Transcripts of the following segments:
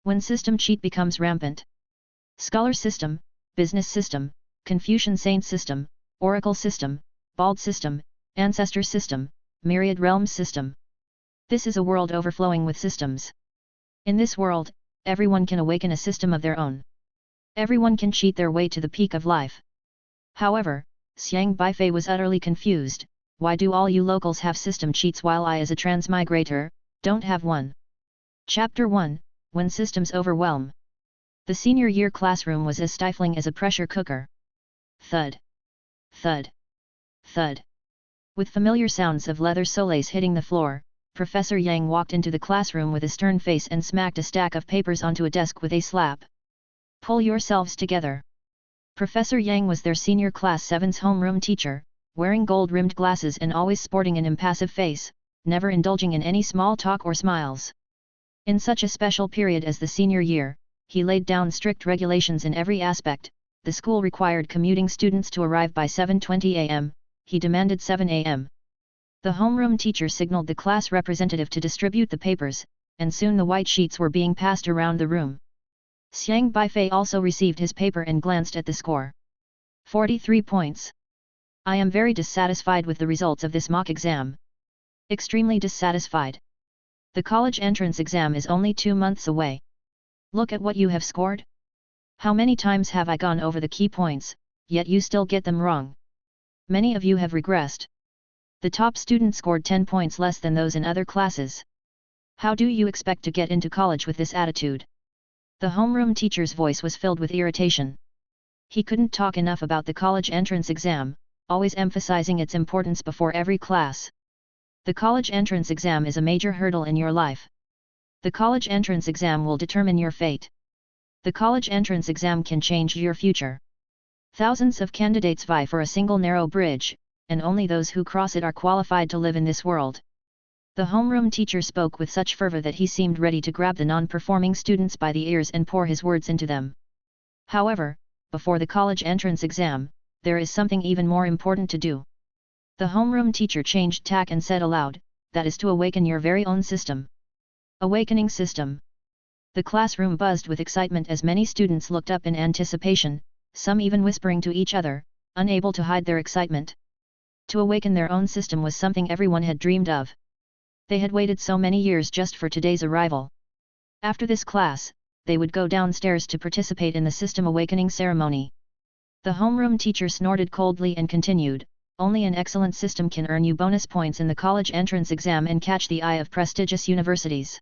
When system cheat becomes rampant. Scholar system, business system, Confucian saint system, oracle system, bald system, ancestor system, myriad realms system. This is a world overflowing with systems. In this world, everyone can awaken a system of their own. Everyone can cheat their way to the peak of life. However, Xiang Beifei was utterly confused. Why do all you locals have system cheats while I as a transmigrator, don't have one? Chapter 1, When Systems Overwhelm. The senior year classroom was as stifling as a pressure cooker. Thud. Thud. Thud. With familiar sounds of leather soles hitting the floor, Professor Yang walked into the classroom with a stern face and smacked a stack of papers onto a desk with a slap. Pull yourselves together. Professor Yang was their senior class 7's homeroom teacher, wearing gold-rimmed glasses and always sporting an impassive face, never indulging in any small talk or smiles. In such a special period as the senior year, he laid down strict regulations in every aspect. The school required commuting students to arrive by 7:20 am, he demanded 7 am. The homeroom teacher signaled the class representative to distribute the papers, and soon the white sheets were being passed around the room. Xiang Beifei also received his paper and glanced at the score. 43 points. I am very dissatisfied with the results of this mock exam. Extremely dissatisfied. The college entrance exam is only 2 months away. Look at what you have scored. How many times have I gone over the key points, yet you still get them wrong? Many of you have regressed. The top student scored 10 points less than those in other classes. How do you expect to get into college with this attitude? The homeroom teacher's voice was filled with irritation. He couldn't talk enough about the college entrance exam, always emphasizing its importance before every class. The college entrance exam is a major hurdle in your life. The college entrance exam will determine your fate. The college entrance exam can change your future. Thousands of candidates vie for a single narrow bridge, and only those who cross it are qualified to live in this world. The homeroom teacher spoke with such fervor that he seemed ready to grab the non-performing students by the ears and pour his words into them. However, before the college entrance exam, there is something even more important to do. The homeroom teacher changed tack and said aloud, that is to awaken your very own system. Awakening system. The classroom buzzed with excitement as many students looked up in anticipation, some even whispering to each other, unable to hide their excitement. To awaken their own system was something everyone had dreamed of. They had waited so many years just for today's arrival. After this class, they would go downstairs to participate in the system awakening ceremony. The homeroom teacher snorted coldly and continued, only an excellent system can earn you bonus points in the college entrance exam and catch the eye of prestigious universities.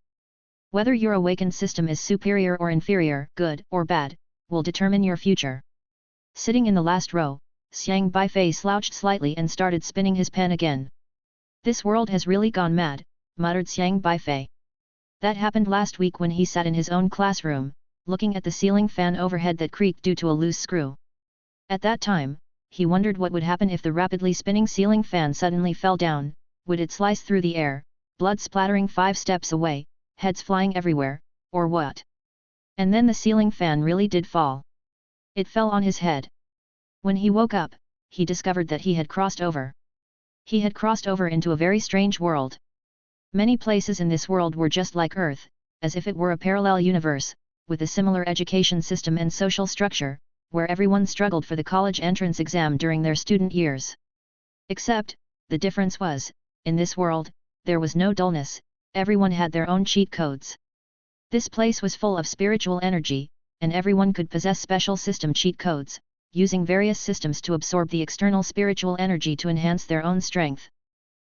Whether your awakened system is superior or inferior, good or bad, will determine your future. Sitting in the last row, Xiang Beifei slouched slightly and started spinning his pen again. This world has really gone mad, muttered Xiang Beifei. That happened last week when he sat in his own classroom, looking at the ceiling fan overhead that creaked due to a loose screw. At that time, he wondered what would happen if the rapidly spinning ceiling fan suddenly fell down. Would it slice through the air, blood splattering 5 steps away, heads flying everywhere, or what? And then the ceiling fan really did fall. It fell on his head. When he woke up, he discovered that he had crossed over. He had crossed over into a very strange world. Many places in this world were just like Earth, as if it were a parallel universe, with a similar education system and social structure, where everyone struggled for the college entrance exam during their student years. Except, the difference was, in this world, there was no dullness, everyone had their own cheat codes. This place was full of spiritual energy, and everyone could possess special system cheat codes, using various systems to absorb the external spiritual energy to enhance their own strength.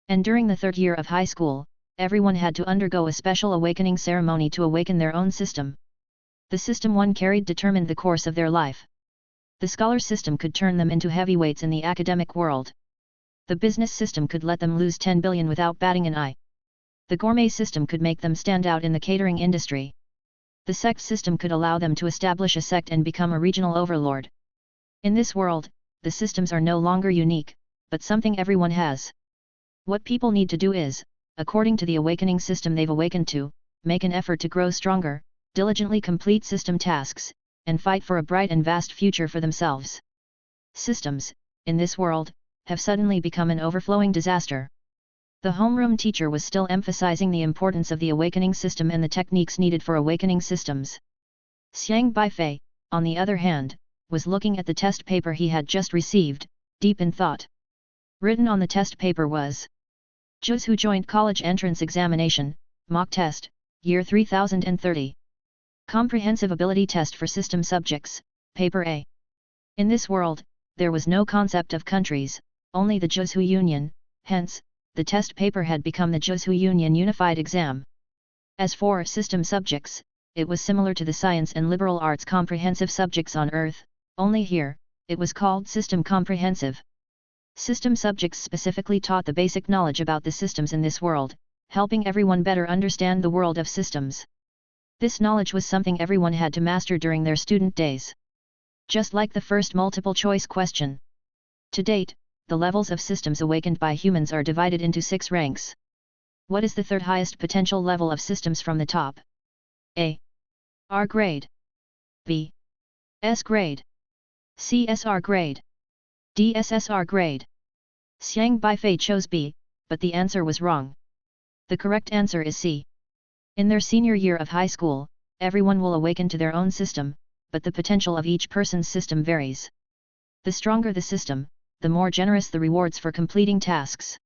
And during the 3rd year of high school, everyone had to undergo a special awakening ceremony to awaken their own system. The system one carried determined the course of their life. The scholar system could turn them into heavyweights in the academic world. The business system could let them lose 10 billion without batting an eye. The gourmet system could make them stand out in the catering industry. The sect system could allow them to establish a sect and become a regional overlord. In this world, the systems are no longer unique, but something everyone has. What people need to do is, according to the awakening system they've awakened to, make an effort to grow stronger, diligently complete system tasks, and fight for a bright and vast future for themselves. Systems, in this world, have suddenly become an overflowing disaster. The homeroom teacher was still emphasizing the importance of the awakening system and the techniques needed for awakening systems. Xiang Beifei, on the other hand, was looking at the test paper he had just received, deep in thought. Written on the test paper was Zhu Joint College Entrance Examination, Mock Test, Year 3030. Comprehensive Ability Test for System Subjects, Paper A. In this world, there was no concept of countries, only the Zhu Union, hence, the test paper had become the Zhu Union Unified Exam. As for system subjects, it was similar to the science and liberal arts comprehensive subjects on Earth, only here, it was called System Comprehensive. System subjects specifically taught the basic knowledge about the systems in this world, helping everyone better understand the world of systems. This knowledge was something everyone had to master during their student days. Just like the first multiple choice question. To date, the levels of systems awakened by humans are divided into 6 ranks. What is the third highest potential level of systems from the top? A. R grade. B. S grade. CSR grade. DSSR grade. Xiang Beifei chose B, but the answer was wrong. The correct answer is C. In their senior year of high school, everyone will awaken to their own system, but the potential of each person's system varies. The stronger the system, the more generous the rewards for completing tasks.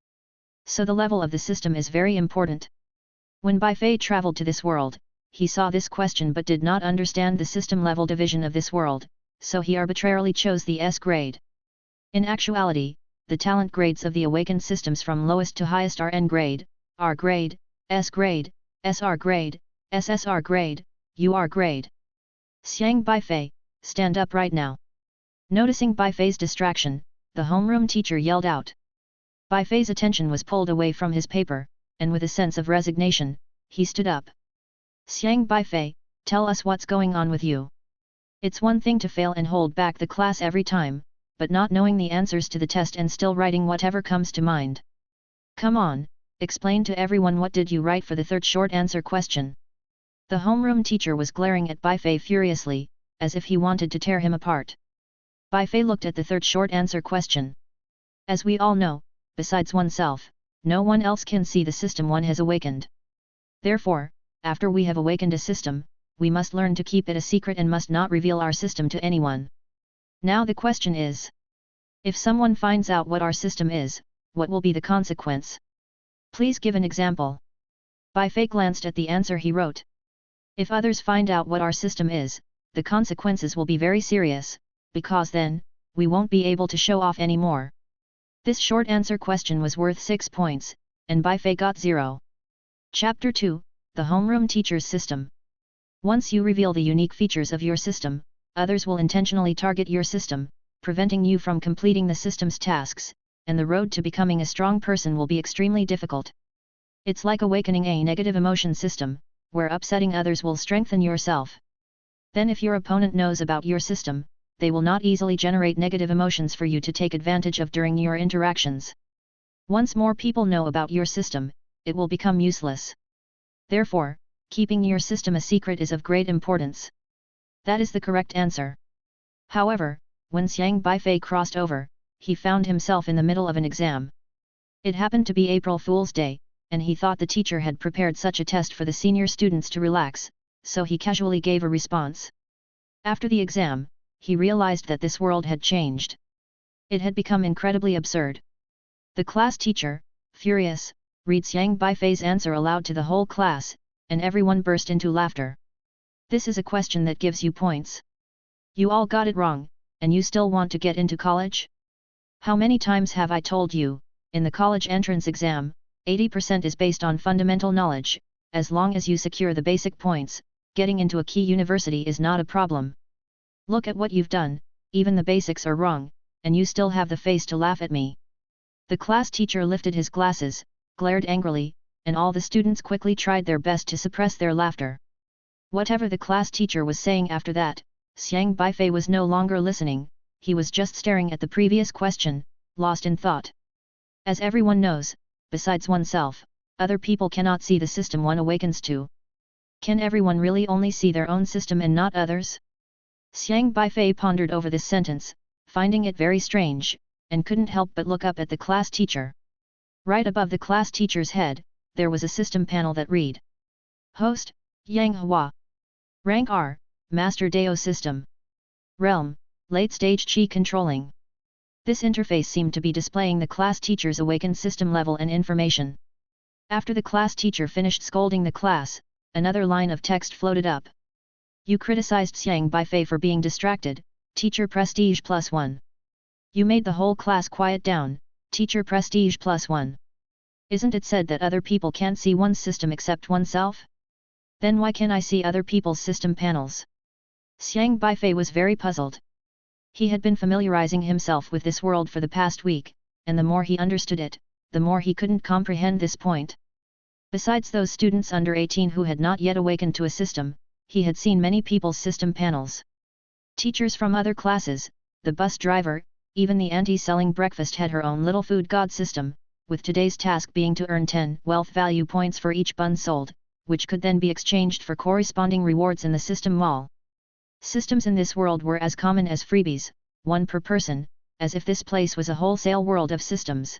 So the level of the system is very important. When Beifei traveled to this world, he saw this question but did not understand the system level division of this world, so he arbitrarily chose the S grade. In actuality, the talent grades of the awakened systems from lowest to highest are N grade, R grade, S grade, SR grade, SSR grade, UR grade. Xiang Beifei, stand up right now. Noticing Beifei's distraction, the homeroom teacher yelled out. Beifei's attention was pulled away from his paper, and with a sense of resignation, he stood up. Xiang Beifei, tell us what's going on with you. It's one thing to fail and hold back the class every time, but not knowing the answers to the test and still writing whatever comes to mind. Come on, explain to everyone what did you write for the third short answer question. The homeroom teacher was glaring at Beifei furiously, as if he wanted to tear him apart. Beifei looked at the third short answer question. As we all know, besides oneself, no one else can see the system one has awakened. Therefore, after we have awakened a system, we must learn to keep it a secret and must not reveal our system to anyone. Now the question is, if someone finds out what our system is, what will be the consequence? Please give an example. Beifei glanced at the answer he wrote. If others find out what our system is, the consequences will be very serious, because then, we won't be able to show off anymore. This short answer question was worth 6 points, and Beifei got 0. Chapter 2, The Homeroom Teacher's System. Once you reveal the unique features of your system, others will intentionally target your system, preventing you from completing the system's tasks, and the road to becoming a strong person will be extremely difficult. It's like awakening a negative emotion system, where upsetting others will strengthen yourself. Then if your opponent knows about your system, they will not easily generate negative emotions for you to take advantage of during your interactions. Once more people know about your system, it will become useless. Therefore, keeping your system a secret is of great importance. That is the correct answer. However, when Xiang Beifei crossed over, he found himself in the middle of an exam. It happened to be April Fool's Day, and he thought the teacher had prepared such a test for the senior students to relax, so he casually gave a response. After the exam, he realized that this world had changed. It had become incredibly absurd. The class teacher, furious, read Xiang Beifei's answer aloud to the whole class, and everyone burst into laughter. This is a question that gives you points. You all got it wrong, and you still want to get into college? How many times have I told you, in the college entrance exam, 80% is based on fundamental knowledge. As long as you secure the basic points, getting into a key university is not a problem. Look at what you've done, even the basics are wrong, and you still have the face to laugh at me. The class teacher lifted his glasses, glared angrily, and all the students quickly tried their best to suppress their laughter. Whatever the class teacher was saying after that, Xiang Beifei was no longer listening, he was just staring at the previous question, lost in thought. As everyone knows, besides oneself, other people cannot see the system one awakens to. Can everyone really only see their own system and not others? Xiang Beifei pondered over this sentence, finding it very strange, and couldn't help but look up at the class teacher. Right above the class teacher's head, there was a system panel that read: Host, Yang Hua. Rank R, Master Dao System. Realm, Late Stage Qi Controlling. This interface seemed to be displaying the class teacher's awakened system level and information. After the class teacher finished scolding the class, another line of text floated up. You criticized Xiang Beifei for being distracted, teacher prestige +1. You made the whole class quiet down, teacher prestige +1. Isn't it said that other people can't see one's system except oneself? Then why can I see other people's system panels? Xiang Beifei was very puzzled. He had been familiarizing himself with this world for the past week, and the more he understood it, the more he couldn't comprehend this point. Besides those students under 18 who had not yet awakened to a system, he had seen many people's system panels. Teachers from other classes, the bus driver, even the auntie selling breakfast had her own little food god system, with today's task being to earn 10 wealth value points for each bun sold, which could then be exchanged for corresponding rewards in the system mall. Systems in this world were as common as freebies, one per person, as if this place was a wholesale world of systems.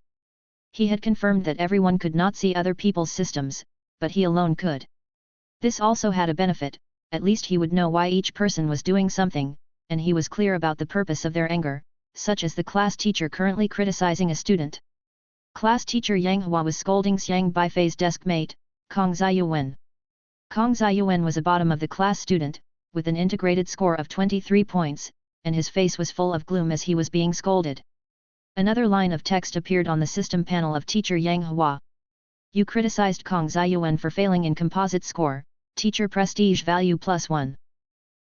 He had confirmed that everyone could not see other people's systems, but he alone could. This also had a benefit, at least he would know why each person was doing something, and he was clear about the purpose of their anger, such as the class teacher currently criticizing a student. Class teacher Yang Hua was scolding Xiang Beifei's desk mate, Kong Ziyuan. Kong Ziyuan was a bottom of the class student, with an integrated score of 23 points, and his face was full of gloom as he was being scolded. Another line of text appeared on the system panel of teacher Yang Hua. You criticized Kong Ziyuan for failing in composite score, teacher prestige value +1.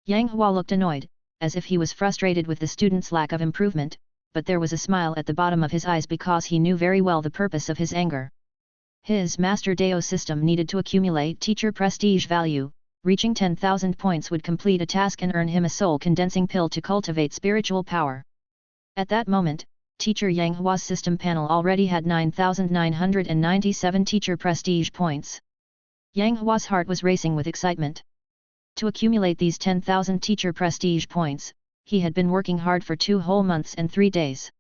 Yang Hua looked annoyed, as if he was frustrated with the student's lack of improvement, but there was a smile at the bottom of his eyes because he knew very well the purpose of his anger. His Master Dao system needed to accumulate teacher prestige value. Reaching 10,000 points would complete a task and earn him a soul-condensing pill to cultivate spiritual power. At that moment, teacher Yang Hua's system panel already had 9,997 teacher prestige points. Yang Hua's heart was racing with excitement. To accumulate these 10,000 teacher prestige points, he had been working hard for 2 whole months and 3 days.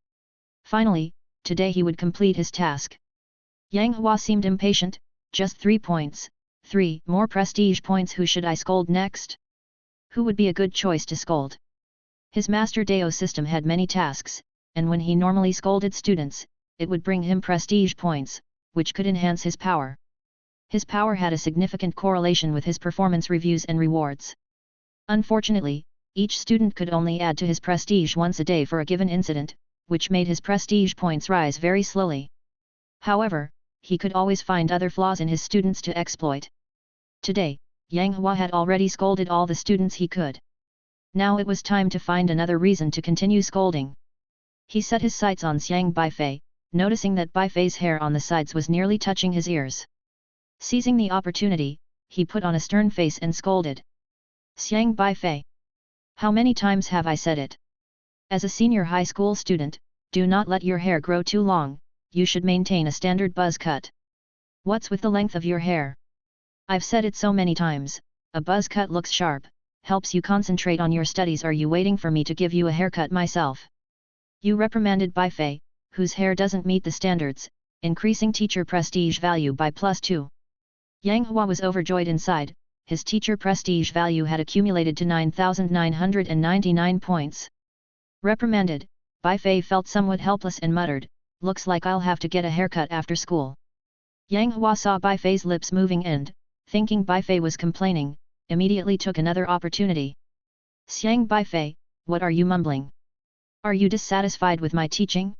Finally, today he would complete his task. Yang Hua seemed impatient. Just 3 points. 3 more prestige points. Who should I scold next? Who would be a good choice to scold? His Master Dao system had many tasks, and when he normally scolded students, it would bring him prestige points, which could enhance his power. His power had a significant correlation with his performance reviews and rewards. Unfortunately, each student could only add to his prestige once a day for a given incident, which made his prestige points rise very slowly. However, he could always find other flaws in his students to exploit. Today, Yang Hua had already scolded all the students he could. Now it was time to find another reason to continue scolding. He set his sights on Xiang Beifei, noticing that Beifei's hair on the sides was nearly touching his ears. Seizing the opportunity, he put on a stern face and scolded. Xiang Beifei! How many times have I said it? As a senior high school student, do not let your hair grow too long, you should maintain a standard buzz cut. What's with the length of your hair? I've said it so many times, a buzz cut looks sharp, helps you concentrate on your studies. Are you waiting for me to give you a haircut myself? You reprimanded Beifei, whose hair doesn't meet the standards, increasing teacher prestige value by +2. Yang Hua was overjoyed inside. His teacher prestige value had accumulated to 9,999 points. Reprimanded, Beifei felt somewhat helpless and muttered, looks like I'll have to get a haircut after school. Yang Hua saw Beifei's lips moving and, thinking Beifei was complaining, immediately took another opportunity. Xiang Beifei, what are you mumbling? Are you dissatisfied with my teaching?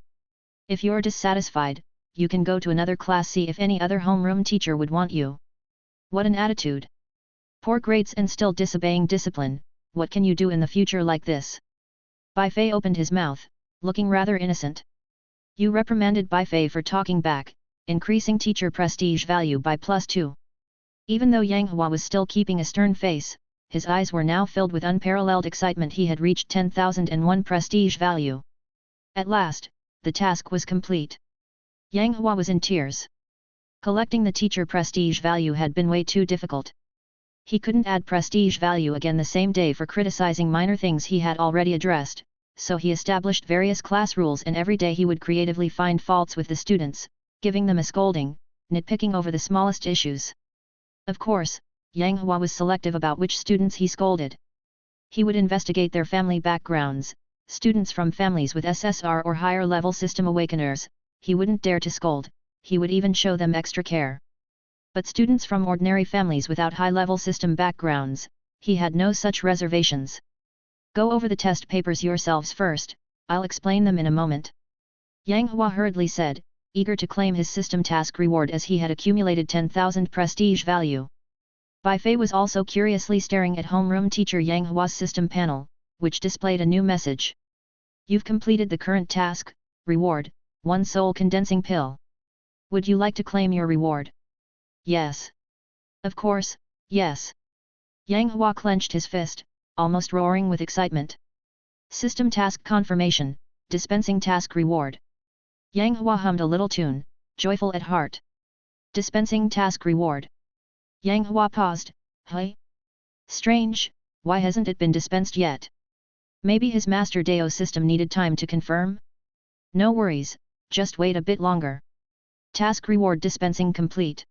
If you're dissatisfied, you can go to another class, see if any other homeroom teacher would want you. What an attitude! Poor grades and still disobeying discipline, what can you do in the future like this? Beifei opened his mouth, looking rather innocent. You reprimanded Beifei for talking back, increasing teacher prestige value by +2. Even though Yang Hua was still keeping a stern face, his eyes were now filled with unparalleled excitement. He had reached 10,001 prestige value. At last, the task was complete. Yang Hua was in tears. Collecting the teacher prestige value had been way too difficult. He couldn't add prestige value again the same day for criticizing minor things he had already addressed, so he established various class rules, and every day he would creatively find faults with the students, giving them a scolding, nitpicking over the smallest issues. Of course, Yang Hua was selective about which students he scolded. He would investigate their family backgrounds. Students from families with SSR or higher level system awakeners, he wouldn't dare to scold, he would even show them extra care. But students from ordinary families without high level system backgrounds, he had no such reservations. Go over the test papers yourselves first, I'll explain them in a moment. Yang Hua hurriedly said, eager to claim his system task reward as he had accumulated 10,000 prestige value. Beifei was also curiously staring at homeroom teacher Yang Hua's system panel, which displayed a new message. You've completed the current task, reward, 1 soul condensing pill. Would you like to claim your reward? Yes. Of course, yes. Yang Hua clenched his fist, almost roaring with excitement. System task confirmation, dispensing task reward. Yang Hua hummed a little tune, joyful at heart. Dispensing task reward. Yang Hua paused, hey? Strange, why hasn't it been dispensed yet? Maybe his Master Dao system needed time to confirm? No worries, just wait a bit longer. Task reward dispensing complete.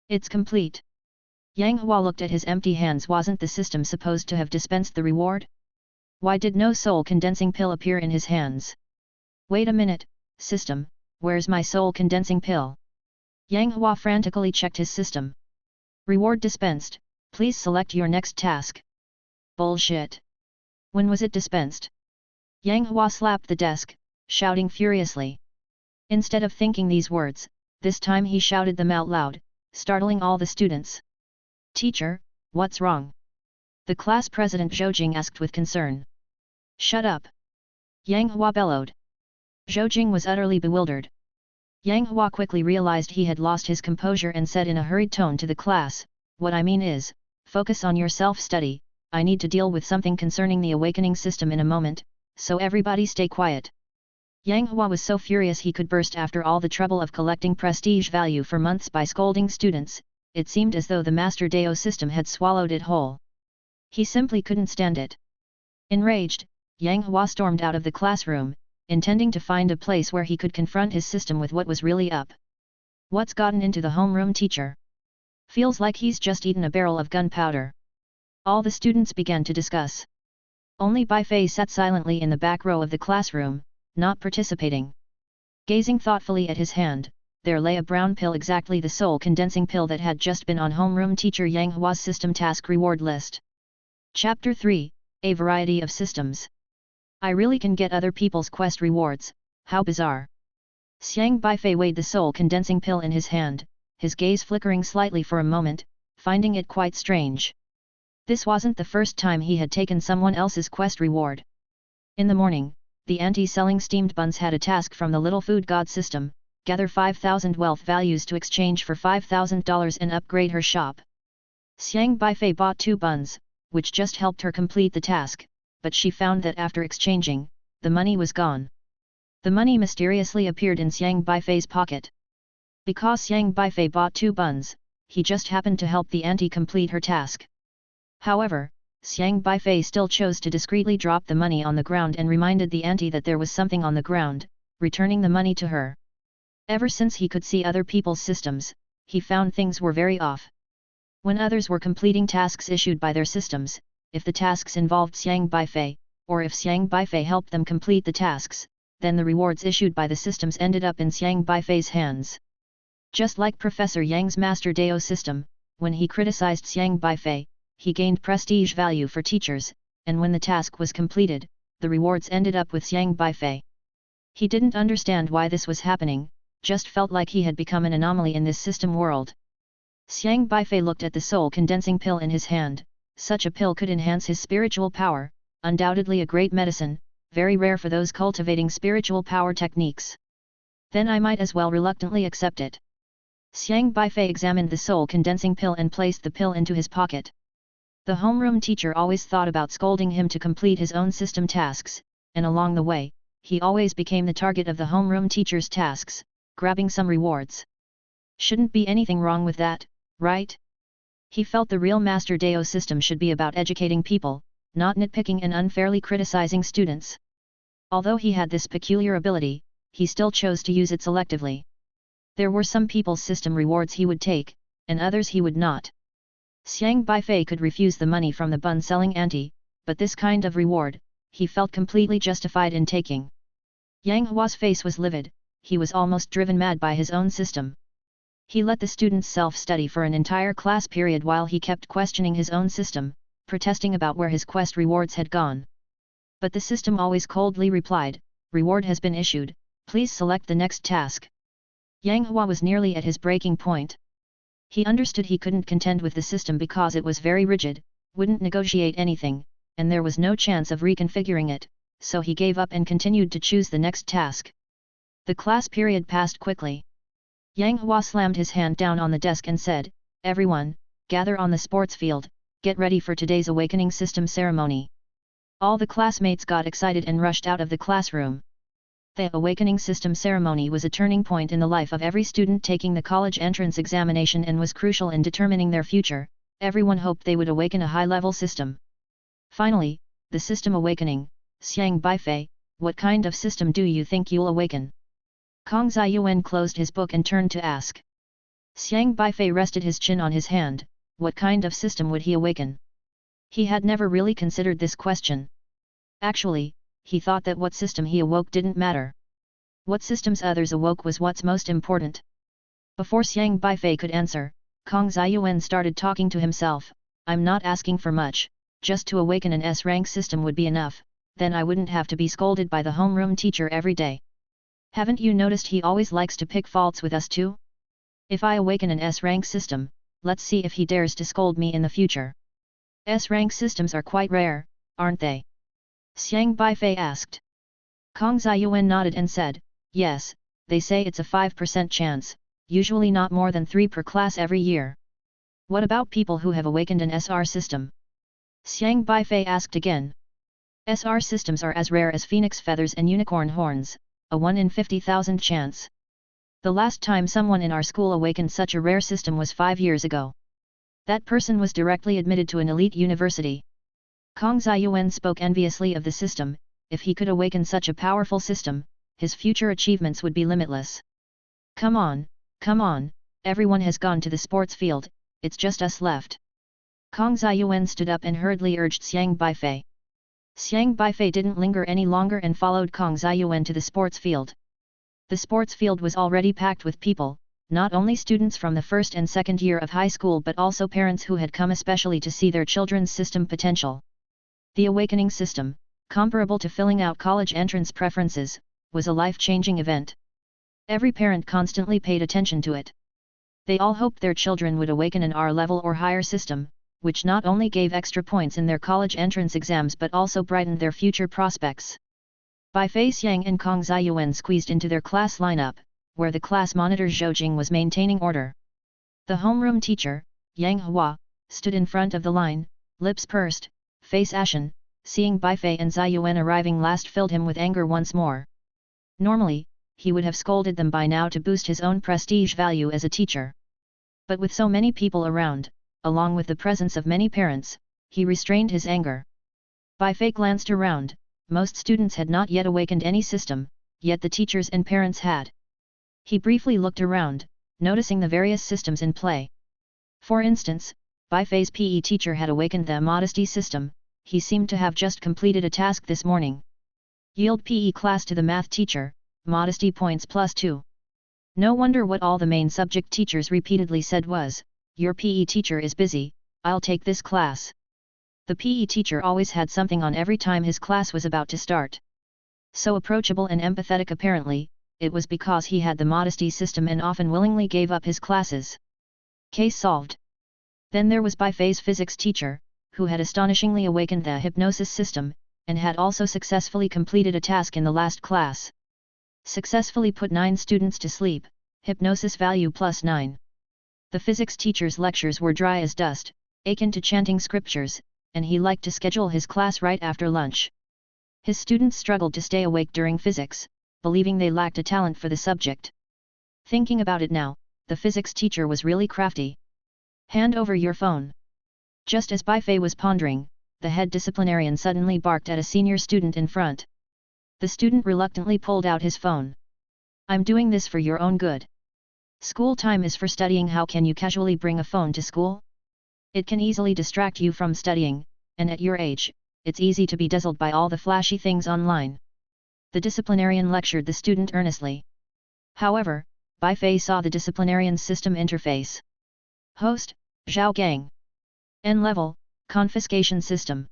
It's complete. Yang Hua looked at his empty hands. Wasn't the system supposed to have dispensed the reward? Why did no soul condensing pill appear in his hands? Wait a minute, system, where's my soul condensing pill? Yang Hua frantically checked his system. Reward dispensed, please select your next task. Bullshit. When was it dispensed? Yang Hua slapped the desk, shouting furiously. Instead of thinking these words, this time he shouted them out loud, startling all the students. Teacher, what's wrong? The class president Zhou Jing asked with concern. Shut up! Yang Hua bellowed. Zhou Jing was utterly bewildered. Yang Hua quickly realized he had lost his composure and said in a hurried tone to the class, what I mean is, focus on your self-study, I need to deal with something concerning the awakening system in a moment, so everybody stay quiet. Yang Hua was so furious he could burst after all the trouble of collecting prestige value for months by scolding students, it seemed as though the Master Dao system had swallowed it whole. He simply couldn't stand it. Enraged, Yang Hua stormed out of the classroom, intending to find a place where he could confront his system with what was really up. What's gotten into the homeroom teacher? Feels like he's just eaten a barrel of gunpowder. All the students began to discuss. Only Beifei sat silently in the back row of the classroom, not participating. Gazing thoughtfully at his hand, there lay a brown pill, exactly the soul condensing pill that had just been on homeroom teacher Yang Hua's system task reward list. Chapter 3, A Variety of Systems. I really can get other people's quest rewards, how bizarre. Xiang Beifei weighed the soul condensing pill in his hand, his gaze flickering slightly for a moment, finding it quite strange. This wasn't the first time he had taken someone else's quest reward. In the morning, the auntie selling steamed buns had a task from the little food god system, gather 5,000 wealth values to exchange for $5,000 and upgrade her shop. Xiang Beifei bought 2 buns, which just helped her complete the task, but she found that after exchanging, the money was gone. The money mysteriously appeared in Xiang Beifei's pocket. Because Xiang Beifei bought 2 buns, he just happened to help the auntie complete her task. However, Xiang Beifei still chose to discreetly drop the money on the ground and reminded the auntie that there was something on the ground, returning the money to her. Ever since he could see other people's systems, he found things were very off. When others were completing tasks issued by their systems, if the tasks involved Xiang Beifei, or if Xiang Beifei helped them complete the tasks, then the rewards issued by the systems ended up in Xiang Beifei's hands. Just like Professor Yang's Master Dao system, when he criticized Xiang Beifei, he gained prestige value for teachers, and when the task was completed, the rewards ended up with Xiang Beifei. He didn't understand why this was happening, just felt like he had become an anomaly in this system world. Xiang Beifei looked at the soul condensing pill in his hand. Such a pill could enhance his spiritual power, undoubtedly a great medicine, very rare for those cultivating spiritual power techniques. Then I might as well reluctantly accept it. Xiang Beifei examined the soul condensing pill and placed the pill into his pocket. The homeroom teacher always thought about scolding him to complete his own system tasks, and along the way, he always became the target of the homeroom teacher's tasks, grabbing some rewards. Shouldn't be anything wrong with that, right? He felt the real Master Dao system should be about educating people, not nitpicking and unfairly criticizing students. Although he had this peculiar ability, he still chose to use it selectively. There were some people's system rewards he would take, and others he would not. Xiang Beifei could refuse the money from the bun-selling auntie, but this kind of reward, he felt completely justified in taking. Yang Hua's face was livid, he was almost driven mad by his own system. He let the students self-study for an entire class period while he kept questioning his own system, protesting about where his quest rewards had gone. But the system always coldly replied, "Reward has been issued, please select the next task." Yang Hua was nearly at his breaking point. He understood he couldn't contend with the system because it was very rigid, wouldn't negotiate anything, and there was no chance of reconfiguring it, so he gave up and continued to choose the next task. The class period passed quickly. Yang Hua slammed his hand down on the desk and said, "Everyone, gather on the sports field, get ready for today's awakening system ceremony." All the classmates got excited and rushed out of the classroom. The awakening system ceremony was a turning point in the life of every student taking the college entrance examination and was crucial in determining their future. Everyone hoped they would awaken a high-level system. Finally, the system awakening. Xiang Beifei, what kind of system do you think you'll awaken? Kong Ziyuan closed his book and turned to ask. Xiang Beifei rested his chin on his hand, what kind of system would he awaken? He had never really considered this question. Actually, he thought that what system he awoke didn't matter. What systems others awoke was what's most important. Before Xiang Beifei could answer, Kong Ziyuan started talking to himself, "I'm not asking for much, just to awaken an S-rank system would be enough, then I wouldn't have to be scolded by the homeroom teacher every day. Haven't you noticed he always likes to pick faults with us too? If I awaken an S-rank system, let's see if he dares to scold me in the future." S-rank systems are quite rare, aren't they? Xiang Beifei asked. Kong Ziyuan nodded and said, "Yes, they say it's a 5% chance, usually not more than 3 per class every year." "What about people who have awakened an SR system?" Xiang Beifei asked again. SR systems are as rare as phoenix feathers and unicorn horns, a 1 in 50,000 chance. The last time someone in our school awakened such a rare system was 5 years ago. That person was directly admitted to an elite university. Kong Ziyuan spoke enviously of the system. If he could awaken such a powerful system, his future achievements would be limitless. Come on, everyone has gone to the sports field, it's just us left." Kong Ziyuan stood up and hurriedly urged Xiang Beifei. Xiang Beifei didn't linger any longer and followed Kong Ziyuan to the sports field. The sports field was already packed with people, not only students from the first and second year of high school but also parents who had come especially to see their children's system potential. The awakening system, comparable to filling out college entrance preferences, was a life-changing event. Every parent constantly paid attention to it. They all hoped their children would awaken an R-level or higher system, which not only gave extra points in their college entrance exams but also brightened their future prospects. Beifei Xiang and Kong Ziyuan squeezed into their class lineup, where the class monitor Zhou Jing was maintaining order. The homeroom teacher, Yang Hua, stood in front of the line, lips pursed, face ashen. Seeing Beifei and Ziyuan arriving last filled him with anger once more. Normally, he would have scolded them by now to boost his own prestige value as a teacher. But with so many people around, along with the presence of many parents, he restrained his anger. Beifei glanced around. Most students had not yet awakened any system, yet the teachers and parents had. He briefly looked around, noticing the various systems in play. For instance, Beifei's PE teacher had awakened the modesty system. He seemed to have just completed a task this morning. Yield PE class to the math teacher, modesty points +2. No wonder what all the main subject teachers repeatedly said was, "Your PE teacher is busy, I'll take this class." The PE teacher always had something on every time his class was about to start. So approachable and empathetic apparently, it was because he had the modesty system and often willingly gave up his classes. Case solved. Then there was Beifei's physics teacher, who had astonishingly awakened the hypnosis system, and had also successfully completed a task in the last class. Successfully put 9 students to sleep, hypnosis value +9. The physics teacher's lectures were dry as dust, akin to chanting scriptures, and he liked to schedule his class right after lunch. His students struggled to stay awake during physics, believing they lacked a talent for the subject. Thinking about it now, the physics teacher was really crafty. "Hand over your phone." Just as Beifei was pondering, the head disciplinarian suddenly barked at a senior student in front. The student reluctantly pulled out his phone. "I'm doing this for your own good." School time is for studying. How can you casually bring a phone to school? It can easily distract you from studying, and at your age, it's easy to be dazzled by all the flashy things online. The disciplinarian lectured the student earnestly. However, Beifei saw the disciplinarian's system interface. Host, Zhao Gang. N-level, confiscation system.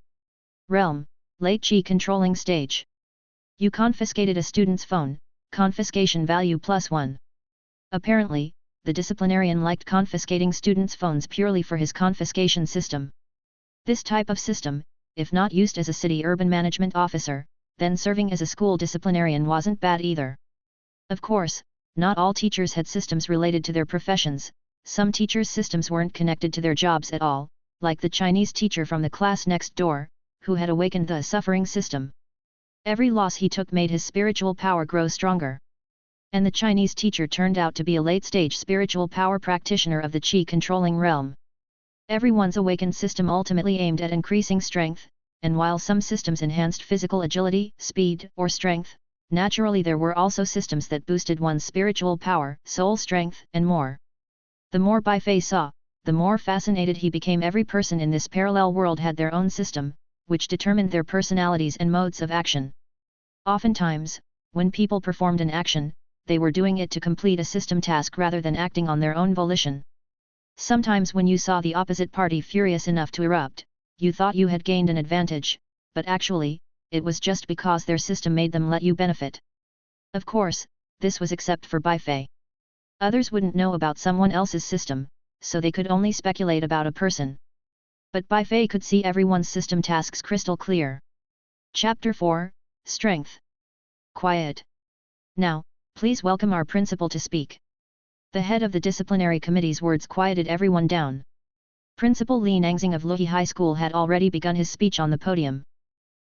Realm, late Qi controlling stage. You confiscated a student's phone, confiscation value +1. Apparently, the disciplinarian liked confiscating students' phones purely for his confiscation system. This type of system, if not used as a city urban management officer, then serving as a school disciplinarian wasn't bad either. Of course, not all teachers had systems related to their professions. Some teachers' systems weren't connected to their jobs at all, like the Chinese teacher from the class next door, who had awakened the suffering system. Every loss he took made his spiritual power grow stronger. And the Chinese teacher turned out to be a late-stage spiritual power practitioner of the Qi-controlling realm. Everyone's awakened system ultimately aimed at increasing strength, and while some systems enhanced physical agility, speed, or strength, naturally there were also systems that boosted one's spiritual power, soul strength, and more. The more Beifei saw, the more fascinated he became. Every person in this parallel world had their own system, which determined their personalities and modes of action. Oftentimes, when people performed an action, they were doing it to complete a system task rather than acting on their own volition. Sometimes when you saw the opposite party furious enough to erupt, you thought you had gained an advantage, but actually, it was just because their system made them let you benefit. Of course, this was except for Beifei. Others wouldn't know about someone else's system, so they could only speculate about a person. But Beifei could see everyone's system tasks crystal clear. Chapter 4, Strength. Quiet. Now, please welcome our principal to speak. The head of the disciplinary committee's words quieted everyone down. Principal Li Nangxing of Luhi High School had already begun his speech on the podium.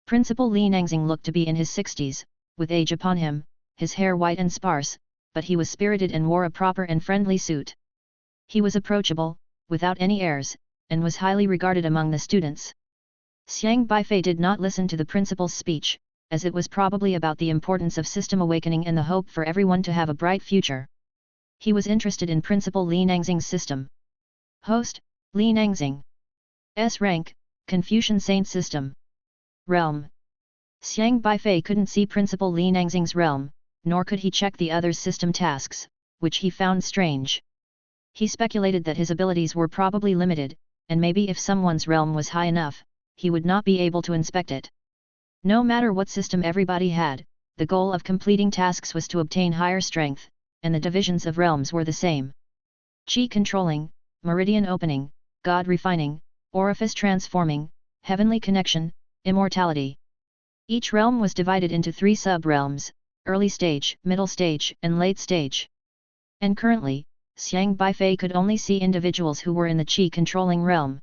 Principal Li Nangxing looked to be in his 60s, with age upon him, his hair white and sparse, but he was spirited and wore a proper and friendly suit. He was approachable, without any airs, and was highly regarded among the students. Xiang Beifei did not listen to the principal's speech, as it was probably about the importance of system awakening and the hope for everyone to have a bright future. He was interested in Principal Li Nangxing's system. Host, Li Nangxing. S rank, Confucian Saint System. Realm. Xiang Beifei couldn't see Principal Li Nangxing's realm, nor could he check the others' system tasks, which he found strange. He speculated that his abilities were probably limited, and maybe if someone's realm was high enough, he would not be able to inspect it. No matter what system everybody had, the goal of completing tasks was to obtain higher strength, and the divisions of realms were the same. Qi controlling, meridian opening, God refining, orifice transforming, heavenly connection, immortality. Each realm was divided into 3 sub-realms, early stage, middle stage, and late stage. And currently, Xiang Beifei could only see individuals who were in the Qi controlling realm.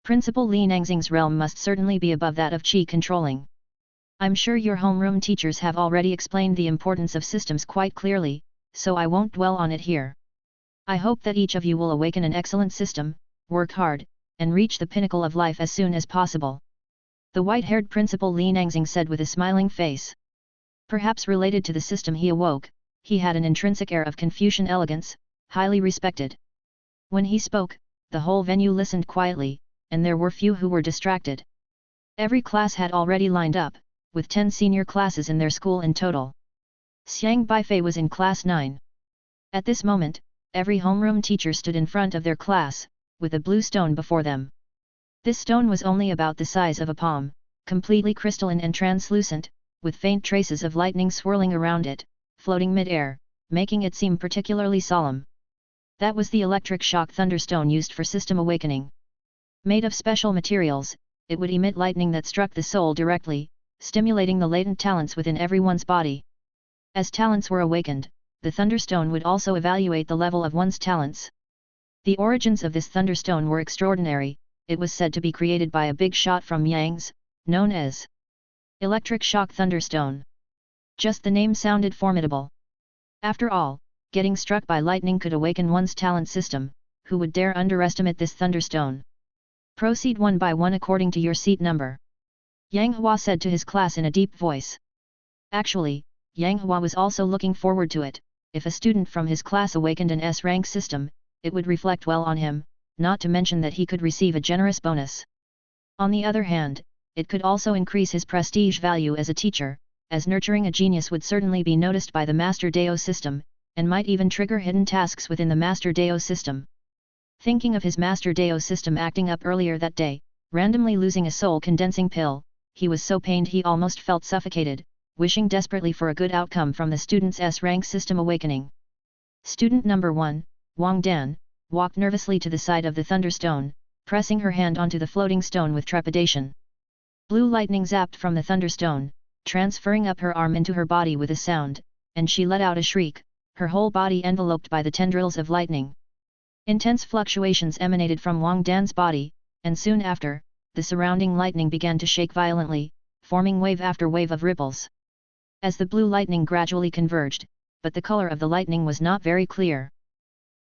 Principal Li Nangxing's realm must certainly be above that of Qi controlling. I'm sure your homeroom teachers have already explained the importance of systems quite clearly, so I won't dwell on it here. I hope that each of you will awaken an excellent system, work hard, and reach the pinnacle of life as soon as possible. The white-haired Principal Li Nangxing said with a smiling face. Perhaps related to the system he awoke, he had an intrinsic air of Confucian elegance, highly respected. When he spoke, the whole venue listened quietly, and there were few who were distracted. Every class had already lined up, with 10 senior classes in their school in total. Xiang Beifei was in class 9. At this moment, every homeroom teacher stood in front of their class, with a blue stone before them. This stone was only about the size of a palm, completely crystalline and translucent, with faint traces of lightning swirling around it, floating mid-air, making it seem particularly solemn. That was the electric shock thunderstone used for system awakening. Made of special materials, it would emit lightning that struck the soul directly, stimulating the latent talents within everyone's body. As talents were awakened, the thunderstone would also evaluate the level of one's talents. The origins of this thunderstone were extraordinary. It was said to be created by a big shot from Yang's, known as electric shock thunderstone. Just the name sounded formidable. After all, getting struck by lightning could awaken one's talent system. Who would dare underestimate this thunderstone? Proceed one by one according to your seat number. Yang Hua said to his class in a deep voice. Actually, Yang Hua was also looking forward to it. if a student from his class awakened an S-rank system, it would reflect well on him, not to mention that he could receive a generous bonus. On the other hand, it could also increase his prestige value as a teacher, as nurturing a genius would certainly be noticed by the Master Dao system, and might even trigger hidden tasks within the Master Dao system. Thinking of his Master Dao system acting up earlier that day, randomly losing a soul-condensing pill, he was so pained he almost felt suffocated, wishing desperately for a good outcome from the student's S-rank system awakening. Student number 1, Wang Dan, walked nervously to the side of the thunderstone, pressing her hand onto the floating stone with trepidation. Blue lightning zapped from the thunderstone, transferring up her arm into her body with a sound, and she let out a shriek, her whole body enveloped by the tendrils of lightning. Intense fluctuations emanated from Wang Dan's body, and soon after, the surrounding lightning began to shake violently, forming wave after wave of ripples. As the blue lightning gradually converged, but the color of the lightning was not very clear.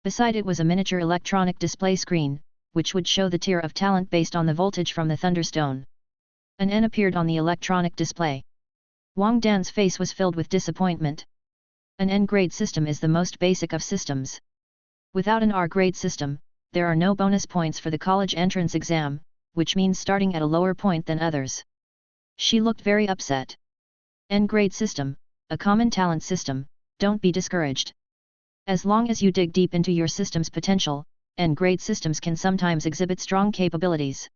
Beside it was a miniature electronic display screen, which would show the tier of talent based on the voltage from the thunderstone. An N appeared on the electronic display. Wang Dan's face was filled with disappointment. An N-grade system is the most basic of systems. Without an R-grade system, there are no bonus points for the college entrance exam, which means starting at a lower point than others. She looked very upset. N-grade system, a common talent system, don't be discouraged. As long as you dig deep into your system's potential, N-grade systems can sometimes exhibit strong capabilities.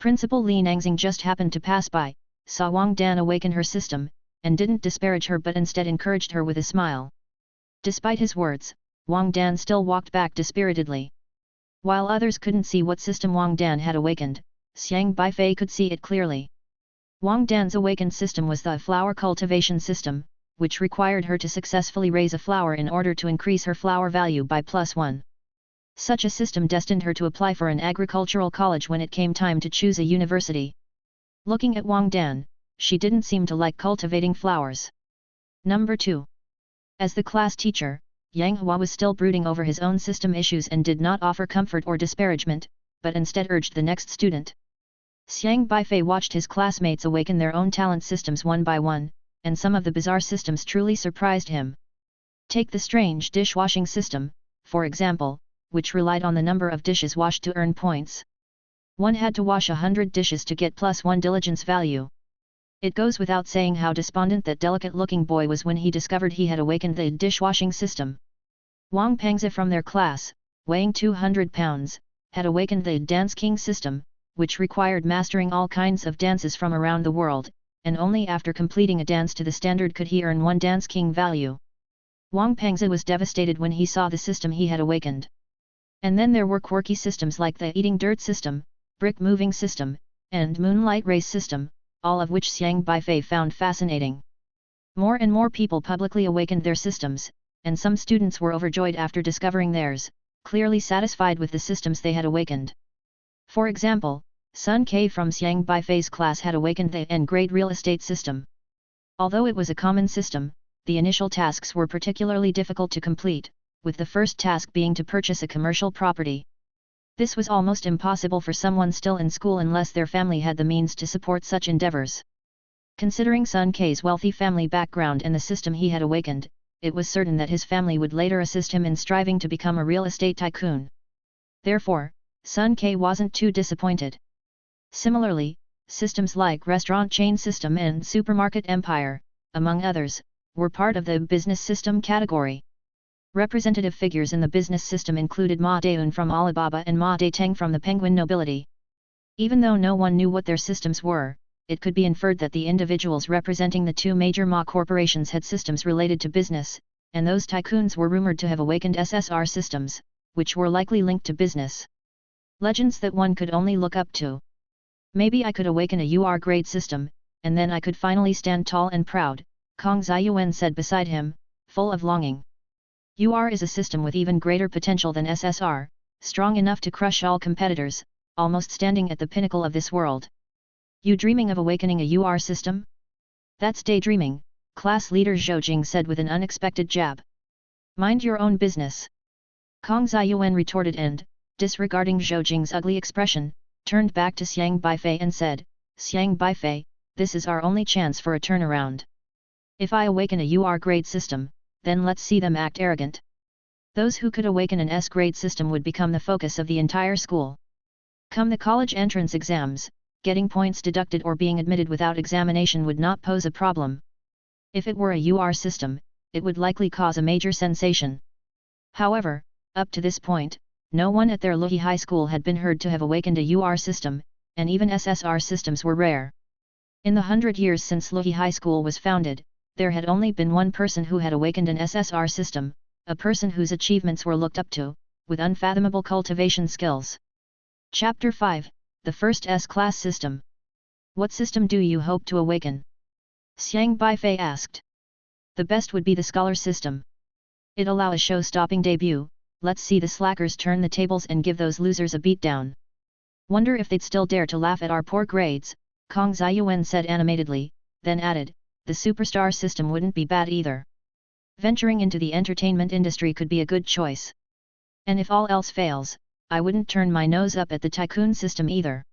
Principal Li Nangxing just happened to pass by, saw Wang Dan awaken her system, and didn't disparage her but instead encouraged her with a smile. Despite his words, Wang Dan still walked back dispiritedly. While others couldn't see what system Wang Dan had awakened, Xiang Beifei could see it clearly. Wang Dan's awakened system was the flower cultivation system, which required her to successfully raise a flower in order to increase her flower value by +1. Such a system destined her to apply for an agricultural college when it came time to choose a university. Looking at Wang Dan, she didn't seem to like cultivating flowers. Number 2. As the class teacher, Yang Hua was still brooding over his own system issues and did not offer comfort or disparagement, but instead urged the next student. Xiang Beifei watched his classmates awaken their own talent systems one by one, and some of the bizarre systems truly surprised him. Take the strange dishwashing system, for example, which relied on the number of dishes washed to earn points. One had to wash 100 dishes to get +1 diligence value. It goes without saying how despondent that delicate-looking boy was when he discovered he had awakened the dishwashing system. Wang Pengzi from their class, weighing 200 pounds, had awakened the Dance King system, which required mastering all kinds of dances from around the world, and only after completing a dance to the standard could he earn 1 Dance King value. Wang Pengzi was devastated when he saw the system he had awakened. And then there were quirky systems like the eating dirt system, brick moving system, and moonlight race system, all of which Xiang Beifei found fascinating. More and more people publicly awakened their systems, and some students were overjoyed after discovering theirs, clearly satisfied with the systems they had awakened. For example, Sun Ke from Xiang Beifei's class had awakened the N-grade real estate system. Although it was a common system, the initial tasks were particularly difficult to complete, with the first task being to purchase a commercial property. This was almost impossible for someone still in school unless their family had the means to support such endeavors. Considering Sun Ke's wealthy family background and the system he had awakened, it was certain that his family would later assist him in striving to become a real estate tycoon. Therefore, Sun Ke wasn't too disappointed. Similarly, systems like restaurant chain system and supermarket empire, among others, were part of the business system category. Representative figures in the business system included Ma Deun from Alibaba and Ma Deteng from the Penguin nobility. Even though no one knew what their systems were, it could be inferred that the individuals representing the two major Ma corporations had systems related to business, and those tycoons were rumored to have awakened SSR systems, which were likely linked to business. Legends that one could only look up to. Maybe I could awaken a UR grade system, and then I could finally stand tall and proud, Kong Ziyuan said beside him, full of longing. UR is a system with even greater potential than SSR, strong enough to crush all competitors, almost standing at the pinnacle of this world. You dreaming of awakening a UR system? That's daydreaming, class leader Zhou Jing said with an unexpected jab. Mind your own business. Kong Ziyuan retorted and, disregarding Zhou Jing's ugly expression, turned back to Xiang Beifei and said, Xiang Beifei, this is our only chance for a turnaround. If I awaken a UR grade system, then let's see them act arrogant. Those who could awaken an S-grade system would become the focus of the entire school. Come the college entrance exams, getting points deducted or being admitted without examination would not pose a problem. If it were a UR system, it would likely cause a major sensation. However, up to this point, no one at their Luhi High School had been heard to have awakened a UR system, and even SSR systems were rare. In the 100 years since Luhi High School was founded, there had only been one person who had awakened an SSR system, a person whose achievements were looked up to, with unfathomable cultivation skills. Chapter 5, The First S-Class System. What system do you hope to awaken? Xiang Beifei asked. The best would be the scholar system. It'd allow a show-stopping debut, let's see the slackers turn the tables and give those losers a beatdown. Wonder if they'd still dare to laugh at our poor grades, Kong Ziyuan said animatedly, then added, the superstar system wouldn't be bad either. Venturing into the entertainment industry could be a good choice. And if all else fails, I wouldn't turn my nose up at the tycoon system either.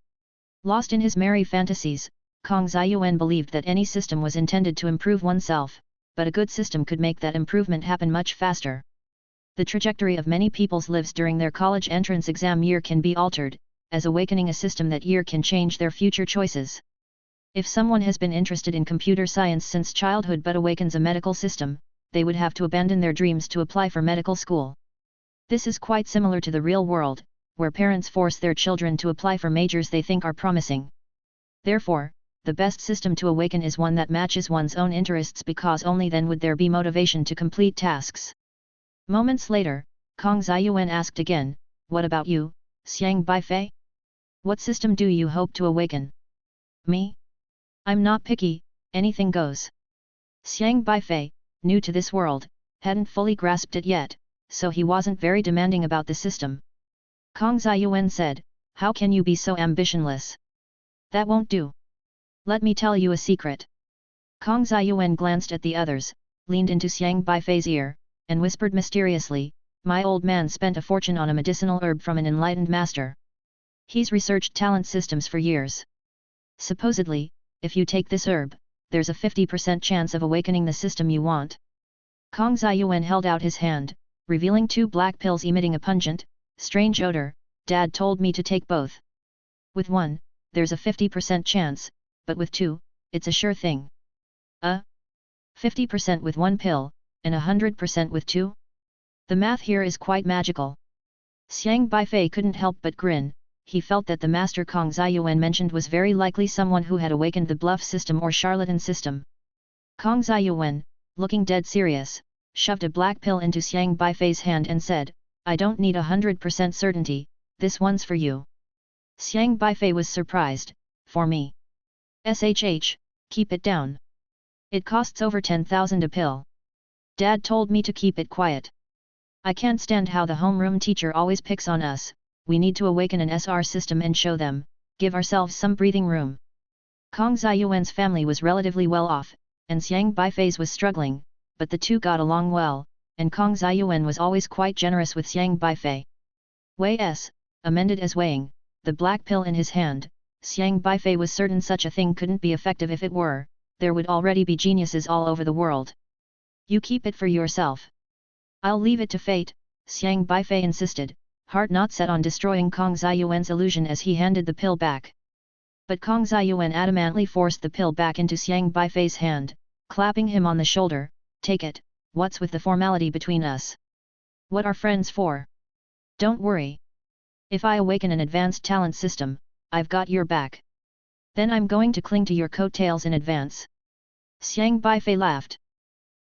Lost in his merry fantasies, Kong Ziyuan believed that any system was intended to improve oneself, but a good system could make that improvement happen much faster. The trajectory of many people's lives during their college entrance exam year can be altered, as awakening a system that year can change their future choices. If someone has been interested in computer science since childhood but awakens a medical system, they would have to abandon their dreams to apply for medical school. This is quite similar to the real world, where parents force their children to apply for majors they think are promising. Therefore, the best system to awaken is one that matches one's own interests because only then would there be motivation to complete tasks. Moments later, Kong Ziyuan asked again, what about you, Xiang Beifei? What system do you hope to awaken? Me? I'm not picky, anything goes. Xiang Beifei, new to this world, hadn't fully grasped it yet, so he wasn't very demanding about the system. Kong Ziyuan said, how can you be so ambitionless? That won't do. Let me tell you a secret. Kong Ziyuan glanced at the others, leaned into Xiang Beifei's ear, and whispered mysteriously, my old man spent a fortune on a medicinal herb from an enlightened master. He's researched talent systems for years. Supposedly, if you take this herb, there's a 50% chance of awakening the system you want. Kong Ziyuan held out his hand, revealing 2 black pills emitting a pungent, strange odor. Dad told me to take both. With one, there's a 50% chance, but with 2, it's a sure thing. 50% with 1 pill, and 100% with 2? The math here is quite magical. Xiang Beifei couldn't help but grin. He felt that the master Kong Ziyuan mentioned was very likely someone who had awakened the bluff system or charlatan system. Kong Ziyuan, looking dead serious, shoved a black pill into Xiang Beifei's hand and said, I don't need 100% certainty, this one's for you. Xiang Beifei was surprised, for me. SHH, keep it down. It costs over 10,000 a pill. Dad told me to keep it quiet. I can't stand how the homeroom teacher always picks on us. We need to awaken an SR system and show them, give ourselves some breathing room. Kong Ziyuan's family was relatively well off, and Xiang Beifei's was struggling, but the two got along well, and Kong Ziyuan was always quite generous with Xiang Beifei. Wei S, amended as weighing, the black pill in his hand, Xiang Beifei was certain such a thing couldn't be effective if it were, there would already be geniuses all over the world. You keep it for yourself. I'll leave it to fate, Xiang Beifei insisted, heart not set on destroying Kong Ziyuan's illusion as he handed the pill back. But Kong Ziyuan adamantly forced the pill back into Xiang Beifei's hand, clapping him on the shoulder, take it, what's with the formality between us? What are friends for? Don't worry. If I awaken an advanced talent system, I've got your back. Then I'm going to cling to your coattails in advance. Xiang Beifei laughed.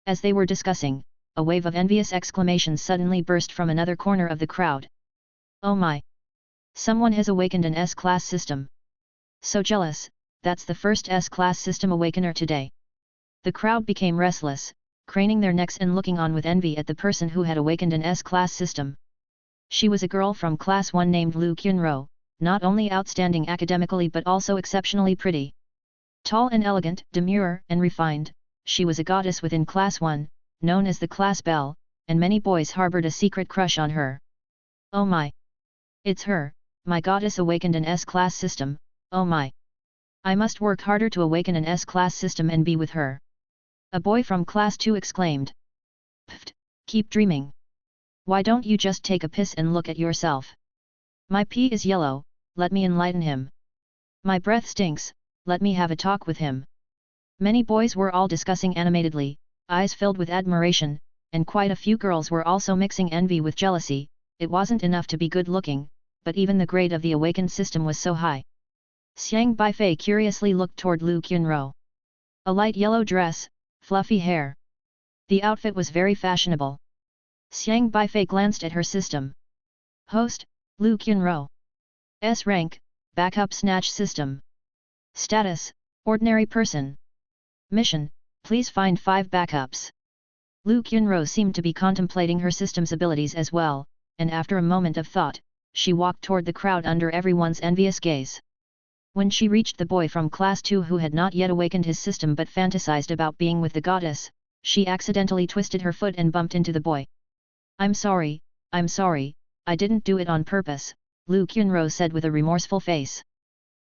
As they were discussing, a wave of envious exclamations suddenly burst from another corner of the crowd. Oh my! Someone has awakened an S-class system. So jealous, that's the first S-class system awakener today. The crowd became restless, craning their necks and looking on with envy at the person who had awakened an S-class system. She was a girl from Class 1 named Lu Qunro, not only outstanding academically but also exceptionally pretty. Tall and elegant, demure and refined, she was a goddess within Class 1, known as the Class Belle, and many boys harbored a secret crush on her. Oh my! It's her, my goddess awakened an S-class system, oh my! I must work harder to awaken an S-class system and be with her. A boy from Class 2 exclaimed. Pfft, keep dreaming. Why don't you just take a piss and look at yourself? My pee is yellow, let me enlighten him. My breath stinks, let me have a talk with him. Many boys were all discussing animatedly, eyes filled with admiration, and quite a few girls were also mixing envy with jealousy. It wasn't enough to be good looking, but even the grade of the awakened system was so high. Xiang Beifei curiously looked toward Lu Qunro. A light yellow dress, fluffy hair. The outfit was very fashionable. Xiang Beifei glanced at her system. Host, Lu Qunro. S rank, backup snatch system. Status, ordinary person. Mission, please find 5 backups. Lu Qunro seemed to be contemplating her system's abilities as well, and after a moment of thought, she walked toward the crowd under everyone's envious gaze. When she reached the boy from class 2 who had not yet awakened his system but fantasized about being with the goddess, she accidentally twisted her foot and bumped into the boy. I'm sorry, I didn't do it on purpose, Lu Qunro said with a remorseful face.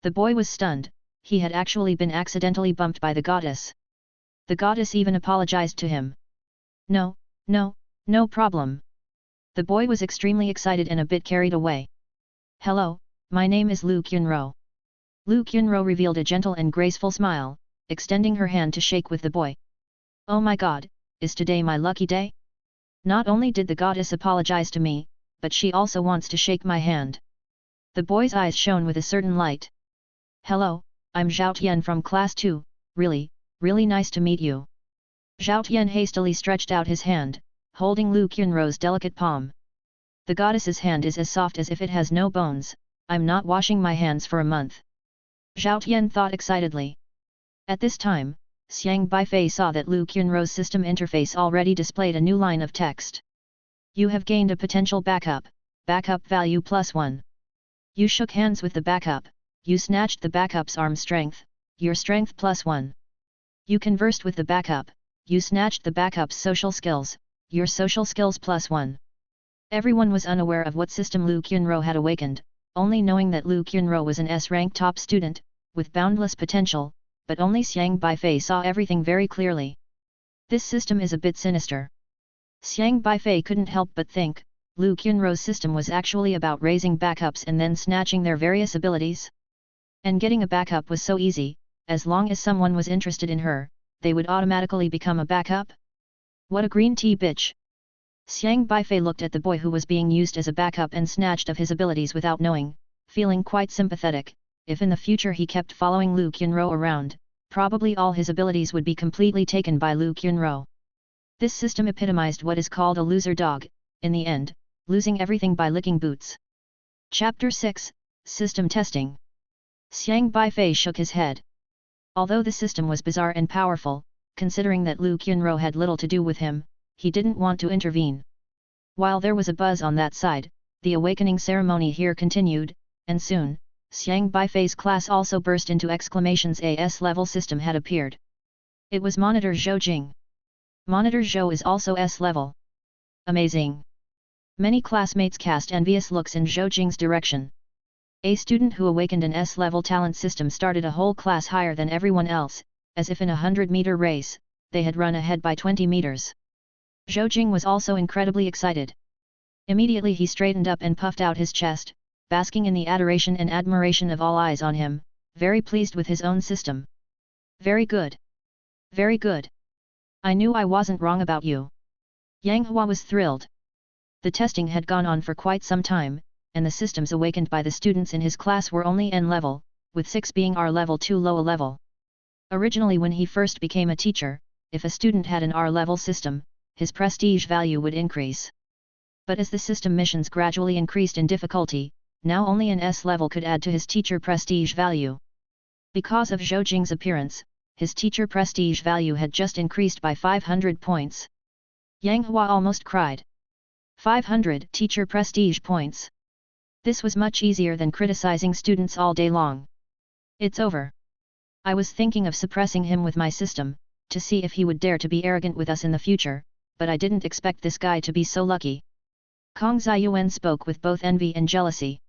The boy was stunned, he had actually been accidentally bumped by the goddess. The goddess even apologized to him. No problem. The boy was extremely excited and a bit carried away. Hello, my name is Lu Qunro. Lu Qunro revealed a gentle and graceful smile, extending her hand to shake with the boy. Oh my god, is today my lucky day? Not only did the goddess apologize to me, but she also wants to shake my hand. The boy's eyes shone with a certain light. Hello, I'm Zhao Tian from class 2, really nice to meet you. Zhao Tian hastily stretched out his hand, holding Lu Qunro's delicate palm. The goddess's hand is as soft as if it has no bones, I'm not washing my hands for a month. Zhao Tian thought excitedly. At this time, Xiang Beifei saw that Lu Qunro's system interface already displayed a new line of text. You have gained a potential backup value +1. You shook hands with the backup, you snatched the backup's arm strength, your strength +1. You conversed with the backup, you snatched the backup's social skills, your social skills +1. Everyone was unaware of what system Lu Qunro had awakened, only knowing that Lu Qunro was an S-rank top student, with boundless potential, but only Xiang Beifei saw everything very clearly. This system is a bit sinister. Xiang Beifei couldn't help but think, Lu Qunro's system was actually about raising backups and then snatching their various abilities. And getting a backup was so easy, as long as someone was interested in her, they would automatically become a backup? What a green tea bitch! Xiang Beifei looked at the boy who was being used as a backup and snatched of his abilities without knowing, feeling quite sympathetic. If in the future he kept following Lu Qunro around, probably all his abilities would be completely taken by Lu Qunro. This system epitomized what is called a loser dog, in the end, losing everything by licking boots. Chapter 6, System Testing. Xiang Beifei shook his head. Although the system was bizarre and powerful, considering that Lu Qunro had little to do with him, he didn't want to intervene. While there was a buzz on that side, the awakening ceremony here continued, and soon, Xiang Beifei's class also burst into exclamations. A S-level system had appeared. It was Monitor Zhou Jing. Monitor Zhou is also S-level. Amazing! Many classmates cast envious looks in Zhou Jing's direction. A student who awakened an S-level talent system started a whole class higher than everyone else, as if in a 100-meter race, they had run ahead by 20 meters. Zhou Jing was also incredibly excited. Immediately he straightened up and puffed out his chest, basking in the adoration and admiration of all eyes on him, very pleased with his own system. Very good. Very good. I knew I wasn't wrong about you. Yang Hua was thrilled. The testing had gone on for quite some time, and the systems awakened by the students in his class were only N level, with 6 being R level too low a level. Originally when he first became a teacher, if a student had an R level system, his prestige value would increase. But as the system missions gradually increased in difficulty, now only an S level could add to his teacher prestige value. Because of Zhou Jing's appearance, his teacher prestige value had just increased by 500 points. Yang Hua almost cried. 500 teacher prestige points. This was much easier than criticizing students all day long. It's over. I was thinking of suppressing him with my system, to see if he would dare to be arrogant with us in the future, but I didn't expect this guy to be so lucky. Kong Ziyuan spoke with both envy and jealousy.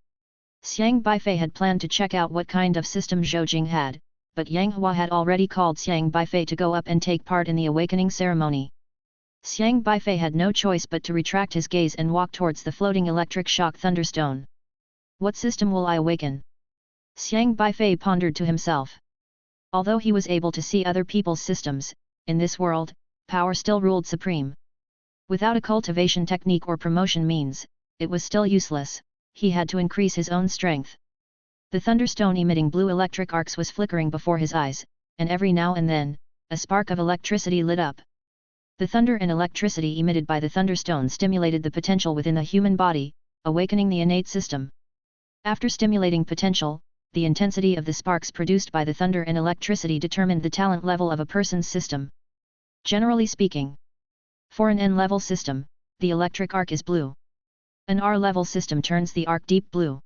Xiang Beifei had planned to check out what kind of system Zhou Jing had, but Yang Hua had already called Xiang Beifei to go up and take part in the awakening ceremony. Xiang Beifei had no choice but to retract his gaze and walk towards the floating electric shock thunderstone. What system will I awaken? Xiang Beifei pondered to himself. Although he was able to see other people's systems, in this world, power still ruled supreme. Without a cultivation technique or promotion means, it was still useless, he had to increase his own strength. The thunderstone emitting blue electric arcs was flickering before his eyes, and every now and then, a spark of electricity lit up. The thunder and electricity emitted by the thunderstone stimulated the potential within the human body, awakening the innate system. After stimulating potential, the intensity of the sparks produced by the thunder and electricity determined the talent level of a person's system. Generally speaking, for an N-level system, the electric arc is blue. An R-level system turns the arc deep blue.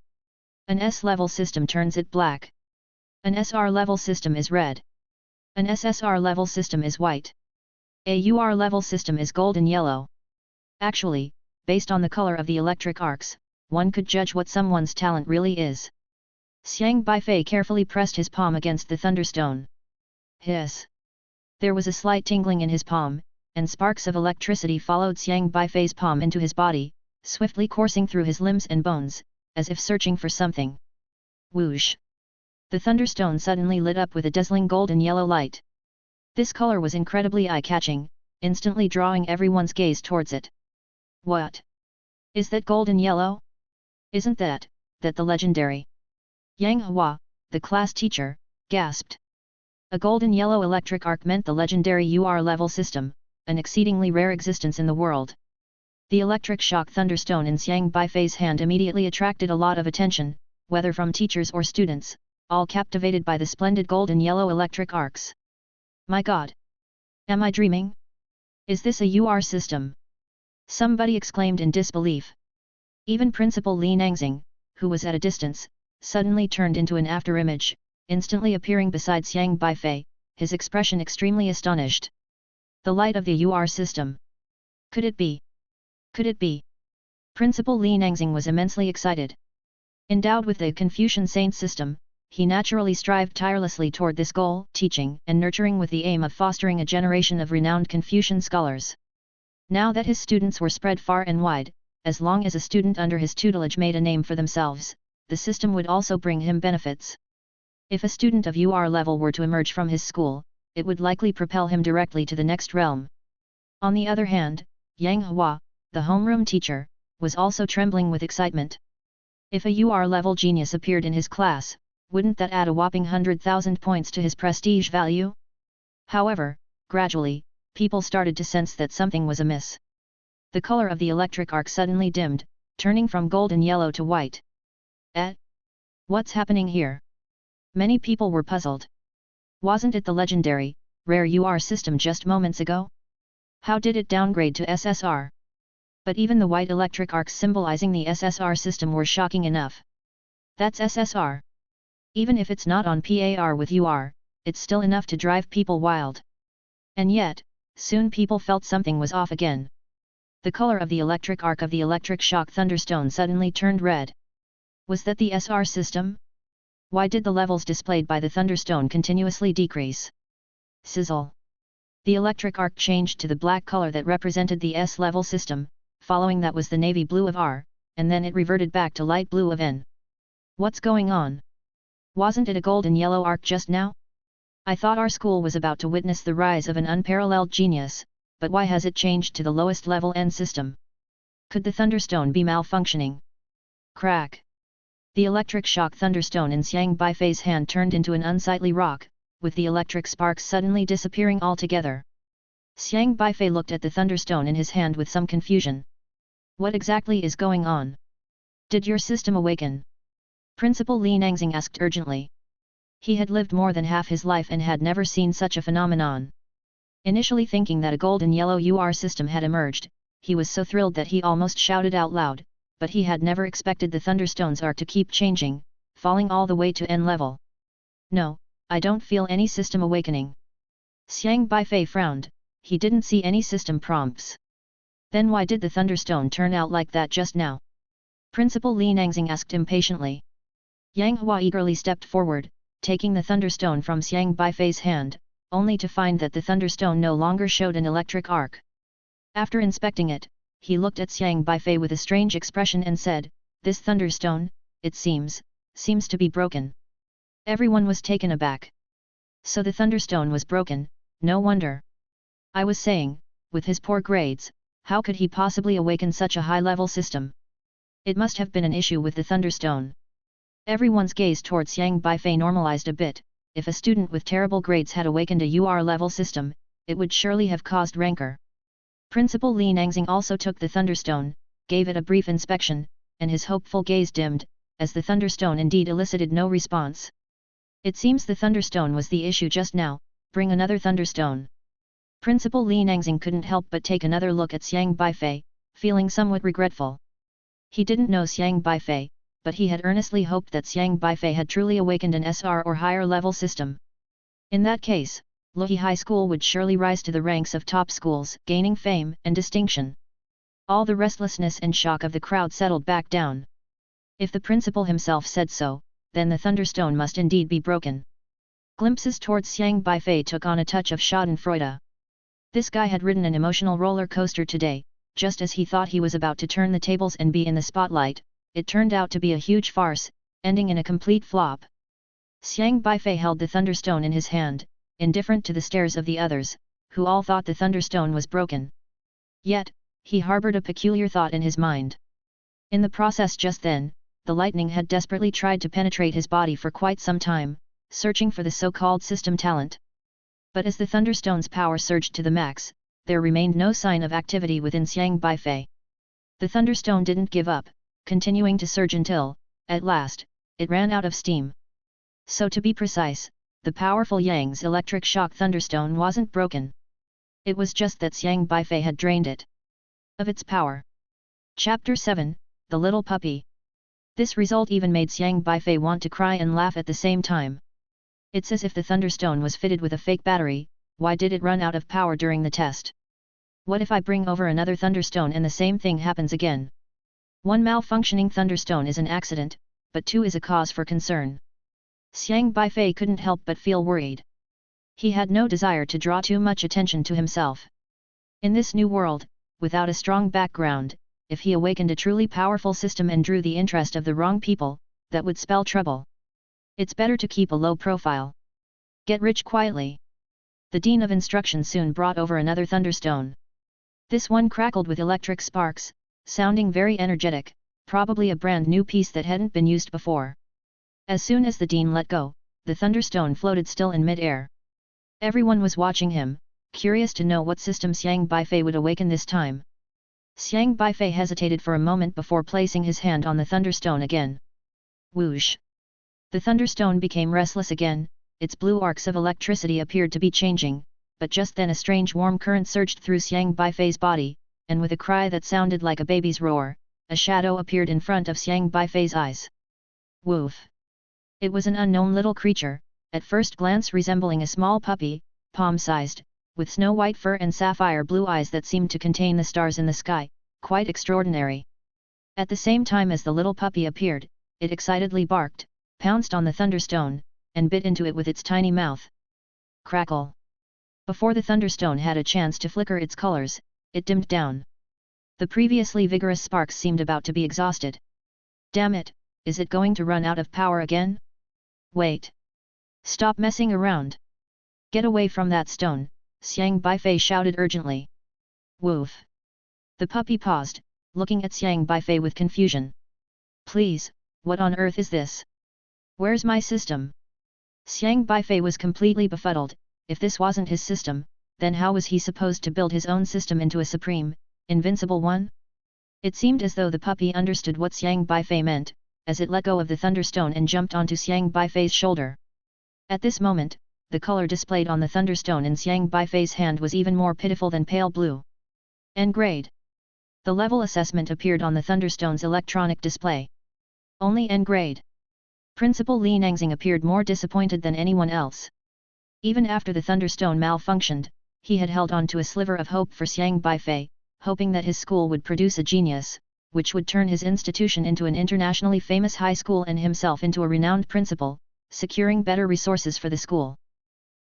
An S-level system turns it black. An SR-level system is red. An SSR-level system is white. A UR-level system is golden yellow. Actually, based on the color of the electric arcs, one could judge what someone's talent really is. Xiang Beifei carefully pressed his palm against the thunderstone. Hiss! There was a slight tingling in his palm, and sparks of electricity followed Xiang Beifei's palm into his body, swiftly coursing through his limbs and bones, as if searching for something. Whoosh! The thunderstone suddenly lit up with a dazzling golden yellow light. This color was incredibly eye-catching, instantly drawing everyone's gaze towards it. What? Is that golden yellow? Isn't that the legendary? Yang Hua, the class teacher, gasped. A golden yellow electric arc meant the legendary UR-level system, an exceedingly rare existence in the world. The electric shock thunderstone in Xiang Beifei's hand immediately attracted a lot of attention, whether from teachers or students, all captivated by the splendid golden yellow electric arcs. My God! Am I dreaming? Is this a UR system? Somebody exclaimed in disbelief. Even Principal Li Nangxing, who was at a distance, suddenly turned into an afterimage, instantly appearing beside Xiang Beifei, his expression extremely astonished. The light of the UR system. Could it be? Could it be? Principal Li Nangxing was immensely excited. Endowed with the Confucian saint system, he naturally strived tirelessly toward this goal, teaching and nurturing with the aim of fostering a generation of renowned Confucian scholars. Now that his students were spread far and wide, as long as a student under his tutelage made a name for themselves, the system would also bring him benefits. If a student of UR level were to emerge from his school, it would likely propel him directly to the next realm. On the other hand, Yang Hua, the homeroom teacher, was also trembling with excitement. If a UR level genius appeared in his class, wouldn't that add a whopping 100,000 points to his prestige value? However, gradually, people started to sense that something was amiss. The color of the electric arc suddenly dimmed, turning from golden yellow to white. What's happening here? Many people were puzzled. Wasn't it the legendary, rare UR system just moments ago? How did it downgrade to SSR? But even the white electric arcs symbolizing the SSR system were shocking enough. That's SSR. Even if it's not on par with UR, it's still enough to drive people wild. And yet, soon people felt something was off again. The color of the electric arc of the electric shock thunderstone suddenly turned red. Was that the SR system? Why did the levels displayed by the thunderstone continuously decrease? Sizzle! The electric arc changed to the black color that represented the S-level system, following that was the navy blue of R, and then it reverted back to light blue of N. What's going on? Wasn't it a golden yellow arc just now? I thought our school was about to witness the rise of an unparalleled genius, but why has it changed to the lowest level N system? Could the thunderstone be malfunctioning? Crack! The electric shock thunderstone in Xiang Beifei's hand turned into an unsightly rock, with the electric sparks suddenly disappearing altogether. Xiang Beifei looked at the thunderstone in his hand with some confusion. What exactly is going on? Did your system awaken? Principal Li Nangxing asked urgently. He had lived more than half his life and had never seen such a phenomenon. Initially thinking that a golden yellow UR system had emerged, he was so thrilled that he almost shouted out loud, but he had never expected the thunderstone's arc to keep changing, falling all the way to N level. No, I don't feel any system awakening. Xiang Beifei frowned, he didn't see any system prompts. Then why did the thunderstone turn out like that just now? Principal Li Nangxing asked impatiently. Yang Hua eagerly stepped forward, taking the thunderstone from Xiang Beifei's hand, only to find that the thunderstone no longer showed an electric arc. After inspecting it, he looked at Xiang Beifei with a strange expression and said, "This thunderstone, it seems to be broken." Everyone was taken aback. So the thunderstone was broken, no wonder. I was saying, with his poor grades, how could he possibly awaken such a high-level system? It must have been an issue with the thunderstone. Everyone's gaze towards Xiang Beifei normalized a bit. If a student with terrible grades had awakened a UR-level system, it would surely have caused rancor. Principal Li Nangxing also took the thunderstone, gave it a brief inspection, and his hopeful gaze dimmed, as the thunderstone indeed elicited no response. It seems the thunderstone was the issue just now, bring another thunderstone. Principal Li Nangxing couldn't help but take another look at Xiang Beifei, feeling somewhat regretful. He didn't know Xiang Beifei, but he had earnestly hoped that Xiang Beifei had truly awakened an SR or higher level system. In that case, Luhi High School would surely rise to the ranks of top schools, gaining fame and distinction. All the restlessness and shock of the crowd settled back down. If the principal himself said so, then the thunderstone must indeed be broken. Glimpses towards Xiang Beifei took on a touch of schadenfreude. This guy had ridden an emotional roller coaster today. Just as he thought he was about to turn the tables and be in the spotlight, it turned out to be a huge farce, ending in a complete flop. Xiang Beifei held the thunderstone in his hand, indifferent to the stares of the others, who all thought the thunderstone was broken. Yet, he harbored a peculiar thought in his mind. In the process just then, the lightning had desperately tried to penetrate his body for quite some time, searching for the so-called system talent. But as the thunderstone's power surged to the max, there remained no sign of activity within Xiang Beifei. The thunderstone didn't give up, continuing to surge until, at last, it ran out of steam. So to be precise, the powerful Yang's electric shock thunderstone wasn't broken. It was just that Xiang Beifei had drained it of its power. Chapter 7, The Little Puppy. This result even made Xiang Beifei want to cry and laugh at the same time. It's as if the thunderstone was fitted with a fake battery. Why did it run out of power during the test? What if I bring over another thunderstone and the same thing happens again? One malfunctioning thunderstone is an accident, but two is a cause for concern. Xiang Beifei couldn't help but feel worried. He had no desire to draw too much attention to himself. In this new world, without a strong background, if he awakened a truly powerful system and drew the interest of the wrong people, that would spell trouble. It's better to keep a low profile. Get rich quietly. The Dean of Instruction soon brought over another thunderstone. This one crackled with electric sparks, sounding very energetic, probably a brand new piece that hadn't been used before. As soon as the Dean let go, the thunderstone floated still in mid-air. Everyone was watching him, curious to know what system Xiang Beifei would awaken this time. Xiang Beifei hesitated for a moment before placing his hand on the thunderstone again. Whoosh! The thunderstone became restless again. Its blue arcs of electricity appeared to be changing, but just then a strange warm current surged through Xiang Beifei's body, and with a cry that sounded like a baby's roar, a shadow appeared in front of Xiang Beifei's eyes. Woof! It was an unknown little creature, at first glance resembling a small puppy, palm-sized, with snow-white fur and sapphire blue eyes that seemed to contain the stars in the sky, quite extraordinary. At the same time as the little puppy appeared, it excitedly barked, pounced on the thunderstone, and bit into it with its tiny mouth. Crackle! Before the thunderstone had a chance to flicker its colors, it dimmed down. The previously vigorous sparks seemed about to be exhausted. Damn it, is it going to run out of power again? Wait! Stop messing around! Get away from that stone! Xiang Beifei shouted urgently. Woof! The puppy paused, looking at Xiang Beifei with confusion. Please, what on earth is this? Where's my system? Xiang Beifei was completely befuddled. If this wasn't his system, then how was he supposed to build his own system into a supreme, invincible one? It seemed as though the puppy understood what Xiang Beifei meant, as it let go of the thunderstone and jumped onto Xiang Beifei's shoulder. At this moment, the color displayed on the thunderstone in Xiang Beifei's hand was even more pitiful than pale blue. N grade. The level assessment appeared on the thunderstone's electronic display. Only N grade. Principal Li Nangxing appeared more disappointed than anyone else. Even after the thunderstone malfunctioned, he had held on to a sliver of hope for Xiang Beifei, hoping that his school would produce a genius, which would turn his institution into an internationally famous high school and himself into a renowned principal, securing better resources for the school.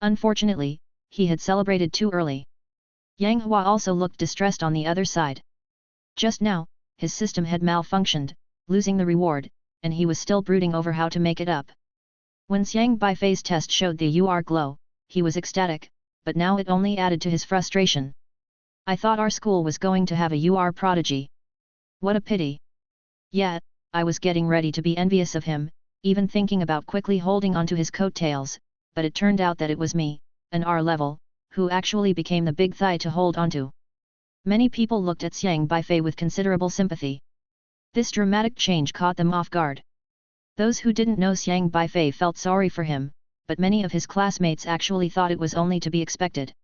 Unfortunately, he had celebrated too early. Yang Hua also looked distressed on the other side. Just now, his system had malfunctioned, losing the reward, and he was still brooding over how to make it up. When Xiang Beifei's test showed the UR glow, he was ecstatic, but now it only added to his frustration. I thought our school was going to have a UR prodigy. What a pity. Yet, I was getting ready to be envious of him, even thinking about quickly holding onto his coattails, but it turned out that it was me, an R level, who actually became the big thigh to hold onto. Many people looked at Xiang Beifei with considerable sympathy. This dramatic change caught them off guard. Those who didn't know Xiang Beifei felt sorry for him, but many of his classmates actually thought it was only to be expected.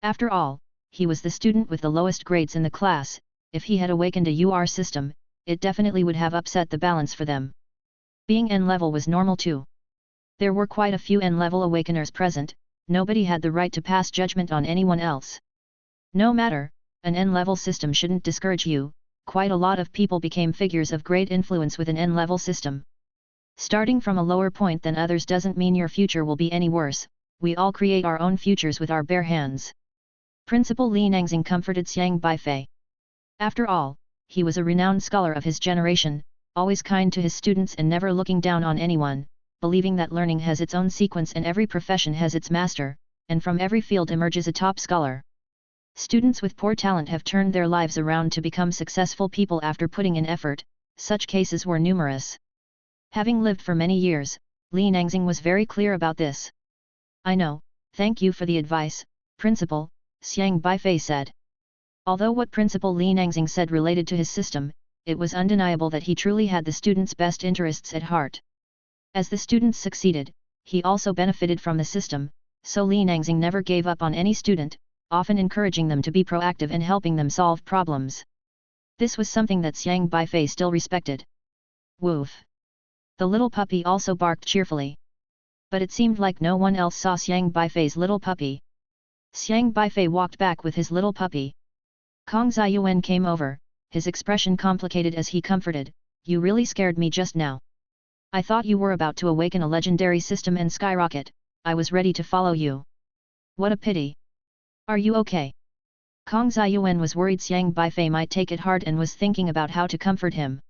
After all, he was the student with the lowest grades in the class. If he had awakened a UR system, it definitely would have upset the balance for them. Being N-level was normal too. There were quite a few N-level awakeners present, nobody had the right to pass judgment on anyone else. No matter, an N-level system shouldn't discourage you. Quite a lot of people became figures of great influence with an N-level system. Starting from a lower point than others doesn't mean your future will be any worse, we all create our own futures with our bare hands. Principal Li Nangxing comforted Xiang Beifei. After all, he was a renowned scholar of his generation, always kind to his students and never looking down on anyone, believing that learning has its own sequence and every profession has its master, and from every field emerges a top scholar. Students with poor talent have turned their lives around to become successful people after putting in effort. Such cases were numerous. Having lived for many years, Li Nangxing was very clear about this. I know, thank you for the advice, Principal, Xiang Beifei said. Although what Principal Li Nangxing said related to his system, it was undeniable that he truly had the students' best interests at heart. As the students succeeded, he also benefited from the system, so Li Nangxing never gave up on any student, often encouraging them to be proactive and helping them solve problems. This was something that Xiang Beifei still respected. Woof! The little puppy also barked cheerfully. But it seemed like no one else saw Xiang Beifei's little puppy. Xiang Beifei walked back with his little puppy. Kong Ziyuan came over, his expression complicated as he comforted, "You really scared me just now. I thought you were about to awaken a legendary system and skyrocket. I was ready to follow you. What a pity. Are you okay?" Kong Ziyuan was worried Xiang Beifei might take it hard and was thinking about how to comfort him.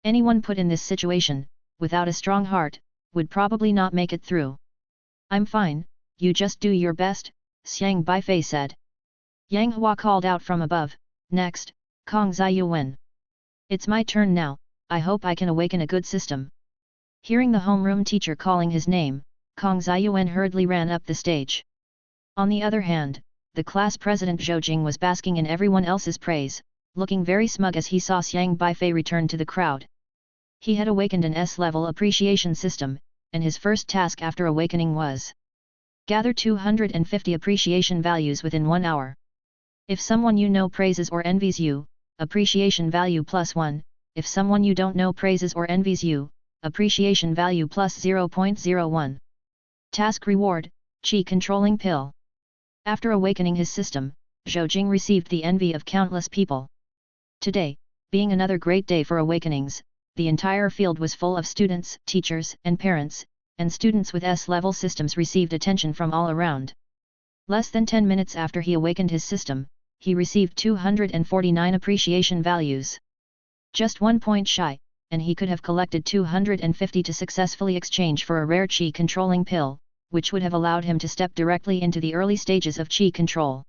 Anyone put in this situation, without a strong heart, would probably not make it through. "I'm fine, you just do your best," Xiang Beifei said. Yang Hua called out from above, "Next, Kong Ziyuan. It's my turn now, I hope I can awaken a good system." Hearing the homeroom teacher calling his name, Kong Ziyuan hurriedly ran up the stage. On the other hand, the class president Zhou Jing was basking in everyone else's praise, looking very smug as he saw Xiang Beifei return to the crowd. He had awakened an S-level appreciation system, and his first task after awakening was gather 250 appreciation values within 1 hour. If someone you know praises or envies you, appreciation value +1, if someone you don't know praises or envies you, appreciation value +0.01. Task reward, Qi controlling pill. After awakening his system, Zhou Jing received the envy of countless people. Today, being another great day for awakenings, the entire field was full of students, teachers, and parents, and students with S-level systems received attention from all around. Less than 10 minutes after he awakened his system, he received 249 appreciation values. Just 1 point shy, and he could have collected 250 to successfully exchange for a rare Qi controlling pill, which would have allowed him to step directly into the early stages of Qi control.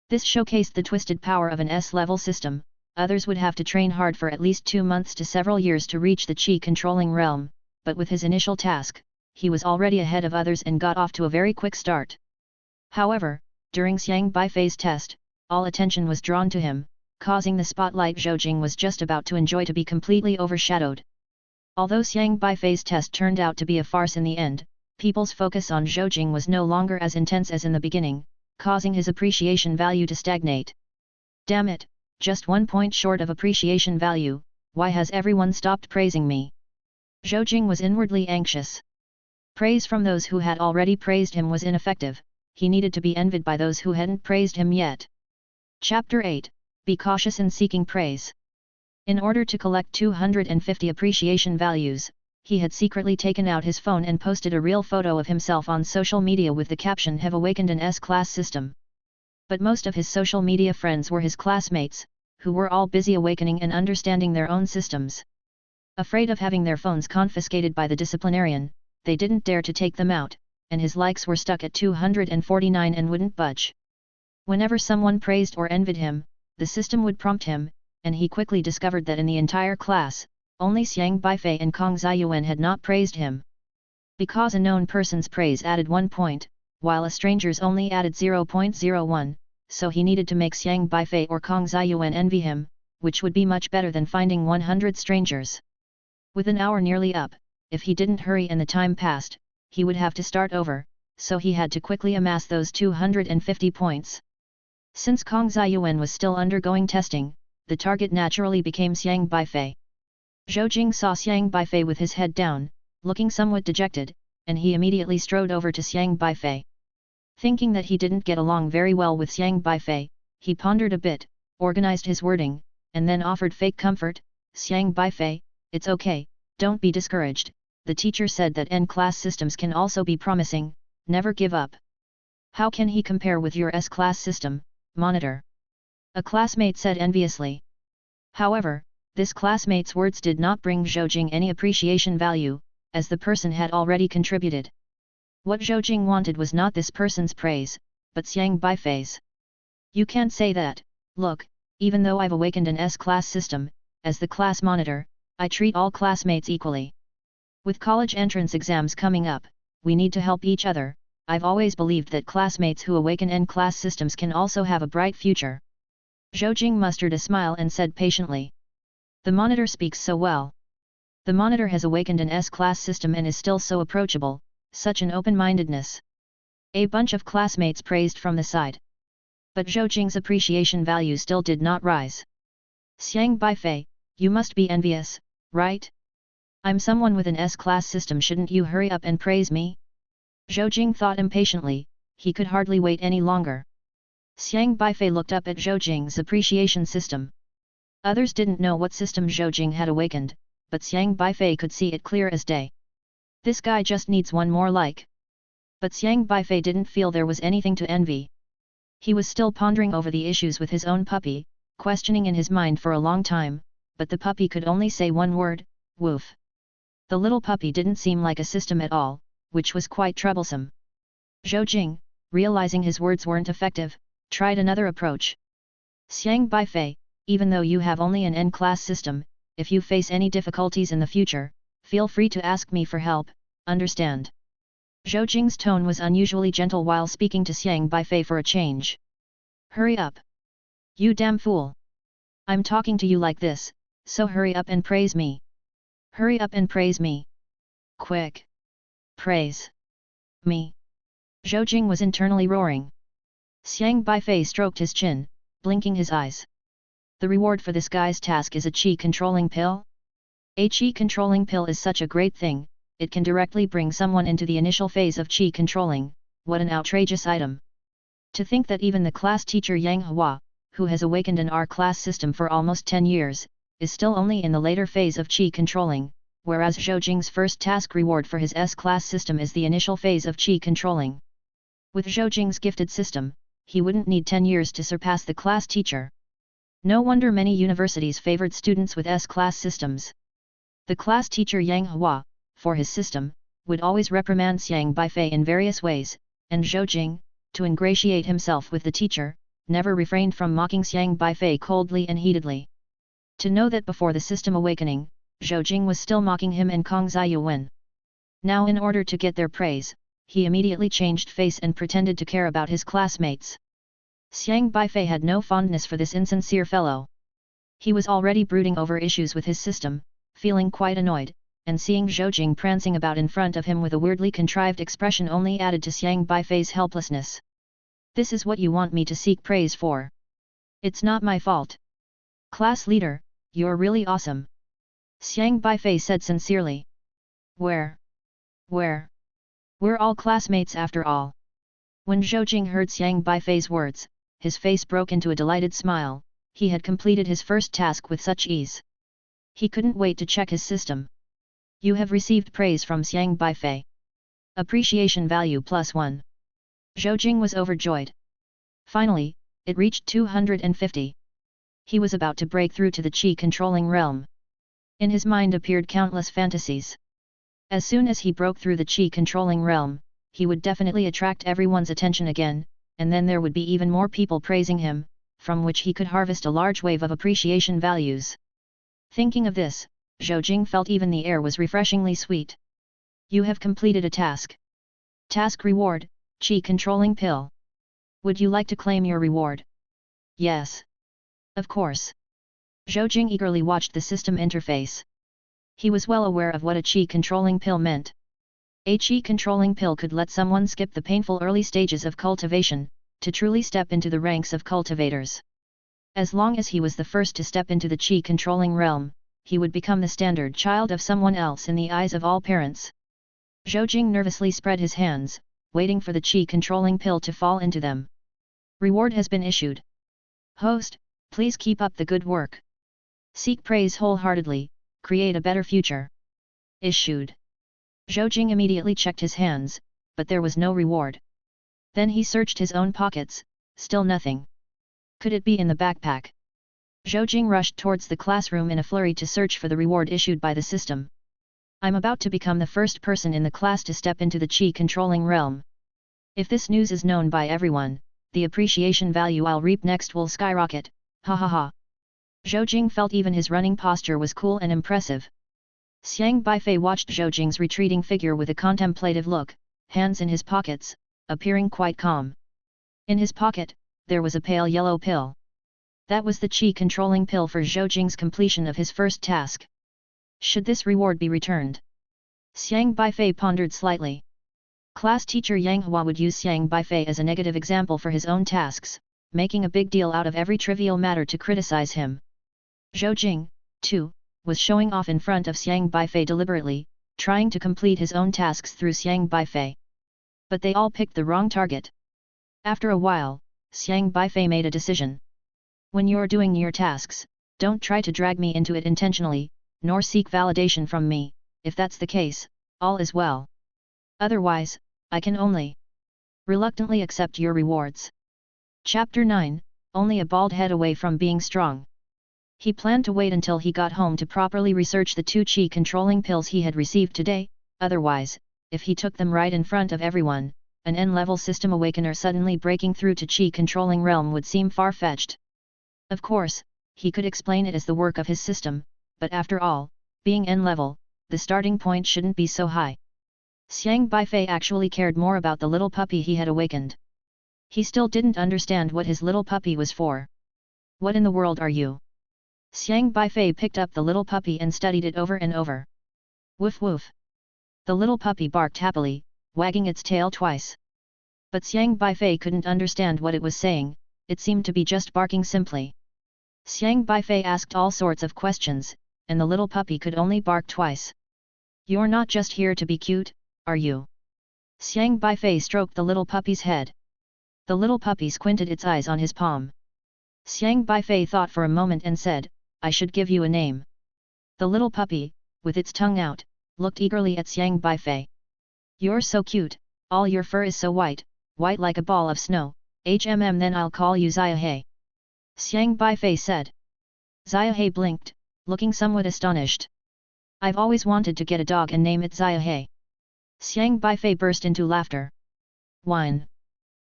This showcased the twisted power of an S-level system. Others would have to train hard for at least 2 months to several years to reach the Qi controlling realm, but with his initial task, he was already ahead of others and got off to a very quick start. However, during Xiang Beifei's test, all attention was drawn to him, causing the spotlight Zhou Jing was just about to enjoy to be completely overshadowed. Although Xiang Beifei's test turned out to be a farce in the end, people's focus on Zhou Jing was no longer as intense as in the beginning, causing his appreciation value to stagnate. Damn it, just 1 point short of appreciation value, why has everyone stopped praising me? Zhou Jing was inwardly anxious. Praise from those who had already praised him was ineffective, he needed to be envied by those who hadn't praised him yet. Chapter 8, Be cautious in seeking praise. In order to collect 250 appreciation values, he had secretly taken out his phone and posted a real photo of himself on social media with the caption "Have awakened an S-class system." But most of his social media friends were his classmates, who were all busy awakening and understanding their own systems. Afraid of having their phones confiscated by the disciplinarian, they didn't dare to take them out, and his likes were stuck at 249 and wouldn't budge. Whenever someone praised or envied him, the system would prompt him, and he quickly discovered that in the entire class, only Xiang Beifei and Kong Ziyuan had not praised him. Because a known person's praise added 1 point, while a stranger's only added 0.01, so he needed to make Xiang Beifei or Kong Ziyuan envy him, which would be much better than finding 100 strangers. With an hour nearly up, if he didn't hurry and the time passed, he would have to start over, so he had to quickly amass those 250 points. Since Kong Ziyuan was still undergoing testing, the target naturally became Xiang Beifei. Zhou Jing saw Xiang Beifei with his head down, looking somewhat dejected, and he immediately strode over to Xiang Beifei. Thinking that he didn't get along very well with Xiang Beifei, he pondered a bit, organized his wording, and then offered fake comfort. Xiang Beifei, it's okay, don't be discouraged, the teacher said that N-class systems can also be promising, never give up. How can he compare with your S-class system, monitor? A classmate said enviously. However, this classmate's words did not bring Zhou Jing any appreciation value, as the person had already contributed. What Zhou Jing wanted was not this person's praise, but Xiang Beifei's. You can't say that. Look, even though I've awakened an S-class system, as the class monitor, I treat all classmates equally. With college entrance exams coming up, we need to help each other. I've always believed that classmates who awaken N-class systems can also have a bright future. Zhou Jing mustered a smile and said patiently. The monitor speaks so well. The monitor has awakened an S-class system and is still so approachable, such an open-mindedness. A bunch of classmates praised from the side. But Zhou Jing's appreciation value still did not rise. Xiang Beifei, you must be envious, right? I'm someone with an S-class system, shouldn't you hurry up and praise me? Zhou Jing thought impatiently, he could hardly wait any longer. Xiang Beifei looked up at Zhou Jing's appreciation system. Others didn't know what system Zhou Jing had awakened, but Xiang Beifei could see it clear as day. This guy just needs one more like. But Xiang Beifei didn't feel there was anything to envy. He was still pondering over the issues with his own puppy, questioning in his mind for a long time, but the puppy could only say one word, woof. The little puppy didn't seem like a system at all, which was quite troublesome. Zhou Jing, realizing his words weren't effective, tried another approach. Xiang Beifei, even though you have only an N-class system, if you face any difficulties in the future, feel free to ask me for help, understand? Zhou Jing's tone was unusually gentle while speaking to Xiang Beifei for a change. Hurry up! You damn fool! I'm talking to you like this, so hurry up and praise me. Hurry up and praise me. Quick! Praise me! Zhou Jing was internally roaring. Xiang Beifei stroked his chin, blinking his eyes. The reward for this guy's task is a qi controlling pill? A qi controlling pill is such a great thing, it can directly bring someone into the initial phase of qi controlling. What an outrageous item. To think that even the class teacher Yang Hua, who has awakened an R-class system for almost 10 years, is still only in the later phase of qi controlling, whereas Zhou Jing's first task reward for his S-class system is the initial phase of qi controlling. With Zhou Jing's gifted system, he wouldn't need 10 years to surpass the class teacher. No wonder many universities favored students with S-class systems. The class teacher Yang Hua, for his system, would always reprimand Xiang Beifei in various ways, and Zhou Jing, to ingratiate himself with the teacher, never refrained from mocking Xiang Beifei coldly and heatedly. To know that before the system awakening, Zhou Jing was still mocking him and Kong Ziyuan. Now in order to get their praise, he immediately changed face and pretended to care about his classmates. Xiang Beifei had no fondness for this insincere fellow. He was already brooding over issues with his system, feeling quite annoyed, and seeing Zhou Jing prancing about in front of him with a weirdly contrived expression only added to Xiang Beifei's helplessness. This is what you want me to seek praise for? It's not my fault. Class leader, you're really awesome. Xiang Beifei said sincerely. We're all classmates after all. When Zhou Jing heard Xiang Beifei's words, his face broke into a delighted smile. He had completed his first task with such ease. He couldn't wait to check his system. You have received praise from Xiang Beifei. Appreciation value +1. Zhou Jing was overjoyed. Finally, It reached 250. He was about to break through to the Qi-controlling realm. In his mind appeared countless fantasies. As soon as he broke through the Qi-controlling realm, he would definitely attract everyone's attention again, and then there would be even more people praising him, from which he could harvest a large wave of appreciation values. Thinking of this, Zhou Jing felt even the air was refreshingly sweet. You have completed a task. Task reward, Qi-controlling pill. Would you like to claim your reward? Yes. Of course. Zhou Jing eagerly watched the system interface. He was well aware of what a Qi-controlling pill meant. A Qi-controlling pill could let someone skip the painful early stages of cultivation, to truly step into the ranks of cultivators. As long as he was the first to step into the Qi-controlling realm, he would become the standard child of someone else in the eyes of all parents. Zhou Jing nervously spread his hands, waiting for the Qi-controlling pill to fall into them. Reward has been issued. Host, please keep up the good work. Seek praise wholeheartedly, create a better future. Issued. Zhou Jing immediately checked his hands, but there was no reward. Then he searched his own pockets, still nothing. Could it be in the backpack? Zhou Jing rushed towards the classroom in a flurry to search for the reward issued by the system. I'm about to become the first person in the class to step into the Qi-controlling realm. If this news is known by everyone, the appreciation value I'll reap next will skyrocket, ha ha ha. Zhou Jing felt even his running posture was cool and impressive. Xiang Beifei watched Zhou Jing's retreating figure with a contemplative look, hands in his pockets, appearing quite calm. In his pocket, there was a pale yellow pill. That was the Qi-controlling pill for Zhou Jing's completion of his first task. Should this reward be returned? Xiang Beifei pondered slightly. Class teacher Yang Hua would use Xiang Beifei as a negative example for his own tasks, making a big deal out of every trivial matter to criticize him. Zhou Jing, too, was showing off in front of Xiang Beifei deliberately, trying to complete his own tasks through Xiang Beifei. But they all picked the wrong target. After a while, Xiang Beifei made a decision. When you're doing your tasks, don't try to drag me into it intentionally, nor seek validation from me. If that's the case, all is well. Otherwise, I can only reluctantly accept your rewards. Chapter 9, Only a bald head away from being strong. He planned to wait until he got home to properly research the 2 Qi-controlling pills he had received today, otherwise, if he took them right in front of everyone, an N-level system awakener suddenly breaking through to Qi-controlling realm would seem far-fetched. Of course, he could explain it as the work of his system, but after all, being N-level, the starting point shouldn't be so high. Xiang Beifei actually cared more about the little puppy he had awakened. He still didn't understand what his little puppy was for. What in the world are you? Xiang Beifei picked up the little puppy and studied it over and over. Woof woof. The little puppy barked happily, wagging its tail twice. But Xiang Beifei couldn't understand what it was saying, it seemed to be just barking simply. Xiang Beifei asked all sorts of questions, and the little puppy could only bark twice. You're not just here to be cute, are you? Xiang Beifei stroked the little puppy's head. The little puppy squinted its eyes on his palm. Xiang Beifei thought for a moment and said, I should give you a name. The little puppy, with its tongue out, looked eagerly at Xiang Beifei. You're so cute, all your fur is so white, white like a ball of snow, then I'll call you Xiaohe. Xiang Beifei said. Xiaohe blinked, looking somewhat astonished. I've always wanted to get a dog and name it Xiaohe. Xiang Beifei burst into laughter. Whine.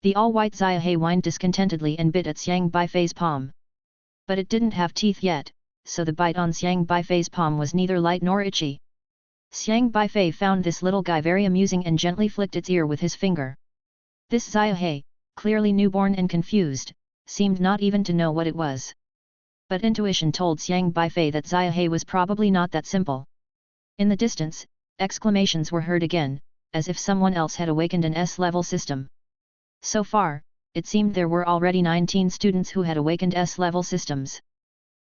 The all-white Xiaohe whined discontentedly and bit at Xiang Beifei's palm. But it didn't have teeth yet, so the bite on Xiang Beifei's palm was neither light nor itchy. Xiang Beifei found this little guy very amusing and gently flicked its ear with his finger. This Xiaohe, clearly newborn and confused, seemed not even to know what it was. But intuition told Xiang Beifei that Xiaohe was probably not that simple. In the distance, exclamations were heard again, as if someone else had awakened an S-level system. So far, it seemed there were already 19 students who had awakened S-level systems.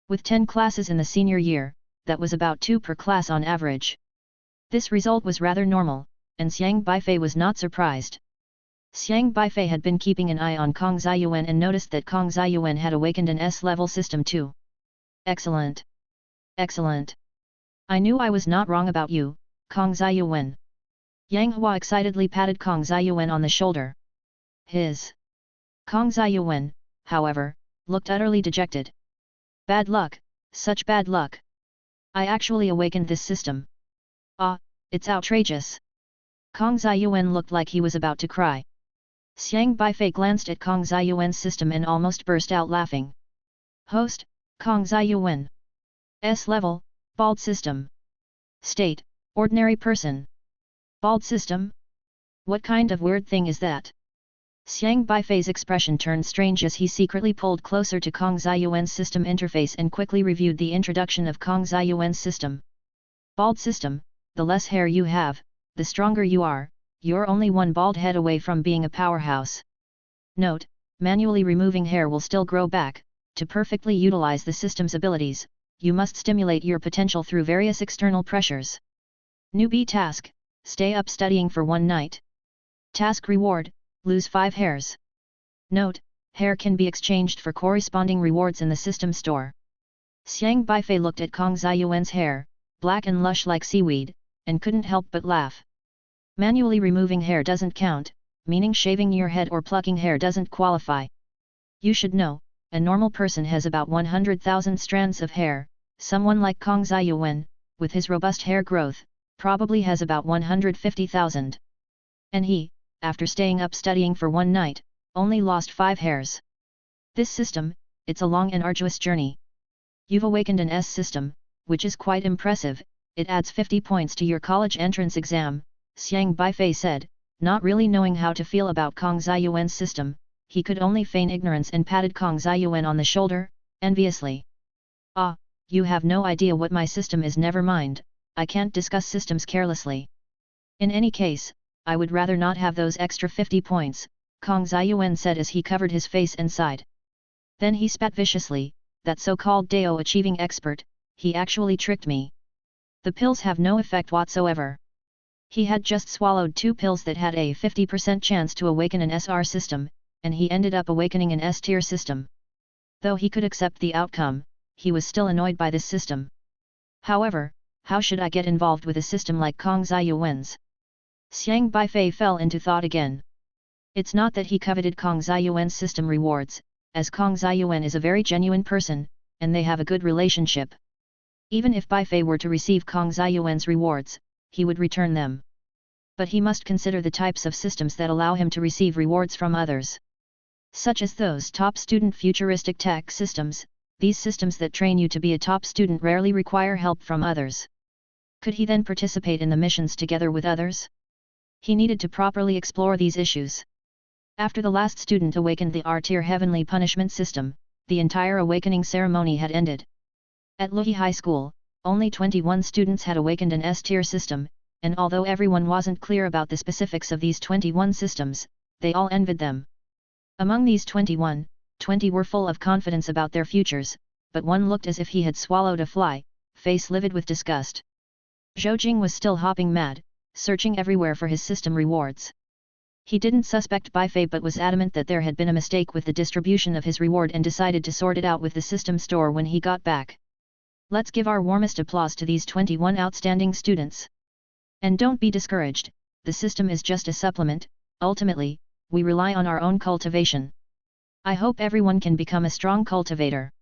With 10 classes in the senior year, that was about 2 per class on average. This result was rather normal, and Xiang Beifei was not surprised. Xiang Beifei had been keeping an eye on Kong Ziyuan and noticed that Kong Ziyuan had awakened an S-level system too. Excellent! Excellent! I knew I was not wrong about you, Kong Ziyuan. Yang Hua excitedly patted Kong Ziyuan on the shoulder. Kong Ziyuan, however, looked utterly dejected. Bad luck, such bad luck. I actually awakened this system. Ah, it's outrageous. Kong Ziyuan looked like he was about to cry. Xiang Beifei glanced at Kong Ziyuan's system and almost burst out laughing. Host, Kong Ziyuan. S level, bald system. State, ordinary person. Bald system? What kind of weird thing is that? Xiang Beifei's expression turned strange as he secretly pulled closer to Kong Ziyuan's system interface and quickly reviewed the introduction of Kong Ziyuan's system. Bald system, the less hair you have, the stronger you are, you're only one bald head away from being a powerhouse. Note, manually removing hair will still grow back. To perfectly utilize the system's abilities, you must stimulate your potential through various external pressures. Newbie task, stay up studying for one night. Task reward, lose 5 hairs. Note, hair can be exchanged for corresponding rewards in the system store. Xiang Beifei looked at Kong Ziyuan's hair, black and lush like seaweed, and couldn't help but laugh. Manually removing hair doesn't count, meaning shaving your head or plucking hair doesn't qualify. You should know, a normal person has about 100,000 strands of hair. Someone like Kong Ziyuan, with his robust hair growth, probably has about 150,000. And he, after staying up studying for one night, only lost 5 hairs. This system, it's a long and arduous journey. You've awakened an S system, which is quite impressive. It adds 50 points to your college entrance exam, Xiang Beifei said, not really knowing how to feel about Kong Ziyuan's system. He could only feign ignorance and patted Kong Ziyuan on the shoulder, enviously. Ah, you have no idea what my system is. Never mind, I can't discuss systems carelessly. In any case, I would rather not have those extra 50 points, Kong Ziyuan said as he covered his face and sighed. Then he spat viciously, that so-called Dao achieving expert, he actually tricked me. The pills have no effect whatsoever. He had just swallowed 2 pills that had a 50% chance to awaken an SR system, and he ended up awakening an S-tier system. Though he could accept the outcome, he was still annoyed by this system. However, how should I get involved with a system like Kong Ziyuan's? Xiang Beifei fell into thought again. It's not that he coveted Kong Ziyuan's system rewards, as Kong Ziyuan is a very genuine person, and they have a good relationship. Even if Beifei were to receive Kong Ziyuan's rewards, he would return them. But he must consider the types of systems that allow him to receive rewards from others. Such as those top student futuristic tech systems. These systems that train you to be a top student rarely require help from others. Could he then participate in the missions together with others? He needed to properly explore these issues. After the last student awakened the R-tier heavenly punishment system, the entire awakening ceremony had ended. At Luhi High School, only 21 students had awakened an S-tier system, and although everyone wasn't clear about the specifics of these 21 systems, they all envied them. Among these 21, 20 were full of confidence about their futures, but one looked as if he had swallowed a fly, face livid with disgust. Zhou Jing was still hopping mad, searching everywhere for his system rewards. He didn't suspect Beifei but was adamant that there had been a mistake with the distribution of his reward and decided to sort it out with the system store when he got back. Let's give our warmest applause to these 21 outstanding students. And don't be discouraged, the system is just a supplement. Ultimately, we rely on our own cultivation. I hope everyone can become a strong cultivator.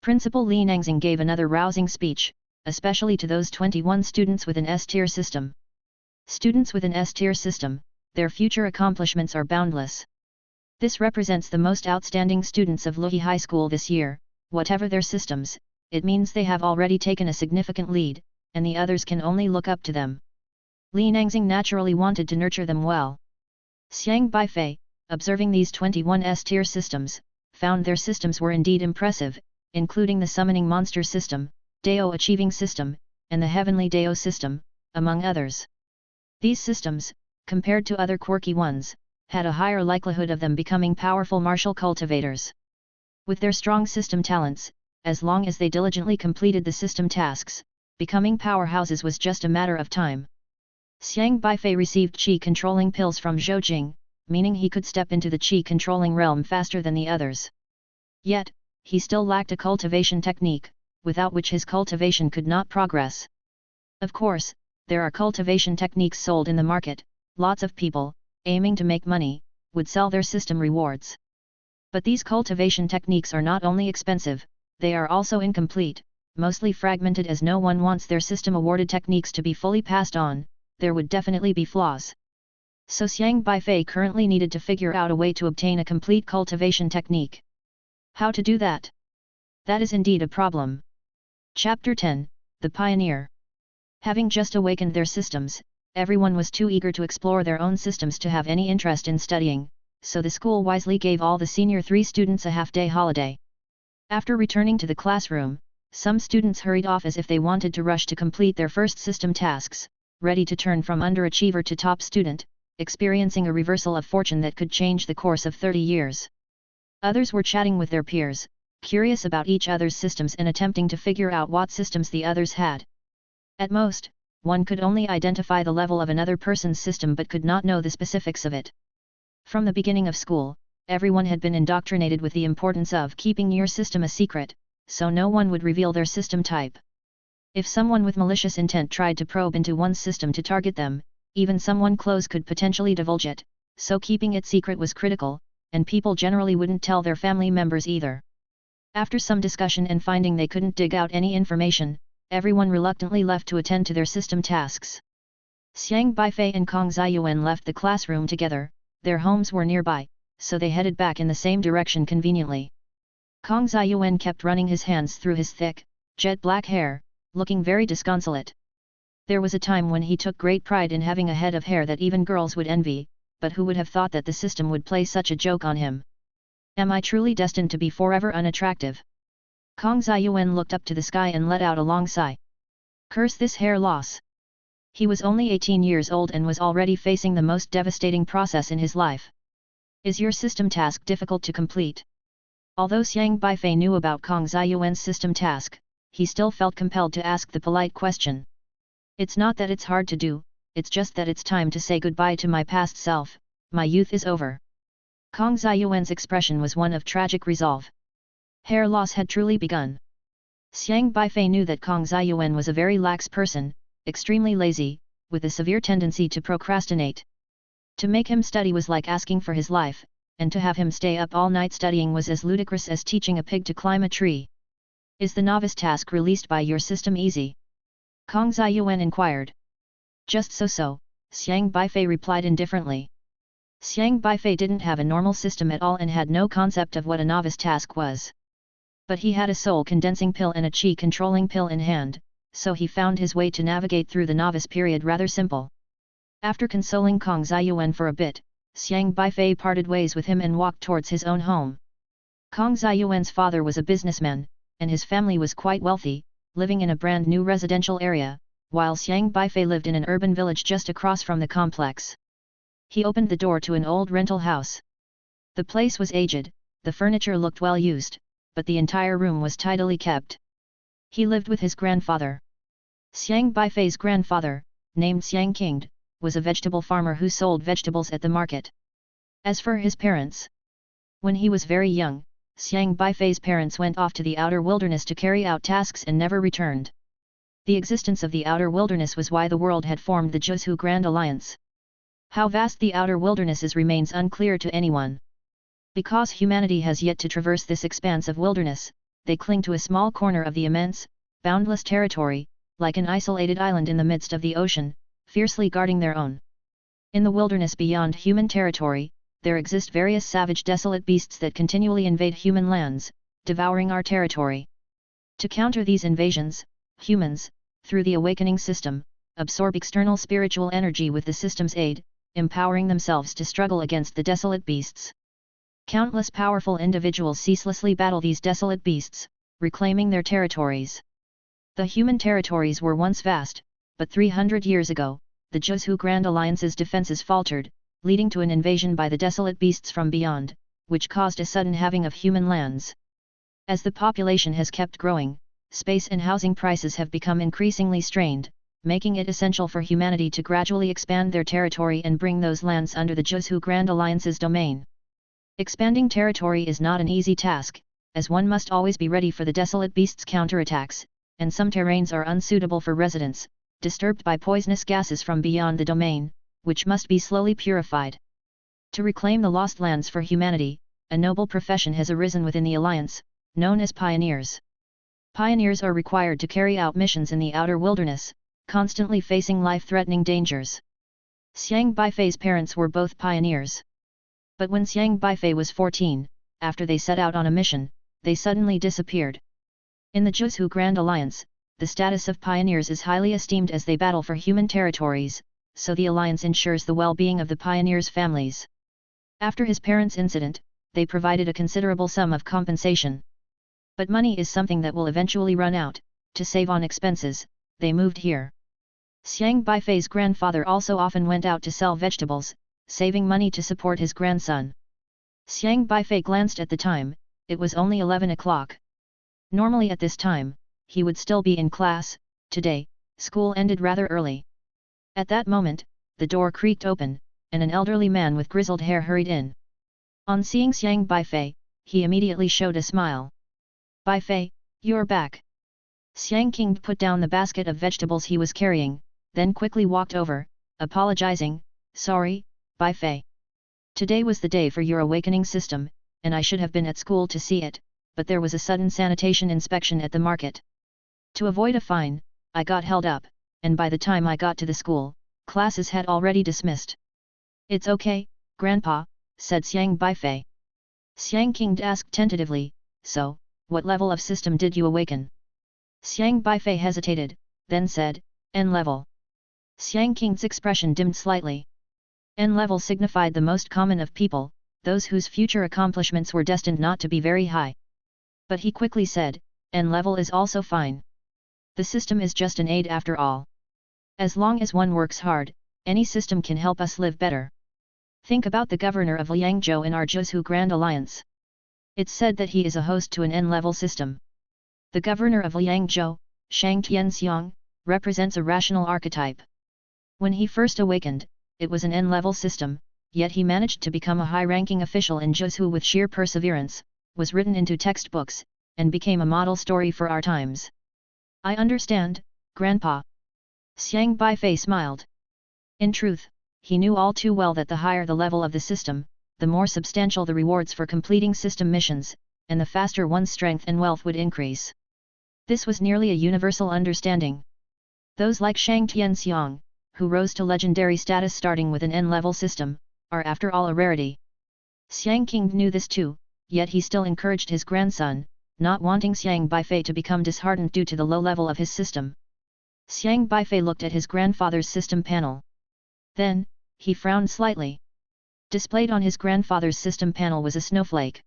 Principal Li Nangxing gave another rousing speech, especially to those 21 students with an S-tier system. Students with an S-tier system, their future accomplishments are boundless. This represents the most outstanding students of Luhi High School this year. Whatever their systems, it means they have already taken a significant lead, and the others can only look up to them. Li Nangxing naturally wanted to nurture them well. Xiang Beifei, observing these 21 S-tier systems, found their systems were indeed impressive, including the summoning monster system, Dao achieving system, and the heavenly Dao system, among others. These systems, compared to other quirky ones, had a higher likelihood of them becoming powerful martial cultivators. With their strong system talents, as long as they diligently completed the system tasks, becoming powerhouses was just a matter of time. Xiang Beifei received qi-controlling pills from Zhou Jing, meaning he could step into the qi-controlling realm faster than the others. Yet, he still lacked a cultivation technique, without which his cultivation could not progress. Of course, there are cultivation techniques sold in the market. Lots of people, aiming to make money, would sell their system rewards. But these cultivation techniques are not only expensive, they are also incomplete, mostly fragmented, as no one wants their system awarded techniques to be fully passed on. There would definitely be flaws. So Xiang Beifei currently needed to figure out a way to obtain a complete cultivation technique. How to do that? That is indeed a problem. Chapter 10, The Pioneer. Having just awakened their systems, everyone was too eager to explore their own systems to have any interest in studying, so the school wisely gave all the senior 3 students a half-day holiday. After returning to the classroom, some students hurried off as if they wanted to rush to complete their first system tasks, ready to turn from underachiever to top student, experiencing a reversal of fortune that could change the course of 30 years. Others were chatting with their peers, curious about each other's systems and attempting to figure out what systems the others had. At most, one could only identify the level of another person's system but could not know the specifics of it. From the beginning of school, everyone had been indoctrinated with the importance of keeping your system a secret, so no one would reveal their system type. If someone with malicious intent tried to probe into one's system to target them, even someone close could potentially divulge it, so keeping it secret was critical, and people generally wouldn't tell their family members either. After some discussion and finding they couldn't dig out any information, everyone reluctantly left to attend to their system tasks. Xiang Beifei and Kong Ziyuan left the classroom together. Their homes were nearby, so they headed back in the same direction conveniently. Kong Ziyuan kept running his hands through his thick, jet black hair, looking very disconsolate. There was a time when he took great pride in having a head of hair that even girls would envy, but who would have thought that the system would play such a joke on him? Am I truly destined to be forever unattractive? Kong Ziyuan looked up to the sky and let out a long sigh. Curse this hair loss! He was only 18 years old and was already facing the most devastating process in his life. Is your system task difficult to complete? Although Xiang Beifei knew about Kong Ziyuan's system task, he still felt compelled to ask the polite question. It's not that it's hard to do, it's just that it's time to say goodbye to my past self. My youth is over. Kong Ziyuan's expression was one of tragic resolve. Hair loss had truly begun. Xiang Beifei knew that Kong Ziyuan was a very lax person, extremely lazy, with a severe tendency to procrastinate. To make him study was like asking for his life, and to have him stay up all night studying was as ludicrous as teaching a pig to climb a tree. Is the novice task released by your system easy? Kong Ziyuan inquired. Just so, Xiang Beifei replied indifferently. Xiang Beifei didn't have a normal system at all and had no concept of what a novice task was. But he had a soul condensing pill and a chi controlling pill in hand, so he found his way to navigate through the novice period rather simple. After consoling Kong Ziyuan for a bit, Xiang Beifei parted ways with him and walked towards his own home. Kong Ziyuan's father was a businessman, and his family was quite wealthy, living in a brand new residential area, while Xiang Beifei lived in an urban village just across from the complex. He opened the door to an old rental house. The place was aged, the furniture looked well used, but the entire room was tidily kept. He lived with his grandfather. Xiang Beifei's grandfather, named Xiang Qingde, was a vegetable farmer who sold vegetables at the market. As for his parents, when he was very young, Xiang Beifei's parents went off to the outer wilderness to carry out tasks and never returned. The existence of the outer wilderness was why the world had formed the Zhuzhu Grand Alliance. How vast the outer wilderness is remains unclear to anyone. Because humanity has yet to traverse this expanse of wilderness, they cling to a small corner of the immense, boundless territory, like an isolated island in the midst of the ocean, fiercely guarding their own. In the wilderness beyond human territory, there exist various savage desolate beasts that continually invade human lands, devouring our territory. To counter these invasions, humans, through the awakening system, absorb external spiritual energy with the system's aid, empowering themselves to struggle against the desolate beasts. Countless powerful individuals ceaselessly battle these desolate beasts, reclaiming their territories. The human territories were once vast, but 300 years ago, the Zhuzhu Grand Alliance's defenses faltered, leading to an invasion by the desolate beasts from beyond, which caused a sudden halving of human lands. As the population has kept growing, space and housing prices have become increasingly strained, making it essential for humanity to gradually expand their territory and bring those lands under the Zhuzhu Grand Alliance's domain. Expanding territory is not an easy task, as one must always be ready for the desolate beasts' counterattacks, and some terrains are unsuitable for residence, disturbed by poisonous gases from beyond the domain, which must be slowly purified. To reclaim the lost lands for humanity, a noble profession has arisen within the alliance, known as pioneers. Pioneers are required to carry out missions in the outer wilderness, constantly facing life-threatening dangers. Xiang Beifei's parents were both pioneers. But when Xiang Beifei was 14, after they set out on a mission, they suddenly disappeared. In the Zhuzu Grand Alliance, the status of pioneers is highly esteemed as they battle for human territories, so the alliance ensures the well-being of the pioneers' families. After his parents' incident, they provided a considerable sum of compensation. But money is something that will eventually run out. To save on expenses, they moved here. Xiang Beifei's grandfather also often went out to sell vegetables, saving money to support his grandson. Xiang Beifei glanced at the time, it was only 11 o'clock. Normally at this time, he would still be in class. Today, school ended rather early. At that moment, the door creaked open, and an elderly man with grizzled hair hurried in. On seeing Xiang Beifei, he immediately showed a smile. "Beifei, you're back." Xiang King put down the basket of vegetables he was carrying, then quickly walked over, apologizing, "Sorry, Beifei. Today was the day for your awakening system, and I should have been at school to see it, but there was a sudden sanitation inspection at the market. To avoid a fine, I got held up, and by the time I got to the school, classes had already dismissed." "It's okay, Grandpa," said Xiang Beifei. Xiang King asked tentatively, "So, what level of system did you awaken?" Xiang Beifei hesitated, then said, "N level." Xiang King's expression dimmed slightly. N level signified the most common of people, those whose future accomplishments were destined not to be very high. But he quickly said, "N level is also fine. The system is just an aid after all. As long as one works hard, any system can help us live better. Think about the governor of Liangzhou in our Zhuzu Grand Alliance. It's said that he is a host to an N-level system. The governor of Liangzhou, Shang Tianxiang, represents a rational archetype. When he first awakened, it was an N-level system, yet he managed to become a high-ranking official in Zhuzu with sheer perseverance, was written into textbooks, and became a model story for our times." "I understand, Grandpa." Xiang Beifei smiled. In truth, he knew all too well that the higher the level of the system, the more substantial the rewards for completing system missions, and the faster one's strength and wealth would increase. This was nearly a universal understanding. Those like Shang Tianxiang, who rose to legendary status starting with an N-level system, are after all a rarity. Xiang King knew this too, yet he still encouraged his grandson, not wanting Xiang Beifei to become disheartened due to the low level of his system. Xiang Beifei looked at his grandfather's system panel. Then, he frowned slightly. Displayed on his grandfather's system panel was a snowflake.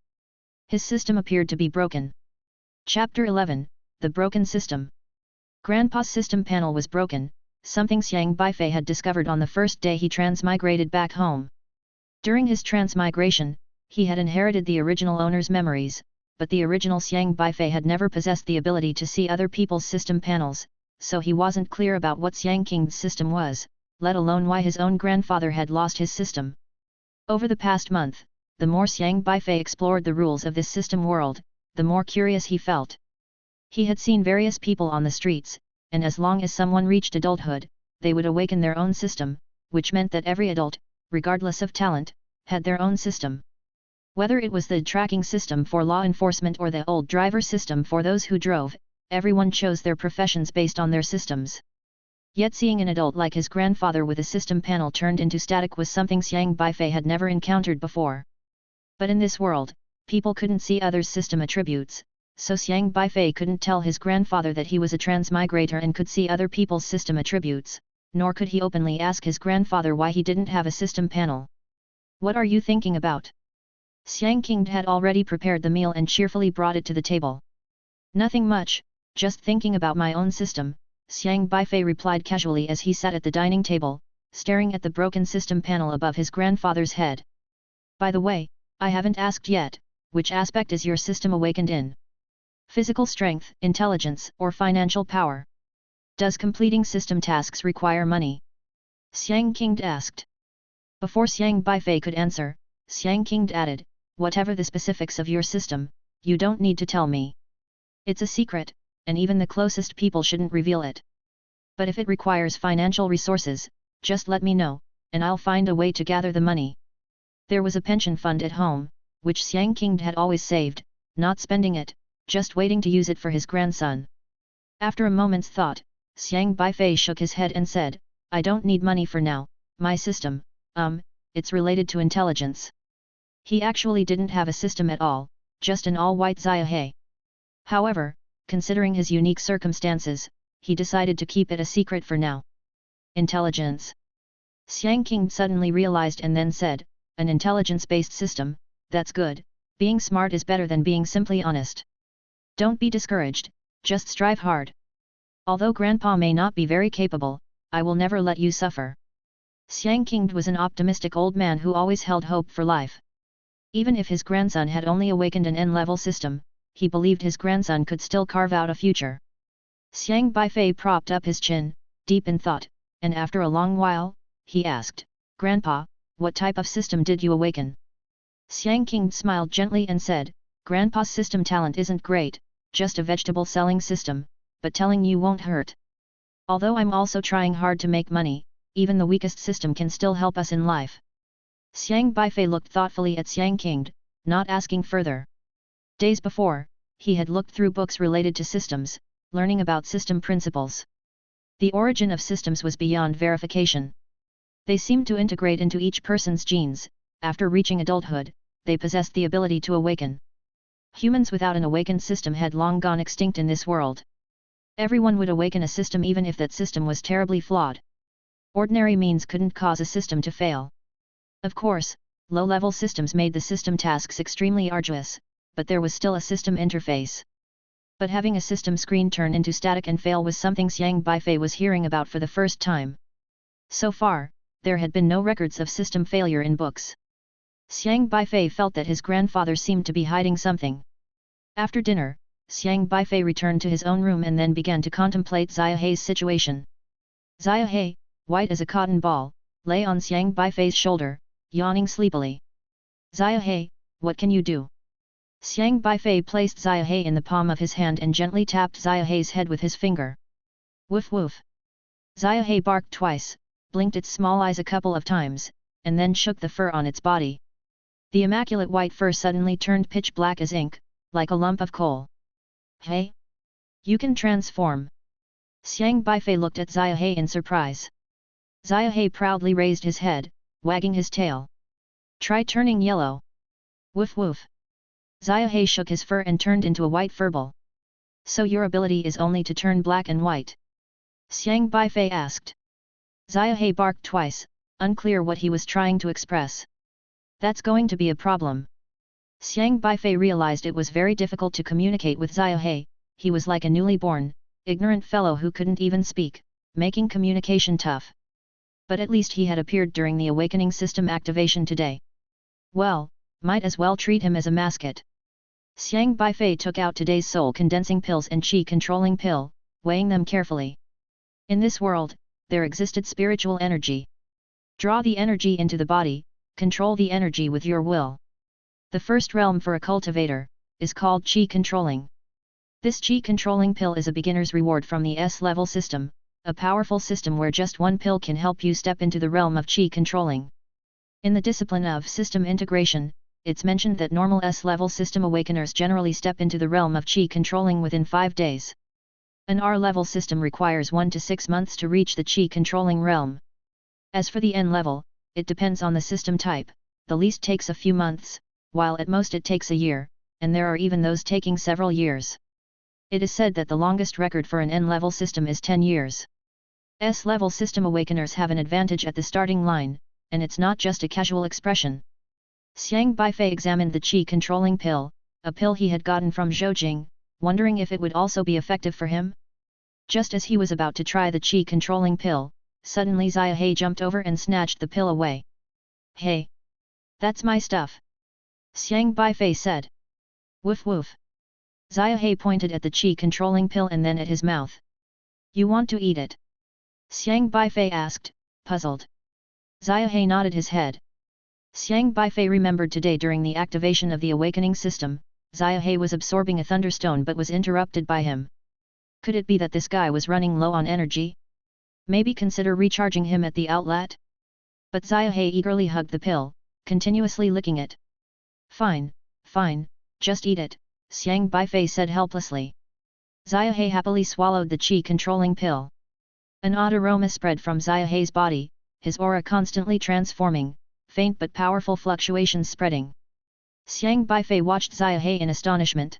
His system appeared to be broken. Chapter 11, The Broken System. Grandpa's system panel was broken, something Xiang Beifei had discovered on the first day he transmigrated back home. During his transmigration, he had inherited the original owner's memories, but the original Xiang Beifei had never possessed the ability to see other people's system panels, so he wasn't clear about what Xiang King's system was, let alone why his own grandfather had lost his system. Over the past month, the more Xiang Beifei explored the rules of this system world, the more curious he felt. He had seen various people on the streets, and as long as someone reached adulthood, they would awaken their own system, which meant that every adult, regardless of talent, had their own system. Whether it was the tracking system for law enforcement or the old driver system for those who drove, everyone chose their professions based on their systems. Yet seeing an adult like his grandfather with a system panel turned into static was something Xiang Beifei had never encountered before. But in this world, people couldn't see others' system attributes, so Xiang Beifei couldn't tell his grandfather that he was a transmigrator and could see other people's system attributes, nor could he openly ask his grandfather why he didn't have a system panel. "What are you thinking about?" Xiang King had already prepared the meal and cheerfully brought it to the table. "Nothing much, just thinking about my own system," Xiang Beifei replied casually as he sat at the dining table, staring at the broken system panel above his grandfather's head. "By the way, I haven't asked yet, which aspect is your system awakened in? Physical strength, intelligence, or financial power? Does completing system tasks require money?" Xiang King asked. Before Xiang Beifei could answer, Xiang King added, "Whatever the specifics of your system, you don't need to tell me. It's a secret, and even the closest people shouldn't reveal it. But if it requires financial resources, just let me know, and I'll find a way to gather the money. There was a pension fund at home, which Xiang King had always saved, not spending it, just waiting to use it for his grandson. After a moment's thought, Xiang Beifei shook his head and said, I don't need money for now, my system, it's related to intelligence. He actually didn't have a system at all, just an all-white Xiaohe. However, considering his unique circumstances, he decided to keep it a secret for now. Intelligence. Xiang King suddenly realized and then said, an intelligence-based system, that's good, being smart is better than being simply honest. Don't be discouraged, just strive hard. Although Grandpa may not be very capable, I will never let you suffer. Xiang King was an optimistic old man who always held hope for life. Even if his grandson had only awakened an N-level system, he believed his grandson could still carve out a future. Xiang Beifei propped up his chin, deep in thought, and after a long while, he asked, Grandpa, what type of system did you awaken? Xiang King smiled gently and said, Grandpa's system talent isn't great, just a vegetable selling system, but telling you won't hurt. Although I'm also trying hard to make money, even the weakest system can still help us in life. Xiang Beifei looked thoughtfully at Xiang King, not asking further. Days before, he had looked through books related to systems, learning about system principles. The origin of systems was beyond verification. They seemed to integrate into each person's genes. After reaching adulthood, they possessed the ability to awaken. Humans without an awakened system had long gone extinct in this world. Everyone would awaken a system even if that system was terribly flawed. Ordinary means couldn't cause a system to fail. Of course, low-level systems made the system tasks extremely arduous, but there was still a system interface. But having a system screen turn into static and fail was something Xiang Beifei was hearing about for the first time. So far, there had been no records of system failure in books. Xiang Beifei felt that his grandfather seemed to be hiding something. After dinner, Xiang Beifei returned to his own room and then began to contemplate Xiaohe's situation. Xiaohe, white as a cotton ball, lay on Xiang Beifei's shoulder, yawning sleepily. Xiaohe, what can you do? Xiang Beifei placed Xiaohe in the palm of his hand and gently tapped Xiaohe's head with his finger. Woof woof. Xiaohe barked twice, blinked its small eyes a couple of times, and then shook the fur on its body. The immaculate white fur suddenly turned pitch black as ink, like a lump of coal. Hey? You can transform. Xiang Beifei looked at Xiaohe in surprise. Xiaohe proudly raised his head, wagging his tail. Try turning yellow. Woof woof. Xiaohe shook his fur and turned into a white furball. So your ability is only to turn black and white? Xiang Beifei asked. Xiaohe barked twice, unclear what he was trying to express. That's going to be a problem. Xiang Beifei realized it was very difficult to communicate with Xiaohe. He was like a newly born, ignorant fellow who couldn't even speak, making communication tough. But at least he had appeared during the awakening system activation today. Well, might as well treat him as a mascot. Xiang Beifei took out today's soul condensing pills and qi controlling pill, weighing them carefully. In this world, there existed spiritual energy. Draw the energy into the body, control the energy with your will. The first realm for a cultivator is called qi controlling. This qi controlling pill is a beginner's reward from the S-level system, a powerful system where just one pill can help you step into the realm of qi controlling. In the discipline of system integration, it's mentioned that normal S-level system awakeners generally step into the realm of qi controlling within 5 days. An R-level system requires 1 to 6 months to reach the qi controlling realm. As for the N-level, it depends on the system type, the least takes a few months, while at most it takes a year, and there are even those taking several years. It is said that the longest record for an N-level system is 10 years. S-level system awakeners have an advantage at the starting line, and it's not just a casual expression. Xiang Beifei examined the qi controlling pill, a pill he had gotten from Zhoujing, wondering if it would also be effective for him. Just as he was about to try the qi controlling pill, suddenly Xiaohe jumped over and snatched the pill away. Hey! That's my stuff! Xiang Beifei said. Woof woof! Xiaohe pointed at the qi controlling pill and then at his mouth. You want to eat it? Xiang Beifei asked, puzzled. Xiaohe nodded his head. Xiang Beifei remembered today during the activation of the awakening system, Xiaohe was absorbing a thunderstone but was interrupted by him. Could it be that this guy was running low on energy? Maybe consider recharging him at the outlet? But Xiaohe eagerly hugged the pill, continuously licking it. Fine, fine, just eat it, Xiang Beifei said helplessly. Xiaohe happily swallowed the qi-controlling pill. An odd aroma spread from Xiaohe's body, his aura constantly transforming, faint but powerful fluctuations spreading. Xiang Beifei watched Xiaohe in astonishment.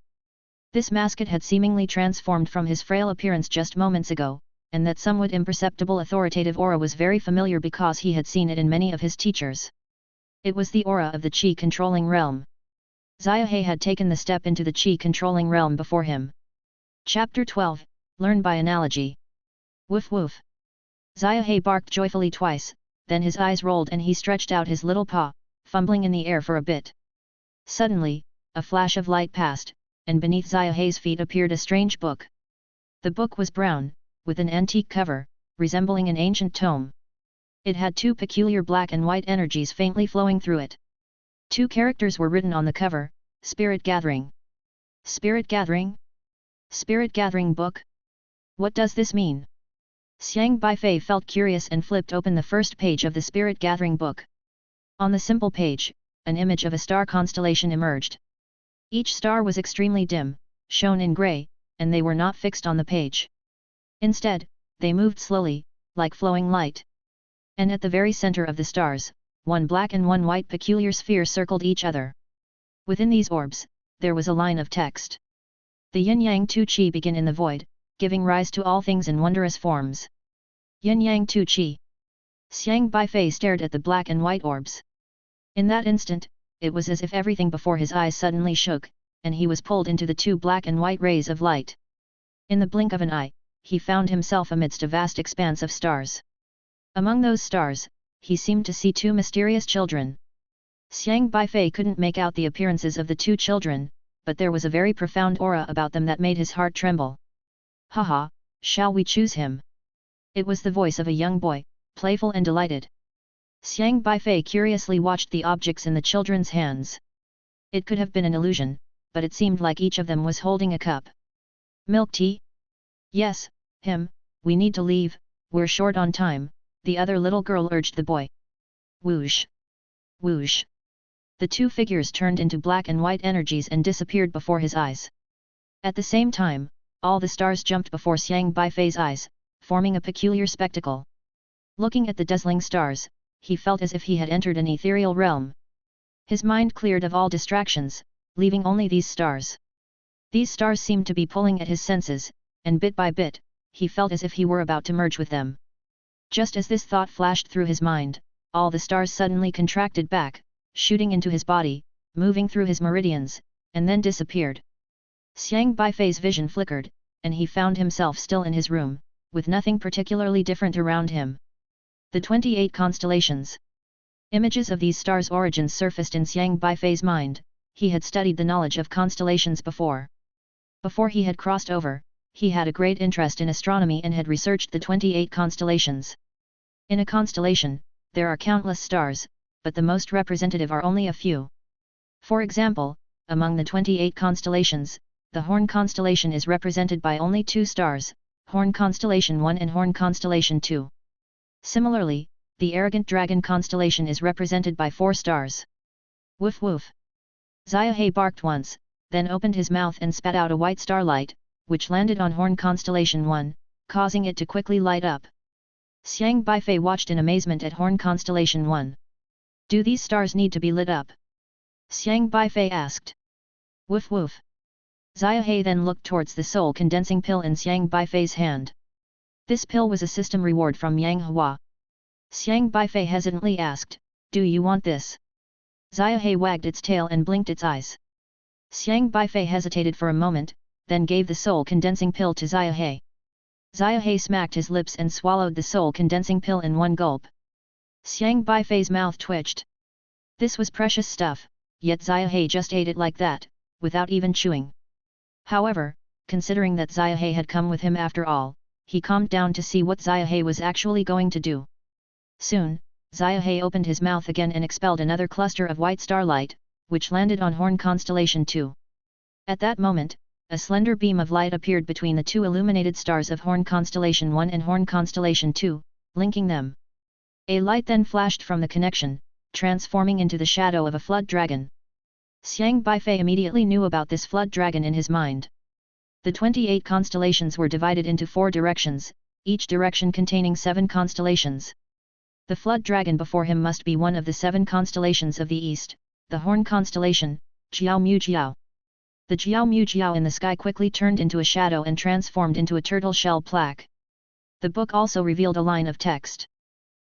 This mascot had seemingly transformed from his frail appearance just moments ago, and that somewhat imperceptible authoritative aura was very familiar because he had seen it in many of his teachers. It was the aura of the qi-controlling realm. Xiaohe had taken the step into the qi-controlling realm before him. Chapter 12, Learn by Analogy. Woof woof. Xiaohe barked joyfully twice, then his eyes rolled and he stretched out his little paw, fumbling in the air for a bit. Suddenly, a flash of light passed, and beneath Xiaohe's feet appeared a strange book. The book was brown, with an antique cover, resembling an ancient tome. It had two peculiar black and white energies faintly flowing through it. Two characters were written on the cover: Spirit Gathering. Spirit Gathering? Spirit Gathering book? What does this mean? Xiang Beifei felt curious and flipped open the first page of the Spirit Gathering book. On the simple page, an image of a star constellation emerged. Each star was extremely dim, shown in grey, and they were not fixed on the page. Instead, they moved slowly, like flowing light. And at the very center of the stars, one black and one white peculiar sphere circled each other. Within these orbs, there was a line of text. The yin-yang tu qi begin in the void, giving rise to all things in wondrous forms. Yin-yang tu qi. Xiang Beifei stared at the black and white orbs. In that instant, it was as if everything before his eyes suddenly shook, and he was pulled into the two black and white rays of light. In the blink of an eye, he found himself amidst a vast expanse of stars. Among those stars, he seemed to see two mysterious children. Xiang Beifei couldn't make out the appearances of the two children, but there was a very profound aura about them that made his heart tremble. Haha, shall we choose him? It was the voice of a young boy, playful and delighted. Xiang Beifei curiously watched the objects in the children's hands. It could have been an illusion, but it seemed like each of them was holding a cup. Milk tea? Yes, him, we need to leave, we're short on time, the other little girl urged the boy. Whoosh! Whoosh! The two figures turned into black and white energies and disappeared before his eyes. At the same time, all the stars jumped before Xiang Beifei's eyes, forming a peculiar spectacle. Looking at the dazzling stars, he felt as if he had entered an ethereal realm. His mind cleared of all distractions, leaving only these stars. These stars seemed to be pulling at his senses, and bit by bit, he felt as if he were about to merge with them. Just as this thought flashed through his mind, all the stars suddenly contracted back, shooting into his body, moving through his meridians, and then disappeared. Xiang Beifei's vision flickered, and he found himself still in his room, with nothing particularly different around him. The 28 constellations. Images of these stars' origins surfaced in Xiang Beifei's mind. He had studied the knowledge of constellations before. Before he had crossed over, he had a great interest in astronomy and had researched the 28 constellations. In a constellation, there are countless stars, but the most representative are only a few. For example, among the 28 constellations, the Horn constellation is represented by only 2 stars, Horn constellation 1 and Horn constellation 2. Similarly, the Arrogant Dragon constellation is represented by 4 stars. Woof woof. Xiaohe barked once, then opened his mouth and spat out a white starlight, which landed on Horn constellation 1, causing it to quickly light up. Xiang Beifei watched in amazement at Horn constellation 1. Do these stars need to be lit up? Xiang Beifei asked. Woof woof. Xiaohe then looked towards the soul condensing pill in Xiang Beifei's hand. This pill was a system reward from Yang Hua. Xiang Beifei hesitantly asked, do you want this? Xiaohe wagged its tail and blinked its eyes. Xiang Beifei hesitated for a moment, then gave the soul condensing pill to Xiaohe. Xiaohe smacked his lips and swallowed the soul condensing pill in one gulp. Xiang Beifei's mouth twitched. This was precious stuff, yet Xiaohe just ate it like that, without even chewing. However, considering that Xiaohe had come with him after all, he calmed down to see what Xiaohe was actually going to do. Soon, Xiaohe opened his mouth again and expelled another cluster of white starlight, which landed on Horn constellation 2. At that moment, a slender beam of light appeared between the 2 illuminated stars of Horn constellation 1 and Horn constellation 2, linking them. A light then flashed from the connection, transforming into the shadow of a flood dragon. Xiang Beifei immediately knew about this flood dragon in his mind. The 28 constellations were divided into 4 directions, each direction containing 7 constellations. The flood dragon before him must be one of the 7 constellations of the east, the horn constellation, Jiao Mu Jiao. The Jiao Mu Jiao in the sky quickly turned into a shadow and transformed into a turtle shell plaque. The book also revealed a line of text.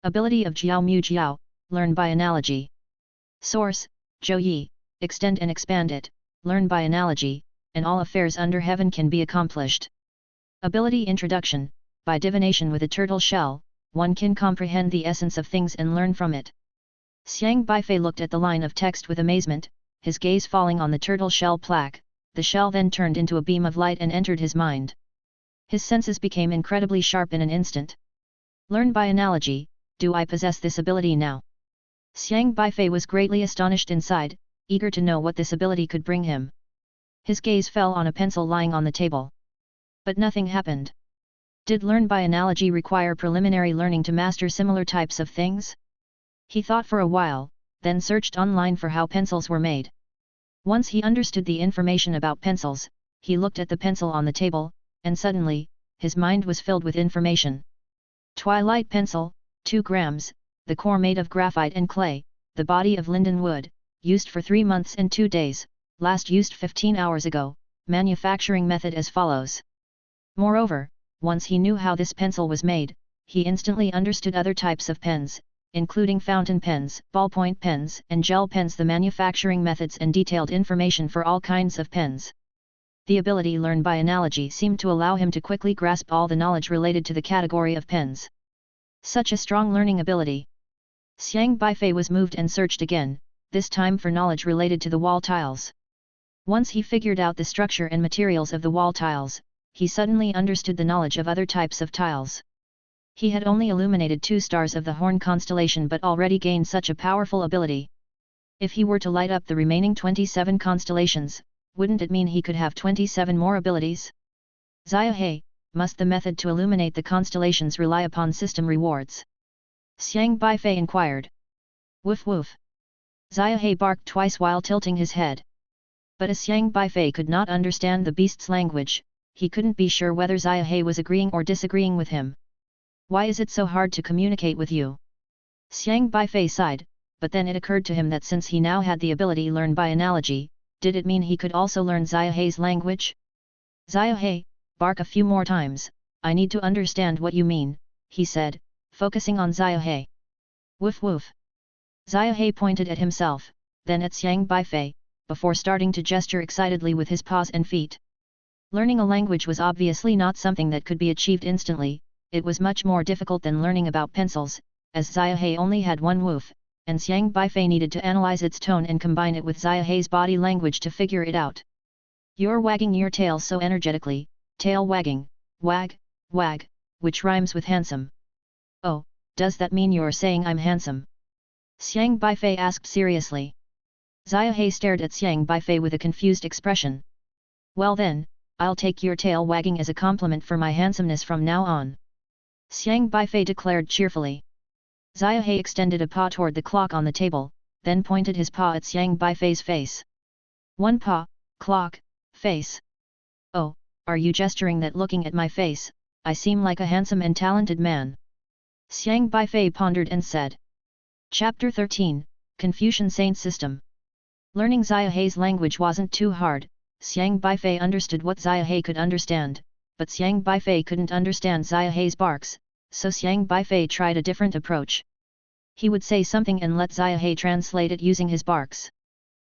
Ability of Jiao Mu Jiao, learn by analogy. Source, Zhou Yi, extend and expand it, learn by analogy, and all affairs under heaven can be accomplished. Ability introduction, by divination with a turtle shell, one can comprehend the essence of things and learn from it. Xiang Beifei looked at the line of text with amazement, his gaze falling on the turtle shell plaque. The shell then turned into a beam of light and entered his mind. His senses became incredibly sharp in an instant. Learn by analogy, do I possess this ability now? Xiang Beifei was greatly astonished inside, eager to know what this ability could bring him. His gaze fell on a pencil lying on the table. But nothing happened. Did learn by analogy require preliminary learning to master similar types of things? He thought for a while, then searched online for how pencils were made. Once he understood the information about pencils, he looked at the pencil on the table, and suddenly, his mind was filled with information. Twilight pencil, 2 grams, the core made of graphite and clay, the body of linden wood, used for 3 months and 2 days, last used 15 hours ago, manufacturing method as follows. Moreover, once he knew how this pencil was made, he instantly understood other types of pens, including fountain pens, ballpoint pens, and gel pens, the manufacturing methods and detailed information for all kinds of pens. The ability learned by analogy seemed to allow him to quickly grasp all the knowledge related to the category of pens. Such a strong learning ability. Xiang Beifei was moved and searched again, this time for knowledge related to the wall tiles. Once he figured out the structure and materials of the wall tiles, he suddenly understood the knowledge of other types of tiles. He had only illuminated 2 stars of the horn constellation but already gained such a powerful ability. If he were to light up the remaining 27 constellations, wouldn't it mean he could have 27 more abilities? Xiaohe, must the method to illuminate the constellations rely upon system rewards? Xiang Beifei inquired. Woof woof. Xiaohe barked twice while tilting his head. But as Xiang Beifei could not understand the beast's language, he couldn't be sure whether Xiaohe was agreeing or disagreeing with him. Why is it so hard to communicate with you? Xiang Beifei sighed, but then it occurred to him that since he now had the ability learn by analogy, did it mean he could also learn Xiaohe's language? Xiaohe, bark a few more times, I need to understand what you mean, he said, focusing on Xiaohe. Woof woof. Xiaohe pointed at himself, then at Xiang Beifei, before starting to gesture excitedly with his paws and feet. Learning a language was obviously not something that could be achieved instantly. It was much more difficult than learning about pencils, as Xiaohe only had 1 woof, and Xiang Beifei needed to analyze its tone and combine it with Xiaohe's body language to figure it out. You're wagging your tail so energetically, tail wagging, wag, wag, which rhymes with handsome. Oh, does that mean you're saying I'm handsome? Xiang Beifei asked seriously. Xiaohe stared at Xiang Beifei with a confused expression. Well then, I'll take your tail wagging as a compliment for my handsomeness from now on. Xiang Beifei declared cheerfully. Xiaohe extended a paw toward the clock on the table, then pointed his paw at Xiang Beifei's face. 1 paw, clock, face. Oh, are you gesturing that looking at my face, I seem like a handsome and talented man? Xiang Beifei pondered and said. Chapter 13, Confucian Saint System. Learning Xiaohe's language wasn't too hard. Xiang Beifei understood what Xiaohe could understand, but Xiang Beifei couldn't understand Xiaohe's barks, so Xiang Beifei tried a different approach. He would say something and let Xiaohe translate it using his barks.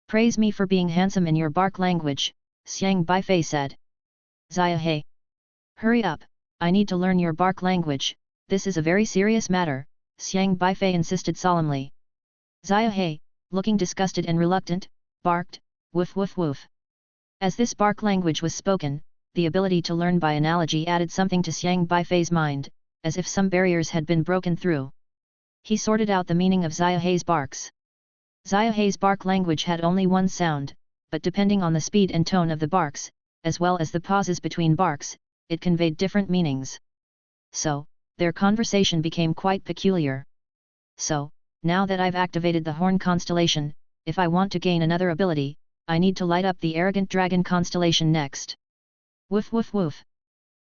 Praise me for being handsome in your bark language, Xiang Beifei said. Xiaohe. Hurry up, I need to learn your bark language, this is a very serious matter, Xiang Beifei insisted solemnly. Xiaohe, looking disgusted and reluctant, barked, woof woof woof. As this bark language was spoken, the ability to learn by analogy added something to Xiang Beifei's mind, as if some barriers had been broken through. He sorted out the meaning of Xiaohe's barks. Xiaohe's bark language had only 1 sound, but depending on the speed and tone of the barks, as well as the pauses between barks, it conveyed different meanings. So, their conversation became quite peculiar. So, now that I've activated the horn constellation, if I want to gain another ability, I need to light up the arrogant dragon constellation next. Woof woof woof.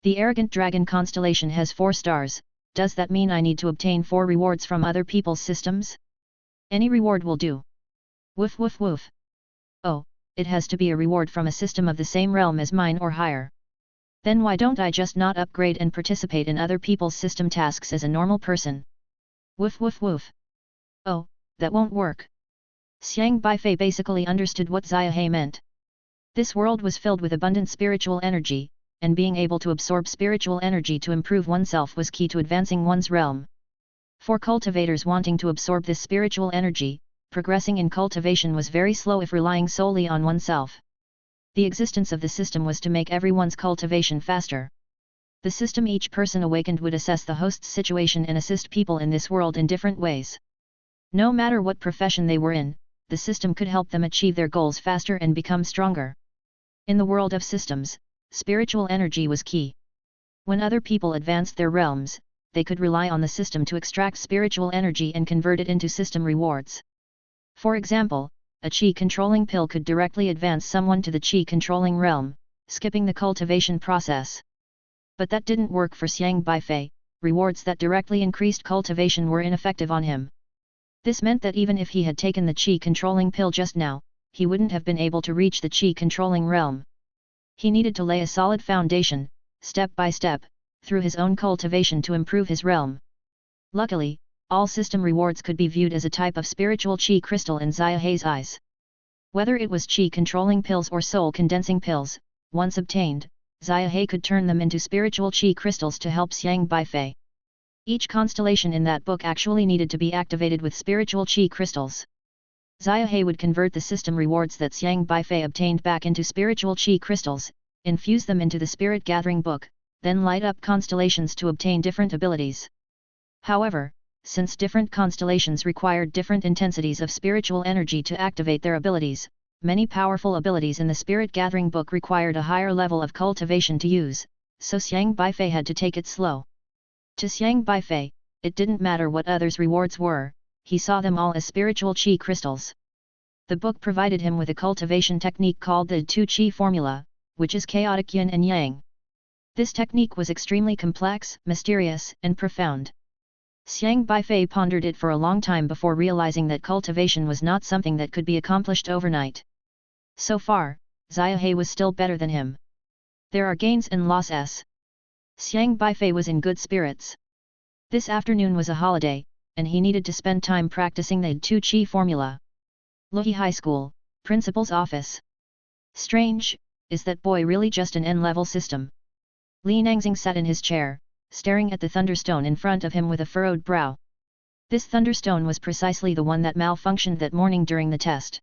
The arrogant dragon constellation has 4 stars, does that mean I need to obtain 4 rewards from other people's systems? Any reward will do. Woof woof woof. Oh, it has to be a reward from a system of the same realm as mine or higher. Then why don't I just not upgrade and participate in other people's system tasks as a normal person? Woof woof woof. Oh, that won't work. Xiang Beifei basically understood what Xia He meant. This world was filled with abundant spiritual energy, and being able to absorb spiritual energy to improve oneself was key to advancing one's realm. For cultivators wanting to absorb this spiritual energy, progressing in cultivation was very slow if relying solely on oneself. The existence of the system was to make everyone's cultivation faster. The system each person awakened would assess the host's situation and assist people in this world in different ways. No matter what profession they were in, the system could help them achieve their goals faster and become stronger. In the world of systems, spiritual energy was key. When other people advanced their realms, they could rely on the system to extract spiritual energy and convert it into system rewards. For example, a chi-controlling pill could directly advance someone to the chi-controlling realm, skipping the cultivation process. But that didn't work for Xiang Beifei. Rewards that directly increased cultivation were ineffective on him. This meant that even if he had taken the chi-controlling pill just now, he wouldn't have been able to reach the chi-controlling realm. He needed to lay a solid foundation, step by step, through his own cultivation to improve his realm. Luckily, all system rewards could be viewed as a type of spiritual chi crystal in Xia He's eyes. Whether it was chi-controlling pills or soul-condensing pills, once obtained, Xia He could turn them into spiritual chi crystals to help Xiang Beifei. Each constellation in that book actually needed to be activated with spiritual chi crystals. Xia He would convert the system rewards that Xiang Beifei obtained back into spiritual chi crystals, infuse them into the spirit gathering book, then light up constellations to obtain different abilities. However, since different constellations required different intensities of spiritual energy to activate their abilities, many powerful abilities in the spirit gathering book required a higher level of cultivation to use, so Xiang Beifei had to take it slow. To Xiang Beifei, it didn't matter what others' rewards were, he saw them all as spiritual chi crystals. The book provided him with a cultivation technique called the 2 Chi formula, which is chaotic yin and yang. This technique was extremely complex, mysterious, and profound. Xiang Beifei pondered it for a long time before realizing that cultivation was not something that could be accomplished overnight. So far, Xia He was still better than him. There are gains and losses. Xiang Beifei was in good spirits. This afternoon was a holiday, and he needed to spend time practicing the 2 Chi formula. Luhi High School, Principal's Office. Strange, is that boy really just an N-level system? Li Nangxing sat in his chair, staring at the thunderstone in front of him with a furrowed brow. This thunderstone was precisely the one that malfunctioned that morning during the test.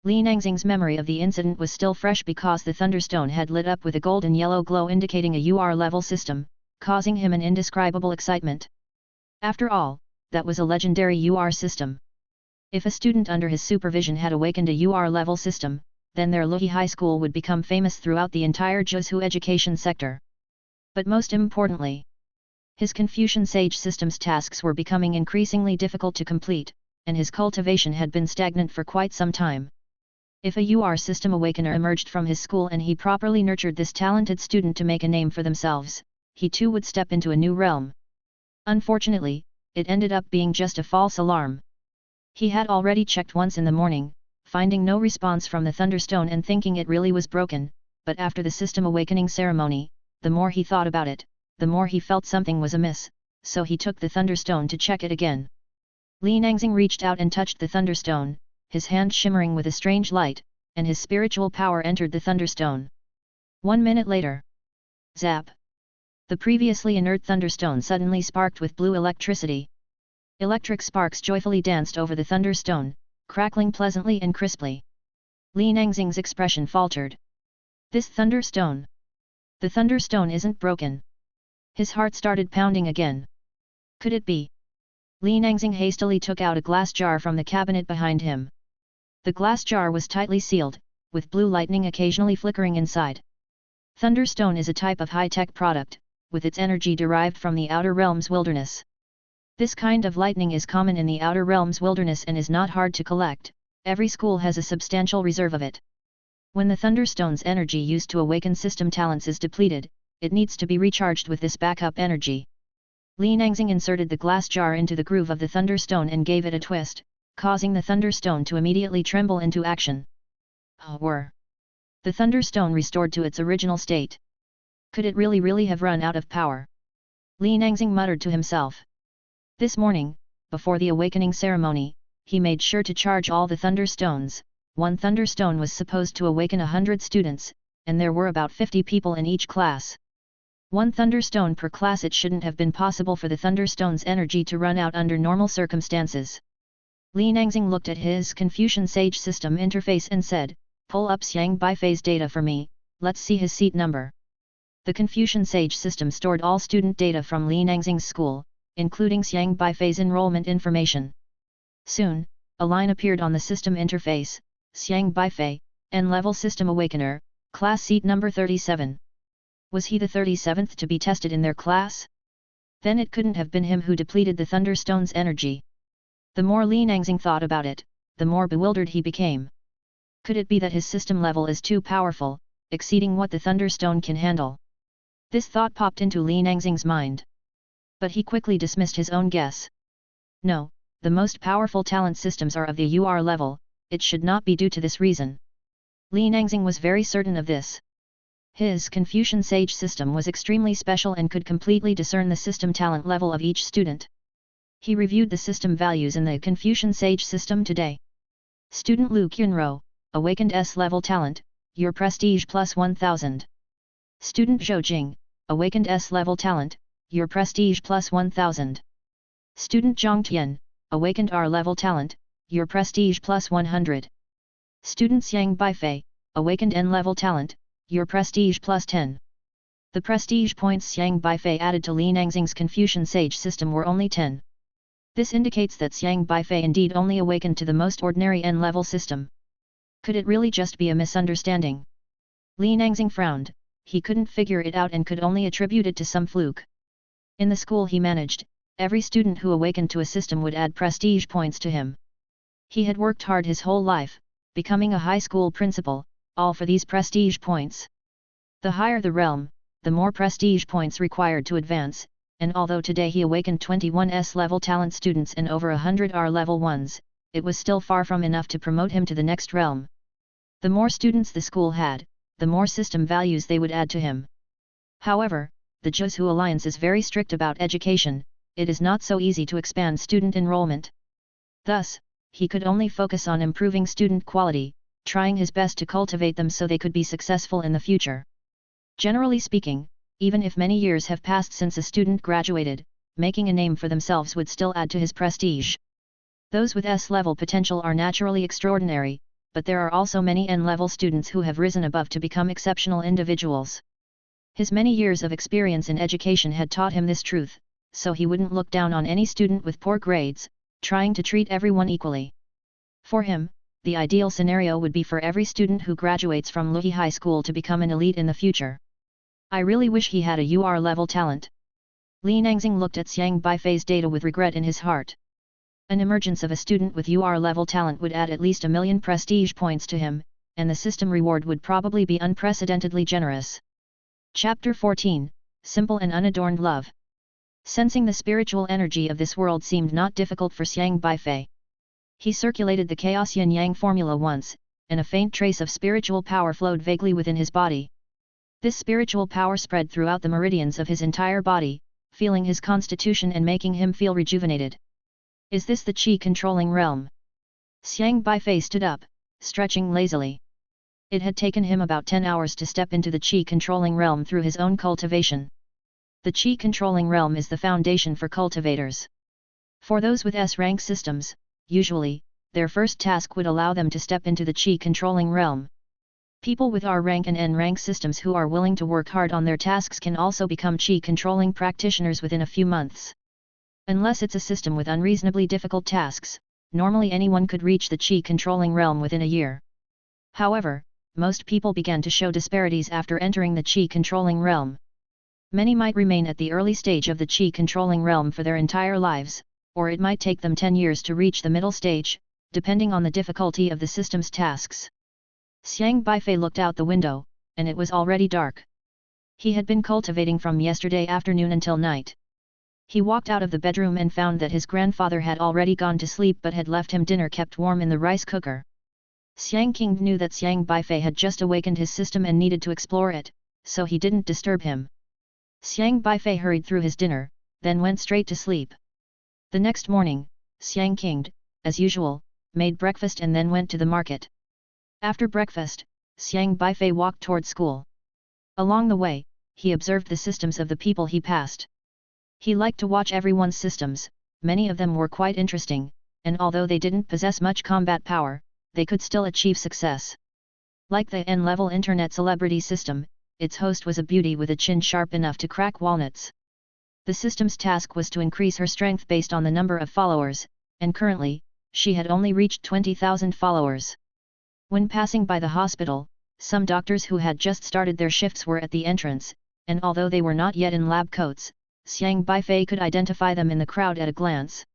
Li Nangxing's memory of the incident was still fresh because the thunderstone had lit up with a golden yellow glow indicating a UR-level system, causing him an indescribable excitement. After all, that was a legendary UR system. If a student under his supervision had awakened a UR-level system, then their Luhi High School would become famous throughout the entire Zhuzhou education sector. But most importantly, his Confucian sage system's tasks were becoming increasingly difficult to complete, and his cultivation had been stagnant for quite some time. If a UR system awakener emerged from his school and he properly nurtured this talented student to make a name for themselves, he too would step into a new realm. Unfortunately, it ended up being just a false alarm. He had already checked once in the morning, finding no response from the thunderstone and thinking it really was broken, but after the system awakening ceremony, the more he thought about it, the more he felt something was amiss, so he took the thunderstone to check it again. Li Nangxing reached out and touched the thunderstone, his hand shimmering with a strange light, and his spiritual power entered the thunderstone. 1 minute later. Zap! The previously inert thunderstone suddenly sparked with blue electricity. Electric sparks joyfully danced over the thunderstone, crackling pleasantly and crisply. Li Nangxing's expression faltered. This thunderstone! The thunderstone isn't broken. His heart started pounding again. Could it be? Li Nangxing hastily took out a glass jar from the cabinet behind him. The glass jar was tightly sealed, with blue lightning occasionally flickering inside. Thunderstone is a type of high-tech product, with its energy derived from the Outer Realms wilderness. This kind of lightning is common in the Outer Realms wilderness and is not hard to collect. Every school has a substantial reserve of it. When the Thunderstone's energy used to awaken system talents is depleted, it needs to be recharged with this backup energy. Li Nangxing inserted the glass jar into the groove of the Thunderstone and gave it a twist, causing the Thunderstone to immediately tremble into action. Whir! The Thunderstone restored to its original state. Could it really have run out of power? Li Nangxing muttered to himself. This morning, before the awakening ceremony, he made sure to charge all the Thunderstones. One Thunderstone was supposed to awaken 100 students, and there were about 50 people in each class. One Thunderstone per class. It shouldn't have been possible for the Thunderstone's energy to run out under normal circumstances. Li Nangxing looked at his Confucian Sage system interface and said, "Pull up Xiang Beifei's data for me, let's see his seat number." The Confucian Sage system stored all student data from Li Nangxing's school, including Xiang Beifei's enrollment information. Soon, a line appeared on the system interface, Xiang Beifei, N-level system awakener, class seat number 37. Was he the 37th to be tested in their class? Then it couldn't have been him who depleted the Thunderstone's energy. The more Li Nangxing thought about it, the more bewildered he became. Could it be that his system level is too powerful, exceeding what the Thunderstone can handle? This thought popped into Li Nangxing's mind. But he quickly dismissed his own guess. No, the most powerful talent systems are of the UR level, it should not be due to this reason. Li Nangxing was very certain of this. His Confucian Sage system was extremely special and could completely discern the system talent level of each student. He reviewed the system values in the Confucian Sage system today. Student Lu Qunro, awakened S-level talent, your prestige plus 1000. Student Zhou Jing, awakened S-level talent, your prestige plus 1000. Student Zhang Tian, awakened R-level talent, your prestige plus 100. Student Xiang Beifei, awakened N-level talent, your prestige plus 10. The prestige points Xiang Beifei added to Li Nangxing's Confucian Sage system were only 10. This indicates that Xiang Beifei indeed only awakened to the most ordinary N-level system. Could it really just be a misunderstanding? Li Nangxing frowned, he couldn't figure it out and could only attribute it to some fluke. In the school he managed, every student who awakened to a system would add prestige points to him. He had worked hard his whole life, becoming a high school principal, all for these prestige points. The higher the realm, the more prestige points required to advance, and although today he awakened 21 S-level talent students and over 100 R-level ones, it was still far from enough to promote him to the next realm. The more students the school had, the more system values they would add to him. However, the Zhuzhu Alliance is very strict about education, it is not so easy to expand student enrollment. Thus, he could only focus on improving student quality, trying his best to cultivate them so they could be successful in the future. Generally speaking, even if many years have passed since a student graduated, making a name for themselves would still add to his prestige. Those with S-level potential are naturally extraordinary, but there are also many N-level students who have risen above to become exceptional individuals. His many years of experience in education had taught him this truth, so he wouldn't look down on any student with poor grades, trying to treat everyone equally. For him, the ideal scenario would be for every student who graduates from Luhi High School to become an elite in the future. I really wish he had a UR level talent. Li Nangxing looked at Xiang Beifei's data with regret in his heart. An emergence of a student with UR level talent would add at least 1,000,000 prestige points to him, and the system reward would probably be unprecedentedly generous. Chapter 14, Simple and Unadorned Love. Sensing the spiritual energy of this world seemed not difficult for Xiang Beifei. He circulated the chaos yin-yang formula once, and a faint trace of spiritual power flowed vaguely within his body. This spiritual power spread throughout the meridians of his entire body, feeling his constitution and making him feel rejuvenated. Is this the Qi controlling realm? Xiang Beifei stood up, stretching lazily. It had taken him about 10 hours to step into the Qi controlling realm through his own cultivation. The Qi controlling realm is the foundation for cultivators. For those with S-rank systems, usually, their first task would allow them to step into the Qi controlling realm. People with R-rank and N-rank systems who are willing to work hard on their tasks can also become Qi controlling practitioners within a few months. Unless it's a system with unreasonably difficult tasks, normally anyone could reach the Qi controlling realm within a year. However, most people began to show disparities after entering the Qi controlling realm. Many might remain at the early stage of the Qi controlling realm for their entire lives, or it might take them 10 years to reach the middle stage, depending on the difficulty of the system's tasks. Xiang Beifei looked out the window, and it was already dark. He had been cultivating from yesterday afternoon until night. He walked out of the bedroom and found that his grandfather had already gone to sleep but had left him dinner kept warm in the rice cooker. Xiang King knew that Xiang Beifei had just awakened his system and needed to explore it, so he didn't disturb him. Xiang Beifei hurried through his dinner, then went straight to sleep. The next morning, Xiang King, as usual, made breakfast and then went to the market. After breakfast, Xiang Beifei walked toward school. Along the way, he observed the systems of the people he passed. He liked to watch everyone's systems, many of them were quite interesting, and although they didn't possess much combat power, they could still achieve success. Like the N-level internet celebrity system, its host was a beauty with a chin sharp enough to crack walnuts. The system's task was to increase her strength based on the number of followers, and currently, she had only reached 20,000 followers. When passing by the hospital, some doctors who had just started their shifts were at the entrance, and although they were not yet in lab coats, Xiang Beifei could identify them in the crowd at a glance.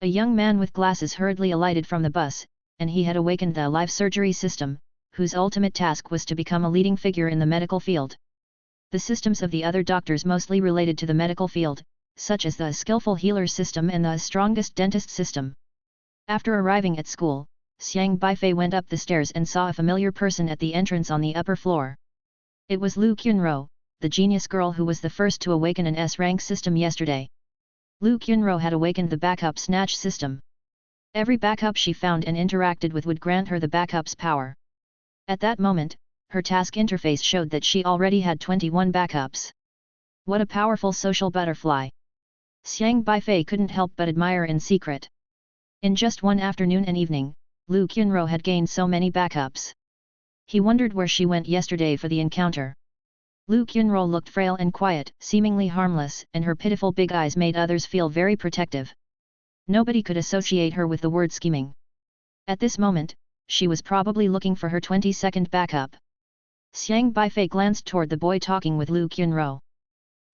A young man with glasses hurriedly alighted from the bus, and he had awakened the live surgery system, whose ultimate task was to become a leading figure in the medical field. The systems of the other doctors mostly related to the medical field, such as the skillful healer system and the strongest dentist system. After arriving at school, Xiang Beifei went up the stairs and saw a familiar person at the entrance on the upper floor. It was Lu Qunro, the genius girl who was the first to awaken an S-rank system yesterday. Lu Qunro had awakened the backup snatch system. Every backup she found and interacted with would grant her the backup's power. At that moment, her task interface showed that she already had 21 backups. What a powerful social butterfly! Xiang Beifei couldn't help but admire in secret. In just one afternoon and evening, Lu Qunro had gained so many backups. He wondered where she went yesterday for the encounter. Lu Qunro looked frail and quiet, seemingly harmless, and her pitiful big eyes made others feel very protective. Nobody could associate her with the word scheming. At this moment, she was probably looking for her 22nd backup. Xiang Beifei glanced toward the boy talking with Lu Qunro.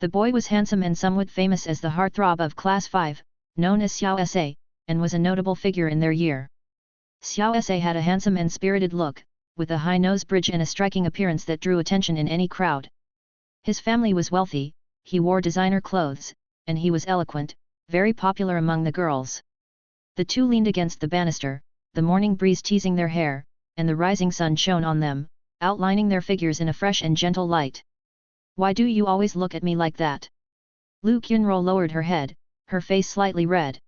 The boy was handsome and somewhat famous as the heartthrob of Class 5, known as Xiao Sa, and was a notable figure in their year. Xiao Sa had a handsome and spirited look, with a high nose bridge and a striking appearance that drew attention in any crowd. His family was wealthy, he wore designer clothes, and he was eloquent, very popular among the girls. The two leaned against the banister, the morning breeze teasing their hair, and the rising sun shone on them, outlining their figures in a fresh and gentle light. "Why do you always look at me like that?" Lu Qunro lowered her head, her face slightly red.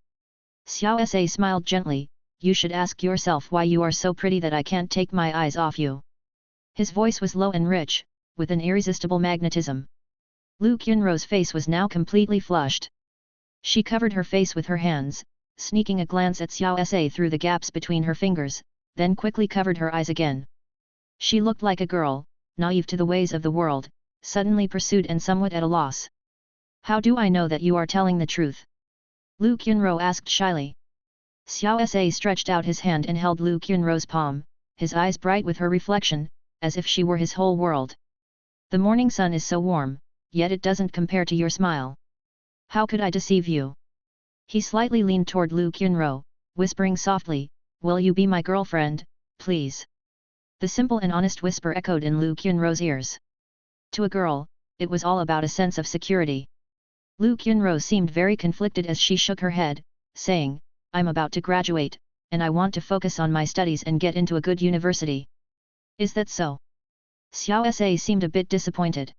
Xiao Sa smiled gently, "You should ask yourself why you are so pretty that I can't take my eyes off you." His voice was low and rich, with an irresistible magnetism. Lu Qunro's face was now completely flushed. She covered her face with her hands, sneaking a glance at Xiao Sa through the gaps between her fingers, then quickly covered her eyes again. She looked like a girl, naive to the ways of the world, suddenly pursued and somewhat at a loss. "How do I know that you are telling the truth?" Lu Qunro asked shyly. Xiao Sa stretched out his hand and held Lu Qunro's palm, his eyes bright with her reflection, as if she were his whole world. "The morning sun is so warm, yet it doesn't compare to your smile. How could I deceive you?" He slightly leaned toward Lu Qunro, whispering softly, "Will you be my girlfriend, please?" The simple and honest whisper echoed in Lu Qunro's ears. To a girl, it was all about a sense of security. Lu Qunro seemed very conflicted as she shook her head, saying, "I'm about to graduate, and I want to focus on my studies and get into a good university." "Is that so?" Xiao Sa seemed a bit disappointed.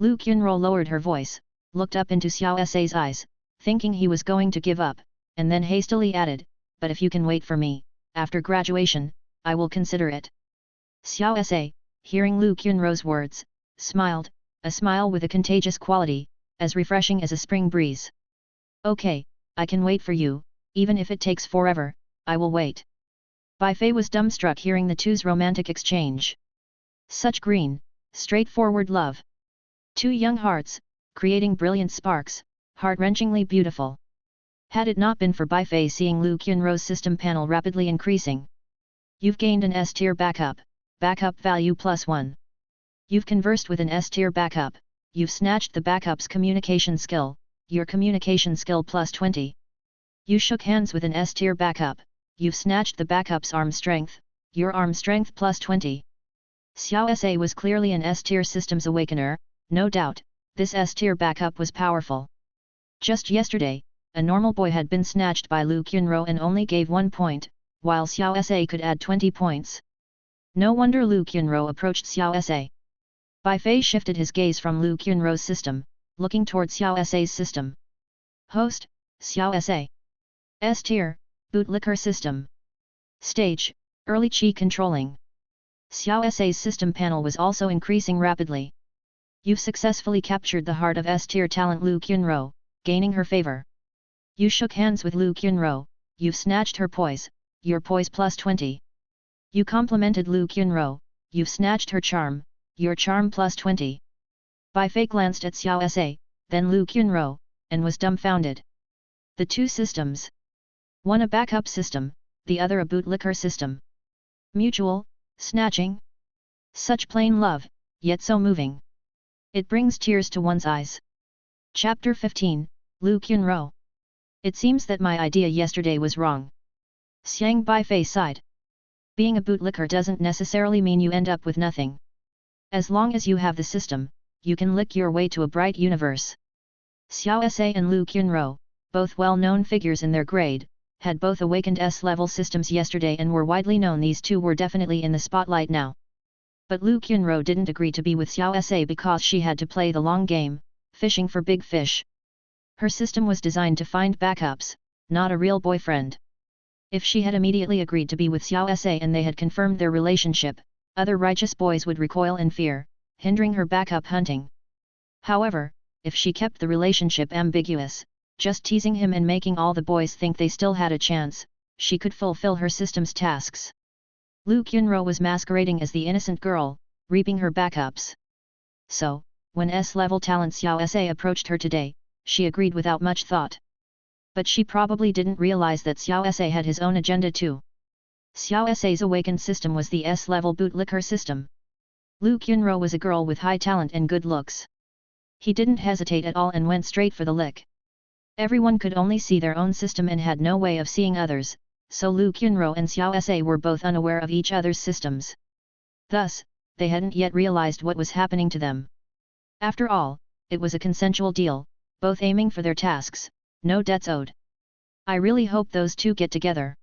Lu Qunro lowered her voice, looked up into Xiao Sa's eyes, thinking he was going to give up, and then hastily added, "But if you can wait for me, after graduation, I will consider it." Xiao Sa, hearing Lu Qunro's words, smiled, a smile with a contagious quality, as refreshing as a spring breeze. "Okay, I can wait for you, even if it takes forever, I will wait." Beifei was dumbstruck hearing the two's romantic exchange. Such green, straightforward love. Two young hearts, creating brilliant sparks, heart-wrenchingly beautiful. Had it not been for Beifei seeing Lu Qunro's system panel rapidly increasing. "You've gained an S-tier backup value +1. You've conversed with an S-tier backup, you've snatched the backup's communication skill, your communication skill +20. You shook hands with an S-tier backup, you've snatched the backup's arm strength, your arm strength plus 20. Xiao Sa was clearly an S-tier systems awakener, no doubt, this S-tier backup was powerful. Just yesterday, a normal boy had been snatched by Lu Qunro and only gave 1 point, while Xiao Sa could add 20 points. No wonder Lu Qunro approached Xiao Sa. Beifei shifted his gaze from Lu Qunro's system, looking toward Xiao Sa's system. Host, Xiao Sa. S-tier, bootlicker system. Stage, early qi controlling. Xiao Sa's system panel was also increasing rapidly. You've successfully captured the heart of S-tier talent Lu Qunro, gaining her favor. You shook hands with Lu Qunro, you've snatched her poise, your poise plus 20. You complimented Lu Qunro, you've snatched her charm, your charm plus 20. Beifei glanced at Xiao Sa, then Lu Qunro, and was dumbfounded. The two systems. One a backup system, the other a bootlicker system. Mutual, snatching. Such plain love, yet so moving. It brings tears to one's eyes. Chapter 15, Lu Qunro. It seems that my idea yesterday was wrong. Xiang Beifei sighed. Being a bootlicker doesn't necessarily mean you end up with nothing. As long as you have the system, you can lick your way to a bright universe. Xiao Sa and Lu Qunro, both well-known figures in their grade, had both awakened S-level systems yesterday and were widely known. These two were definitely in the spotlight now. But Lu Qunro didn't agree to be with Xiao Sa because she had to play the long game, fishing for big fish. Her system was designed to find backups, not a real boyfriend. If she had immediately agreed to be with Xiao Sa and they had confirmed their relationship, other righteous boys would recoil in fear, hindering her backup hunting. However, if she kept the relationship ambiguous, just teasing him and making all the boys think they still had a chance, she could fulfill her system's tasks. Lu Qunro was masquerading as the innocent girl, reaping her backups. So, when S-level talent Xiao Sa approached her today, she agreed without much thought. But she probably didn't realize that Xiao Sa had his own agenda too. Xiao Sa's awakened system was the S-level bootlicker system. Lu Qunro was a girl with high talent and good looks. He didn't hesitate at all and went straight for the lick. Everyone could only see their own system and had no way of seeing others, so Lu Qunro and Xiao Sa were both unaware of each other's systems. Thus, they hadn't yet realized what was happening to them. After all, it was a consensual deal, both aiming for their tasks, no debts owed. I really hope those two get together.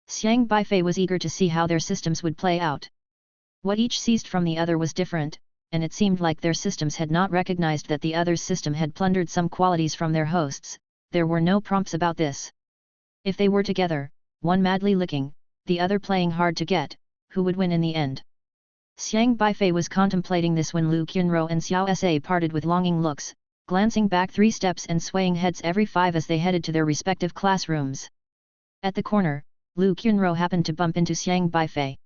Xiang Beifei was eager to see how their systems would play out. What each seized from the other was different, and it seemed like their systems had not recognized that the other's system had plundered some qualities from their hosts. There were no prompts about this. If they were together, one madly licking, the other playing hard to get, who would win in the end? Xiang Beifei was contemplating this when Lu Qunro and Xiao Sa parted with longing looks, glancing back 3 steps and swaying heads every 5 as they headed to their respective classrooms. At the corner, Lu Qunro happened to bump into Xiang Beifei.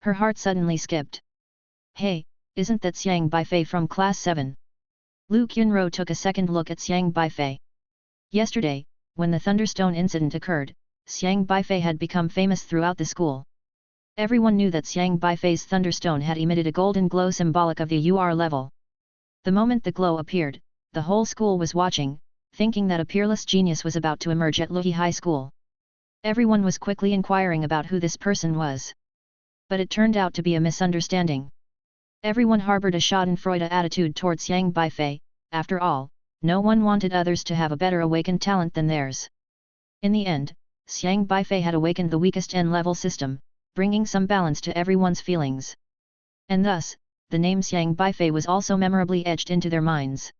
Her heart suddenly skipped. Hey, isn't that Xiang Beifei from class 7? Lu Qunro took a second look at Xiang Beifei. Yesterday, when the Thunderstone incident occurred, Xiang Beifei had become famous throughout the school. Everyone knew that Xiang Beifei's Thunderstone had emitted a golden glow symbolic of the UR level. The moment the glow appeared, the whole school was watching, thinking that a peerless genius was about to emerge at Luhi High School. Everyone was quickly inquiring about who this person was. But it turned out to be a misunderstanding. Everyone harbored a schadenfreude attitude towards Xiang Beifei. After all, no one wanted others to have a better awakened talent than theirs. In the end, Xiang Beifei had awakened the weakest N-level system, bringing some balance to everyone's feelings. And thus, the name Xiang Beifei was also memorably etched into their minds.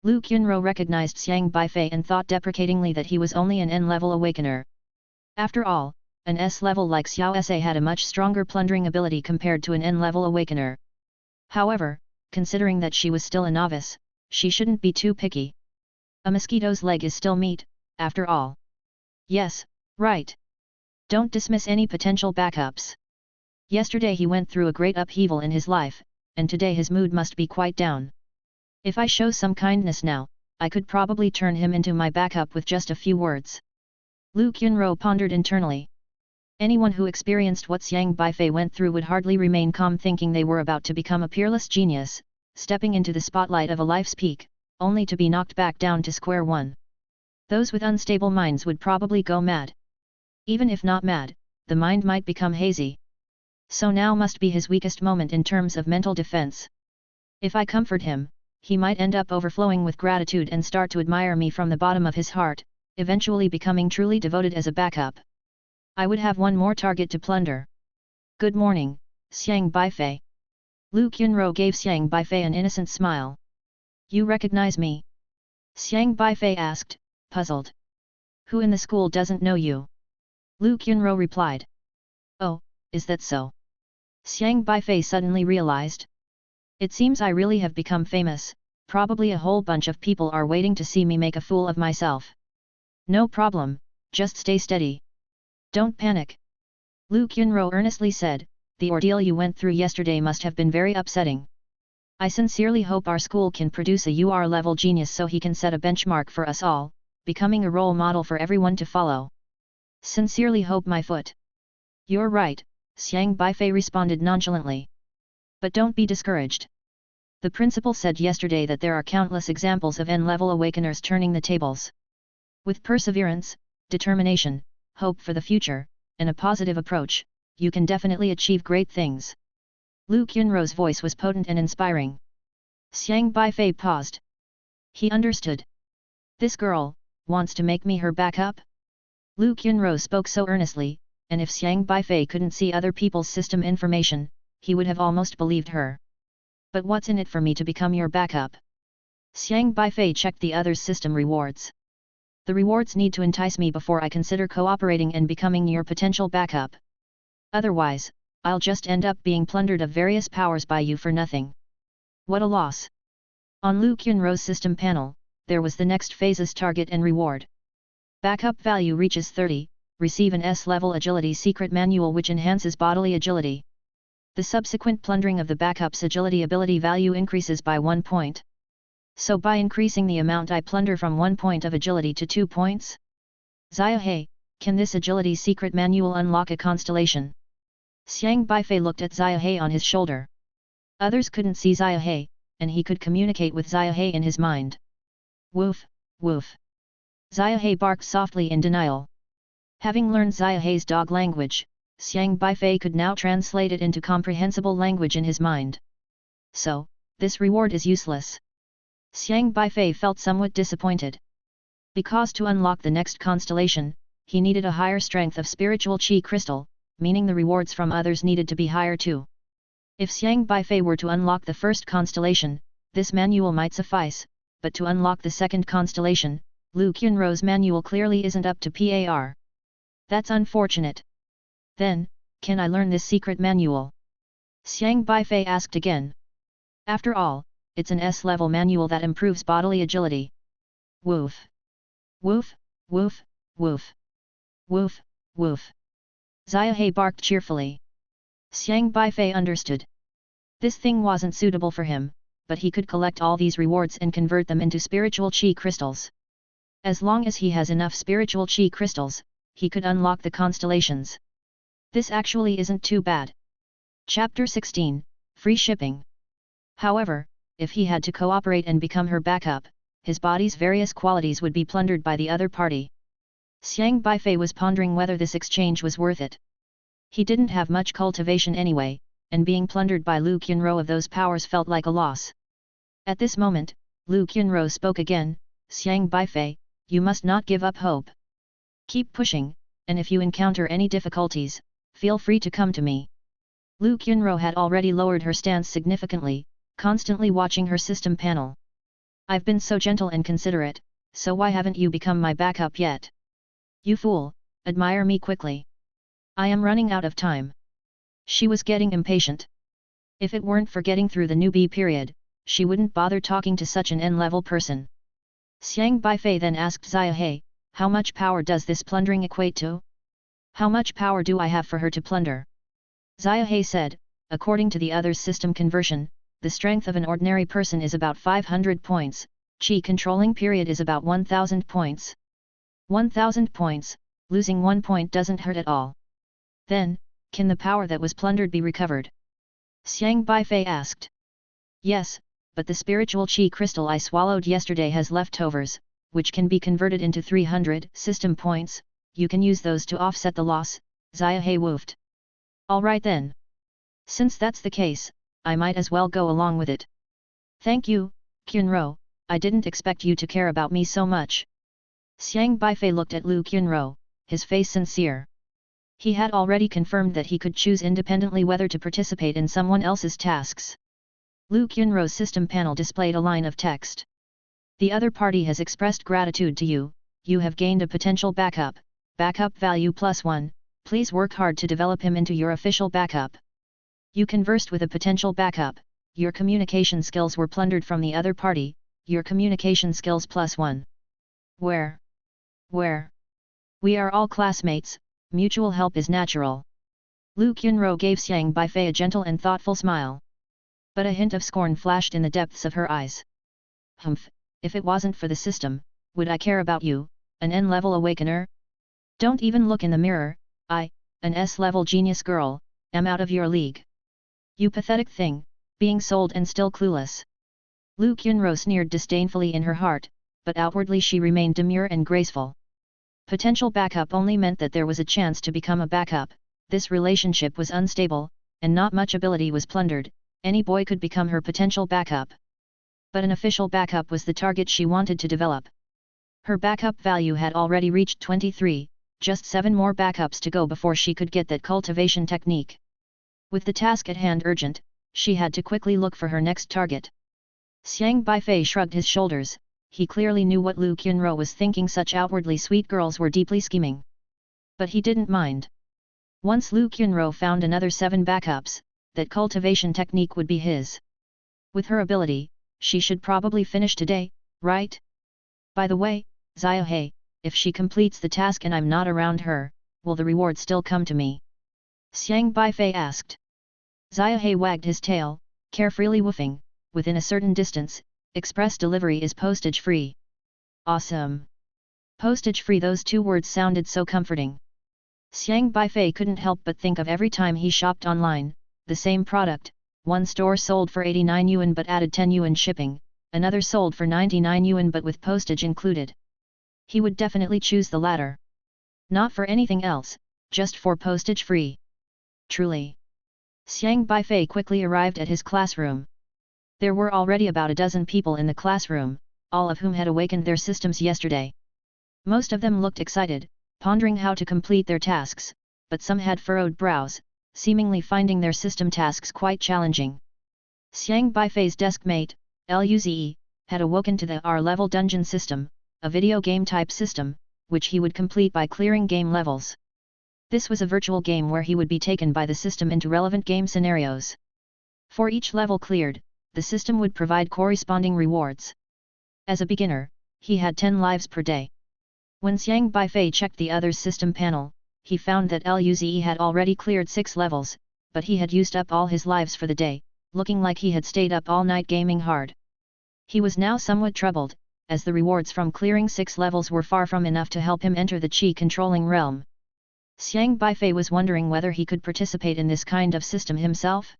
Lu Qunro recognized Xiang Beifei and thought deprecatingly that he was only an N-level awakener. After all, an S-level like Xiao Sa had a much stronger plundering ability compared to an N-level awakener. However, considering that she was still a novice, she shouldn't be too picky. A mosquito's leg is still meat, after all. Yes, right. Don't dismiss any potential backups. Yesterday he went through a great upheaval in his life, and today his mood must be quite down. If I show some kindness now, I could probably turn him into my backup with just a few words. Lu Qunro pondered internally. Anyone who experienced what Xiang Beifei went through would hardly remain calm thinking they were about to become a peerless genius, stepping into the spotlight of a life's peak, only to be knocked back down to square one. Those with unstable minds would probably go mad. Even if not mad, the mind might become hazy. So now must be his weakest moment in terms of mental defense. If I comfort him, he might end up overflowing with gratitude and start to admire me from the bottom of his heart, eventually becoming truly devoted as a backup. I would have one more target to plunder. Good morning, Xiang Beifei. Lu Qunro gave Xiang Beifei an innocent smile. You recognize me? Xiang Beifei asked, puzzled. Who in the school doesn't know you? Lu Qunro replied. Oh, is that so? Xiang Beifei suddenly realized. It seems I really have become famous, probably a whole bunch of people are waiting to see me make a fool of myself. No problem, just stay steady. Don't panic. Lu Qunro earnestly said, the ordeal you went through yesterday must have been very upsetting. I sincerely hope our school can produce a UR-level genius so he can set a benchmark for us all, becoming a role model for everyone to follow. Sincerely hope my foot. You're right, Xiang Beifei responded nonchalantly. But don't be discouraged. The principal said yesterday that there are countless examples of N-level awakeners turning the tables. With perseverance, determination, hope for the future, and a positive approach, you can definitely achieve great things. Lu Qunro's voice was potent and inspiring. Xiang Beifei paused. He understood. This girl wants to make me her backup? Lu Qunro spoke so earnestly, and if Xiang Beifei couldn't see other people's system information, he would have almost believed her. But what's in it for me to become your backup? Xiang Beifei checked the others' system rewards. The rewards need to entice me before I consider cooperating and becoming your potential backup. Otherwise, I'll just end up being plundered of various powers by you for nothing. What a loss! On Lu Qunro's system panel, there was the next phase's target and reward. Backup value reaches 30, receive an S-level agility secret manual which enhances bodily agility. The subsequent plundering of the backup's agility ability value increases by 1 point. So by increasing the amount I plunder from 1 point of agility to 2 points? Xiaohe, can this agility secret manual unlock a constellation? Xiang Beifei looked at Xiaohe on his shoulder. Others couldn't see Xiaohe, and he could communicate with Xiaohe in his mind. Woof, woof. Xiaohe barked softly in denial. Having learned Xiaohe's dog language, Xiang Beifei could now translate it into comprehensible language in his mind. So, this reward is useless. Xiang Beifei felt somewhat disappointed. Because to unlock the next constellation, he needed a higher strength of spiritual chi crystal, meaning the rewards from others needed to be higher too. If Xiang Beifei were to unlock the first constellation, this manual might suffice, but to unlock the second constellation, Lu Qunro's manual clearly isn't up to par. That's unfortunate. Then, can I learn this secret manual? Xiang Beifei asked again. After all, it's an S-level manual that improves bodily agility. Woof. Woof, woof, woof. Woof, woof. Xiaohe barked cheerfully. Xiang Beifei understood. This thing wasn't suitable for him, but he could collect all these rewards and convert them into spiritual chi crystals. As long as he has enough spiritual chi crystals, he could unlock the constellations. This actually isn't too bad. Chapter 16, Free Shipping. However, if he had to cooperate and become her backup, his body's various qualities would be plundered by the other party. Xiang Beifei was pondering whether this exchange was worth it. He didn't have much cultivation anyway, and being plundered by Lu Qunro of those powers felt like a loss. At this moment, Lu Qunro spoke again, Xiang Beifei, you must not give up hope. Keep pushing, and if you encounter any difficulties, feel free to come to me. Lu Qunro had already lowered her stance significantly, constantly watching her system panel. I've been so gentle and considerate, so why haven't you become my backup yet? You fool, admire me quickly. I am running out of time. She was getting impatient. If it weren't for getting through the newbie period, she wouldn't bother talking to such an N-level person. Xiang Beifei then asked Xiaohe, how much power does this plundering equate to? How much power do I have for her to plunder? Xiaohe said, according to the other's system conversion, the strength of an ordinary person is about 500 points, chi controlling period is about 1000 points. 1000 points, losing 1 point doesn't hurt at all. Then, can the power that was plundered be recovered? Xiang Beifei asked. Yes, but the spiritual chi crystal I swallowed yesterday has leftovers, which can be converted into 300 system points, you can use those to offset the loss, Xiaohe woofed. Alright then. Since that's the case, I might as well go along with it. Thank you, Qunro, I didn't expect you to care about me so much. Xiang Beifei looked at Lu Qunro, his face sincere. He had already confirmed that he could choose independently whether to participate in someone else's tasks. Lu Qunro's system panel displayed a line of text. The other party has expressed gratitude to you, you have gained a potential backup, backup value +1, please work hard to develop him into your official backup. You conversed with a potential backup, your communication skills were plundered from the other party, your communication skills +1. Where? We are all classmates, mutual help is natural. Lu Qunro gave Xiang Beifei a gentle and thoughtful smile. But a hint of scorn flashed in the depths of her eyes. Humph, if it wasn't for the system, would I care about you, an N-level awakener? Don't even look in the mirror, I, an S-level genius girl, am out of your league. You pathetic thing, being sold and still clueless. Lu Qunro sneered disdainfully in her heart, but outwardly she remained demure and graceful. Potential backup only meant that there was a chance to become a backup, this relationship was unstable, and not much ability was plundered, any boy could become her potential backup. But an official backup was the target she wanted to develop. Her backup value had already reached 23, just 7 more backups to go before she could get that cultivation technique. With the task at hand urgent, she had to quickly look for her next target. Xiang Beifei shrugged his shoulders, he clearly knew what Lu Qunro was thinking, such outwardly sweet girls were deeply scheming. But he didn't mind. Once Lu Qunro found another 7 backups, that cultivation technique would be his. With her ability, she should probably finish today, right? By the way, Xiaohe, if she completes the task and I'm not around her, will the reward still come to me? Xiang Beifei asked. Xiaohe wagged his tail, carefreely woofing, within a certain distance, express delivery is postage free. Awesome! Postage free, those 2 words sounded so comforting. Xiang Beifei couldn't help but think of every time he shopped online, the same product, one store sold for 89 yuan but added 10 yuan shipping, another sold for 99 yuan but with postage included. He would definitely choose the latter. Not for anything else, just for postage free. Truly. Xiang Beifei quickly arrived at his classroom. There were already about a dozen people in the classroom, all of whom had awakened their systems yesterday. Most of them looked excited, pondering how to complete their tasks, but some had furrowed brows, seemingly finding their system tasks quite challenging. Xiang Beifei's desk mate, Luze, had awoken to the R-level dungeon system, a video game type system, which he would complete by clearing game levels. This was a virtual game where he would be taken by the system into relevant game scenarios. For each level cleared, the system would provide corresponding rewards. As a beginner, he had 10 lives per day. When Xiang Beifei checked the other's system panel, he found that Luze had already cleared 6 levels, but he had used up all his lives for the day, looking like he had stayed up all night gaming hard. He was now somewhat troubled, as the rewards from clearing 6 levels were far from enough to help him enter the Qi-controlling realm. Xiang Beifei was wondering whether he could participate in this kind of system himself.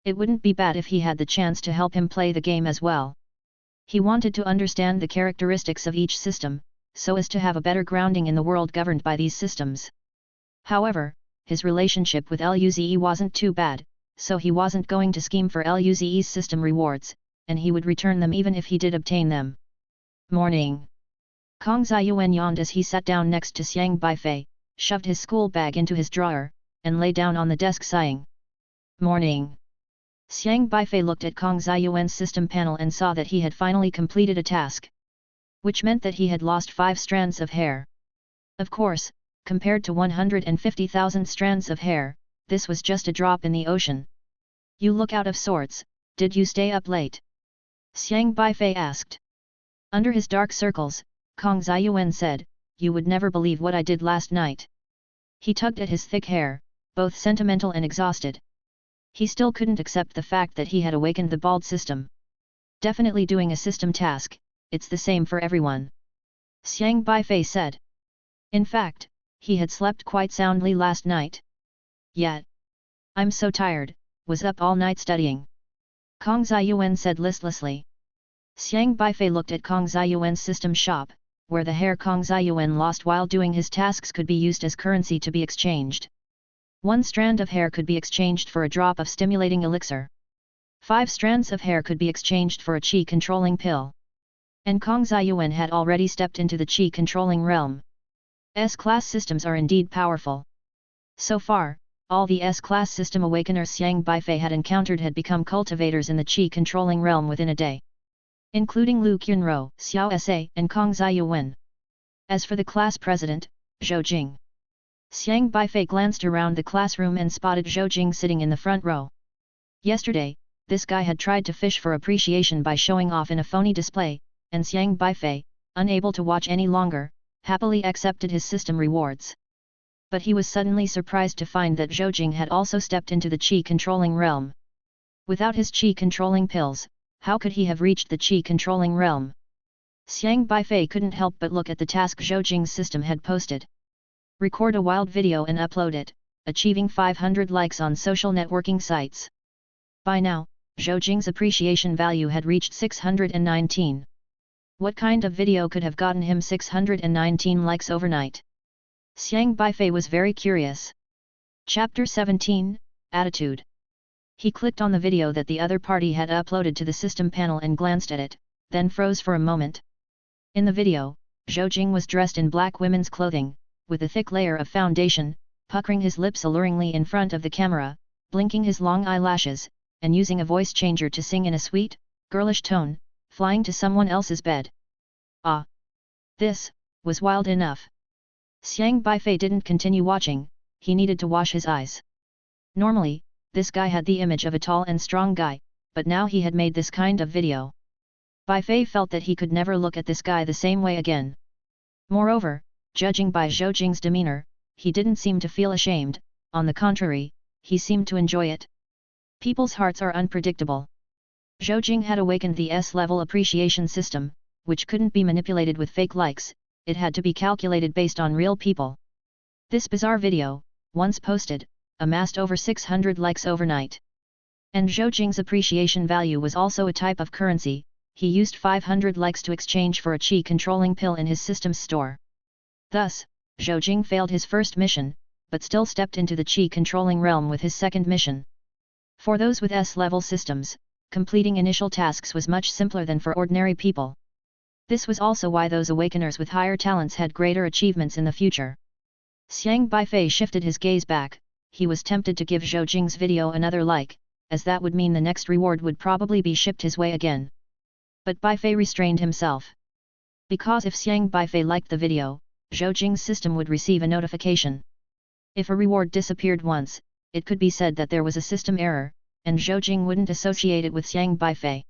It wouldn't be bad if he had the chance to help him play the game as well. He wanted to understand the characteristics of each system, so as to have a better grounding in the world governed by these systems. However, his relationship with Luze wasn't too bad, so he wasn't going to scheme for Luze's system rewards, and he would return them even if he did obtain them. Morning. Kong Ziyuan yawned as he sat down next to Xiang Beifei, shoved his school bag into his drawer, and lay down on the desk sighing. Morning. Xiang Beifei looked at Kong Ziyuan's system panel and saw that he had finally completed a task. Which meant that he had lost 5 strands of hair. Of course, compared to 150,000 strands of hair, this was just a drop in the ocean. You look out of sorts, did you stay up late? Xiang Beifei asked. Under his dark circles, Kong Ziyuan said, you would never believe what I did last night. He tugged at his thick hair, both sentimental and exhausted. He still couldn't accept the fact that he had awakened the bald system. Definitely doing a system task, it's the same for everyone. Xiang Beifei said. In fact, he had slept quite soundly last night. Yet. I'm so tired, was up all night studying. Kong Ziyuan said listlessly. Xiang Beifei looked at Kong Ziyuan's system shop, where the hair Kong Ziyuan lost while doing his tasks could be used as currency to be exchanged. 1 strand of hair could be exchanged for a drop of stimulating elixir. 5 strands of hair could be exchanged for a qi controlling pill. And Kong Ziyuan had already stepped into the qi controlling realm. S-class systems are indeed powerful. So far, all the S-class system awakeners Xiang Beifei had encountered had become cultivators in the qi controlling realm within a day, including Lu Qunro, Xiao Sa, and Kong Ziyuan. As for the class president, Zhou Jing, Xiang Beifei glanced around the classroom and spotted Zhou Jing sitting in the front row. Yesterday, this guy had tried to fish for appreciation by showing off in a phony display, and Xiang Beifei, unable to watch any longer, happily accepted his system rewards. But he was suddenly surprised to find that Zhou Jing had also stepped into the qi controlling realm. Without his qi controlling pills, how could he have reached the qi controlling realm? Xiang Beifei couldn't help but look at the task Zhou Jing's system had posted. Record a wild video and upload it, achieving 500 likes on social networking sites. By now, Zhou Jing's appreciation value had reached 619. What kind of video could have gotten him 619 likes overnight? Xiang Beifei was very curious. Chapter 17, Attitude. He clicked on the video that the other party had uploaded to the system panel and glanced at it, then froze for a moment. In the video, Zhou Jing was dressed in black women's clothing, with a thick layer of foundation, puckering his lips alluringly in front of the camera, blinking his long eyelashes, and using a voice changer to sing in a sweet, girlish tone, flying to someone else's bed. Ah! This was wild enough. Xiang Beifei didn't continue watching, he needed to wash his eyes. Normally, this guy had the image of a tall and strong guy, but now he had made this kind of video. Beifei felt that he could never look at this guy the same way again. Moreover, judging by Zhou Jing's demeanor, he didn't seem to feel ashamed, on the contrary, he seemed to enjoy it. People's hearts are unpredictable. Zhou Jing had awakened the S-level appreciation system, which couldn't be manipulated with fake likes, it had to be calculated based on real people. This bizarre video, once posted, amassed over 600 likes overnight. And Zhou Jing's appreciation value was also a type of currency, he used 500 likes to exchange for a qi controlling pill in his system's store. Thus, Zhou Jing failed his first mission, but still stepped into the qi controlling realm with his second mission. For those with S-level systems, completing initial tasks was much simpler than for ordinary people. This was also why those awakeners with higher talents had greater achievements in the future. Xiang Beifei shifted his gaze back, he was tempted to give Zhou Jing's video another like, as that would mean the next reward would probably be shipped his way again. But Beifei restrained himself. Because if Xiang Beifei liked the video, Zhou Jing's system would receive a notification. If a reward disappeared once, it could be said that there was a system error, and Zhou Jing wouldn't associate it with Xiang Beifei.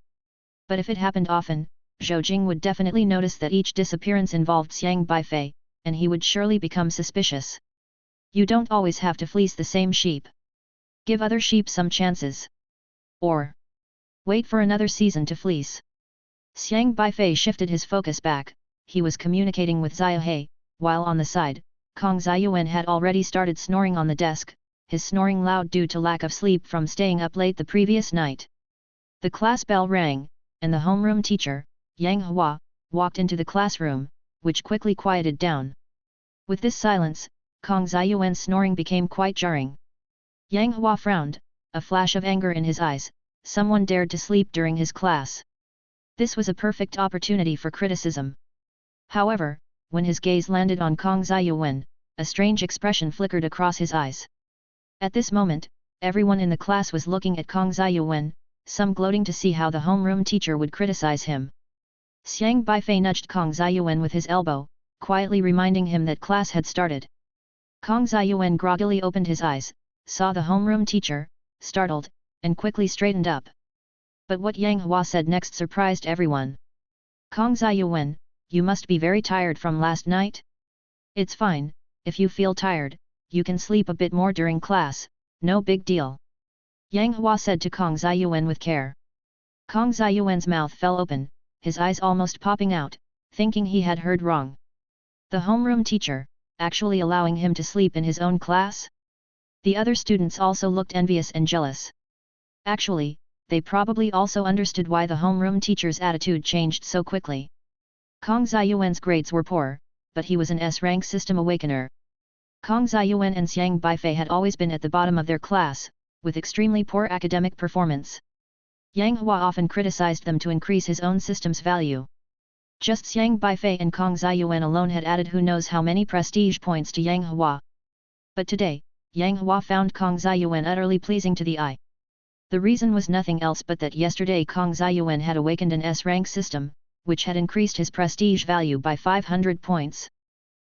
But if it happened often, Zhou Jing would definitely notice that each disappearance involved Xiang Beifei, and he would surely become suspicious. You don't always have to fleece the same sheep. Give other sheep some chances. Or wait for another season to fleece. Xiang Beifei shifted his focus back, he was communicating with Ziyuhe, while on the side, Kong Ziyuan had already started snoring on the desk, his snoring loud due to lack of sleep from staying up late the previous night. The class bell rang, and the homeroom teacher, Yang Hua, walked into the classroom, which quickly quieted down. With this silence, Kong Ziyuan's snoring became quite jarring. Yang Hua frowned, a flash of anger in his eyes, someone dared to sleep during his class. This was a perfect opportunity for criticism. However, when his gaze landed on Kong Ziyuan, a strange expression flickered across his eyes. At this moment, everyone in the class was looking at Kong Ziyuan, some gloating to see how the homeroom teacher would criticize him. Xiang Beifei nudged Kong Ziyuan with his elbow, quietly reminding him that class had started. Kong Ziyuan groggily opened his eyes, saw the homeroom teacher, startled, and quickly straightened up. But what Yang Hua said next surprised everyone. Kong Ziyuan, you must be very tired from last night? It's fine, if you feel tired, you can sleep a bit more during class, no big deal. Yang Hua said to Kong Ziyuan with care. Kong Ziyuan's mouth fell open, his eyes almost popping out, thinking he had heard wrong. The homeroom teacher, actually allowing him to sleep in his own class? The other students also looked envious and jealous. Actually, they probably also understood why the homeroom teacher's attitude changed so quickly. Kong Ziyuan's grades were poor, but he was an S-rank system awakener. Kong Ziyuan and Xiang Beifei had always been at the bottom of their class, with extremely poor academic performance. Yang Hua often criticized them to increase his own system's value. Just Xiang Beifei and Kong Ziyuan alone had added who knows how many prestige points to Yang Hua. But today, Yang Hua found Kong Ziyuan utterly pleasing to the eye. The reason was nothing else but that yesterday Kong Ziyuan had awakened an S-rank system, which had increased his prestige value by 500 points.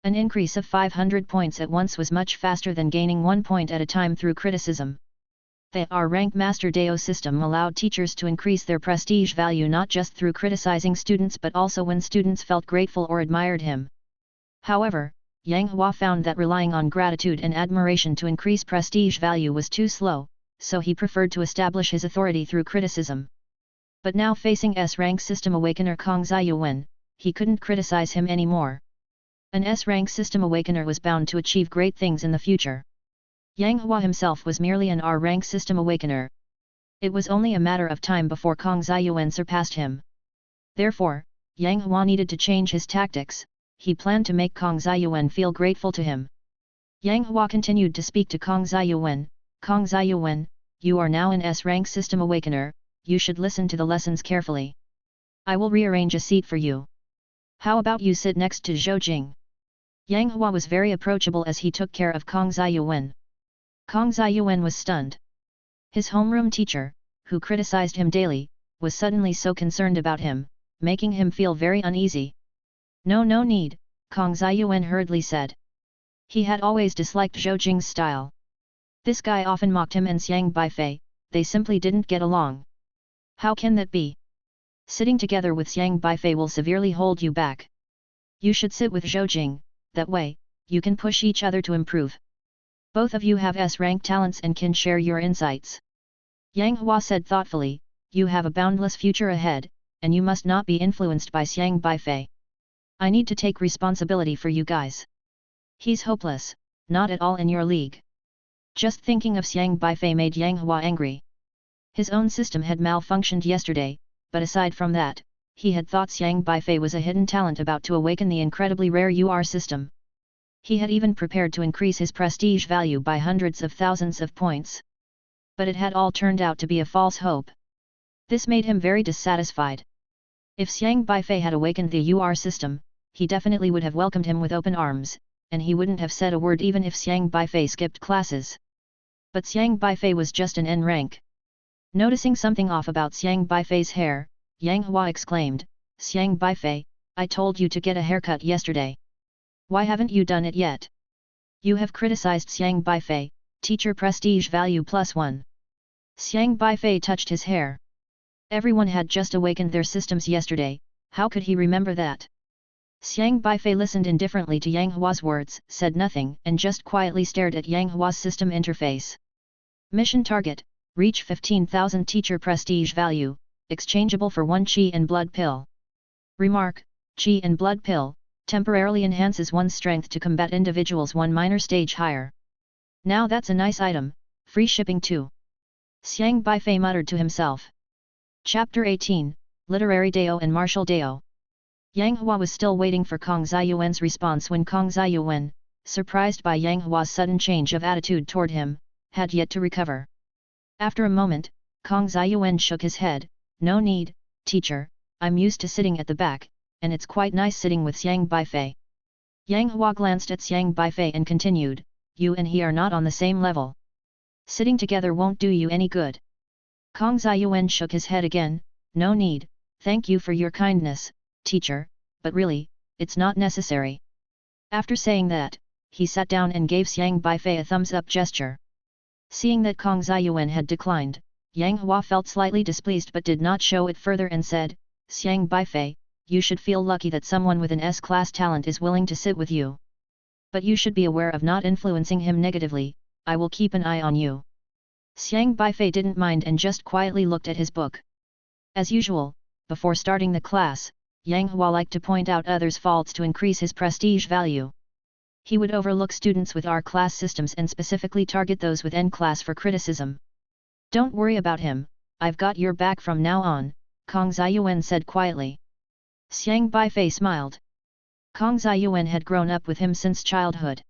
An increase of 500 points at once was much faster than gaining 1 point at a time through criticism. The R-rank Master Dao system allowed teachers to increase their prestige value not just through criticizing students but also when students felt grateful or admired him. However, Yang Hua found that relying on gratitude and admiration to increase prestige value was too slow, so he preferred to establish his authority through criticism. But now facing S-rank system awakener Kong Ziyuan, he couldn't criticize him anymore. An S-rank system awakener was bound to achieve great things in the future. Yang Hua himself was merely an R-rank system awakener. It was only a matter of time before Kong Ziyuan surpassed him. Therefore, Yang Hua needed to change his tactics. He planned to make Kong Ziyuan feel grateful to him. Yang Hua continued to speak to Kong Ziyuan. Kong Ziyuan, you are now an S-rank system awakener, you should listen to the lessons carefully. I will rearrange a seat for you. How about you sit next to Zhou Jing? Yang Hua was very approachable as he took care of Kong Ziyuan. Kong Ziyuan was stunned. His homeroom teacher, who criticized him daily, was suddenly so concerned about him, making him feel very uneasy. No need, Kong Ziyuan hurriedly said. He had always disliked Zhou Jing's style. This guy often mocked him and Xiang Beifei, they simply didn't get along. How can that be? Sitting together with Xiang Beifei will severely hold you back. You should sit with Zhou Jing, that way, you can push each other to improve. Both of you have S-rank talents and can share your insights. Yang Hua said thoughtfully, you have a boundless future ahead, and you must not be influenced by Xiang Beifei. I need to take responsibility for you guys. He's hopeless, not at all in your league. Just thinking of Xiang Beifei made Yang Hua angry. His own system had malfunctioned yesterday, but aside from that, he had thought Xiang Beifei was a hidden talent about to awaken the incredibly rare UR system. He had even prepared to increase his prestige value by hundreds of thousands of points. But it had all turned out to be a false hope. This made him very dissatisfied. If Xiang Beifei had awakened the UR system, he definitely would have welcomed him with open arms, and he wouldn't have said a word even if Xiang Beifei skipped classes. But Xiang Beifei was just an N rank. Noticing something off about Xiang Beifei's hair, Yang Hua exclaimed, Xiang Beifei, I told you to get a haircut yesterday. Why haven't you done it yet? You have criticized Xiang Beifei, teacher prestige value +1. Xiang Beifei touched his hair. Everyone had just awakened their systems yesterday, how could he remember that? Xiang Beifei listened indifferently to Yang Hua's words, said nothing and just quietly stared at Yang Hua's system interface. Mission target, reach 15,000 teacher prestige value, exchangeable for 1 Qi and blood pill. Remark, Qi and blood pill, temporarily enhances one's strength to combat individuals 1 minor stage higher. Now that's a nice item, free shipping too. Xiang Beifei muttered to himself. Chapter 18, Literary Dao and Martial Dao. Yang Hua was still waiting for Kong Ziyuan's response when Kong Ziyuan, surprised by Yang Hua's sudden change of attitude toward him, had yet to recover. After a moment, Kong Ziyuan shook his head, no need, teacher, I'm used to sitting at the back, and it's quite nice sitting with Xiang Beifei. Yang Hua glanced at Xiang Beifei and continued, you and he are not on the same level. Sitting together won't do you any good. Kong Ziyuan shook his head again, no need, thank you for your kindness, teacher, but really, it's not necessary. After saying that, he sat down and gave Xiang Beifei a thumbs-up gesture. Seeing that Kong Ziyuan had declined, Yang Hua felt slightly displeased but did not show it further and said, Xiang Beifei, you should feel lucky that someone with an S-class talent is willing to sit with you. But you should be aware of not influencing him negatively, I will keep an eye on you. Xiang Beifei didn't mind and just quietly looked at his book. As usual, before starting the class, Yang Hua liked to point out others' faults to increase his prestige value. He would overlook students with R-class systems and specifically target those with N-class for criticism. Don't worry about him, I've got your back from now on, Kong Ziyuan said quietly. Xiang Beifei smiled. Kong Ziyuan had grown up with him since childhood.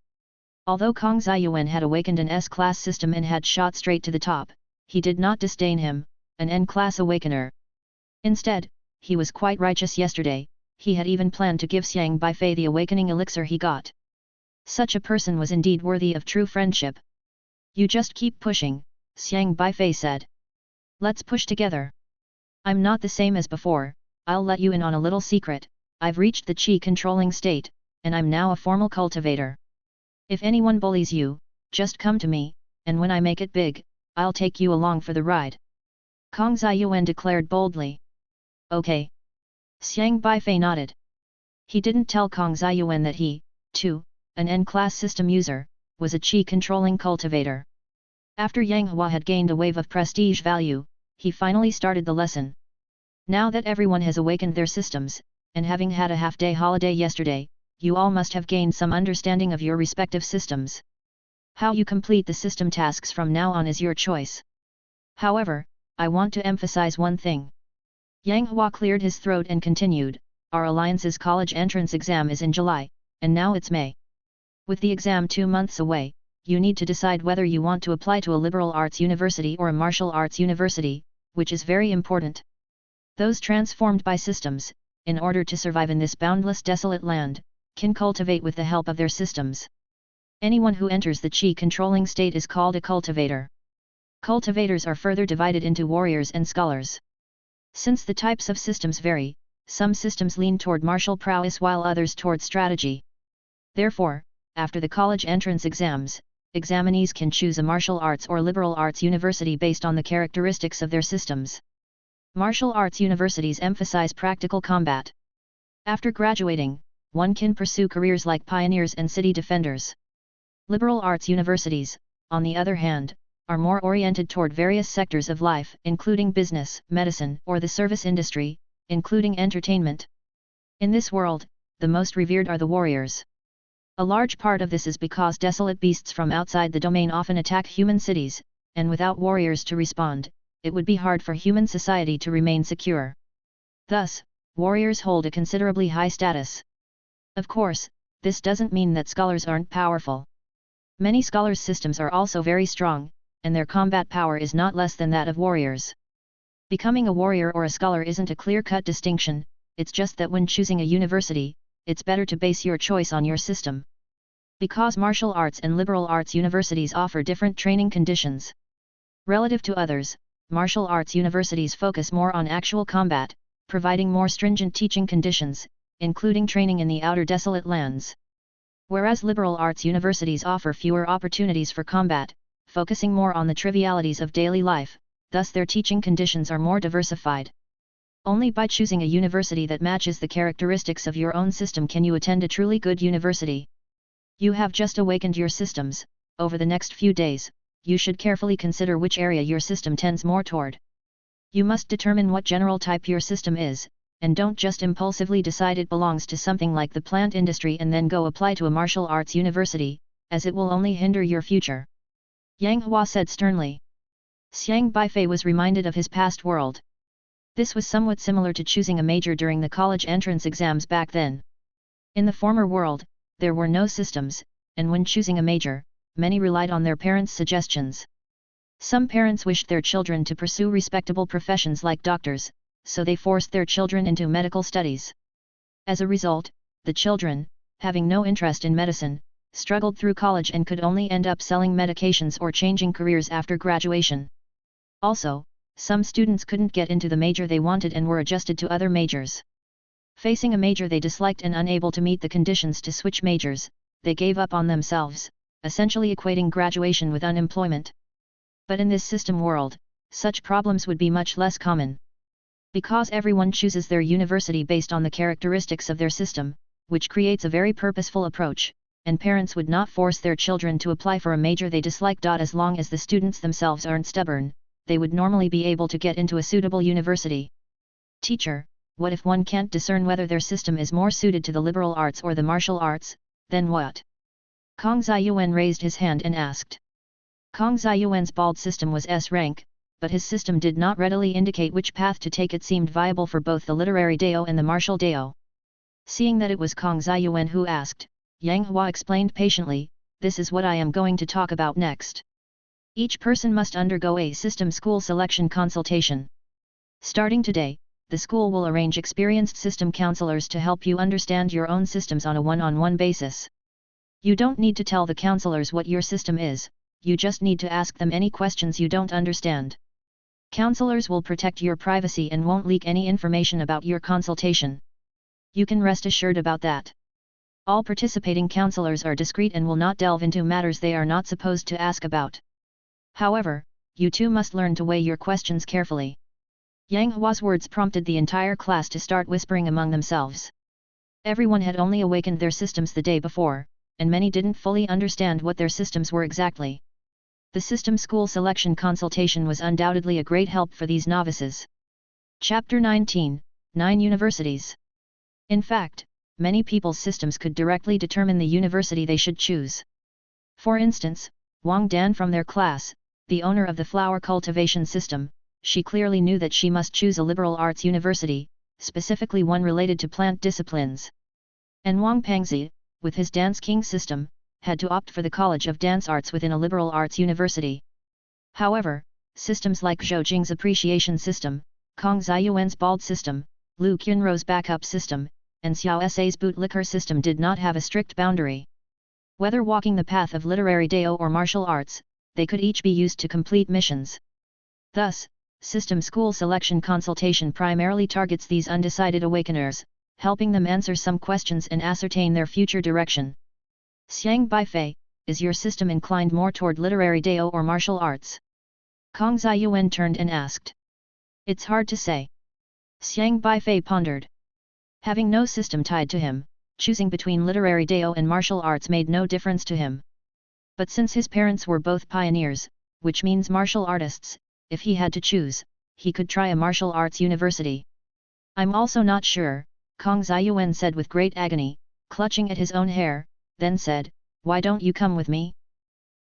Although Kong Ziyuan had awakened an S-class system and had shot straight to the top, he did not disdain him, an N-class awakener. Instead, he was quite righteous yesterday, he had even planned to give Xiang Beifei the awakening elixir he got. Such a person was indeed worthy of true friendship. You just keep pushing, Xiang Beifei said. Let's push together. I'm not the same as before, I'll let you in on a little secret, I've reached the qi controlling state, and I'm now a formal cultivator. If anyone bullies you, just come to me, and when I make it big, I'll take you along for the ride. Kong Ziyuan declared boldly. Okay. Xiang Beifei nodded. He didn't tell Kong Ziyuan that he, too, an N-class system user, was a qi-controlling cultivator. After Yang Hua had gained a wave of prestige value, he finally started the lesson. Now that everyone has awakened their systems, and having had a half-day holiday yesterday, you all must have gained some understanding of your respective systems. How you complete the system tasks from now on is your choice. However, I want to emphasize one thing. Yang Hua cleared his throat and continued, our alliance's college entrance exam is in July, and now it's May. With the exam 2 months away, you need to decide whether you want to apply to a liberal arts university or a martial arts university, which is very important. Those transformed by systems, in order to survive in this boundless desolate land, can cultivate with the help of their systems. Anyone who enters the qi controlling state is called a cultivator. Cultivators are further divided into warriors and scholars. Since the types of systems vary, some systems lean toward martial prowess while others toward strategy. Therefore, after the college entrance exams, examinees can choose a martial arts or liberal arts university based on the characteristics of their systems. Martial arts universities emphasize practical combat. After graduating, one can pursue careers like pioneers and city defenders. Liberal arts universities, on the other hand, are more oriented toward various sectors of life, including business, medicine, or the service industry, including entertainment. In this world, the most revered are the warriors. A large part of this is because desolate beasts from outside the domain often attack human cities, and without warriors to respond, it would be hard for human society to remain secure. Thus, warriors hold a considerably high status. Of course, this doesn't mean that scholars aren't powerful. Many scholars' systems are also very strong, and their combat power is not less than that of warriors. Becoming a warrior or a scholar isn't a clear-cut distinction, it's just that when choosing a university, it's better to base your choice on your system. Because martial arts and liberal arts universities offer different training conditions. Relative to others, martial arts universities focus more on actual combat, providing more stringent teaching conditions, including training in the outer desolate lands. Whereas liberal arts universities offer fewer opportunities for combat, focusing more on the trivialities of daily life, thus their teaching conditions are more diversified. Only by choosing a university that matches the characteristics of your own system can you attend a truly good university. You have just awakened your systems. Over the next few days, you should carefully consider which area your system tends more toward. You must determine what general type your system is, and don't just impulsively decide it belongs to something like the plant industry and then go apply to a martial arts university, as it will only hinder your future. Yang Hua said sternly. Xiang Beifei was reminded of his past world. This was somewhat similar to choosing a major during the college entrance exams back then. In the former world, there were no systems, and when choosing a major, many relied on their parents' suggestions. Some parents wished their children to pursue respectable professions like doctors, so they forced their children into medical studies. As a result, the children, having no interest in medicine, struggled through college and could only end up selling medications or changing careers after graduation. Also, some students couldn't get into the major they wanted and were adjusted to other majors. Facing a major they disliked and unable to meet the conditions to switch majors, they gave up on themselves, essentially equating graduation with unemployment. But in this system world, such problems would be much less common. Because everyone chooses their university based on the characteristics of their system, which creates a very purposeful approach, and parents would not force their children to apply for a major they dislike. As long as the students themselves aren't stubborn, they would normally be able to get into a suitable university. Teacher, what if one can't discern whether their system is more suited to the liberal arts or the martial arts, then what? Kong Ziyuan raised his hand and asked. Kong Ziyuan's bald system was S-rank, but his system did not readily indicate which path to take. It seemed viable for both the literary Dao and the martial Dao. Seeing that it was Kong Ziyuan who asked, Yang Hua explained patiently, this is what I am going to talk about next. Each person must undergo a system school selection consultation. Starting today, the school will arrange experienced system counselors to help you understand your own systems on a one-on-one basis. You don't need to tell the counselors what your system is, you just need to ask them any questions you don't understand. Counselors will protect your privacy and won't leak any information about your consultation. You can rest assured about that. All participating counselors are discreet and will not delve into matters they are not supposed to ask about. However, you too must learn to weigh your questions carefully. Yang Hua's words prompted the entire class to start whispering among themselves. Everyone had only awakened their systems the day before, and many didn't fully understand what their systems were exactly. The system school selection consultation was undoubtedly a great help for these novices. Chapter 19, 9 Universities. In fact, many people's systems could directly determine the university they should choose. For instance, Wang Dan from their class, the owner of the flower cultivation system, she clearly knew that she must choose a liberal arts university, specifically one related to plant disciplines. And Wang Pangzi, with his Dance King system, had to opt for the College of Dance Arts within a liberal arts university. However, systems like Zhou Jing's appreciation system, Kong Ziyuan's bald system, Lu Qunrou's backup system, and Xiao Sa's bootlicker system did not have a strict boundary. Whether walking the path of literary Dao or martial arts, they could each be used to complete missions. Thus, system school selection consultation primarily targets these undecided awakeners, helping them answer some questions and ascertain their future direction. Xiang Beifei, is your system inclined more toward literary Dao or martial arts? Kong Ziyuan turned and asked. It's hard to say. Xiang Beifei pondered. Having no system tied to him, choosing between literary Dao and martial arts made no difference to him. But since his parents were both pioneers, which means martial artists, if he had to choose, he could try a martial arts university. I'm also not sure, Kong Ziyuan said with great agony, clutching at his own hair, then said, why don't you come with me?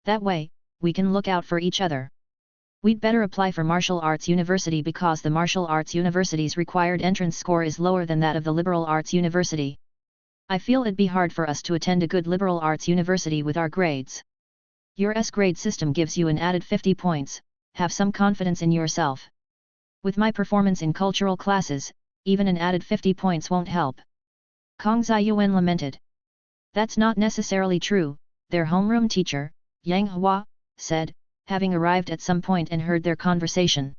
That way, we can look out for each other. We'd better apply for martial arts university because the martial arts university's required entrance score is lower than that of the liberal arts university. I feel it'd be hard for us to attend a good liberal arts university with our grades. Your S-grade system gives you an added 50 points, have some confidence in yourself. With my performance in cultural classes, even an added 50 points won't help. Kong Ziyuan lamented. That's not necessarily true, their homeroom teacher, Yang Hua, said, having arrived at some point and heard their conversation.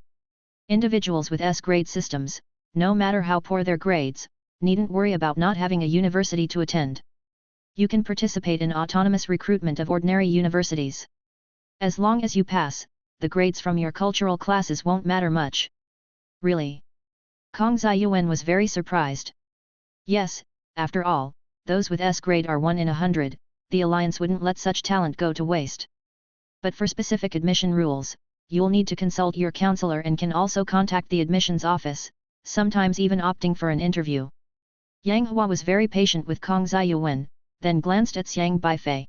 Individuals with S-grade systems, no matter how poor their grades, needn't worry about not having a university to attend. You can participate in autonomous recruitment of ordinary universities. As long as you pass, the grades from your cultural classes won't matter much. Really? Kong Ziyuan was very surprised. Yes, after all, those with S-grade are 1 in 100, the alliance wouldn't let such talent go to waste. But for specific admission rules, you'll need to consult your counselor and can also contact the admissions office, sometimes even opting for an interview. Yang Hua was very patient with Kong Ziyuan, then glanced at Xiang Beifei.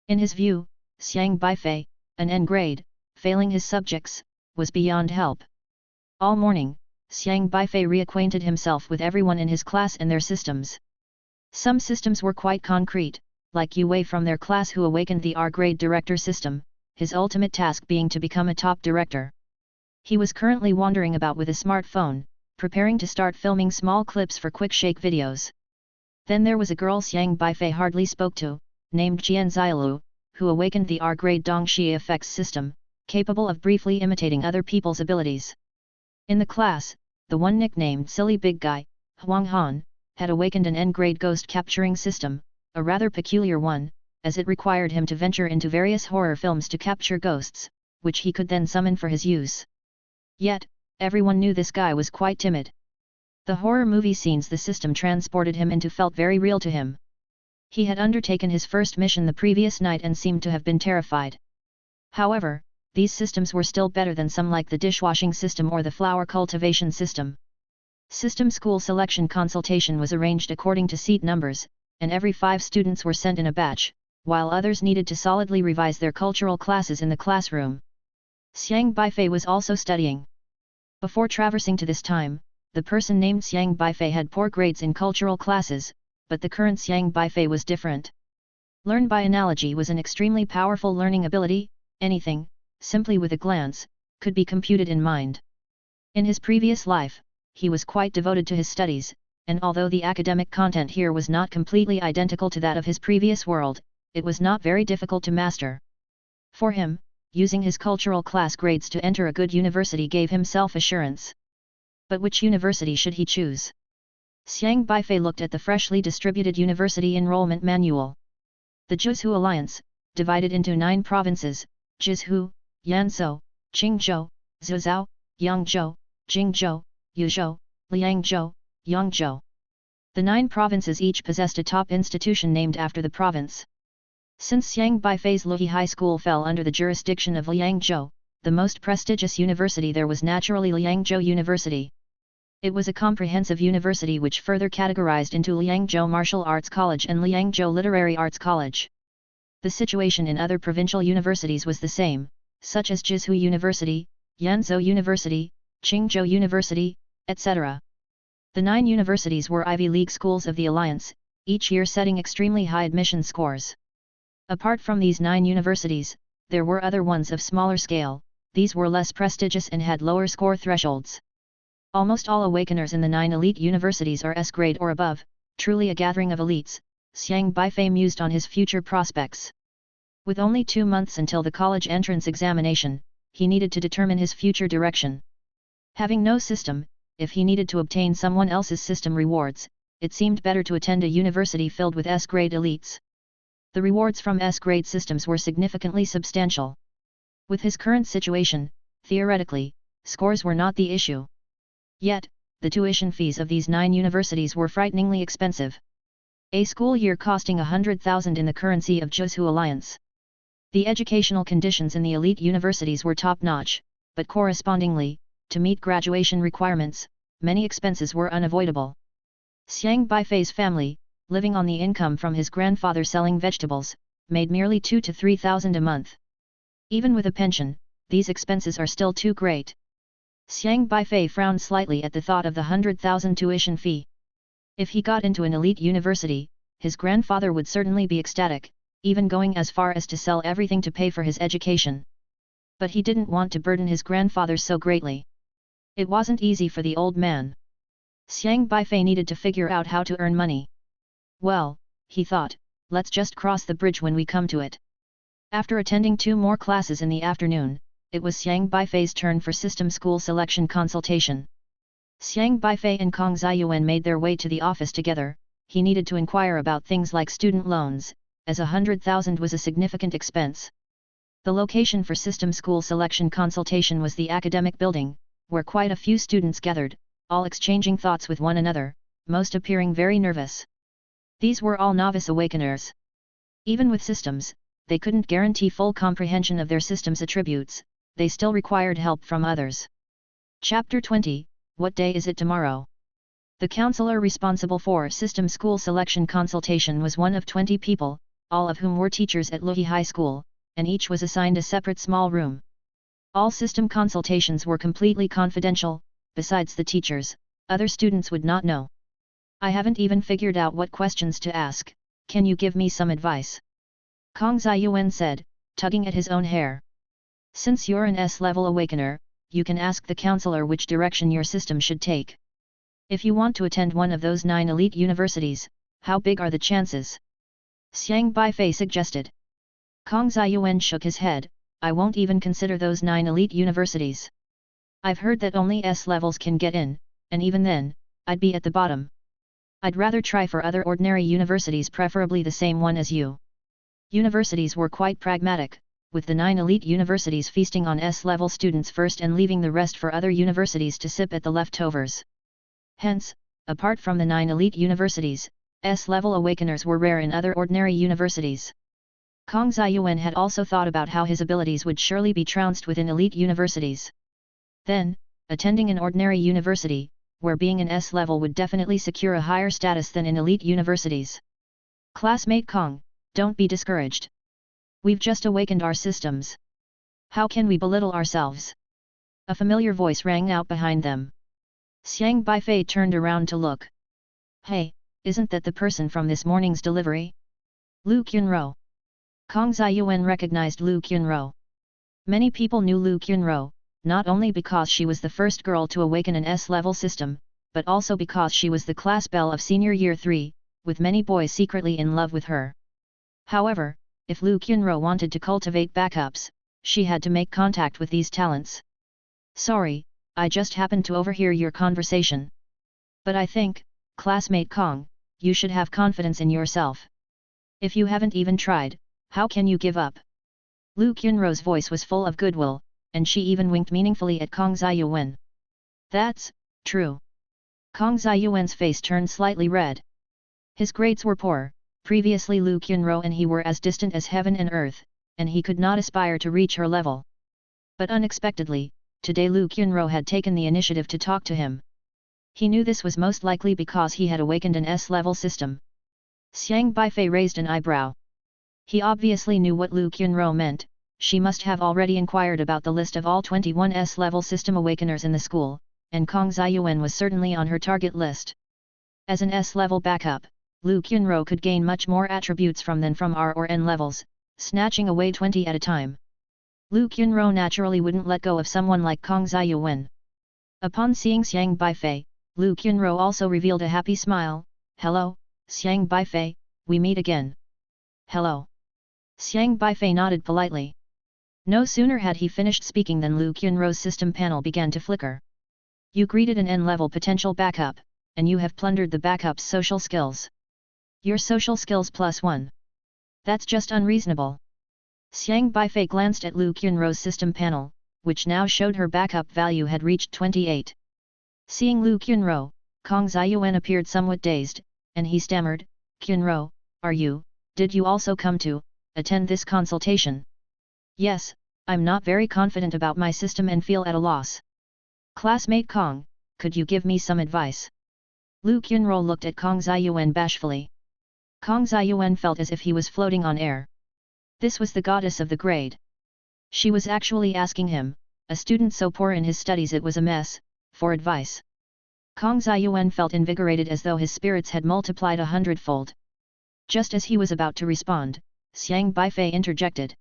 In his view, Xiang Beifei, an N grade, failing his subjects, was beyond help. All morning, Xiang Beifei reacquainted himself with everyone in his class and their systems. Some systems were quite concrete, like Yu Wei from their class who awakened the R-grade director system, his ultimate task being to become a top director. He was currently wandering about with a smartphone, preparing to start filming small clips for quick shake videos. Then there was a girl Xiang Beifei hardly spoke to, named Jian Xiaolu, who awakened the R-grade Dongxi effects system, capable of briefly imitating other people's abilities. In the class, the one nicknamed Silly Big Guy, Huang Han, had awakened an N-grade ghost capturing system, a rather peculiar one, as it required him to venture into various horror films to capture ghosts, which he could then summon for his use. Yet, everyone knew this guy was quite timid. The horror movie scenes the system transported him into felt very real to him. He had undertaken his first mission the previous night and seemed to have been terrified. However, these systems were still better than some like the dishwashing system or the flower cultivation system. System school selection consultation was arranged according to seat numbers, and every 5 students were sent in a batch, while others needed to solidly revise their cultural classes in the classroom. Xiang Beifei was also studying. Before traversing to this time, the person named Xiang Beifei had poor grades in cultural classes, but the current Xiang Beifei was different. Learn by analogy was an extremely powerful learning ability. Anything, simply with a glance, could be computed in mind. In his previous life, he was quite devoted to his studies, and although the academic content here was not completely identical to that of his previous world, it was not very difficult to master. For him, using his cultural class grades to enter a good university gave him self-assurance. But which university should he choose? Xiang Beifei looked at the freshly distributed university enrollment manual. The Zhuzhou Alliance, divided into 9 provinces, Zhizhou, Yanzhou, Qingzhou, Zhuzhou, Yangzhou, Jingzhou, Yuzhou, Liangzhou, Yangzhou. The 9 provinces each possessed a top institution named after the province. Since Xiang Beifei's Luhi High School fell under the jurisdiction of Liangzhou, the most prestigious university there was naturally Liangzhou University. It was a comprehensive university which further categorized into Liangzhou Martial Arts College and Liangzhou Literary Arts College. The situation in other provincial universities was the same, such as Zhizhou University, Yanzhou University, Qingzhou University, etc. The 9 universities were Ivy League schools of the Alliance, each year setting extremely high admission scores. Apart from these 9 universities, there were other ones of smaller scale. These were less prestigious and had lower score thresholds. Almost all awakeners in the 9 elite universities are S grade or above, truly a gathering of elites. Xiang Beifei mused on his future prospects. With only 2 months until the college entrance examination, he needed to determine his future direction. Having no system, if he needed to obtain someone else's system rewards, it seemed better to attend a university filled with S-grade elites. The rewards from S-grade systems were significantly substantial. With his current situation, theoretically, scores were not the issue. Yet, the tuition fees of these 9 universities were frighteningly expensive. A school year costing 100,000 in the currency of Zhuzhou Alliance. The educational conditions in the elite universities were top-notch, but correspondingly, to meet graduation requirements, many expenses were unavoidable. Xiang Beifei's family, living on the income from his grandfather selling vegetables, made merely 2,000 to 3,000 a month. Even with a pension, these expenses are still too great. Xiang Beifei frowned slightly at the thought of the 100,000 tuition fee. If he got into an elite university, his grandfather would certainly be ecstatic, even going as far as to sell everything to pay for his education. But he didn't want to burden his grandfather so greatly. It wasn't easy for the old man. Xiang Beifei needed to figure out how to earn money. Well, he thought, let's just cross the bridge when we come to it. After attending 2 more classes in the afternoon, it was Xiang Beifei's turn for system school selection consultation. Xiang Beifei and Kong Ziyuan made their way to the office together. He needed to inquire about things like student loans, as 100,000 was a significant expense. The location for system school selection consultation was the academic building, where quite a few students gathered, all exchanging thoughts with one another, most appearing very nervous. These were all novice awakeners. Even with systems, they couldn't guarantee full comprehension of their system's attributes. They still required help from others. Chapter 20, What day is it tomorrow? The counselor responsible for system school selection consultation was one of 20 people, all of whom were teachers at Luhi High School, and each was assigned a separate small room. All system consultations were completely confidential. Besides the teachers, other students would not know. I haven't even figured out what questions to ask. Can you give me some advice? Kong Ziyuan said, tugging at his own hair. Since you're an S-level awakener, you can ask the counselor which direction your system should take. If you want to attend one of those 9 elite universities, how big are the chances? Xiang Beifei suggested. Kong Ziyuan shook his head. I won't even consider those 9 elite universities. I've heard that only S-levels can get in, and even then, I'd be at the bottom. I'd rather try for other ordinary universities, preferably the same one as you. Universities were quite pragmatic, with the 9 elite universities feasting on S-level students first and leaving the rest for other universities to sip at the leftovers. Hence, apart from the 9 elite universities, S-level awakeners were rare in other ordinary universities. Kong Ziyuan had also thought about how his abilities would surely be trounced within elite universities. Then, attending an ordinary university, where being an S-level would definitely secure a higher status than in elite universities. Classmate Kong, don't be discouraged. We've just awakened our systems. How can we belittle ourselves? A familiar voice rang out behind them. Xiang Beifei turned around to look. Hey, isn't that the person from this morning's delivery? Lu Qunro. Kong Ziyuan recognized Lu Qunro. Many people knew Lu Qunro, not only because she was the first girl to awaken an S-level system, but also because she was the class belle of senior year 3, with many boys secretly in love with her. However, if Lu Qunro wanted to cultivate backups, she had to make contact with these talents. Sorry, I just happened to overhear your conversation. But I think, classmate Kong, you should have confidence in yourself. If you haven't even tried, how can you give up? Lu Qunro's voice was full of goodwill, and she even winked meaningfully at Kong Ziyuan. That's true. Kong Ziyuan's face turned slightly red. His grades were poor, previously Lu Qunro and he were as distant as heaven and earth, and he could not aspire to reach her level. But unexpectedly, today Lu Qunro had taken the initiative to talk to him. He knew this was most likely because he had awakened an S-level system. Xiang Beifei raised an eyebrow. He obviously knew what Lu Qunro meant. She must have already inquired about the list of all 21 S-level system awakeners in the school, and Kong Ziyuan was certainly on her target list. As an S-level backup, Lu Qunro could gain much more attributes from than from R or N levels, snatching away 20 at a time. Lu Qunro naturally wouldn't let go of someone like Kong Ziyuan. Upon seeing Xiang Beifei, Lu Qunro also revealed a happy smile. Hello, Xiang Beifei, we meet again. Hello. Xiang Beifei nodded politely. No sooner had he finished speaking than Lu Qunro's system panel began to flicker. You greeted an N-level potential backup, and you have plundered the backup's social skills. Your social skills +1. That's just unreasonable. Xiang Beifei glanced at Lu Qunro's system panel, which now showed her backup value had reached 28. Seeing Lu Qunro, Kong Ziyuan appeared somewhat dazed, and he stammered, Qunro, did you also come to attend this consultation? Yes, I'm not very confident about my system and feel at a loss. Classmate Kong, could you give me some advice? Lu Qunro looked at Kong Ziyuan bashfully. Kong Ziyuan felt as if he was floating on air. This was the goddess of the grade. She was actually asking him, a student so poor in his studies it was a mess, for advice. Kong Ziyuan felt invigorated as though his spirits had multiplied 100-fold. Just as he was about to respond, Xiang Beifei interjected.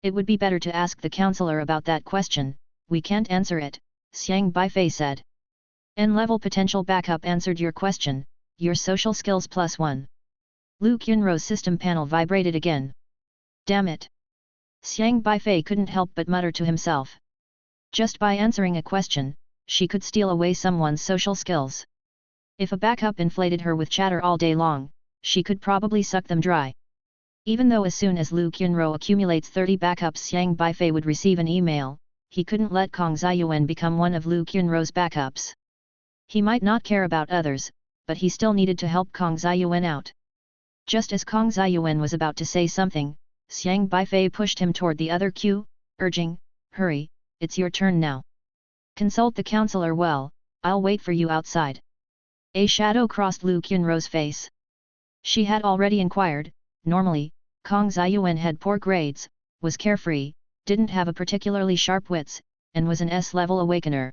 It would be better to ask the counselor about that question, we can't answer it, Xiang Beifei said. N-level potential backup answered your question, your social skills +1. Lu Qunro's system panel vibrated again. Damn it! Xiang Beifei couldn't help but mutter to himself. Just by answering a question, she could steal away someone's social skills. If a backup inflated her with chatter all day long, she could probably suck them dry. Even though as soon as Lu Qunro accumulates 30 backups Xiang Beifei would receive an email, he couldn't let Kong Ziyuan become one of Lu Qunro's backups. He might not care about others, but he still needed to help Kong Ziyuan out. Just as Kong Ziyuan was about to say something, Xiang Beifei pushed him toward the other queue, urging, hurry, it's your turn now. Consult the counselor well, I'll wait for you outside. A shadow crossed Lu Qunro's face. She had already inquired. Normally, Kong Ziyuan had poor grades, was carefree, didn't have a particularly sharp wits, and was an S-level awakener.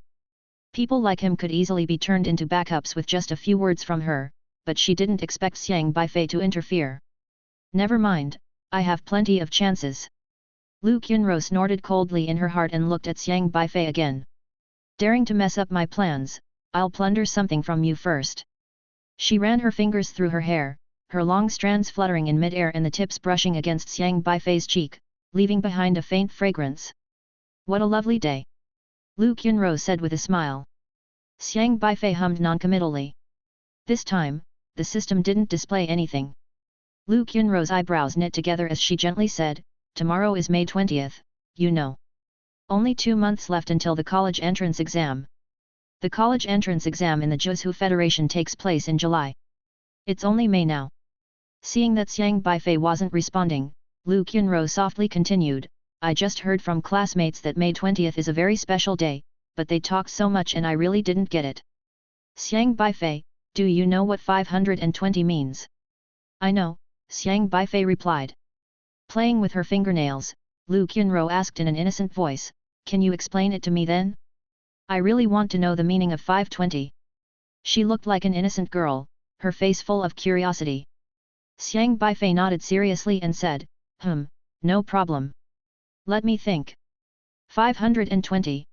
People like him could easily be turned into backups with just a few words from her, but she didn't expect Xiang Beifei to interfere. Never mind, I have plenty of chances. Lu Qunro snorted coldly in her heart and looked at Xiang Beifei again. Daring to mess up my plans, I'll plunder something from you first. She ran her fingers through her hair, her long strands fluttering in mid-air and the tips brushing against Xiang Beifei's cheek, leaving behind a faint fragrance. What a lovely day! Lu Qunro said with a smile. Xiang Beifei hummed noncommittally. This time, the system didn't display anything. Lu Qunro's eyebrows knit together as she gently said, tomorrow is May 20th, you know. Only 2 months left until the college entrance exam. The college entrance exam in the Zhuzhou Federation takes place in July. It's only May now. Seeing that Xiang Beifei wasn't responding, Lu Qunro softly continued, I just heard from classmates that May 20th is a very special day, but they talk so much and I really didn't get it. Xiang Beifei, do you know what 520 means? I know, Xiang Beifei replied. Playing with her fingernails, Lu Qunro asked in an innocent voice, can you explain it to me then? I really want to know the meaning of 520. She looked like an innocent girl, her face full of curiosity. Xiang Beifei nodded seriously and said, No problem. Let me think. 520.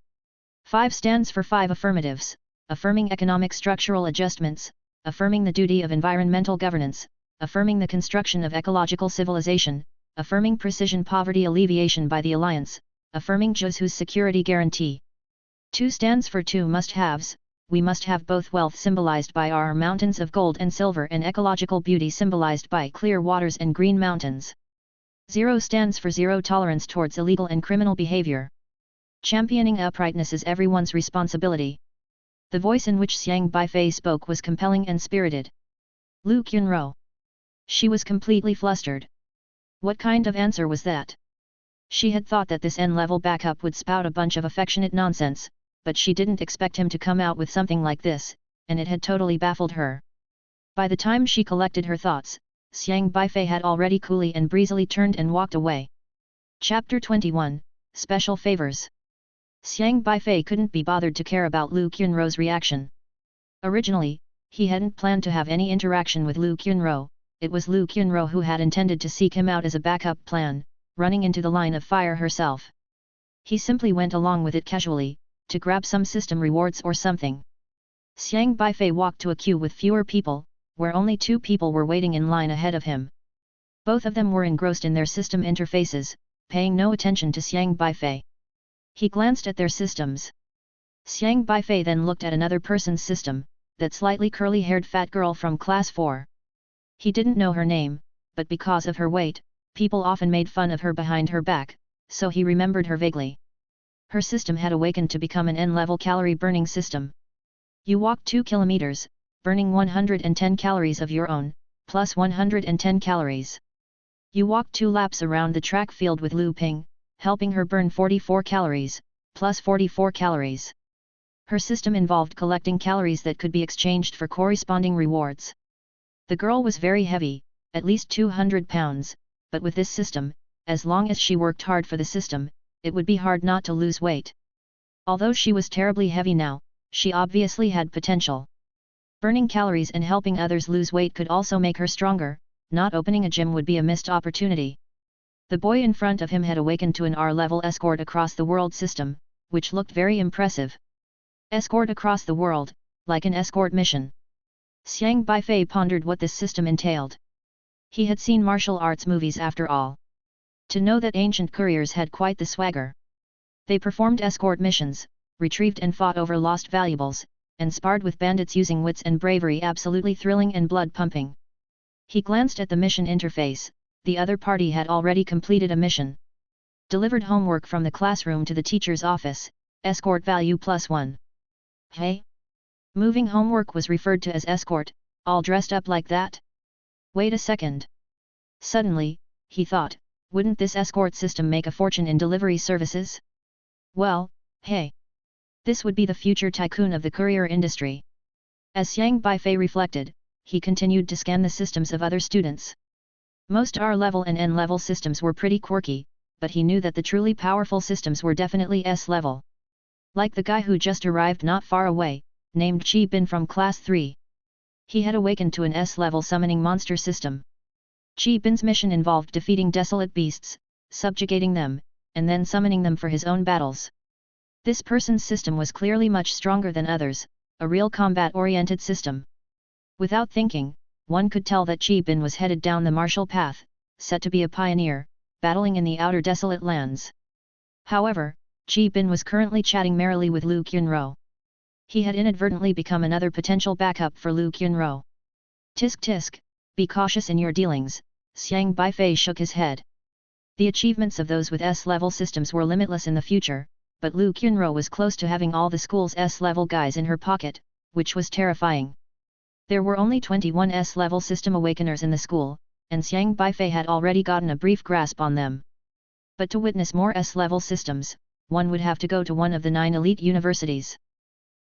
5 stands for 5 affirmatives, affirming economic structural adjustments, affirming the duty of environmental governance, affirming the construction of ecological civilization, affirming precision poverty alleviation by the alliance, affirming Zhu's security guarantee. 2 stands for 2 must-haves. We must have both wealth symbolized by our mountains of gold and silver and ecological beauty symbolized by clear waters and green mountains. 0 stands for zero tolerance towards illegal and criminal behavior. Championing uprightness is everyone's responsibility. The voice in which Xiang Beifei spoke was compelling and spirited. Lu Qunro. She was completely flustered. What kind of answer was that? She had thought that this N-level backup would spout a bunch of affectionate nonsense, but she didn't expect him to come out with something like this, and it had totally baffled her. By the time she collected her thoughts, Xiang Beifei had already coolly and breezily turned and walked away. Chapter 21, Special Favors. Xiang Beifei couldn't be bothered to care about Lu Qunro's reaction. Originally, he hadn't planned to have any interaction with Lu Qunro. It was Lu Qunro who had intended to seek him out as a backup plan, running into the line of fire herself. He simply went along with it casually, to grab some system rewards or something. Xiang Beifei walked to a queue with fewer people, where only 2 people were waiting in line ahead of him. Both of them were engrossed in their system interfaces, paying no attention to Xiang Beifei. He glanced at their systems. Xiang Beifei then looked at another person's system, that slightly curly-haired fat girl from class 4. He didn't know her name, but because of her weight, people often made fun of her behind her back, so he remembered her vaguely. Her system had awakened to become an N-level calorie-burning system. You walk 2 kilometers, burning 110 calories of your own, plus 110 calories. You walk 2 laps around the track field with Lu Ping, helping her burn 44 calories, plus 44 calories. Her system involved collecting calories that could be exchanged for corresponding rewards. The girl was very heavy, at least 200 pounds, but with this system, as long as she worked hard for the system, it would be hard not to lose weight. Although she was terribly heavy now, she obviously had potential. Burning calories and helping others lose weight could also make her stronger. Not opening a gym would be a missed opportunity. The boy in front of him had awakened to an R-level escort across the world system, which looked very impressive. Escort across the world, like an escort mission. Xiang Beifei pondered what this system entailed. He had seen martial arts movies after all. To know that ancient couriers had quite the swagger. They performed escort missions, retrieved and fought over lost valuables, and sparred with bandits using wits and bravery absolutely thrilling and blood-pumping. He glanced at the mission interface. The other party had already completed a mission. Delivered homework from the classroom to the teacher's office, escort value +1. Hey? Moving homework was referred to as escort, all dressed up like that? Wait a second. Suddenly, he thought, wouldn't this escort system make a fortune in delivery services? Well, hey. This would be the future tycoon of the courier industry. As Xiang Beifei reflected, he continued to scan the systems of other students. Most R-level and N-level systems were pretty quirky, but he knew that the truly powerful systems were definitely S-level. Like the guy who just arrived not far away, named Qi Bin from Class 3. He had awakened to an S-level summoning monster system. Qi Bin's mission involved defeating desolate beasts, subjugating them, and then summoning them for his own battles. This person's system was clearly much stronger than others, a real combat-oriented system. Without thinking, one could tell that Qi Bin was headed down the martial path, set to be a pioneer, battling in the outer desolate lands. However, Qi Bin was currently chatting merrily with Lu Qunro. He had inadvertently become another potential backup for Lu Qunro. Tisk tisk, be cautious in your dealings, Xiang Beifei shook his head. The achievements of those with S-level systems were limitless in the future, but Lu Qunro was close to having all the school's S-level guys in her pocket, which was terrifying. There were only 21 S-level system awakeners in the school, and Xiang Beifei had already gotten a brief grasp on them. But to witness more S-level systems, one would have to go to one of the 9 elite universities.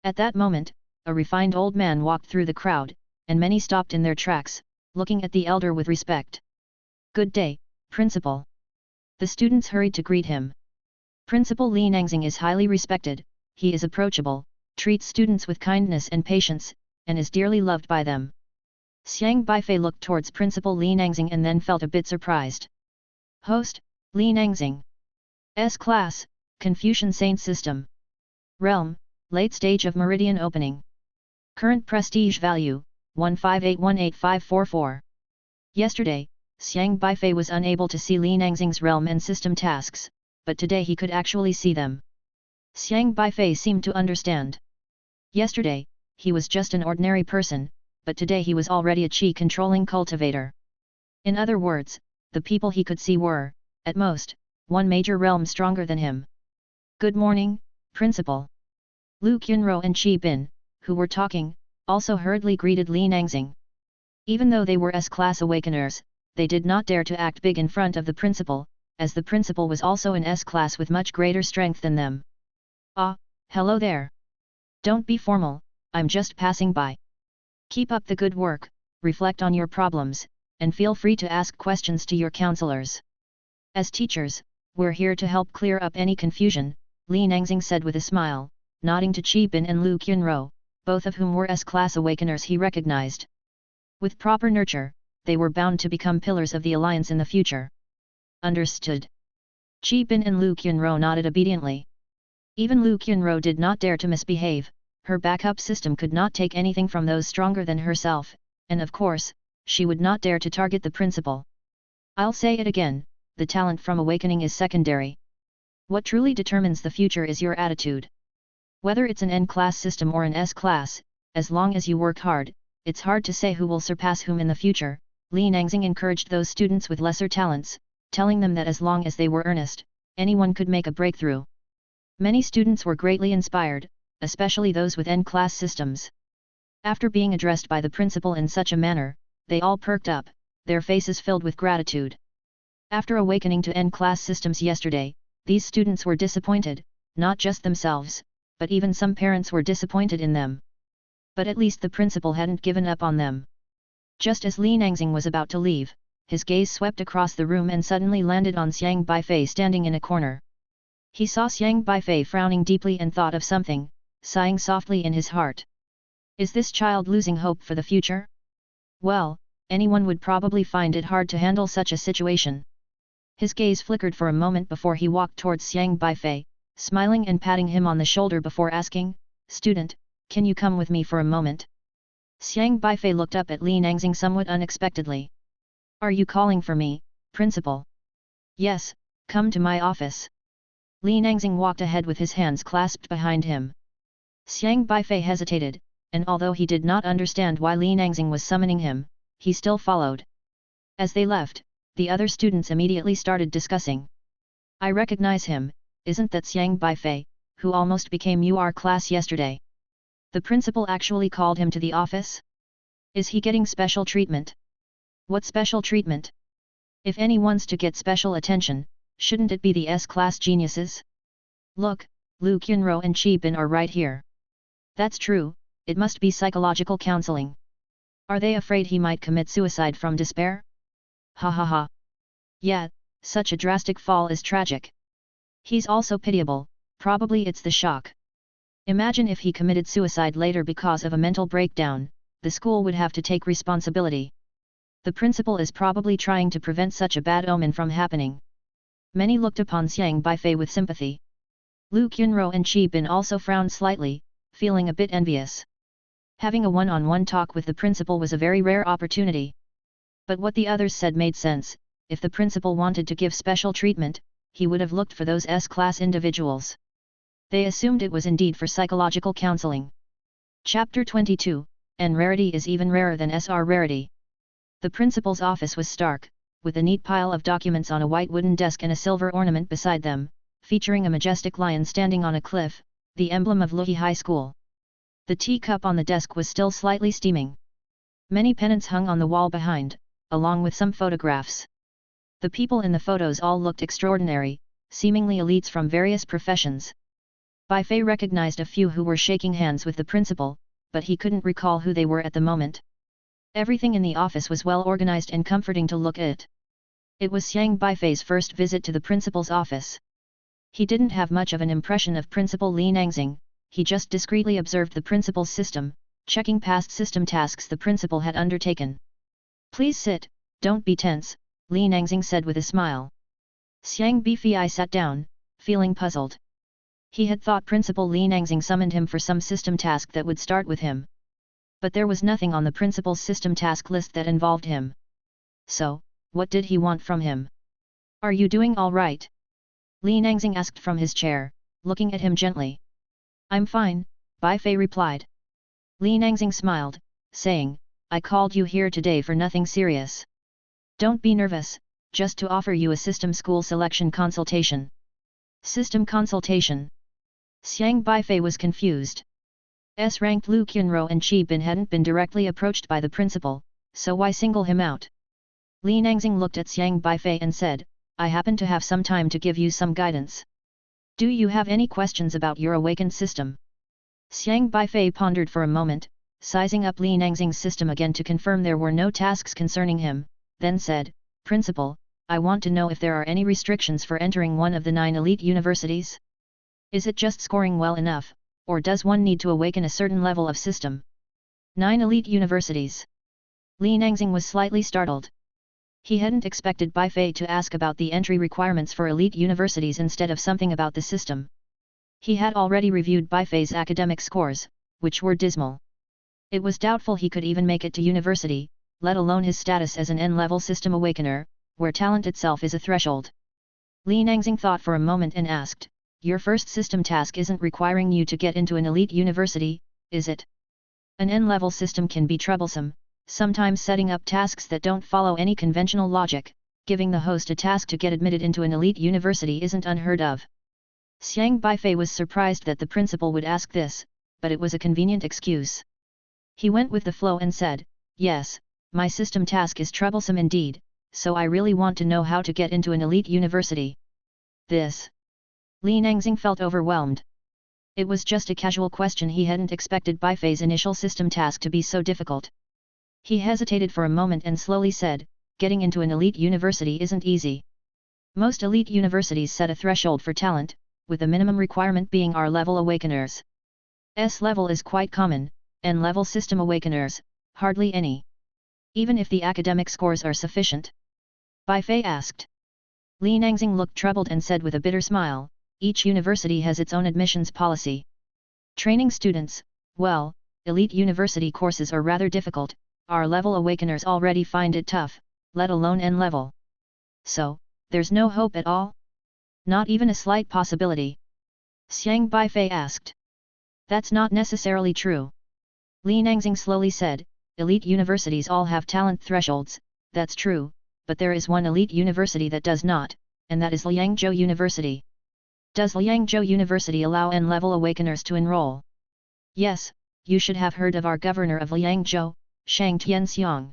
At that moment, a refined old man walked through the crowd, and many stopped in their tracks, looking at the elder with respect. Good day, Principal. The students hurried to greet him. Principal Li Nangxing is highly respected, he is approachable, treats students with kindness and patience, and is dearly loved by them. Xiang Beifei looked towards Principal Li Nangxing and then felt a bit surprised. Host, Li Nangxing. S-Class, Confucian Saint System. Realm, late stage of Meridian opening. Current prestige value, 158188544. Yesterday, Xiang Beifei was unable to see Li Nangxing's realm and system tasks, but today he could actually see them. Xiang Beifei seemed to understand. Yesterday, he was just an ordinary person, but today he was already a qi-controlling cultivator. In other words, the people he could see were, at most, one major realm stronger than him. Good morning, Principal. Lu Qunro and Qi Bin, who were talking, also hurriedly greeted Li Nangxing. Even though they were S-Class awakeners, they did not dare to act big in front of the principal, as the principal was also in S-Class with much greater strength than them. Ah, hello there. Don't be formal, I'm just passing by. Keep up the good work, reflect on your problems, and feel free to ask questions to your counselors. As teachers, we're here to help clear up any confusion, Li Nangxing said with a smile, nodding to Qi Bin and Lu Qunro, both of whom were S-Class awakeners he recognized. With proper nurture, they were bound to become pillars of the alliance in the future. Understood. Qi Bin and Lu Qunro nodded obediently. Even Lu Qunro did not dare to misbehave, her backup system could not take anything from those stronger than herself, and of course, she would not dare to target the principal. I'll say it again, the talent from awakening is secondary. What truly determines the future is your attitude. Whether it's an N-class system or an S-class, as long as you work hard, it's hard to say who will surpass whom in the future. Li Nangxing encouraged those students with lesser talents, telling them that as long as they were earnest, anyone could make a breakthrough. Many students were greatly inspired, especially those with N-class systems. After being addressed by the principal in such a manner, they all perked up, their faces filled with gratitude. After awakening to N-class systems yesterday, these students were disappointed, not just themselves, but even some parents were disappointed in them. But at least the principal hadn't given up on them. Just as Li Nangxing was about to leave, his gaze swept across the room and suddenly landed on Xiang Beifei standing in a corner. He saw Xiang Beifei frowning deeply and thought of something, sighing softly in his heart. Is this child losing hope for the future? Well, anyone would probably find it hard to handle such a situation. His gaze flickered for a moment before he walked towards Xiang Beifei, smiling and patting him on the shoulder before asking, "Student, can you come with me for a moment?" Xiang Beifei looked up at Li Nangxing somewhat unexpectedly. Are you calling for me, Principal? Yes, come to my office. Li Nangxing walked ahead with his hands clasped behind him. Xiang Beifei hesitated, and although he did not understand why Li Nangxing was summoning him, he still followed. As they left, the other students immediately started discussing. I recognize him, isn't that Xiang Beifei, who almost became your class yesterday? The principal actually called him to the office? Is he getting special treatment? What special treatment? If anyone's to get special attention, shouldn't it be the S-class geniuses? Look, Lu Qunro and Qi Bin are right here. That's true, it must be psychological counseling. Are they afraid he might commit suicide from despair? Ha ha ha. Yeah, such a drastic fall is tragic. He's also pitiable, probably it's the shock. Imagine if he committed suicide later because of a mental breakdown, the school would have to take responsibility. The principal is probably trying to prevent such a bad omen from happening. Many looked upon Xiang Beifei with sympathy. Lu Qunro and Qi Bin also frowned slightly, feeling a bit envious. Having a one-on-one talk with the principal was a very rare opportunity. But what the others said made sense. If the principal wanted to give special treatment, he would have looked for those S-class individuals. They assumed it was indeed for psychological counseling. Chapter 22, N rarity is even rarer than SR rarity. The principal's office was stark, with a neat pile of documents on a white wooden desk and a silver ornament beside them, featuring a majestic lion standing on a cliff, the emblem of Luhi High School. The teacup on the desk was still slightly steaming. Many pennants hung on the wall behind, along with some photographs. The people in the photos all looked extraordinary, seemingly elites from various professions. Beifei recognized a few who were shaking hands with the principal, but he couldn't recall who they were at the moment. Everything in the office was well organized and comforting to look at. It was Xiang Beifei's first visit to the principal's office. He didn't have much of an impression of Principal Li Nangxing, he just discreetly observed the principal's system, checking past system tasks the principal had undertaken. Please sit, don't be tense, Li Nangxing said with a smile. Xiang Beifei sat down, feeling puzzled. He had thought Principal Li Nangxing summoned him for some system task that would start with him. But there was nothing on the principal's system task list that involved him. So, what did he want from him? Are you doing all right? Li Nangxing asked from his chair, looking at him gently. I'm fine, Beifei replied. Li Nangxing smiled, saying, I called you here today for nothing serious. Don't be nervous, just to offer you a system school selection consultation. System consultation. Xiang Beifei was confused. S-ranked Lu Qianro and Qi Bin hadn't been directly approached by the principal, so why single him out? Li Nangxing looked at Xiang Beifei and said, I happen to have some time to give you some guidance. Do you have any questions about your awakened system? Xiang Beifei pondered for a moment, sizing up Li Nangxing's system again to confirm there were no tasks concerning him, then said, Principal, I want to know if there are any restrictions for entering one of the 9 elite universities? Is it just scoring well enough, or does one need to awaken a certain level of system? 9 elite universities. Li Nangxing was slightly startled. He hadn't expected Beifei to ask about the entry requirements for elite universities instead of something about the system. He had already reviewed Beifei's academic scores, which were dismal. It was doubtful he could even make it to university, let alone his status as an N-level system awakener, where talent itself is a threshold. Li Nangxing thought for a moment and asked, Your first system task isn't requiring you to get into an elite university, is it? An N-level system can be troublesome, sometimes setting up tasks that don't follow any conventional logic. Giving the host a task to get admitted into an elite university isn't unheard of. Xiang Beifei was surprised that the principal would ask this, but it was a convenient excuse. He went with the flow and said, Yes, my system task is troublesome indeed, so I really want to know how to get into an elite university. This. Li Nangxing felt overwhelmed. It was just a casual question. He hadn't expected Beifei's initial system task to be so difficult. He hesitated for a moment and slowly said, Getting into an elite university isn't easy. Most elite universities set a threshold for talent, with the minimum requirement being R-level awakeners. S-level is quite common, N-level system awakeners, hardly any. Even if the academic scores are sufficient? Beifei asked. Li Nangxing looked troubled and said with a bitter smile, Each university has its own admissions policy. Training students, well, elite university courses are rather difficult, R-level awakeners already find it tough, let alone N-level. So, there's no hope at all? Not even a slight possibility? Xiang Beifei asked. That's not necessarily true. Li Nangxing slowly said, Elite universities all have talent thresholds, that's true, but there is one elite university that does not, and that is Liangzhou University. Does Liangzhou University allow N-level awakeners to enroll? Yes, you should have heard of our governor of Liangzhou, Shang Tianxiang.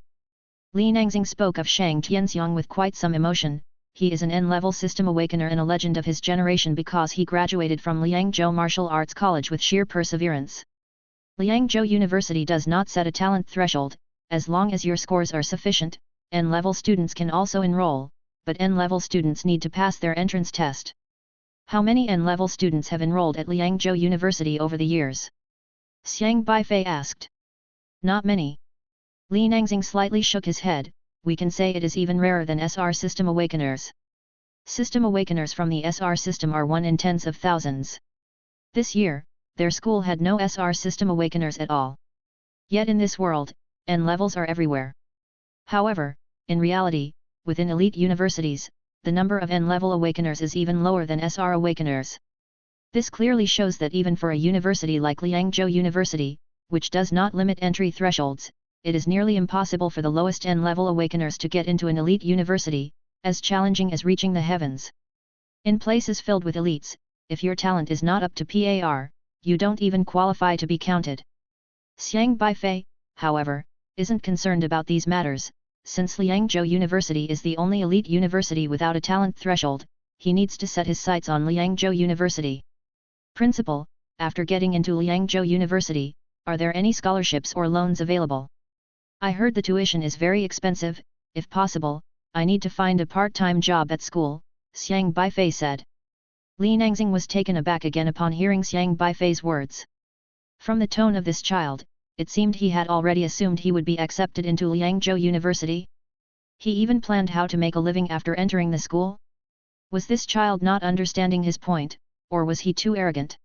Li Nangxing spoke of Shang Tianxiang with quite some emotion. He is an N-level system awakener and a legend of his generation because he graduated from Liangzhou Martial Arts College with sheer perseverance. Liangzhou University does not set a talent threshold, as long as your scores are sufficient, N-level students can also enroll, but N-level students need to pass their entrance test. How many N-level students have enrolled at Liangzhou University over the years? Xiang Beifei asked. Not many. Li Nangxing slightly shook his head. We can say it is even rarer than SR system awakeners. System awakeners from the SR system are 1 in tens of thousands. This year, their school had no SR system awakeners at all. Yet in this world, N levels are everywhere. However, in reality, within elite universities, the number of N-level awakeners is even lower than SR awakeners. This clearly shows that even for a university like Liangzhou University, which does not limit entry thresholds, it is nearly impossible for the lowest N-level awakeners to get into an elite university, as challenging as reaching the heavens. In places filled with elites, if your talent is not up to par, you don't even qualify to be counted. Xiang Beifei, however, isn't concerned about these matters. Since Liangzhou University is the only elite university without a talent threshold, he needs to set his sights on Liangzhou University. Principal, after getting into Liangzhou University, are there any scholarships or loans available? I heard the tuition is very expensive. If possible, I need to find a part-time job at school, Xiang Beifei said. Li Nangxing was taken aback again upon hearing Xiang Beifei's words. From the tone of this child, it seemed he had already assumed he would be accepted into Liangzhou University. He even planned how to make a living after entering the school. Was this child not understanding his point, or was he too arrogant?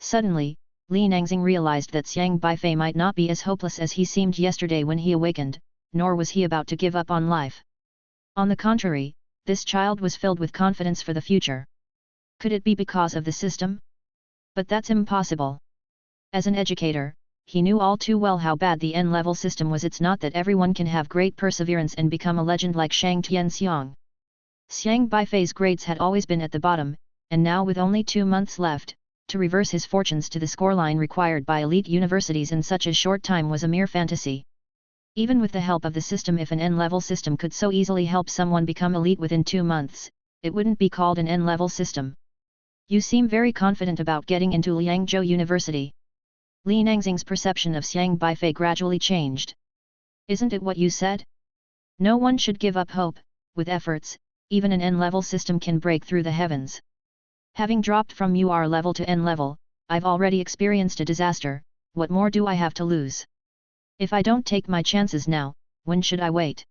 Suddenly, Li Nangxing realized that Xiang Beifei might not be as hopeless as he seemed yesterday when he awakened, nor was he about to give up on life. On the contrary, this child was filled with confidence for the future. Could it be because of the system? But that's impossible. As an educator, he knew all too well how bad the N-level system was. It's not that everyone can have great perseverance and become a legend like Shang Tianxiang. Xiang Beifei's grades had always been at the bottom, and now with only 2 months left, to reverse his fortunes to the scoreline required by elite universities in such a short time was a mere fantasy. Even with the help of the system, if an N-level system could so easily help someone become elite within 2 months, it wouldn't be called an N-level system. You seem very confident about getting into Liangzhou University. Li Nangxing's perception of Xiang Beifei gradually changed. Isn't it what you said? No one should give up hope. With efforts, even an N-level system can break through the heavens. Having dropped from UR level to N level, I've already experienced a disaster. What more do I have to lose? If I don't take my chances now, when should I wait?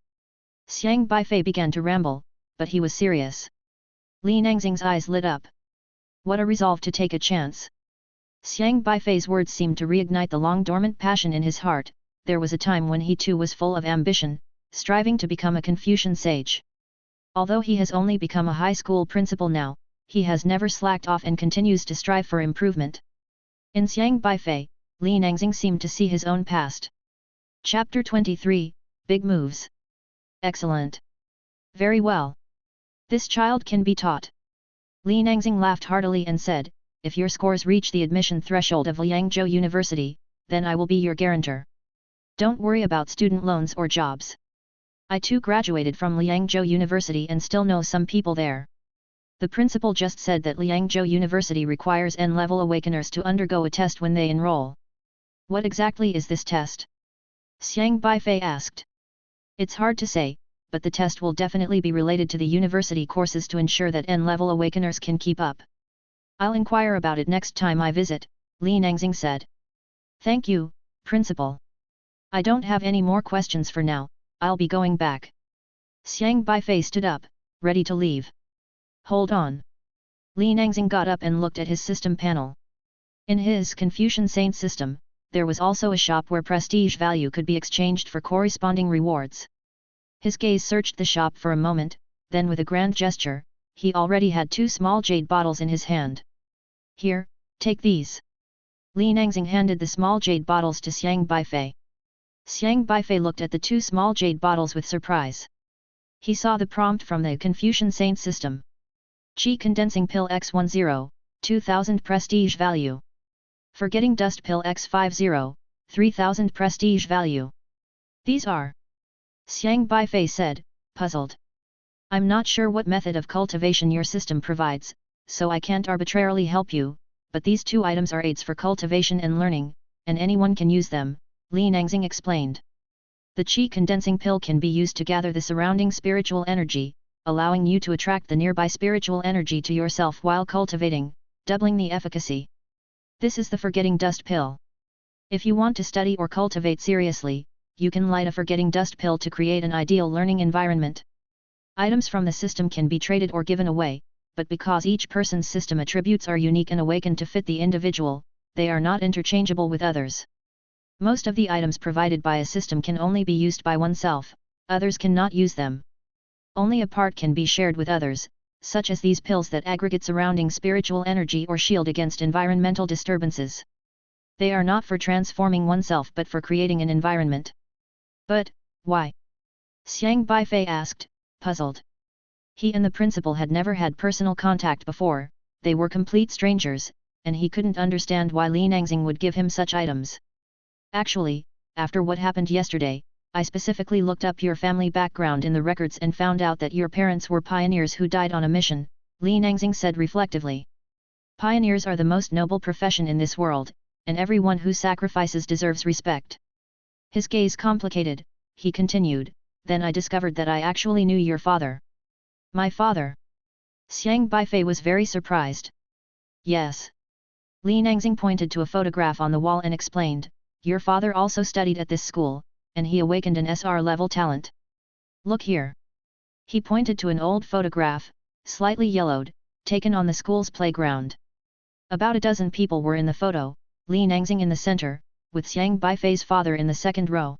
Xiang Beifei began to ramble, but he was serious. Li Nangxing's eyes lit up. What a resolve to take a chance! Xiang Beifei's words seemed to reignite the long-dormant passion in his heart. There was a time when he too was full of ambition, striving to become a Confucian sage. Although he has only become a high school principal now, he has never slacked off and continues to strive for improvement. In Xiang Beifei, Li Nangxing seemed to see his own past. Chapter 23, Big Moves. Excellent. Very well. This child can be taught. Li Nangxing laughed heartily and said, if your scores reach the admission threshold of Liangzhou University, then I will be your guarantor. Don't worry about student loans or jobs. I too graduated from Liangzhou University and still know some people there. The principal just said that Liangzhou University requires N-level awakeners to undergo a test when they enroll. What exactly is this test? Xiang Beifei asked. It's hard to say, but the test will definitely be related to the university courses to ensure that N-level awakeners can keep up. I'll inquire about it next time I visit, Li Nangxing said. Thank you, Principal. I don't have any more questions for now, I'll be going back. Xiang Beifei stood up, ready to leave. Hold on. Li Nangxing got up and looked at his system panel. In his Confucian Saint system, there was also a shop where prestige value could be exchanged for corresponding rewards. His gaze searched the shop for a moment, then with a grand gesture, he already had 2 small jade bottles in his hand. Here, take these. Li Nangxing handed the small jade bottles to Xiang Beifei. Xiang Beifei looked at the 2 small jade bottles with surprise. He saw the prompt from the Confucian Saint system. Qi condensing pill X10, 2000 prestige value. Forgetting dust pill X50, 3000 prestige value. These are. Xiang Beifei said, puzzled. I'm not sure what method of cultivation your system provides, so I can't arbitrarily help you, but these 2 items are aids for cultivation and learning, and anyone can use them, Li Nangxing explained. The Qi condensing pill can be used to gather the surrounding spiritual energy, allowing you to attract the nearby spiritual energy to yourself while cultivating, doubling the efficacy. This is the forgetting dust pill. If you want to study or cultivate seriously, you can light a forgetting dust pill to create an ideal learning environment. Items from the system can be traded or given away, but because each person's system attributes are unique and awakened to fit the individual, they are not interchangeable with others. Most of the items provided by a system can only be used by oneself, others cannot use them. Only a part can be shared with others, such as these pills that aggregate surrounding spiritual energy or shield against environmental disturbances. They are not for transforming oneself but for creating an environment. But, why? Xiang Beifei asked, puzzled. He and the principal had never had personal contact before, they were complete strangers, and he couldn't understand why Li Nangxing would give him such items. Actually, after what happened yesterday, I specifically looked up your family background in the records and found out that your parents were pioneers who died on a mission, Li Nangxing said reflectively. Pioneers are the most noble profession in this world, and everyone who sacrifices deserves respect. His gaze complicated, he continued, then I discovered that I actually knew your father. My father? Xiang Beifei was very surprised. Yes. Li Nangxing pointed to a photograph on the wall and explained, your father also studied at this school, and he awakened an SR level talent. Look here. He pointed to an old photograph, slightly yellowed, taken on the school's playground. About a dozen people were in the photo, Li Nangxing in the center, with Xiang Beifei's father in the second row.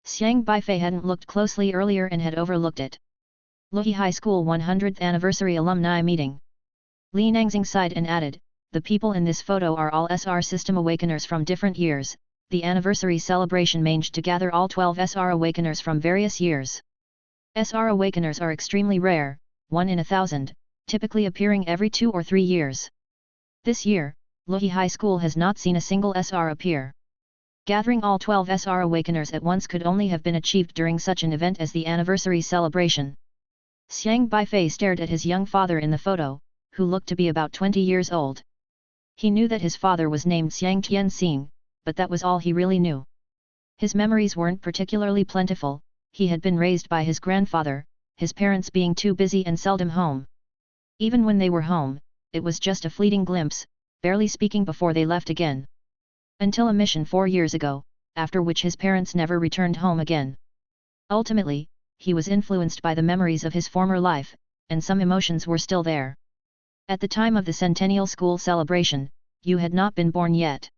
Xiang Beifei hadn't looked closely earlier and had overlooked it. Luhi High School 100th Anniversary Alumni Meeting. Li Nangxing sighed and added, the people in this photo are all SR system awakeners from different years. The anniversary celebration managed to gather all 12 SR awakeners from various years. SR awakeners are extremely rare, 1 in 1,000, typically appearing every 2 or 3 years. This year, Luhi High School has not seen a single SR appear. Gathering all 12 SR awakeners at once could only have been achieved during such an event as the anniversary celebration. Xiang Beifei stared at his young father in the photo, who looked to be about 20 years old. He knew that his father was named Xiang Tianxing, but that was all he really knew. His memories weren't particularly plentiful. He had been raised by his grandfather, his parents being too busy and seldom home. Even when they were home, it was just a fleeting glimpse, barely speaking before they left again. Until a mission 4 years ago, after which his parents never returned home again. Ultimately, he was influenced by the memories of his former life, and some emotions were still there. At the time of the centennial school celebration, you had not been born yet.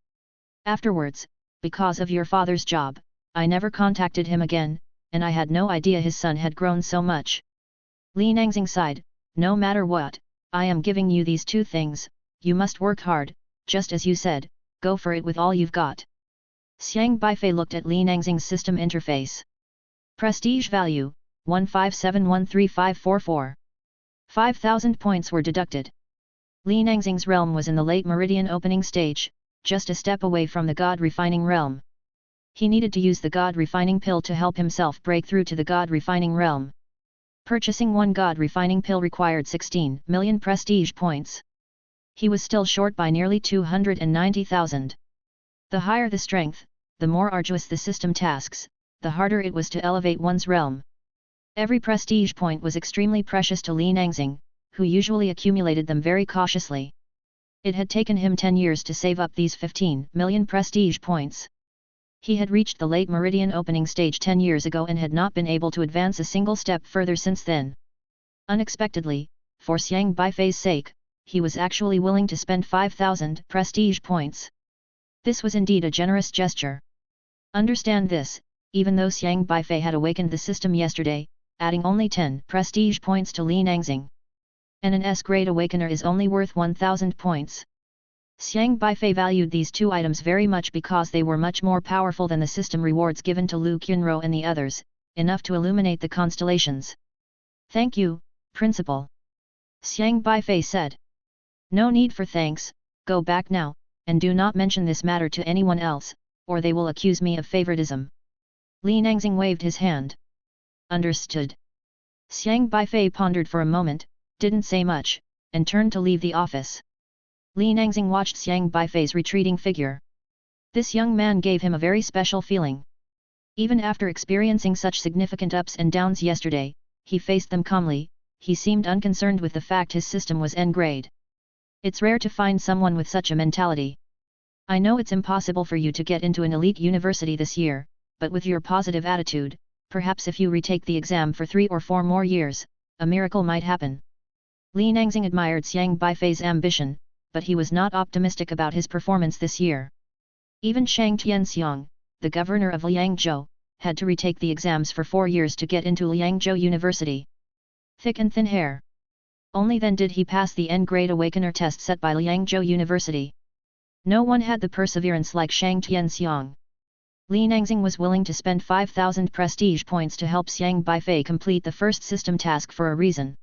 Afterwards, because of your father's job, I never contacted him again, and I had no idea his son had grown so much. Li Nangxing sighed, no matter what, I am giving you these 2 things, you must work hard, just as you said, go for it with all you've got. Xiang Beifei looked at Li Nangxing's system interface. Prestige value, 157135544. 5,000 points were deducted. Li Nangxing's realm was in the late meridian opening stage, just a step away from the God-refining realm. He needed to use the God-refining pill to help himself break through to the God-refining realm. Purchasing 1 God-refining pill required 16 million prestige points. He was still short by nearly 290,000. The higher the strength, the more arduous the system tasks, the harder it was to elevate one's realm. Every prestige point was extremely precious to Li Nangxing, who usually accumulated them very cautiously. It had taken him 10 years to save up these 15 million prestige points. He had reached the late meridian opening stage 10 years ago and had not been able to advance a single step further since then. Unexpectedly, for Xiang Beifei's sake, he was actually willing to spend 5,000 prestige points. This was indeed a generous gesture. Understand this, even though Xiang Beifei had awakened the system yesterday, adding only 10 prestige points to Li Nangxing. And an S-grade awakener is only worth 1,000 points. Xiang Beifei valued these 2 items very much because they were much more powerful than the system rewards given to Lu Qunro and the others, enough to illuminate the constellations. Thank you, Principal. Xiang Beifei said. No need for thanks, go back now, and do not mention this matter to anyone else, or they will accuse me of favoritism. Li Nangxing waved his hand. Understood. Xiang Beifei pondered for a moment, didn't say much, and turned to leave the office. Li Nangxing watched Xiang Beifei's retreating figure. This young man gave him a very special feeling. Even after experiencing such significant ups and downs yesterday, he faced them calmly, he seemed unconcerned with the fact his system was N-grade. It's rare to find someone with such a mentality. I know it's impossible for you to get into an elite university this year, but with your positive attitude, perhaps if you retake the exam for 3 or 4 more years, a miracle might happen. Li Nangxing admired Xiang Beifei's ambition, but he was not optimistic about his performance this year. Even Shang Tianxiang, the governor of Liangzhou, had to retake the exams for 4 years to get into Liangzhou University. Thick and thin hair. Only then did he pass the N-grade awakener test set by Liangzhou University. No one had the perseverance like Shang Tianxiang. Li Nangxing was willing to spend 5,000 prestige points to help Xiang Beifei complete the first system task for a reason.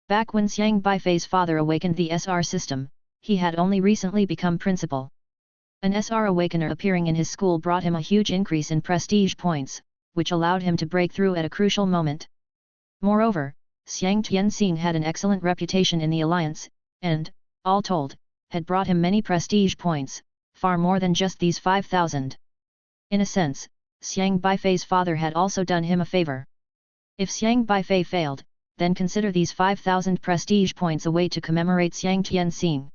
Back when Xiang Beifei's father awakened the SR system, he had only recently become principal. An SR awakener appearing in his school brought him a huge increase in prestige points, which allowed him to break through at a crucial moment. Moreover, Xiang Tianxing had an excellent reputation in the alliance, and, all told, had brought him many prestige points, far more than just these 5,000. In a sense, Xiang Beifei's father had also done him a favor. If Xiang Beifei failed, then consider these 5,000 prestige points a way to commemorate Xiang Tianxing.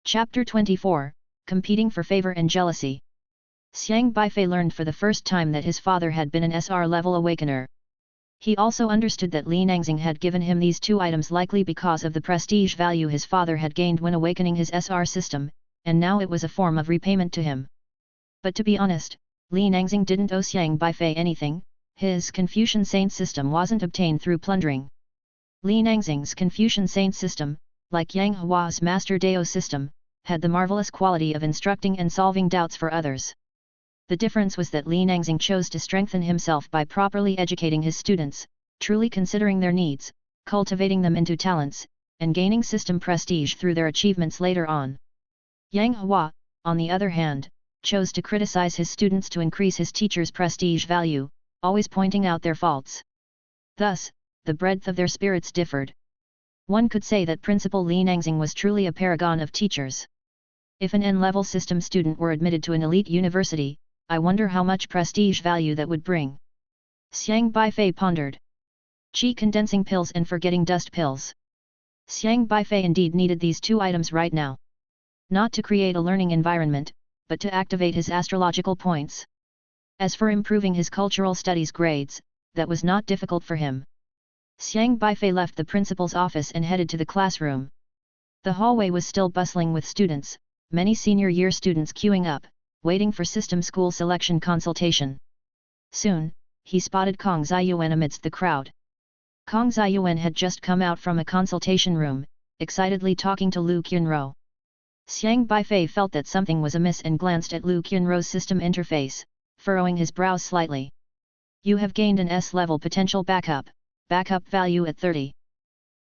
Chapter 24, Competing for Favor and Jealousy. Xiang Beifei learned for the first time that his father had been an SR-level awakener. He also understood that Li Nangxing had given him these two items likely because of the prestige value his father had gained when awakening his SR system, and now it was a form of repayment to him. But to be honest, Li Nangxing didn't owe Xiang Beifei anything. His Confucian saint system wasn't obtained through plundering. Li Nangxing's Confucian saint system, like Yang Hua's Master Dao system, had the marvelous quality of instructing and solving doubts for others. The difference was that Li Nangxing chose to strengthen himself by properly educating his students, truly considering their needs, cultivating them into talents, and gaining system prestige through their achievements later on. Yang Hua, on the other hand, chose to criticize his students to increase his teacher's prestige value, always pointing out their faults. Thus, the breadth of their spirits differed. One could say that Principal Li Nangxing was truly a paragon of teachers. If an N-level system student were admitted to an elite university, I wonder how much prestige value that would bring. Xiang Beifei pondered. Qi condensing pills and forgetting dust pills. Xiang Beifei indeed needed these two items right now. Not to create a learning environment, but to activate his astrological points. As for improving his cultural studies grades, that was not difficult for him. Xiang Beifei left the principal's office and headed to the classroom. The hallway was still bustling with students, many senior year students queuing up, waiting for system school selection consultation. Soon, he spotted Kong Ziyuan amidst the crowd. Kong Ziyuan had just come out from a consultation room, excitedly talking to Lu Qunro. Xiang Beifei felt that something was amiss and glanced at Lu Qunro's system interface, furrowing his brows slightly. You have gained an S-level potential backup value at 30.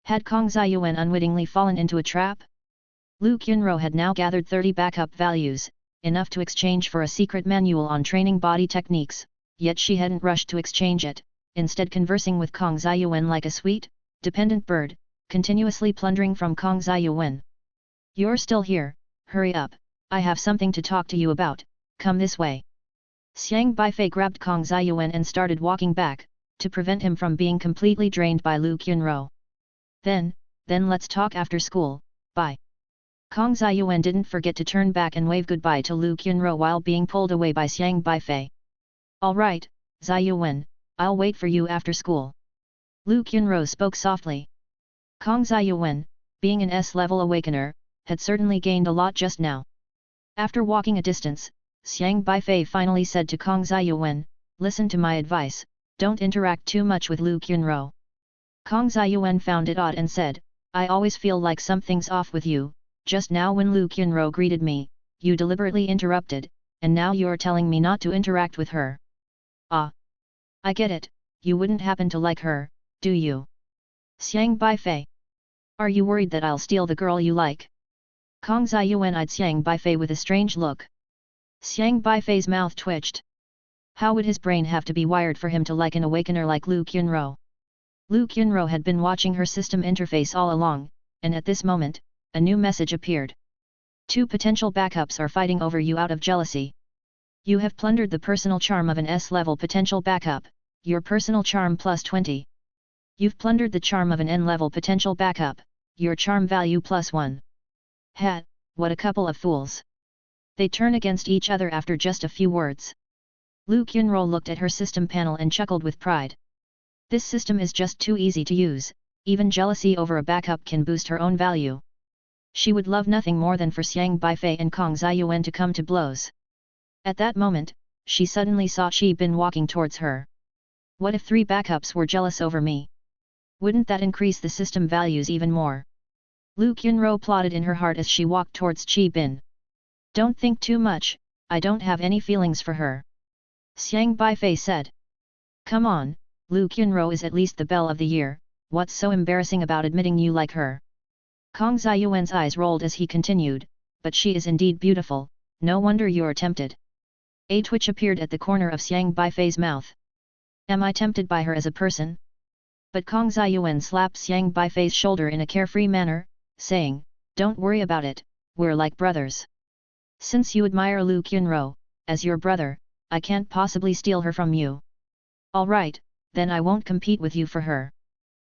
Had Kong Ziyuan unwittingly fallen into a trap? Lu Qunro had now gathered 30 backup values, enough to exchange for a secret manual on training body techniques, yet she hadn't rushed to exchange it, instead conversing with Kong Ziyuan like a sweet, dependent bird, continuously plundering from Kong Ziyuan. You're still here, hurry up, I have something to talk to you about, come this way. Xiang Beifei grabbed Kong Ziyuan and started walking back, to prevent him from being completely drained by Lu Qunro. Then let's talk after school, bye. Kong Ziyuan didn't forget to turn back and wave goodbye to Lu Qunro while being pulled away by Xiang Beifei. Alright, Ziyuan, I'll wait for you after school. Lu Qunro spoke softly. Kong Ziyuan, being an S-level awakener, had certainly gained a lot just now. After walking a distance, Xiang Beifei finally said to Kong Ziyuan, listen to my advice, don't interact too much with Lu Qunro. Kong Ziyuan found it odd and said, I always feel like something's off with you. Just now when Lu Qunro greeted me, you deliberately interrupted, and now you're telling me not to interact with her. Ah! I get it, you wouldn't happen to like her, do you? Xiang Beifei. Are you worried that I'll steal the girl you like? Kong Ziyuan eyed Xiang Beifei with a strange look. Xiang Beifei's mouth twitched. How would his brain have to be wired for him to like an awakener like Lu Qunro? Lu Qunro had been watching her system interface all along, and at this moment, a new message appeared. Two potential backups are fighting over you out of jealousy. You have plundered the personal charm of an S-level potential backup, your personal charm plus 20. You've plundered the charm of an N-level potential backup, your charm value plus 1. Ha, what a couple of fools. They turn against each other after just a few words. Lu Qunro looked at her system panel and chuckled with pride. This system is just too easy to use, even jealousy over a backup can boost her own value. She would love nothing more than for Xiang Beifei and Kong Ziyuan to come to blows. At that moment, she suddenly saw Qi Bin walking towards her. What if 3 backups were jealous over me? Wouldn't that increase the system values even more? Lu Qunro plotted in her heart as she walked towards Qi Bin. Don't think too much, I don't have any feelings for her. Xiang Beifei said. Come on, Lu Qunro is at least the belle of the year, what's so embarrassing about admitting you like her? Kong Ziyuan's eyes rolled as he continued, but she is indeed beautiful, no wonder you're tempted. A twitch appeared at the corner of Xiang Beifei's mouth. Am I tempted by her as a person? But Kong Ziyuan slapped Xiang Beifei's shoulder in a carefree manner, saying, don't worry about it, we're like brothers. Since you admire Lu Qunro, as your brother, I can't possibly steal her from you. Alright, then I won't compete with you for her.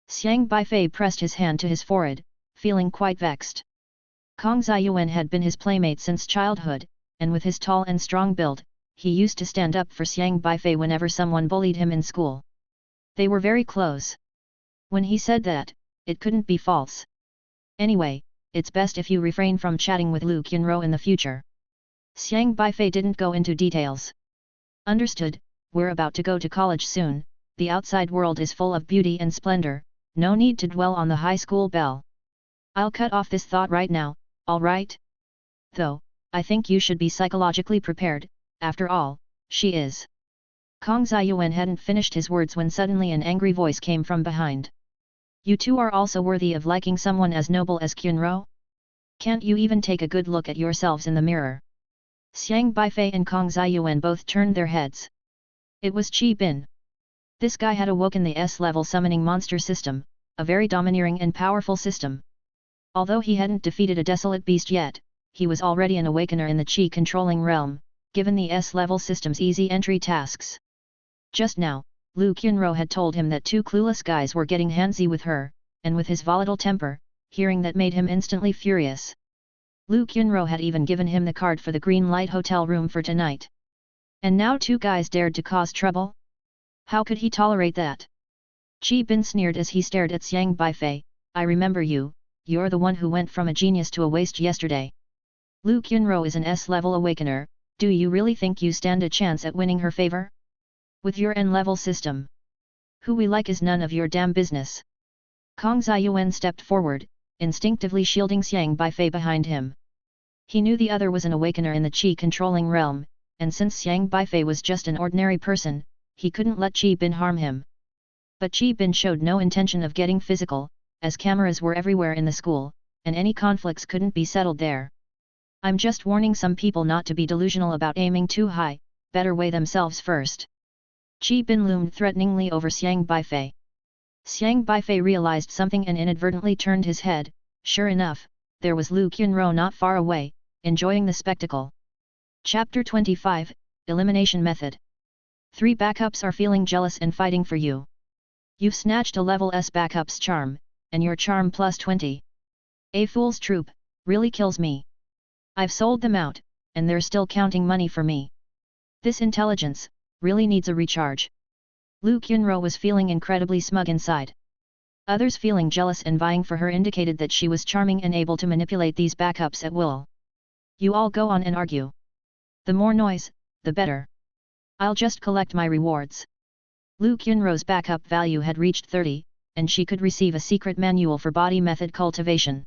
Xiang Beifei pressed his hand to his forehead, feeling quite vexed. Kong Ziyuan had been his playmate since childhood, and with his tall and strong build, he used to stand up for Xiang Beifei whenever someone bullied him in school. They were very close. When he said that, it couldn't be false. Anyway, it's best if you refrain from chatting with Lu Qianruo in the future. Xiang Beifei didn't go into details. Understood, we're about to go to college soon, the outside world is full of beauty and splendor, no need to dwell on the high school bell. I'll cut off this thought right now, alright? Though, I think you should be psychologically prepared, after all, she is. Kong Ziyuan hadn't finished his words when suddenly an angry voice came from behind. You two are also worthy of liking someone as noble as Qianruo? Can't you even take a good look at yourselves in the mirror? Xiang Beifei and Kong Ziyuan both turned their heads. It was Qi Bin. This guy had awoken the S-level summoning monster system, a very domineering and powerful system. Although he hadn't defeated a desolate beast yet, he was already an awakener in the Qi controlling realm, given the S-level system's easy entry tasks. Just now, Lu Qianruo had told him that two clueless guys were getting handsy with her, and with his volatile temper, hearing that made him instantly furious. Lu Qianruo had even given him the card for the Green Light Hotel room for tonight. And now two guys dared to cause trouble? How could he tolerate that? Qi Bin sneered as he stared at Xiang Beifei. I remember you, you're the one who went from a genius to a waste yesterday. Lu Qianruo is an S-level awakener, do you really think you stand a chance at winning her favor? With your N-level system. Who we like is none of your damn business. Kong Ziyuan stepped forward, instinctively shielding Xiang Beifei behind him. He knew the other was an awakener in the Qi controlling realm, and since Xiang Beifei was just an ordinary person, he couldn't let Qi Bin harm him. But Qi Bin showed no intention of getting physical, as cameras were everywhere in the school, and any conflicts couldn't be settled there. I'm just warning some people not to be delusional about aiming too high, better weigh themselves first. Qi Bin loomed threateningly over Xiang Beifei. Xiang Beifei realized something and inadvertently turned his head. Sure enough, there was Lu Qianruo not far away, enjoying the spectacle. Chapter 25, Elimination Method. 3 backups are feeling jealous and fighting for you. You've snatched a level S backup's charm, and your charm plus 20. A fool's troop, really kills me. I've sold them out, and they're still counting money for me. This intelligence really needs a recharge. Lu Qianruo was feeling incredibly smug inside. Others feeling jealous and vying for her indicated that she was charming and able to manipulate these backups at will. You all go on and argue. The more noise, the better. I'll just collect my rewards. Lu Qianruo's backup value had reached 30, and she could receive a secret manual for body method cultivation.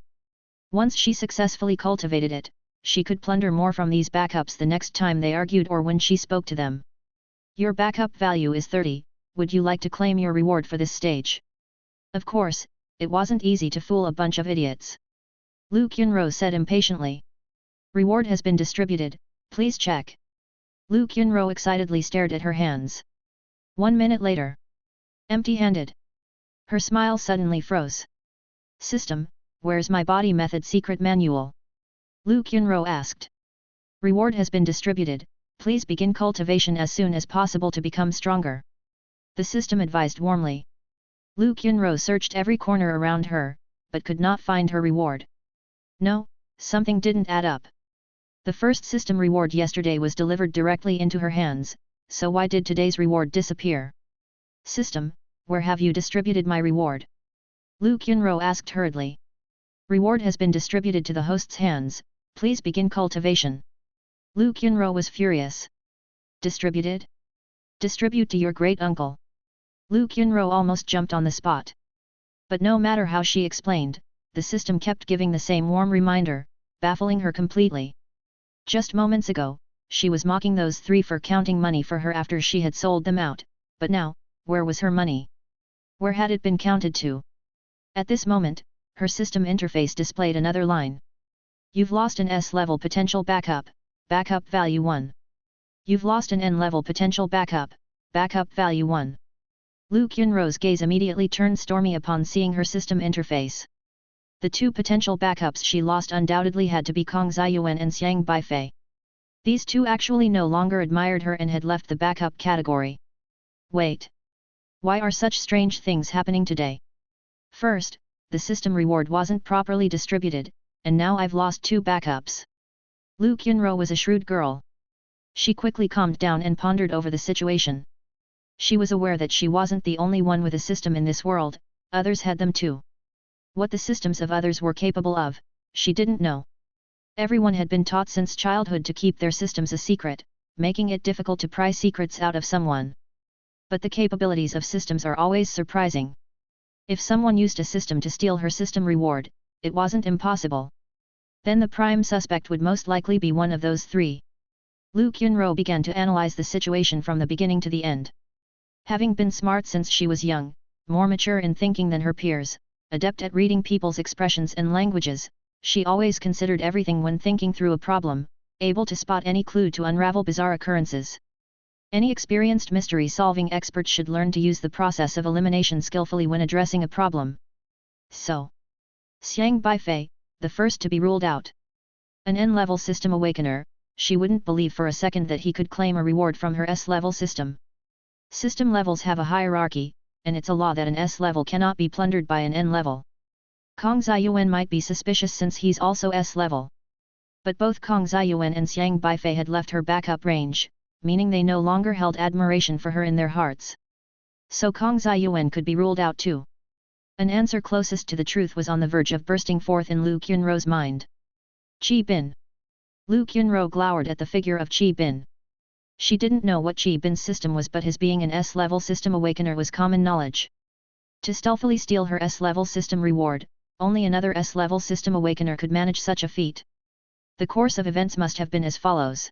Once she successfully cultivated it, she could plunder more from these backups the next time they argued or when she spoke to them. Your backup value is 30, would you like to claim your reward for this stage? Of course, it wasn't easy to fool a bunch of idiots. Lu Qianruo said impatiently. Reward has been distributed, please check. Lu Qianruo excitedly stared at her hands. 1 minute later. Empty-handed. Her smile suddenly froze. System, where's my body method secret manual? Lu Qianruo asked. Reward has been distributed, please begin cultivation as soon as possible to become stronger. The system advised warmly. Lu Qianruo searched every corner around her, but could not find her reward. No, something didn't add up. The first system reward yesterday was delivered directly into her hands, so why did today's reward disappear? System, where have you distributed my reward? Lu Qianruo asked hurriedly. Reward has been distributed to the host's hands, please begin cultivation. Lu Qianruo was furious. Distributed? Distribute to your great uncle. Lu Qianruo almost jumped on the spot. But no matter how she explained, the system kept giving the same warm reminder, baffling her completely. Just moments ago, she was mocking those 3 for counting money for her after she had sold them out, but now, where was her money? Where had it been counted to? At this moment, her system interface displayed another line. You've lost an S-level potential backup, backup value 1. You've lost an N-level potential backup, backup value 1. Lu Qianruo's gaze immediately turned stormy upon seeing her system interface. The 2 potential backups she lost undoubtedly had to be Kong Ziyuan and Xiang Beifei. These 2 actually no longer admired her and had left the backup category. Wait. Why are such strange things happening today? First, the system reward wasn't properly distributed, and now I've lost 2 backups. Lu Qianruo was a shrewd girl. She quickly calmed down and pondered over the situation. She was aware that she wasn't the only one with a system in this world, others had them too. What the systems of others were capable of, she didn't know. Everyone had been taught since childhood to keep their systems a secret, making it difficult to pry secrets out of someone. But the capabilities of systems are always surprising. If someone used a system to steal her system reward, it wasn't impossible. Then the prime suspect would most likely be one of those three. Lu Qunro began to analyze the situation from the beginning to the end. Having been smart since she was young, more mature in thinking than her peers, adept at reading people's expressions and languages, she always considered everything when thinking through a problem, able to spot any clue to unravel bizarre occurrences. Any experienced mystery-solving expert should learn to use the process of elimination skillfully when addressing a problem. So, Xiang Beifei, the first to be ruled out. An N-level system awakener, she wouldn't believe for a second that he could claim a reward from her S-level system. System levels have a hierarchy, and it's a law that an S-level cannot be plundered by an N-level. Kong Ziyuan might be suspicious since he's also S-level. But both Kong Ziyuan and Xiang Beifei had left her backup range, meaning they no longer held admiration for her in their hearts. So Kong Ziyuan could be ruled out too. An answer closest to the truth was on the verge of bursting forth in Lu Qunro's mind. Qi Bin. Lu Qunro glowered at the figure of Qi Bin. She didn't know what Qi Bin's system was, but his being an S-level system awakener was common knowledge. To stealthily steal her S-level system reward, only another S-level system awakener could manage such a feat. The course of events must have been as follows.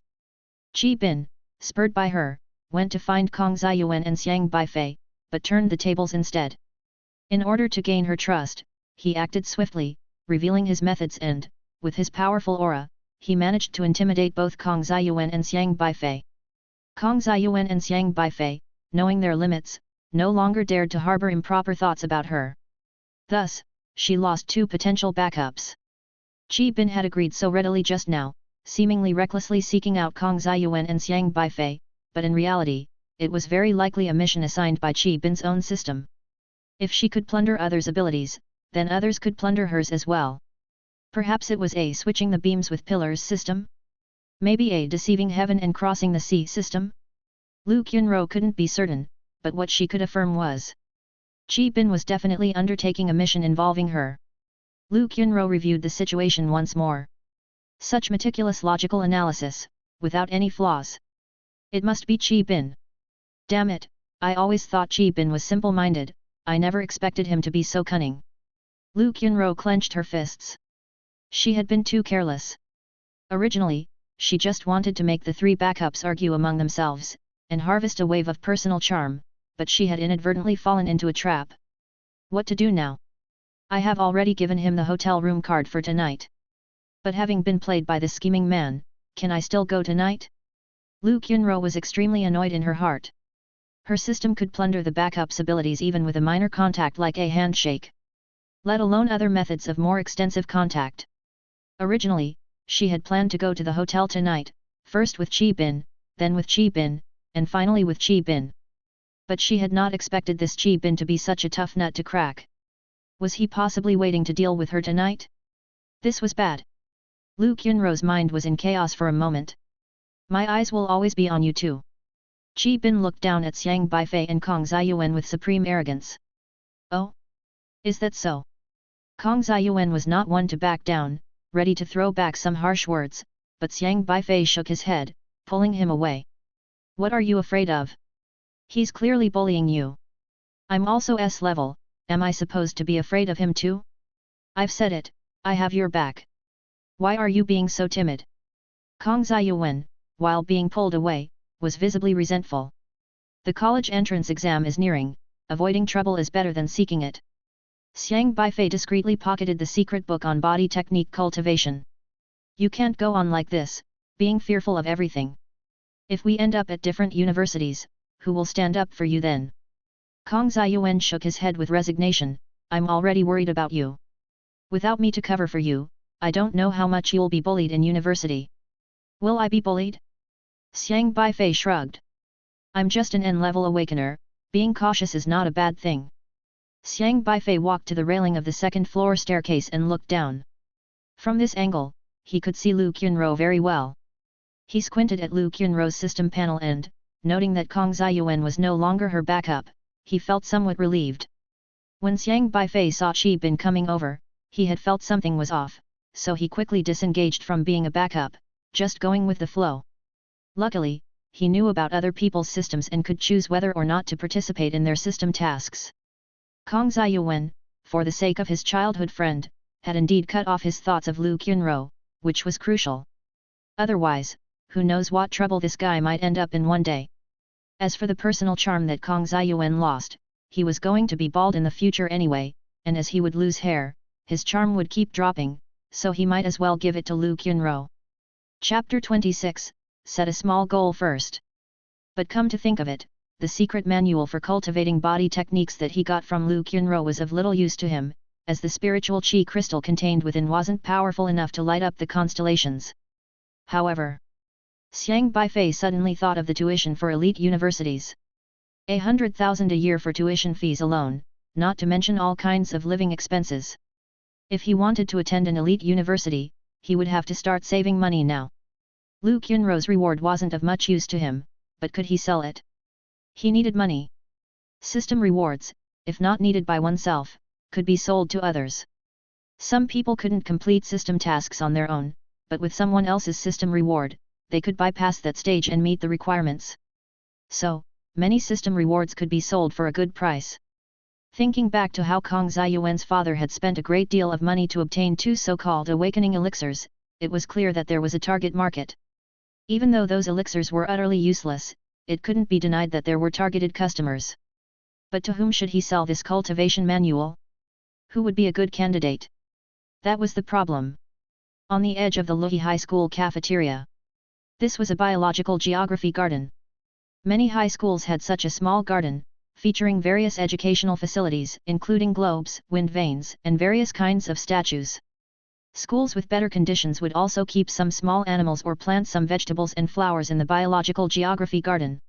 Qi Bin, spurred by her, went to find Kong Ziyuan and Xiang Beifei, but turned the tables instead. In order to gain her trust, he acted swiftly, revealing his methods and, with his powerful aura, he managed to intimidate both Kong Ziyuan and Xiang Beifei. Kong Ziyuan and Xiang Beifei, knowing their limits, no longer dared to harbor improper thoughts about her. Thus, she lost two potential backups. Qi Bin had agreed so readily just now, seemingly recklessly seeking out Kong Ziyuan and Xiang Beifei, but in reality, it was very likely a mission assigned by Qi Bin's own system. If she could plunder others' abilities, then others could plunder hers as well. Perhaps it was a switching the beams with pillars system? Maybe a deceiving heaven and crossing the sea system? Lu Qunro couldn't be certain, but what she could affirm was Qi Bin was definitely undertaking a mission involving her. Lu Qunro reviewed the situation once more. Such meticulous logical analysis, without any flaws. It must be Qi Bin. Damn it, I always thought Qi Bin was simple-minded, I never expected him to be so cunning. Lu Qunro clenched her fists. She had been too careless. Originally, she just wanted to make the three backups argue among themselves, and harvest a wave of personal charm, but she had inadvertently fallen into a trap. What to do now? I have already given him the hotel room card for tonight. But having been played by this scheming man, can I still go tonight? Lu Qunro was extremely annoyed in her heart. Her system could plunder the backup's abilities even with a minor contact like a handshake. Let alone other methods of more extensive contact. Originally, she had planned to go to the hotel tonight, first with Qi Bin, then with Qi Bin, and finally with Qi Bin. But she had not expected this Qi Bin to be such a tough nut to crack. Was he possibly waiting to deal with her tonight? This was bad. Lu Qunro's mind was in chaos for a moment. My eyes will always be on you too. Qi Bin looked down at Xiang Beifei and Kong Ziyuan with supreme arrogance. Oh? Is that so? Kong Ziyuan was not one to back down, ready to throw back some harsh words, but Xiang Beifei shook his head, pulling him away. What are you afraid of? He's clearly bullying you. I'm also S-level, am I supposed to be afraid of him too? I've said it, I have your back. Why are you being so timid? Kong Ziyuan, while being pulled away, was visibly resentful. The college entrance exam is nearing, avoiding trouble is better than seeking it. Xiang Beifei discreetly pocketed the secret book on body technique cultivation. You can't go on like this, being fearful of everything. If we end up at different universities, who will stand up for you then? Kong Ziyuan shook his head with resignation, I'm already worried about you. Without me to cover for you, I don't know how much you'll be bullied in university. Will I be bullied? Xiang Beifei shrugged. I'm just an N-level awakener, being cautious is not a bad thing. Xiang Beifei walked to the railing of the second-floor staircase and looked down. From this angle, he could see Lu Qunro very well. He squinted at Lu Qunro's system panel and, noting that Kang Ziyuan was no longer her backup, he felt somewhat relieved. When Xiang Beifei saw Qi Bin coming over, he had felt something was off, so he quickly disengaged from being a backup, just going with the flow. Luckily, he knew about other people's systems and could choose whether or not to participate in their system tasks. Kang Ziyuan, for the sake of his childhood friend, had indeed cut off his thoughts of Lu Qunro, which was crucial. Otherwise, who knows what trouble this guy might end up in one day. As for the personal charm that Kang Ziyuan lost, he was going to be bald in the future anyway, and as he would lose hair, his charm would keep dropping, so he might as well give it to Lu Qunro. Chapter 26, Set a small goal first. But come to think of it, the secret manual for cultivating body techniques that he got from Lu Qunro was of little use to him, as the spiritual chi crystal contained within wasn't powerful enough to light up the constellations. However, Xiang Beifei suddenly thought of the tuition for elite universities. 100,000 a year for tuition fees alone, not to mention all kinds of living expenses. If he wanted to attend an elite university, he would have to start saving money now. Lu Qunro's reward wasn't of much use to him, but could he sell it? He needed money. System rewards, if not needed by oneself, could be sold to others. Some people couldn't complete system tasks on their own, but with someone else's system reward, they could bypass that stage and meet the requirements. So, many system rewards could be sold for a good price. Thinking back to how Kang Ziyuan's father had spent a great deal of money to obtain 2 so-called awakening elixirs, it was clear that there was a target market. Even though those elixirs were utterly useless, it couldn't be denied that there were targeted customers. But to whom should he sell this cultivation manual? Who would be a good candidate? That was the problem. On the edge of the Luhi High School cafeteria. This was a biological geography garden. Many high schools had such a small garden, featuring various educational facilities including globes, wind vanes, and various kinds of statues. Schools with better conditions would also keep some small animals or plant some vegetables and flowers in the biological geography garden.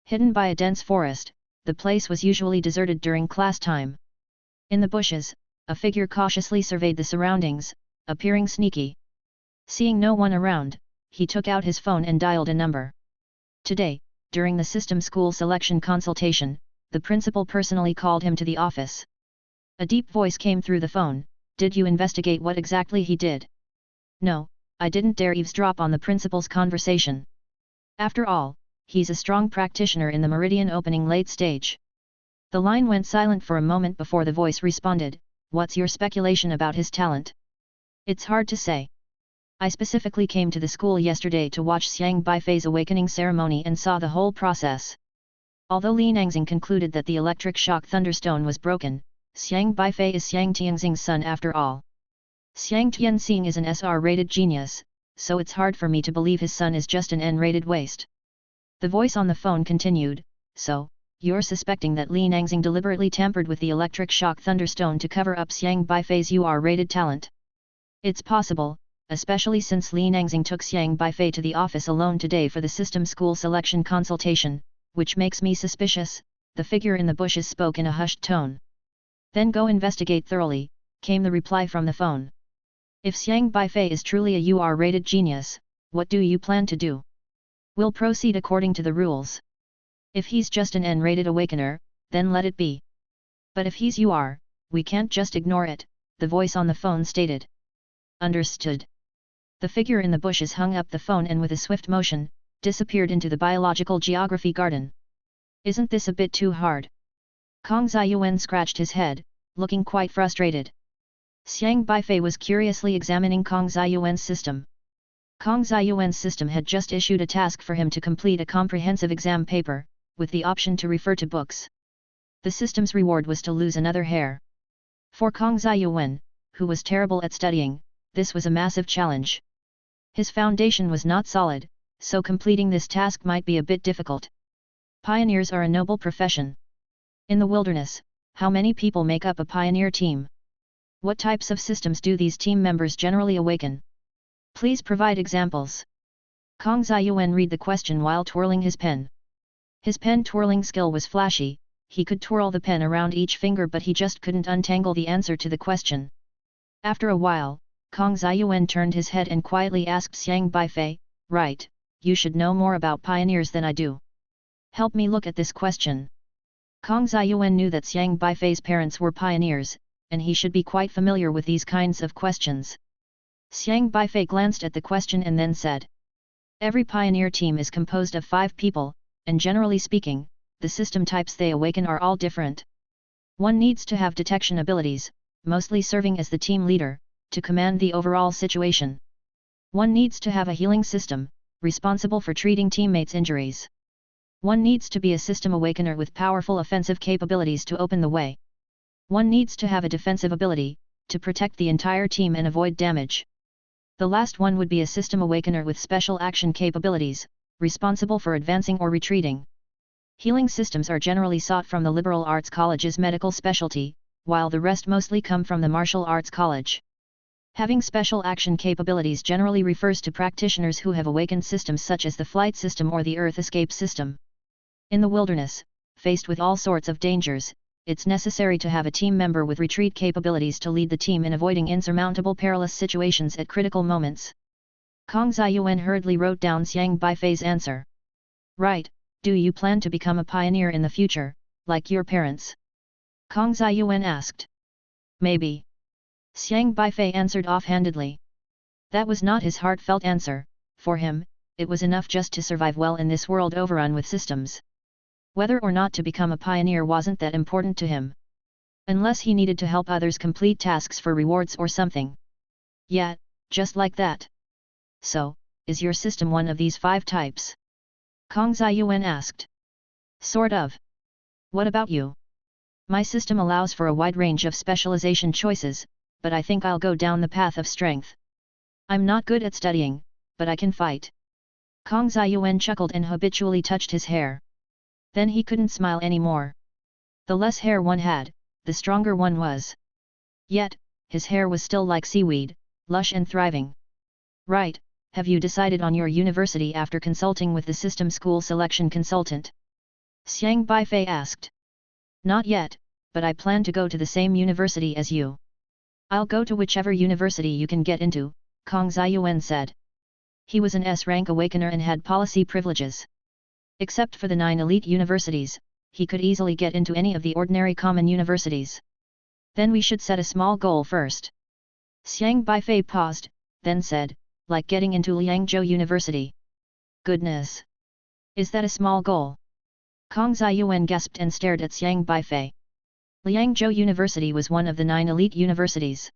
Hidden by a dense forest, the place was usually deserted during class time. In the bushes, a figure cautiously surveyed the surroundings, appearing sneaky. Seeing no one around, he took out his phone and dialed a number. Today, during the system school selection consultation, the principal personally called him to the office. A deep voice came through the phone. Did you investigate what exactly he did? No, I didn't dare eavesdrop on the principal's conversation. After all, he's a strong practitioner in the Meridian opening late stage. The line went silent for a moment before the voice responded, what's your speculation about his talent? It's hard to say. I specifically came to the school yesterday to watch Xiang Beifei's awakening ceremony and saw the whole process. Although Li Nangxing concluded that the electric shock thunderstone was broken, Xiang Beifei is Xiang Tianxing's son after all. Xiang Tianxing is an SR-rated genius, so it's hard for me to believe his son is just an N-rated waste. The voice on the phone continued, so, you're suspecting that Li Nangxing deliberately tampered with the electric shock thunderstone to cover up Xiang Beifei's UR-rated talent? It's possible, especially since Li Nangxing took Xiang Beifei to the office alone today for the system school selection consultation, which makes me suspicious, the figure in the bushes spoke in a hushed tone. Then go investigate thoroughly, came the reply from the phone. If Xiang Beifei is truly a UR-rated genius, what do you plan to do? We'll proceed according to the rules. If he's just an N-rated awakener, then let it be. But if he's UR, we can't just ignore it, the voice on the phone stated. Understood. The figure in the bushes hung up the phone and with a swift motion, disappeared into the biological geography garden. Isn't this a bit too hard? Kang Ziyuan scratched his head, looking quite frustrated. Xiang Beifei was curiously examining Kang Ziyuan's system. Kang Ziyuan's system had just issued a task for him to complete a comprehensive exam paper, with the option to refer to books. The system's reward was to lose another hair. For Kang Ziyuan, who was terrible at studying, this was a massive challenge. His foundation was not solid, so completing this task might be a bit difficult. Pioneers are a noble profession. In the wilderness, how many people make up a pioneer team? What types of systems do these team members generally awaken? Please provide examples. Kang Ziyuan read the question while twirling his pen. His pen twirling skill was flashy, he could twirl the pen around each finger but he just couldn't untangle the answer to the question. After a while, Kang Ziyuan turned his head and quietly asked Xiang Beifei, right, you should know more about pioneers than I do. Help me look at this question. Kang Ziyuan knew that Xiang Beifei's parents were pioneers, and he should be quite familiar with these kinds of questions. Xiang Beifei glanced at the question and then said, "Every pioneer team is composed of 5 people, and generally speaking, the system types they awaken are all different. One needs to have detection abilities, mostly serving as the team leader, to command the overall situation. One needs to have a healing system, responsible for treating teammates' injuries. One needs to be a system awakener with powerful offensive capabilities to open the way. One needs to have a defensive ability, to protect the entire team and avoid damage. The last one would be a system awakener with special action capabilities, responsible for advancing or retreating. Healing systems are generally sought from the liberal arts college's medical specialty, while the rest mostly come from the martial arts college. Having special action capabilities generally refers to practitioners who have awakened systems such as the flight system or the earth escape system. In the wilderness, faced with all sorts of dangers, it's necessary to have a team member with retreat capabilities to lead the team in avoiding insurmountable perilous situations at critical moments." Kang Ziyuan hurriedly wrote down Xiang Beifei's answer. "Right, do you plan to become a pioneer in the future, like your parents?" Kang Ziyuan asked. "Maybe." Xiang Beifei answered offhandedly. That was not his heartfelt answer. For him, it was enough just to survive well in this world overrun with systems. Whether or not to become a pioneer wasn't that important to him. Unless he needed to help others complete tasks for rewards or something. Yet, just like that. "So, is your system one of these 5 types?" Kang Ziyuan asked. "Sort of. What about you?" "My system allows for a wide range of specialization choices, but I think I'll go down the path of strength. I'm not good at studying, but I can fight." Kang Ziyuan chuckled and habitually touched his hair. Then he couldn't smile anymore. The less hair one had, the stronger one was. Yet, his hair was still like seaweed, lush and thriving. "Right, have you decided on your university after consulting with the system school selection consultant?" Xiang Beifei asked. "Not yet, but I plan to go to the same university as you." "I'll go to whichever university you can get into," Kang Ziyuan said. He was an S-rank awakener and had policy privileges. Except for the 9 elite universities, he could easily get into any of the ordinary common universities. "Then we should set a small goal first." Xiang Beifei paused, then said, "Like getting into Liangzhou University." "Goodness! Is that a small goal?" Kang Ziyuan gasped and stared at Xiang Beifei. Liangzhou University was one of the 9 elite universities.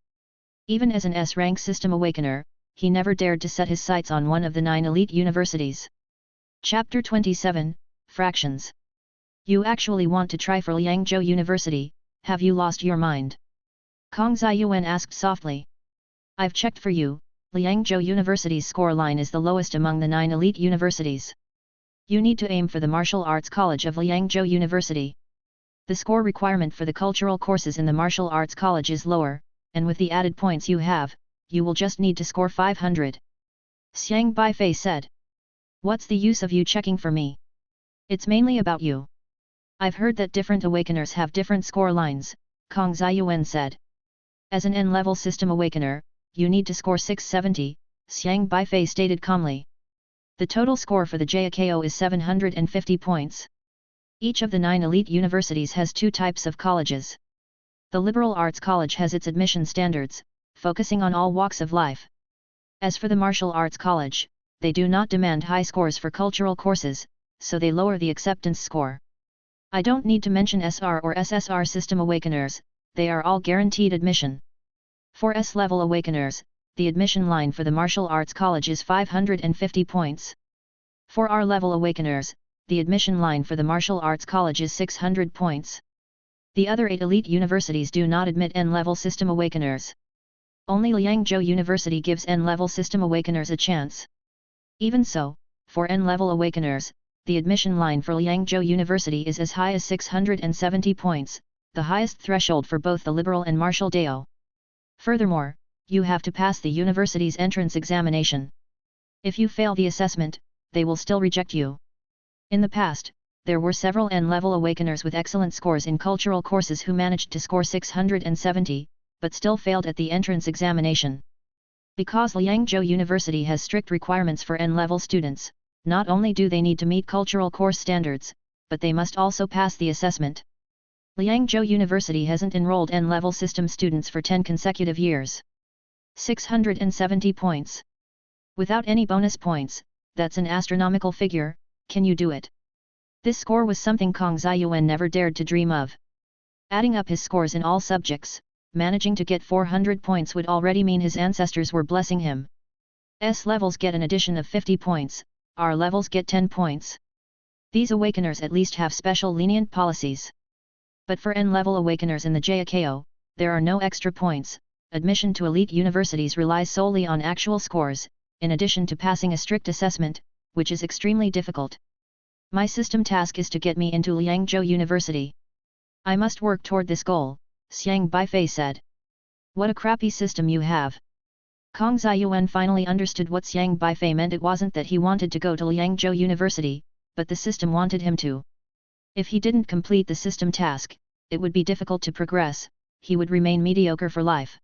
Even as an S-rank system awakener, he never dared to set his sights on one of the 9 elite universities. Chapter 27, Fractions. "You actually want to try for Liangzhou University, have you lost your mind?" Kang Ziyuan asked softly. "I've checked for you, Liangzhou University's score line is the lowest among the 9 elite universities. You need to aim for the Martial Arts College of Liangzhou University. The score requirement for the cultural courses in the Martial Arts College is lower, and with the added points you have, you will just need to score 500. Xiang Beifei said. "What's the use of you checking for me? It's mainly about you. I've heard that different awakeners have different score lines," Kang Ziyuan said. "As an N-level system awakener, you need to score 670, Xiang Beifei stated calmly. "The total score for the JAKO is 750 points. Each of the 9 elite universities has 2 types of colleges. The Liberal Arts College has its admission standards, focusing on all walks of life. As for the Martial Arts College, they do not demand high scores for cultural courses, so they lower the acceptance score. I don't need to mention SR or SSR system awakeners, they are all guaranteed admission. For S-level awakeners, the admission line for the Martial Arts College is 550 points. For R-level awakeners, the admission line for the Martial Arts College is 600 points. The other 8 elite universities do not admit N-level system awakeners. Only Liangzhou University gives N-level system awakeners a chance. Even so, for N-level awakeners, the admission line for Liangzhou University is as high as 670 points, the highest threshold for both the Liberal and Martial Dao. Furthermore, you have to pass the university's entrance examination. If you fail the assessment, they will still reject you. In the past, there were several N-level awakeners with excellent scores in cultural courses who managed to score 670, but still failed at the entrance examination. Because Liangzhou University has strict requirements for N-level students, not only do they need to meet cultural course standards, but they must also pass the assessment. Liangzhou University hasn't enrolled N-level system students for 10 consecutive years. 670 points. Without any bonus points, that's an astronomical figure. Can you do it? This score was something Kang Ziyuan never dared to dream of. Adding up his scores in all subjects, managing to get 400 points would already mean his ancestors were blessing him. S levels get an addition of 50 points, R levels get 10 points. These awakeners at least have special lenient policies. But for N-level awakeners in the JAKO, there are no extra points. Admission to elite universities relies solely on actual scores, in addition to passing a strict assessment, which is extremely difficult. My system task is to get me into Liangzhou University. I must work toward this goal, Xiang Beifei said. What a crappy system you have. Kang Ziyuan finally understood what Xiang Beifei meant. It wasn't that he wanted to go to Liangzhou University, but the system wanted him to. If he didn't complete the system task, it would be difficult to progress, he would remain mediocre for life.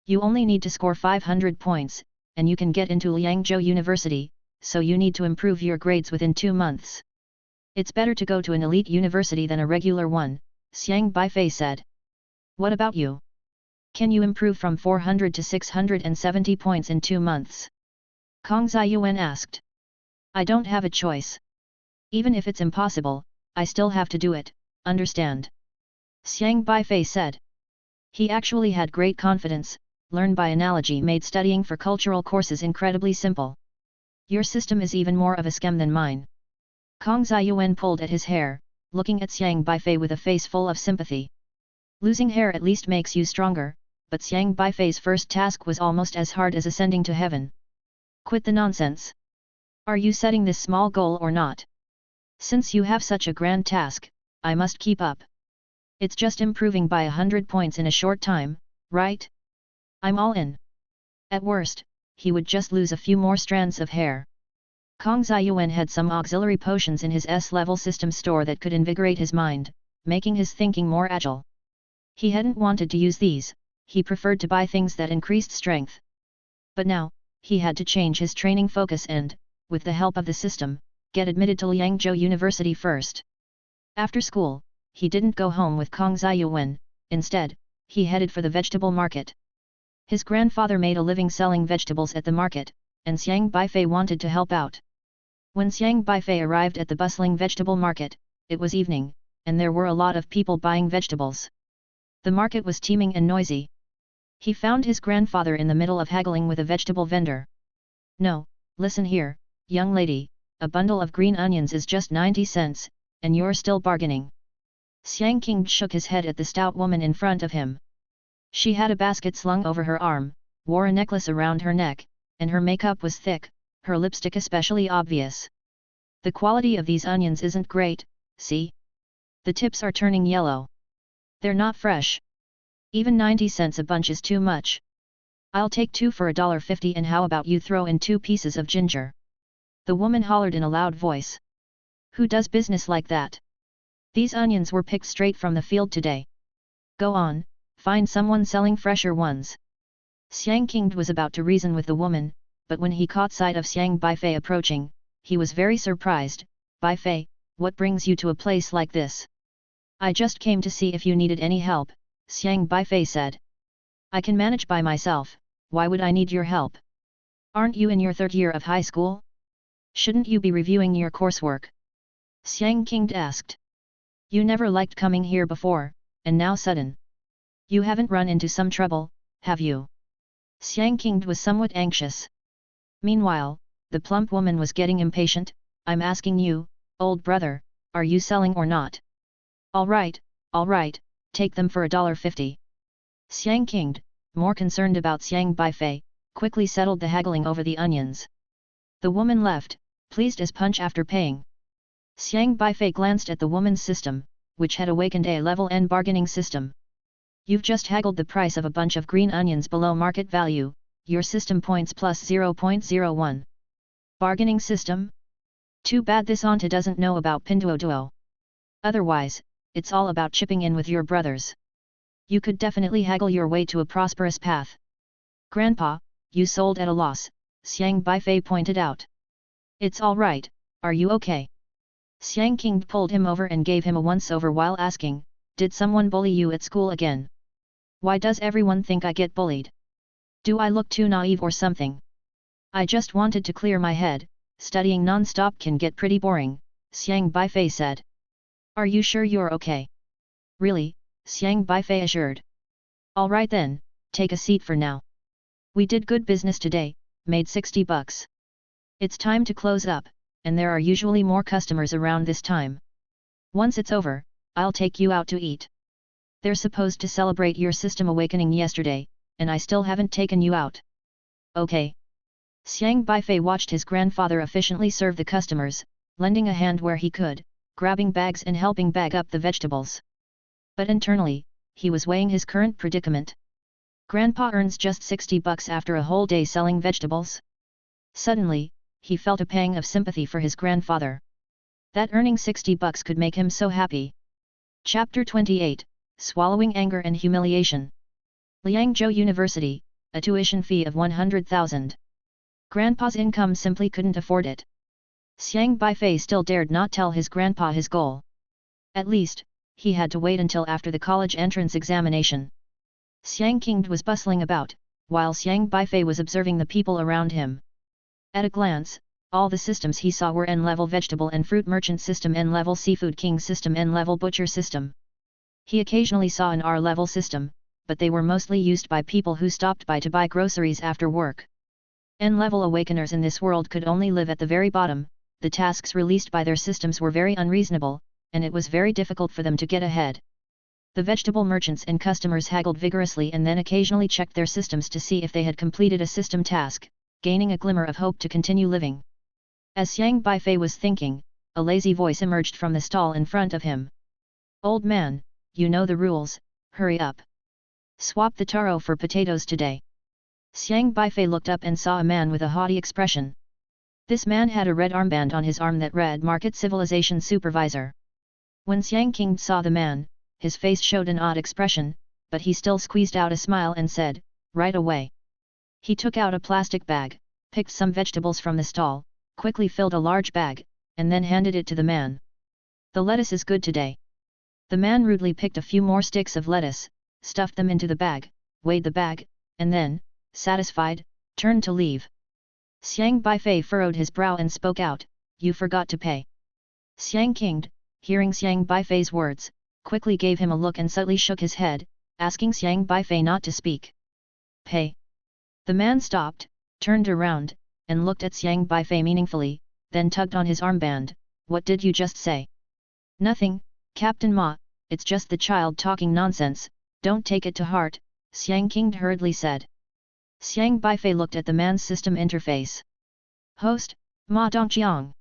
You only need to score 500 points, and you can get into Liangzhou University, so you need to improve your grades within 2 months. It's better to go to an elite university than a regular one, Xiang Beifei said. What about you? Can you improve from 400 to 670 points in 2 months? Kang Ziyuan asked. I don't have a choice. Even if it's impossible, I still have to do it, understand? Xiang Beifei said. He actually had great confidence. Learn by analogy made studying for cultural courses incredibly simple. Your system is even more of a scam than mine. Kang Ziyuan pulled at his hair, looking at Xiang Beifei with a face full of sympathy. Losing hair at least makes you stronger, but Xiang Beifei's first task was almost as hard as ascending to heaven. Quit the nonsense. Are you setting this small goal or not? Since you have such a grand task, I must keep up. It's just improving by 100 points in a short time, right? I'm all in. At worst, he would just lose a few more strands of hair. Kang Ziyuan had some auxiliary potions in his S-level system store that could invigorate his mind, making his thinking more agile. He hadn't wanted to use these, he preferred to buy things that increased strength. But now, he had to change his training focus and, with the help of the system, get admitted to Liangzhou University first. After school, he didn't go home with Kang Ziyuan, instead, he headed for the vegetable market. His grandfather made a living selling vegetables at the market, and Xiang Beifei wanted to help out. When Xiang Beifei arrived at the bustling vegetable market, it was evening, and there were a lot of people buying vegetables. The market was teeming and noisy. He found his grandfather in the middle of haggling with a vegetable vendor. No, listen here, young lady, a bundle of green onions is just 90 cents, and you're still bargaining. Xiang King shook his head at the stout woman in front of him. She had a basket slung over her arm, wore a necklace around her neck, and her makeup was thick, her lipstick especially obvious. The quality of these onions isn't great, see? The tips are turning yellow. They're not fresh. Even 90 cents a bunch is too much. I'll take 2 for $1.50, and how about you throw in 2 pieces of ginger? The woman hollered in a loud voice. Who does business like that? These onions were picked straight from the field today. Go on, find someone selling fresher ones. Xiang King was about to reason with the woman, but when he caught sight of Xiang Beifei approaching, he was very surprised. Beifei, what brings you to a place like this? I just came to see if you needed any help, Xiang Beifei said. I can manage by myself, why would I need your help? Aren't you in your 3rd year of high school? Shouldn't you be reviewing your coursework? Xiang King asked. You never liked coming here before, and now sudden. You haven't run into some trouble, have you? Xiang King was somewhat anxious. Meanwhile, the plump woman was getting impatient. I'm asking you, old brother, are you selling or not? All right, take them for $1.50. Xiang King, more concerned about Xiang Beifei, quickly settled the haggling over the onions. The woman left, pleased as punch after paying. Xiang Beifei glanced at the woman's system, which had awakened a level N bargaining system. You've just haggled the price of a bunch of green onions below market value, your system points plus 0.01. Bargaining system? Too bad this auntie doesn't know about Pinduoduo. Otherwise, it's all about chipping in with your brothers. You could definitely haggle your way to a prosperous path. Grandpa, you sold at a loss, Xiang Beifei pointed out. It's all right, are you okay? Xiang King pulled him over and gave him a once-over while asking, "Did someone bully you at school again? Why does everyone think I get bullied? Do I look too naive or something? I just wanted to clear my head, studying non-stop can get pretty boring," Xiang Beifei said. "Are you sure you're okay?" "Really," Xiang Beifei assured. "Alright then, take a seat for now. We did good business today, made $60. It's time to close up, and there are usually more customers around this time. Once it's over, I'll take you out to eat. They're supposed to celebrate your system awakening yesterday, and I still haven't taken you out." "Okay." Xiang Beifei watched his grandfather efficiently serve the customers, lending a hand where he could, grabbing bags and helping bag up the vegetables. But internally, he was weighing his current predicament. Grandpa earns just $60 after a whole day selling vegetables? Suddenly, he felt a pang of sympathy for his grandfather. That earning $60 could make him so happy. Chapter 28, Swallowing Anger and Humiliation. Liangzhou University, a tuition fee of 100,000. Grandpa's income simply couldn't afford it. Xiang Beifei still dared not tell his grandpa his goal. At least, he had to wait until after the college entrance examination. Xiang King was bustling about, while Xiang Beifei was observing the people around him. At a glance, all the systems he saw were N-level vegetable and fruit merchant system, N-level seafood king system, N-level butcher system. He occasionally saw an R-level system, but they were mostly used by people who stopped by to buy groceries after work. N-level awakeners in this world could only live at the very bottom. The tasks released by their systems were very unreasonable, and it was very difficult for them to get ahead. The vegetable merchants and customers haggled vigorously and then occasionally checked their systems to see if they had completed a system task, gaining a glimmer of hope to continue living. As Xiang Beifei was thinking, a lazy voice emerged from the stall in front of him. "Old man, you know the rules, hurry up. Swap the taro for potatoes today." Xiang Beifei looked up and saw a man with a haughty expression. This man had a red armband on his arm that read Market Civilization Supervisor. When Xiang King saw the man, his face showed an odd expression, but he still squeezed out a smile and said, "Right away." He took out a plastic bag, picked some vegetables from the stall, quickly filled a large bag, and then handed it to the man. "The lettuce is good today." The man rudely picked a few more sticks of lettuce, stuffed them into the bag, weighed the bag, and then, satisfied, turned to leave. Xiang Beifei furrowed his brow and spoke out, "You forgot to pay." Xiang King, hearing Xiang Beifei's words, quickly gave him a look and subtly shook his head, asking Xiang Beifei not to speak. "Pay." The man stopped, turned around, and looked at Xiang Beifei meaningfully, then tugged on his armband. "What did you just say?" "Nothing, Captain Ma, it's just the child talking nonsense, don't take it to heart," Xiang King hurriedly said. Xiang Beifei looked at the man's system interface. Host, Ma Dongqiang.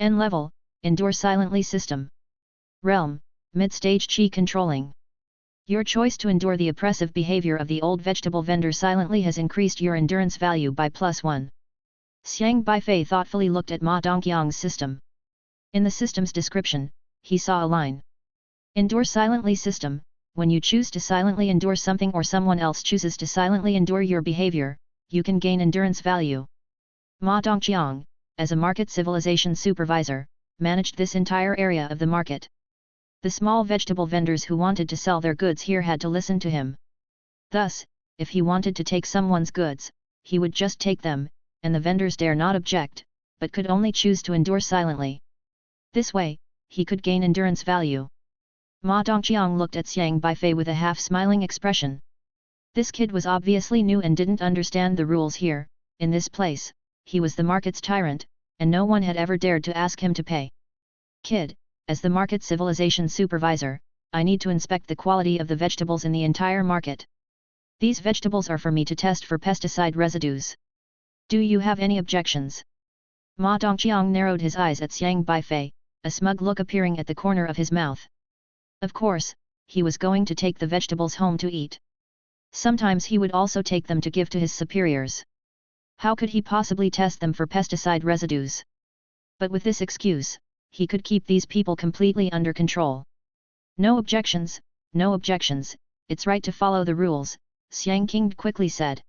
N-level, endure silently system. Realm, mid-stage qi controlling. Your choice to endure the oppressive behavior of the old vegetable vendor silently has increased your endurance value by +1. Xiang Beifei thoughtfully looked at Ma Dongqiang's system. In the system's description, he saw a line. Endure silently system. When you choose to silently endure something or someone else chooses to silently endure your behavior, you can gain endurance value. Ma Dongqiang, as a market civilization supervisor, managed this entire area of the market. The small vegetable vendors who wanted to sell their goods here had to listen to him. Thus, if he wanted to take someone's goods, he would just take them, and the vendors dare not object, but could only choose to endure silently. This way, he could gain endurance value. Ma Dongqiang looked at Xiang Beifei with a half-smiling expression. This kid was obviously new and didn't understand the rules here. In this place, he was the market's tyrant, and no one had ever dared to ask him to pay. "Kid, as the market civilization supervisor, I need to inspect the quality of the vegetables in the entire market. These vegetables are for me to test for pesticide residues. Do you have any objections?" Ma Dongqiang narrowed his eyes at Xiang Beifei, a smug look appearing at the corner of his mouth. Of course, he was going to take the vegetables home to eat. Sometimes he would also take them to give to his superiors. How could he possibly test them for pesticide residues? But with this excuse, he could keep these people completely under control. "No objections, no objections, it's right to follow the rules," Xiang King quickly said.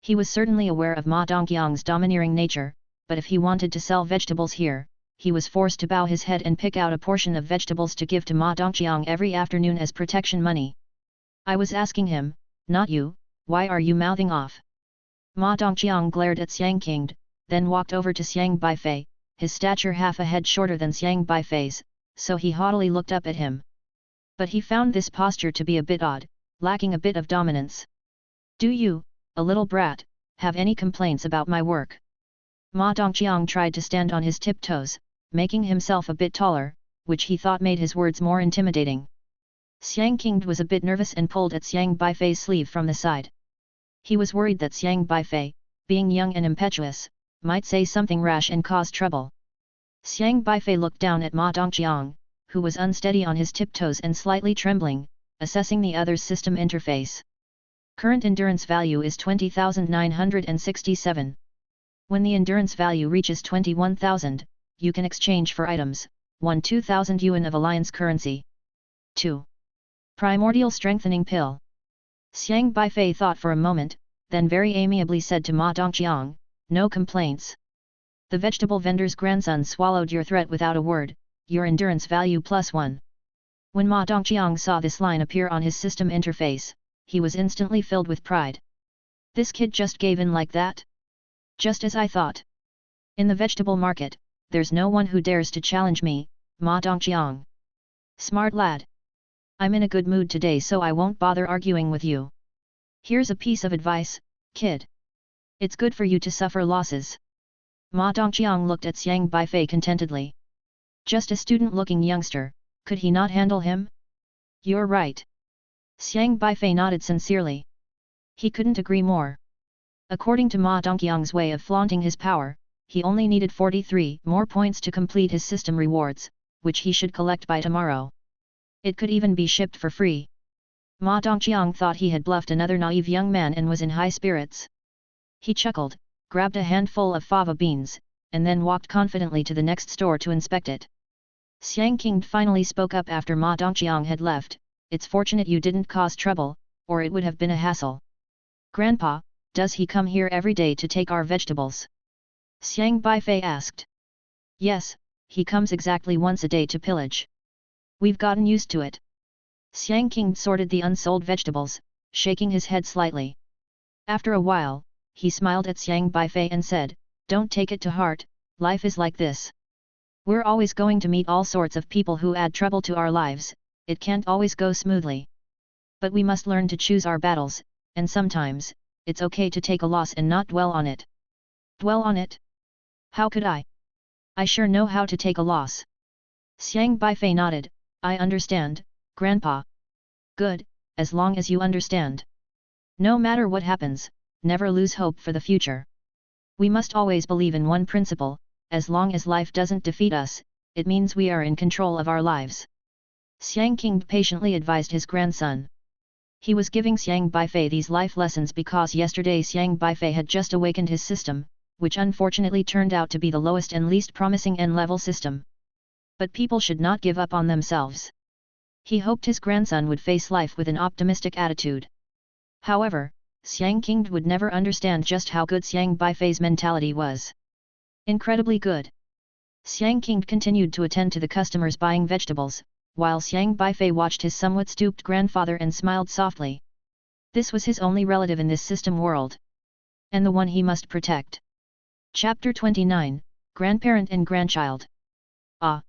He was certainly aware of Ma Dongqiang's domineering nature, but if he wanted to sell vegetables here, he was forced to bow his head and pick out a portion of vegetables to give to Ma Dongqiang every afternoon as protection money. I was asking him, not you, why are you mouthing off? Ma Dongqiang glared at Xiang King, then walked over to Xiang Beifei, his stature half a head shorter than Xiang Beifei's, so he haughtily looked up at him. But he found this posture to be a bit odd, lacking a bit of dominance. Do you, a little brat, have any complaints about my work? Ma Dongqiang tried to stand on his tiptoes, making himself a bit taller, which he thought made his words more intimidating. Xiang King was a bit nervous and pulled at Xiang Beifei's sleeve from the side. He was worried that Xiang Beifei, being young and impetuous, might say something rash and cause trouble. Xiang Beifei looked down at Ma Dongqiang, who was unsteady on his tiptoes and slightly trembling, assessing the other's system interface. Current endurance value is 20,967. When the endurance value reaches 21,000, you can exchange for items, 2,000 yuan of alliance currency. 2. Primordial Strengthening Pill. Xiang Beifei thought for a moment, then very amiably said to Ma Dongqiang, no complaints. The vegetable vendor's grandson swallowed your threat without a word, your endurance value +1. When Ma Dongqiang saw this line appear on his system interface, he was instantly filled with pride. This kid just gave in like that? Just as I thought. In the vegetable market, there's no one who dares to challenge me, Ma Dongqiang. Smart lad. I'm in a good mood today, so I won't bother arguing with you. Here's a piece of advice, kid. It's good for you to suffer losses. Ma Dongqiang looked at Xiang Beifei contentedly. Just a student-looking youngster, could he not handle him? You're right. Xiang Beifei nodded sincerely. He couldn't agree more. According to Ma Dongqiang's way of flaunting his power, he only needed 43 more points to complete his system rewards, which he should collect by tomorrow. It could even be shipped for free. Ma Dongqiang thought he had bluffed another naive young man and was in high spirits. He chuckled, grabbed a handful of fava beans, and then walked confidently to the next store to inspect it. Xiang King finally spoke up after Ma Dongqiang had left. It's fortunate you didn't cause trouble, or it would have been a hassle. Grandpa, does he come here every day to take our vegetables? Xiang Beifei asked. Yes, he comes exactly once a day to pillage. We've gotten used to it. Xiang King sorted the unsold vegetables, shaking his head slightly. After a while, he smiled at Xiang Beifei and said, don't take it to heart, life is like this. We're always going to meet all sorts of people who add trouble to our lives, it can't always go smoothly. But we must learn to choose our battles, and sometimes, it's okay to take a loss and not dwell on it. Dwell on it? How could I? I sure know how to take a loss. Xiang Beifei nodded, I understand, Grandpa. Good, as long as you understand. No matter what happens, never lose hope for the future. We must always believe in one principle, as long as life doesn't defeat us, it means we are in control of our lives. Xiang King patiently advised his grandson. He was giving Xiang Beifei these life lessons because yesterday Xiang Beifei had just awakened his system, which unfortunately turned out to be the lowest and least promising N-level system. But people should not give up on themselves. He hoped his grandson would face life with an optimistic attitude. However, Xiang King would never understand just how good Xiang Beifei's mentality was. Incredibly good. Xiang King continued to attend to the customers buying vegetables, while Xiang Beifei watched his somewhat stooped grandfather and smiled softly. This was his only relative in this system world. And the one he must protect. Chapter 29, Grandparent and Grandchild. Ah!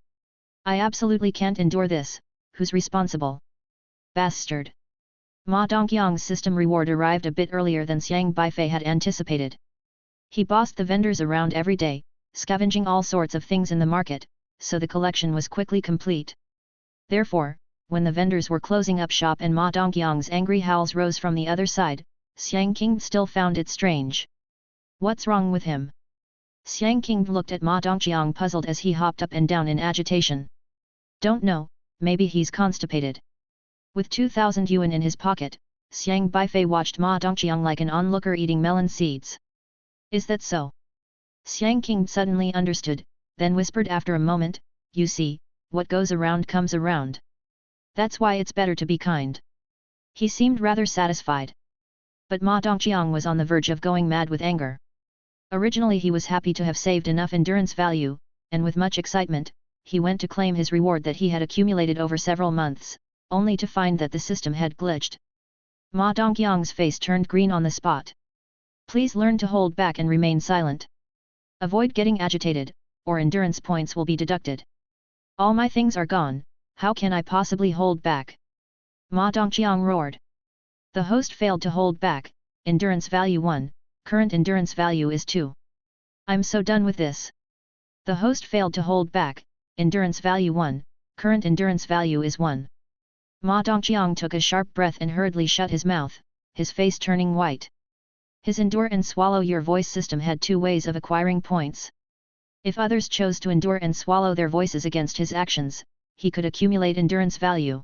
I absolutely can't endure this, who's responsible? Bastard! Ma Dongqiang's system reward arrived a bit earlier than Xiang Beifei had anticipated. He bossed the vendors around every day, scavenging all sorts of things in the market, so the collection was quickly complete. Therefore, when the vendors were closing up shop and Ma Dongqiang's angry howls rose from the other side, Xiang King still found it strange. What's wrong with him? Xiang King looked at Ma Dongqiang puzzled as he hopped up and down in agitation. Don't know, maybe he's constipated. With 2,000 yuan in his pocket, Xiang Beifei watched Ma Dongqiang like an onlooker eating melon seeds. Is that so? Xiang King suddenly understood, then whispered after a moment, you see, what goes around comes around. That's why it's better to be kind. He seemed rather satisfied. But Ma Dongqiang was on the verge of going mad with anger. Originally he was happy to have saved enough endurance value, and with much excitement, he went to claim his reward that he had accumulated over several months, only to find that the system had glitched. Ma Dongqiang's face turned green on the spot. Please learn to hold back and remain silent. Avoid getting agitated, or endurance points will be deducted. All my things are gone, how can I possibly hold back? Ma Dongqiang roared. The host failed to hold back. Endurance value 1, current endurance value is 2. I'm so done with this. The host failed to hold back. Endurance value 1, current endurance value is 1. Ma Dongqiang took a sharp breath and hurriedly shut his mouth, his face turning white. His endure and swallow your voice system had 2 ways of acquiring points. If others chose to endure and swallow their voices against his actions, he could accumulate endurance value.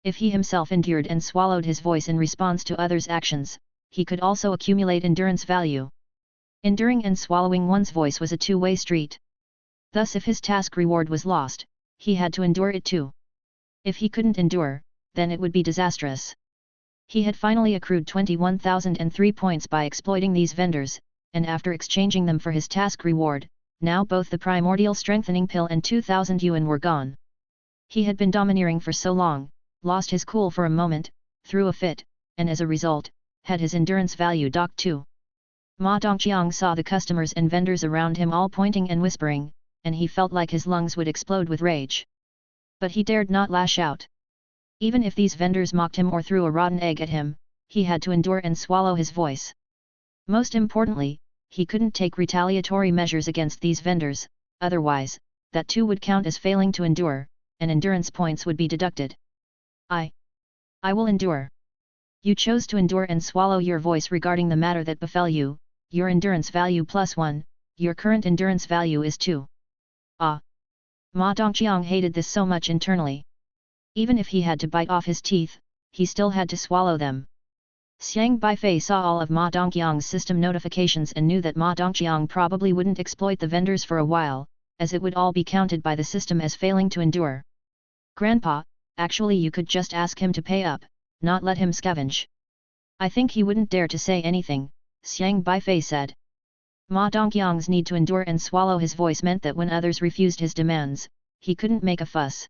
If he himself endured and swallowed his voice in response to others' actions, he could also accumulate endurance value. Enduring and swallowing one's voice was a 2-way street. Thus if his task reward was lost, he had to endure it too. If he couldn't endure, then it would be disastrous. He had finally accrued 21,003 points by exploiting these vendors, and after exchanging them for his task reward, now both the primordial strengthening pill and 2,000 yuan were gone. He had been domineering for so long, lost his cool for a moment, threw a fit, and as a result, had his endurance value docked too. Ma Dongqiang saw the customers and vendors around him all pointing and whispering, and he felt like his lungs would explode with rage. But he dared not lash out. Even if these vendors mocked him or threw a rotten egg at him, he had to endure and swallow his voice. Most importantly, he couldn't take retaliatory measures against these vendors, otherwise, that too would count as failing to endure, and endurance points would be deducted. I will endure. You chose to endure and swallow your voice regarding the matter that befell you, your endurance value +1, your current endurance value is 2. Ah! Ma Dongqiang hated this so much internally. Even if he had to bite off his teeth, he still had to swallow them. Xiang Beifei saw all of Ma Dongqiang's system notifications and knew that Ma Dongqiang probably wouldn't exploit the vendors for a while, as it would all be counted by the system as failing to endure. Grandpa, actually you could just ask him to pay up, not let him scavenge. I think he wouldn't dare to say anything, Xiang Beifei said. Ma Dongqiang's need to endure and swallow his voice meant that when others refused his demands, he couldn't make a fuss.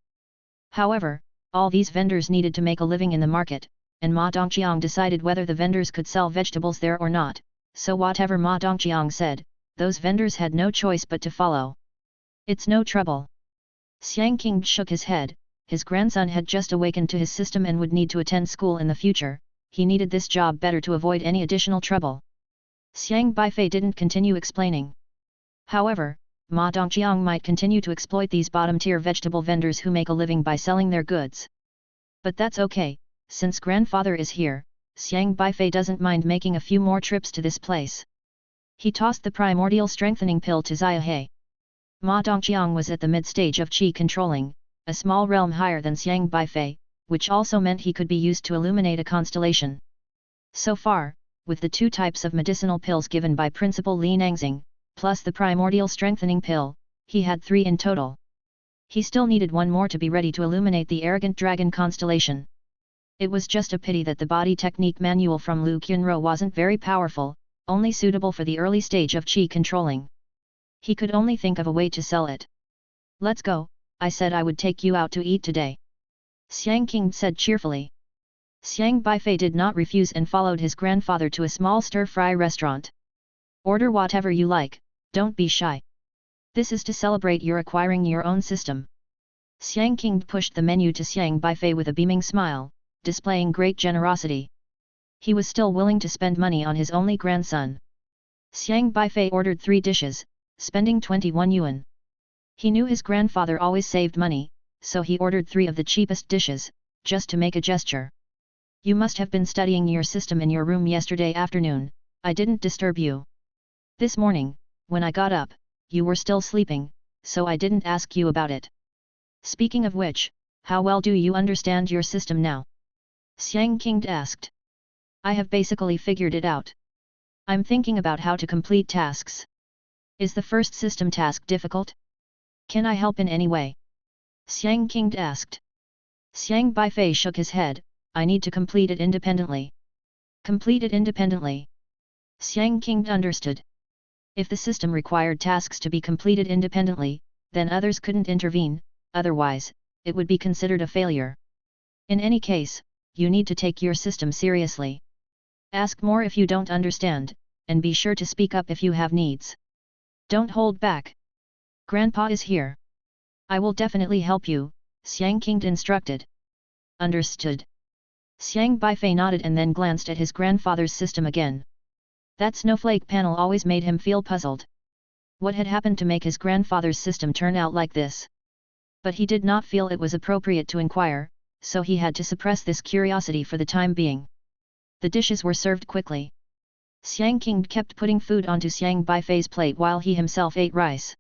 However, all these vendors needed to make a living in the market, and Ma Dongqiang decided whether the vendors could sell vegetables there or not, so whatever Ma Dongqiang said, those vendors had no choice but to follow. It's no trouble. Xiang King shook his head. His grandson had just awakened to his system and would need to attend school in the future, he needed this job better to avoid any additional trouble. Xiang Beifei didn't continue explaining. However, Ma Dongqiang might continue to exploit these bottom-tier vegetable vendors who make a living by selling their goods. But that's okay, since grandfather is here, Xiang Beifei doesn't mind making a few more trips to this place. He tossed the primordial strengthening pill to Xiaohe. Ma Dongqiang was at the mid-stage of qi controlling, a small realm higher than Xiang Beifei, which also meant he could be used to illuminate a constellation. So far, with the 2 types of medicinal pills given by Principal Li Nangxing, plus the primordial strengthening pill, he had 3 in total. He still needed 1 more to be ready to illuminate the arrogant dragon constellation. It was just a pity that the body technique manual from Lu Qunro wasn't very powerful, only suitable for the early stage of qi controlling. He could only think of a way to sell it. Let's go, I said I would take you out to eat today. Xiang King said cheerfully. Xiang Beifei did not refuse and followed his grandfather to a small stir-fry restaurant. Order whatever you like, don't be shy. This is to celebrate your acquiring your own system. Xiang King pushed the menu to Xiang Beifei with a beaming smile, displaying great generosity. He was still willing to spend money on his only grandson. Xiang Beifei ordered 3 dishes, spending 21 yuan. He knew his grandfather always saved money, so he ordered 3 of the cheapest dishes, just to make a gesture. You must have been studying your system in your room yesterday afternoon, I didn't disturb you. This morning, when I got up, you were still sleeping, so I didn't ask you about it. Speaking of which, how well do you understand your system now? Xiang King asked. I have basically figured it out. I'm thinking about how to complete tasks. Is the first system task difficult? Can I help in any way? Xiang King asked. Xiang Beifei shook his head, I need to complete it independently. Complete it independently. Xiang King understood. If the system required tasks to be completed independently, then others couldn't intervene, otherwise, it would be considered a failure. In any case, you need to take your system seriously. Ask more if you don't understand, and be sure to speak up if you have needs. Don't hold back. Grandpa is here. I will definitely help you, Xiang King instructed. Understood. Xiang Beifei nodded and then glanced at his grandfather's system again. That snowflake panel always made him feel puzzled. What had happened to make his grandfather's system turn out like this? But he did not feel it was appropriate to inquire, so he had to suppress this curiosity for the time being. The dishes were served quickly. Xiang King kept putting food onto Xiang Beifei's plate while he himself ate rice.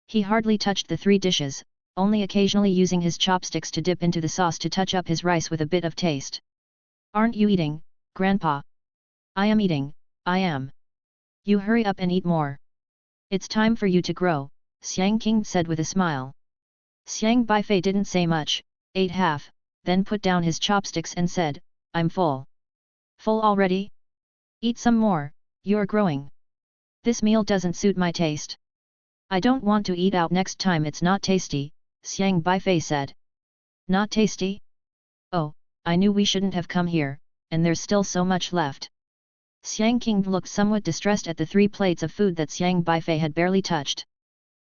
He hardly touched the 3 dishes, only occasionally using his chopsticks to dip into the sauce to touch up his rice with a bit of taste. Aren't you eating, Grandpa? I am eating, I am. You hurry up and eat more. It's time for you to grow, Xiang King said with a smile. Xiang Beifei didn't say much, ate half, then put down his chopsticks and said, I'm full. Full already? Eat some more, you're growing. This meal doesn't suit my taste. I don't want to eat out next time, it's not tasty, Xiang Beifei said. Not tasty? Oh, I knew we shouldn't have come here, and there's still so much left. Xiang King looked somewhat distressed at the 3 plates of food that Xiang Beifei had barely touched.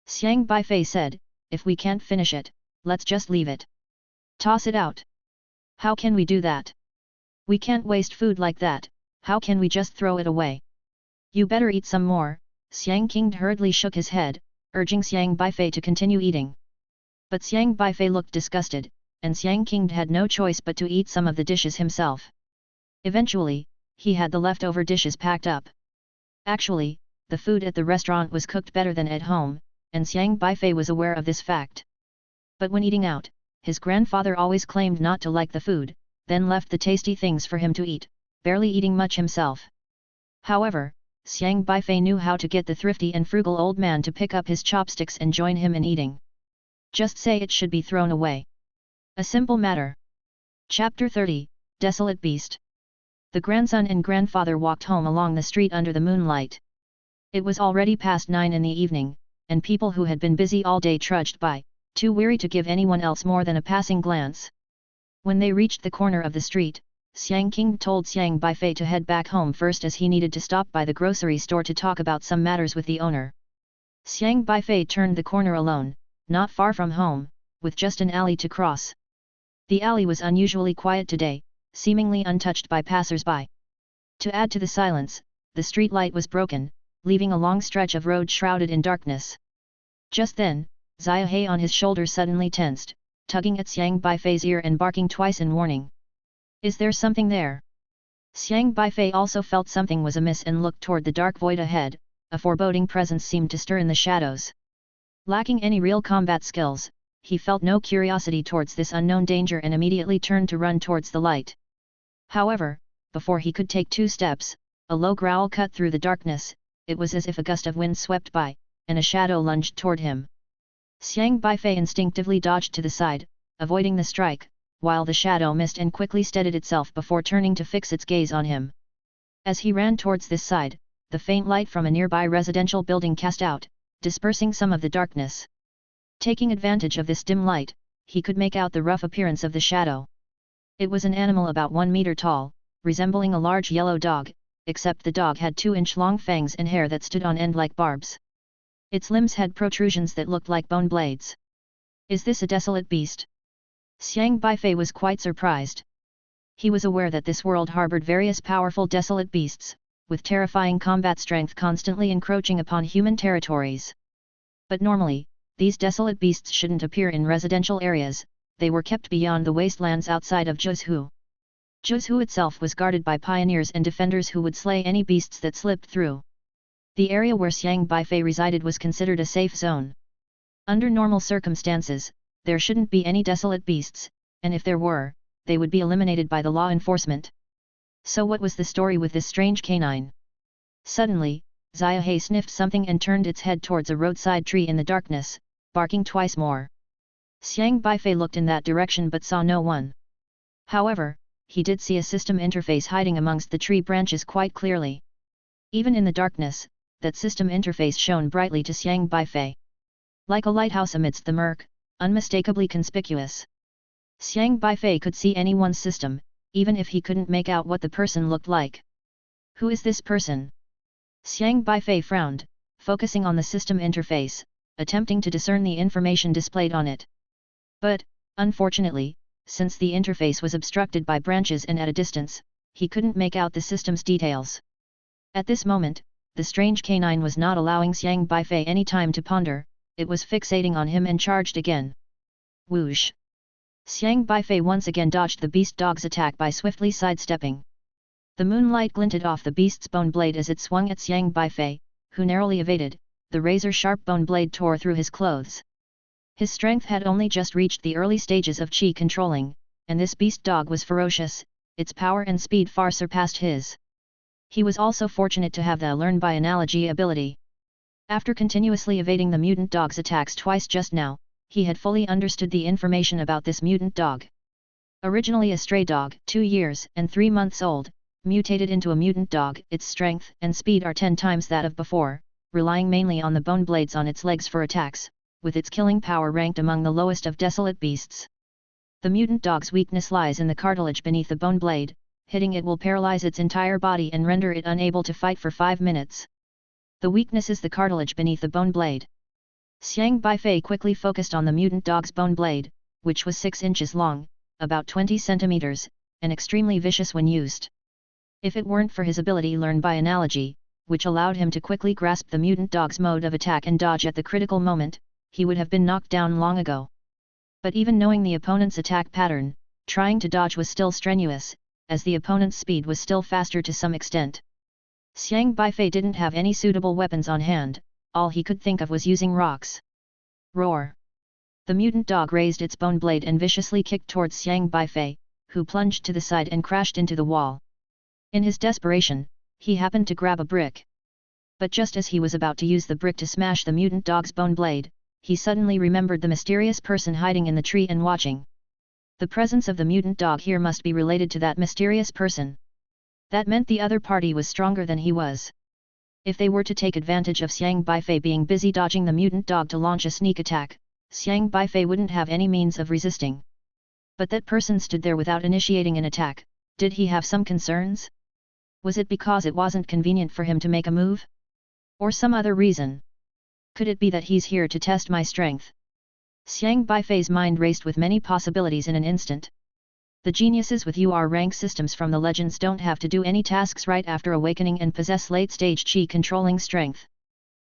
Xiang Beifei said, if we can't finish it, let's just leave it. Toss it out. How can we do that? We can't waste food like that, how can we just throw it away? You better eat some more, Xiang King hurriedly shook his head, urging Xiang Beifei to continue eating. But Xiang Beifei looked disgusted, and Xiang King had no choice but to eat some of the dishes himself. Eventually, he had the leftover dishes packed up. Actually, the food at the restaurant was cooked better than at home, and Xiang Beifei was aware of this fact. But when eating out, his grandfather always claimed not to like the food, then left the tasty things for him to eat, barely eating much himself. However, Xiang Beifei knew how to get the thrifty and frugal old man to pick up his chopsticks and join him in eating. Just say it should be thrown away. A simple matter. Chapter 30, Desolate Beast. The grandson and grandfather walked home along the street under the moonlight. It was already past 9 in the evening, and people who had been busy all day trudged by, too weary to give anyone else more than a passing glance. When they reached the corner of the street, Xiang King told Xiang Beifei to head back home first as he needed to stop by the grocery store to talk about some matters with the owner. Xiang Beifei turned the corner alone, not far from home, with just an alley to cross. The alley was unusually quiet today, seemingly untouched by passers-by. To add to the silence, the street light was broken, leaving a long stretch of road shrouded in darkness. Just then, Xiaohe on his shoulder suddenly tensed, tugging at Xiang Beifei's ear and barking twice in warning. Is there something there? Xiang Beifei also felt something was amiss and looked toward the dark void ahead, a foreboding presence seemed to stir in the shadows. Lacking any real combat skills, he felt no curiosity towards this unknown danger and immediately turned to run towards the light. However, before he could take 2 steps, a low growl cut through the darkness, it was as if a gust of wind swept by, and a shadow lunged toward him. Xiang Beifei instinctively dodged to the side, avoiding the strike, while the shadow missed and quickly steadied itself before turning to fix its gaze on him. As he ran towards this side, the faint light from a nearby residential building cast out, dispersing some of the darkness. Taking advantage of this dim light, he could make out the rough appearance of the shadow. It was an animal about 1 meter tall, resembling a large yellow dog, except the dog had 2-inch-long fangs and hair that stood on end like barbs. Its limbs had protrusions that looked like bone blades. Is this a desolate beast? Xiang Beifei was quite surprised. He was aware that this world harbored various powerful desolate beasts, with terrifying combat strength constantly encroaching upon human territories. But normally, these desolate beasts shouldn't appear in residential areas, they were kept beyond the wastelands outside of Zhuzhu. Zhuzhu itself was guarded by pioneers and defenders who would slay any beasts that slipped through. The area where Xiang Beifei resided was considered a safe zone. Under normal circumstances, there shouldn't be any desolate beasts, and if there were, they would be eliminated by the law enforcement. So what was the story with this strange canine? Suddenly, Xiaohe sniffed something and turned its head towards a roadside tree in the darkness, barking twice more. Xiang Beifei looked in that direction but saw no one. However, he did see a system interface hiding amongst the tree branches quite clearly. Even in the darkness, that system interface shone brightly to Xiang Beifei. Like a lighthouse amidst the murk, unmistakably conspicuous. Xiang Beifei could see anyone's system, even if he couldn't make out what the person looked like. Who is this person? Xiang Beifei frowned, focusing on the system interface, attempting to discern the information displayed on it. But, unfortunately, since the interface was obstructed by branches and at a distance, he couldn't make out the system's details. At this moment, the strange canine was not allowing Xiang Beifei any time to ponder, it was fixating on him and charged again. Whoosh! Xiang Beifei once again dodged the beast dog's attack by swiftly sidestepping. The moonlight glinted off the beast's bone blade as it swung at Xiang Beifei, who narrowly evaded. The razor-sharp bone blade tore through his clothes. His strength had only just reached the early stages of qi controlling, and this beast dog was ferocious, its power and speed far surpassed his. He was also fortunate to have the learn by analogy ability. After continuously evading the mutant dog's attacks twice just now, he had fully understood the information about this mutant dog. Originally a stray dog, 2 years and 3 months old, mutated into a mutant dog, its strength and speed are 10 times that of before, relying mainly on the bone blades on its legs for attacks, with its killing power ranked among the lowest of desolate beasts. The mutant dog's weakness lies in the cartilage beneath the bone blade, hitting it will paralyze its entire body and render it unable to fight for 5 minutes. The weakness is the cartilage beneath the bone blade. Xiang Beifei quickly focused on the mutant dog's bone blade, which was 6 inches long, about 20 centimeters, and extremely vicious when used. If it weren't for his ability learned by analogy, which allowed him to quickly grasp the mutant dog's mode of attack and dodge at the critical moment, he would have been knocked down long ago. But even knowing the opponent's attack pattern, trying to dodge was still strenuous, as the opponent's speed was still faster to some extent. Xiang Beifei didn't have any suitable weapons on hand. All he could think of was using rocks. Roar! The mutant dog raised its bone blade and viciously kicked towards Xiang Beifei, who plunged to the side and crashed into the wall. In his desperation, he happened to grab a brick. But just as he was about to use the brick to smash the mutant dog's bone blade, he suddenly remembered the mysterious person hiding in the tree and watching. The presence of the mutant dog here must be related to that mysterious person. That meant the other party was stronger than he was. If they were to take advantage of Xiang Beifei being busy dodging the mutant dog to launch a sneak attack, Xiang Beifei wouldn't have any means of resisting. But that person stood there without initiating an attack. Did he have some concerns? Was it because it wasn't convenient for him to make a move? Or some other reason? Could it be that he's here to test my strength? Xiang Beifei's mind raced with many possibilities in an instant. The geniuses with UR rank systems from the legends don't have to do any tasks right after awakening and possess late-stage qi controlling strength.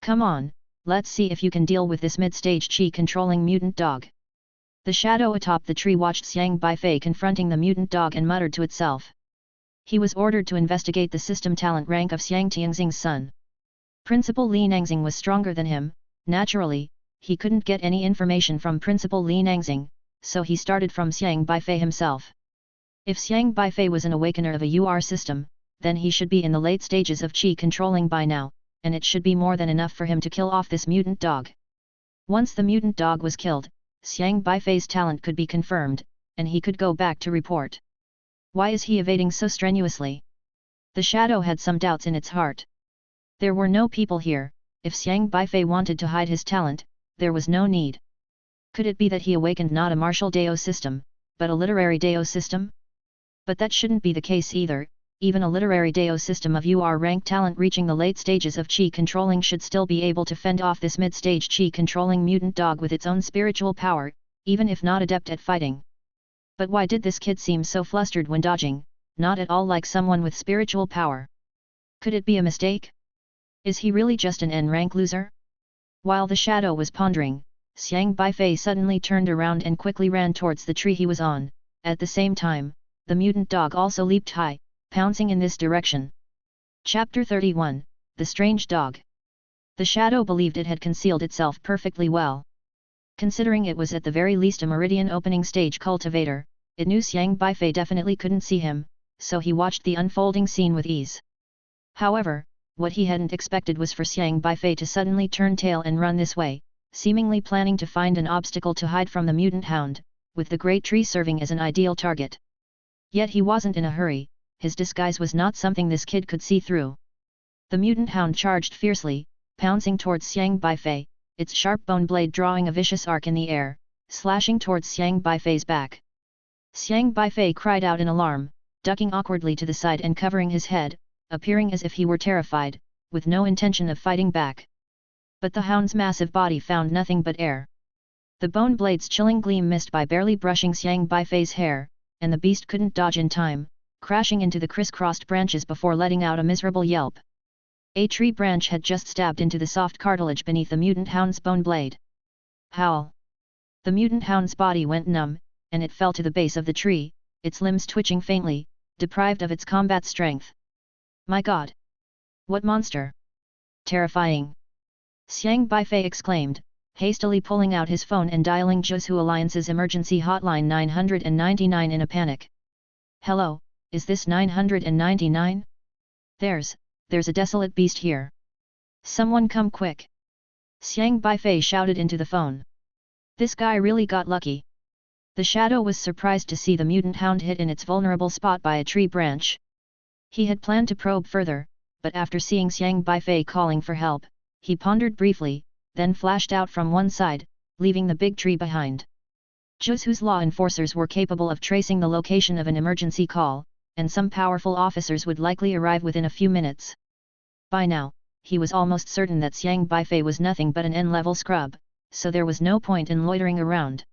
Come on, let's see if you can deal with this mid-stage qi controlling mutant dog. The shadow atop the tree watched Xiang Beifei confronting the mutant dog and muttered to itself. He was ordered to investigate the system talent rank of Xiang Tianxing's son. Principal Li Nangxing was stronger than him. Naturally, he couldn't get any information from Principal Li Nangxing, so he started from Xiang Beifei himself. If Xiang Beifei was an awakener of a UR system, then he should be in the late stages of qi controlling by now, and it should be more than enough for him to kill off this mutant dog. Once the mutant dog was killed, Xiang Beifei's talent could be confirmed, and he could go back to report. Why is he evading so strenuously? The shadow had some doubts in its heart. There were no people here. If Xiang Beifei wanted to hide his talent, there was no need. Could it be that he awakened not a martial Dao system, but a literary Dao system? But that shouldn't be the case either. Even a literary Dao system of UR rank talent reaching the late stages of qi controlling should still be able to fend off this mid-stage qi controlling mutant dog with its own spiritual power, even if not adept at fighting. But why did this kid seem so flustered when dodging, not at all like someone with spiritual power? Could it be a mistake? Is he really just an N-rank loser? While the shadow was pondering, Xiang Beifei suddenly turned around and quickly ran towards the tree he was on. At the same time, the mutant dog also leaped high, pouncing in this direction. Chapter 31, The Strange Dog. The shadow believed it had concealed itself perfectly well. Considering it was at the very least a meridian opening stage cultivator, it knew Xiang Beifei definitely couldn't see him, so he watched the unfolding scene with ease. However, what he hadn't expected was for Xiang Beifei to suddenly turn tail and run this way, seemingly planning to find an obstacle to hide from the mutant hound, with the great tree serving as an ideal target. Yet he wasn't in a hurry, his disguise was not something this kid could see through. The mutant hound charged fiercely, pouncing towards Xiang Beifei, its sharp bone blade drawing a vicious arc in the air, slashing towards Xiang Beifei's back. Xiang Beifei cried out in alarm, ducking awkwardly to the side and covering his head, appearing as if he were terrified, with no intention of fighting back. But the hound's massive body found nothing but air. The bone blade's chilling gleam missed by barely brushing Xiang Beifei's hair, and the beast couldn't dodge in time, crashing into the crisscrossed branches before letting out a miserable yelp. A tree branch had just stabbed into the soft cartilage beneath the mutant hound's bone blade. Howl! The mutant hound's body went numb, and it fell to the base of the tree, its limbs twitching faintly, deprived of its combat strength. My God! What monster! Terrifying! Xiang Beifei exclaimed, hastily pulling out his phone and dialing Zhuzhu Alliance's emergency hotline 999 in a panic. Hello, is this 999? There's a desolate beast here. Someone come quick! Xiang Beifei shouted into the phone. This guy really got lucky. The shadow was surprised to see the mutant hound hit in its vulnerable spot by a tree branch. He had planned to probe further, but after seeing Xiang Beifei calling for help, he pondered briefly, then flashed out from one side, leaving the big tree behind. Zhuzhu's law enforcers were capable of tracing the location of an emergency call, and some powerful officers would likely arrive within a few minutes. By now, he was almost certain that Xiang Beifei was nothing but an N-level scrub, so there was no point in loitering around.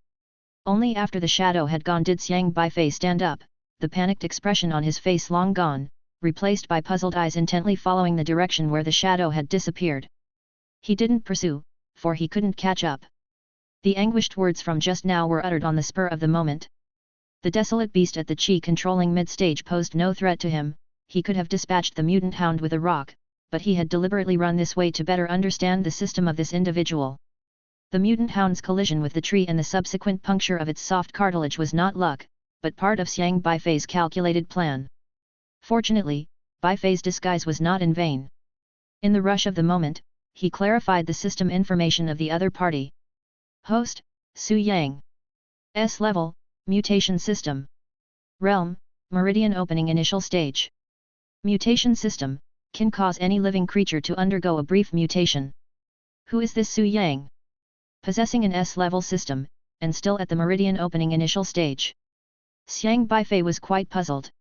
Only after the shadow had gone did Xiang Beifei stand up, the panicked expression on his face long gone, replaced by puzzled eyes intently following the direction where the shadow had disappeared. He didn't pursue, for he couldn't catch up. The anguished words from just now were uttered on the spur of the moment. The desolate beast at the chi-controlling mid-stage posed no threat to him. He could have dispatched the mutant hound with a rock, but he had deliberately run this way to better understand the system of this individual. The mutant hound's collision with the tree and the subsequent puncture of its soft cartilage was not luck, but part of Xiang Beifei's calculated plan. Fortunately, Beifei's disguise was not in vain. In the rush of the moment, he clarified the system information of the other party. Host, Su Yang. S level, mutation system. Realm, Meridian opening initial stage. Mutation system, can cause any living creature to undergo a brief mutation. Who is this Su Yang? Possessing an S-level system, and still at the Meridian opening initial stage. Xiang Beifei was quite puzzled.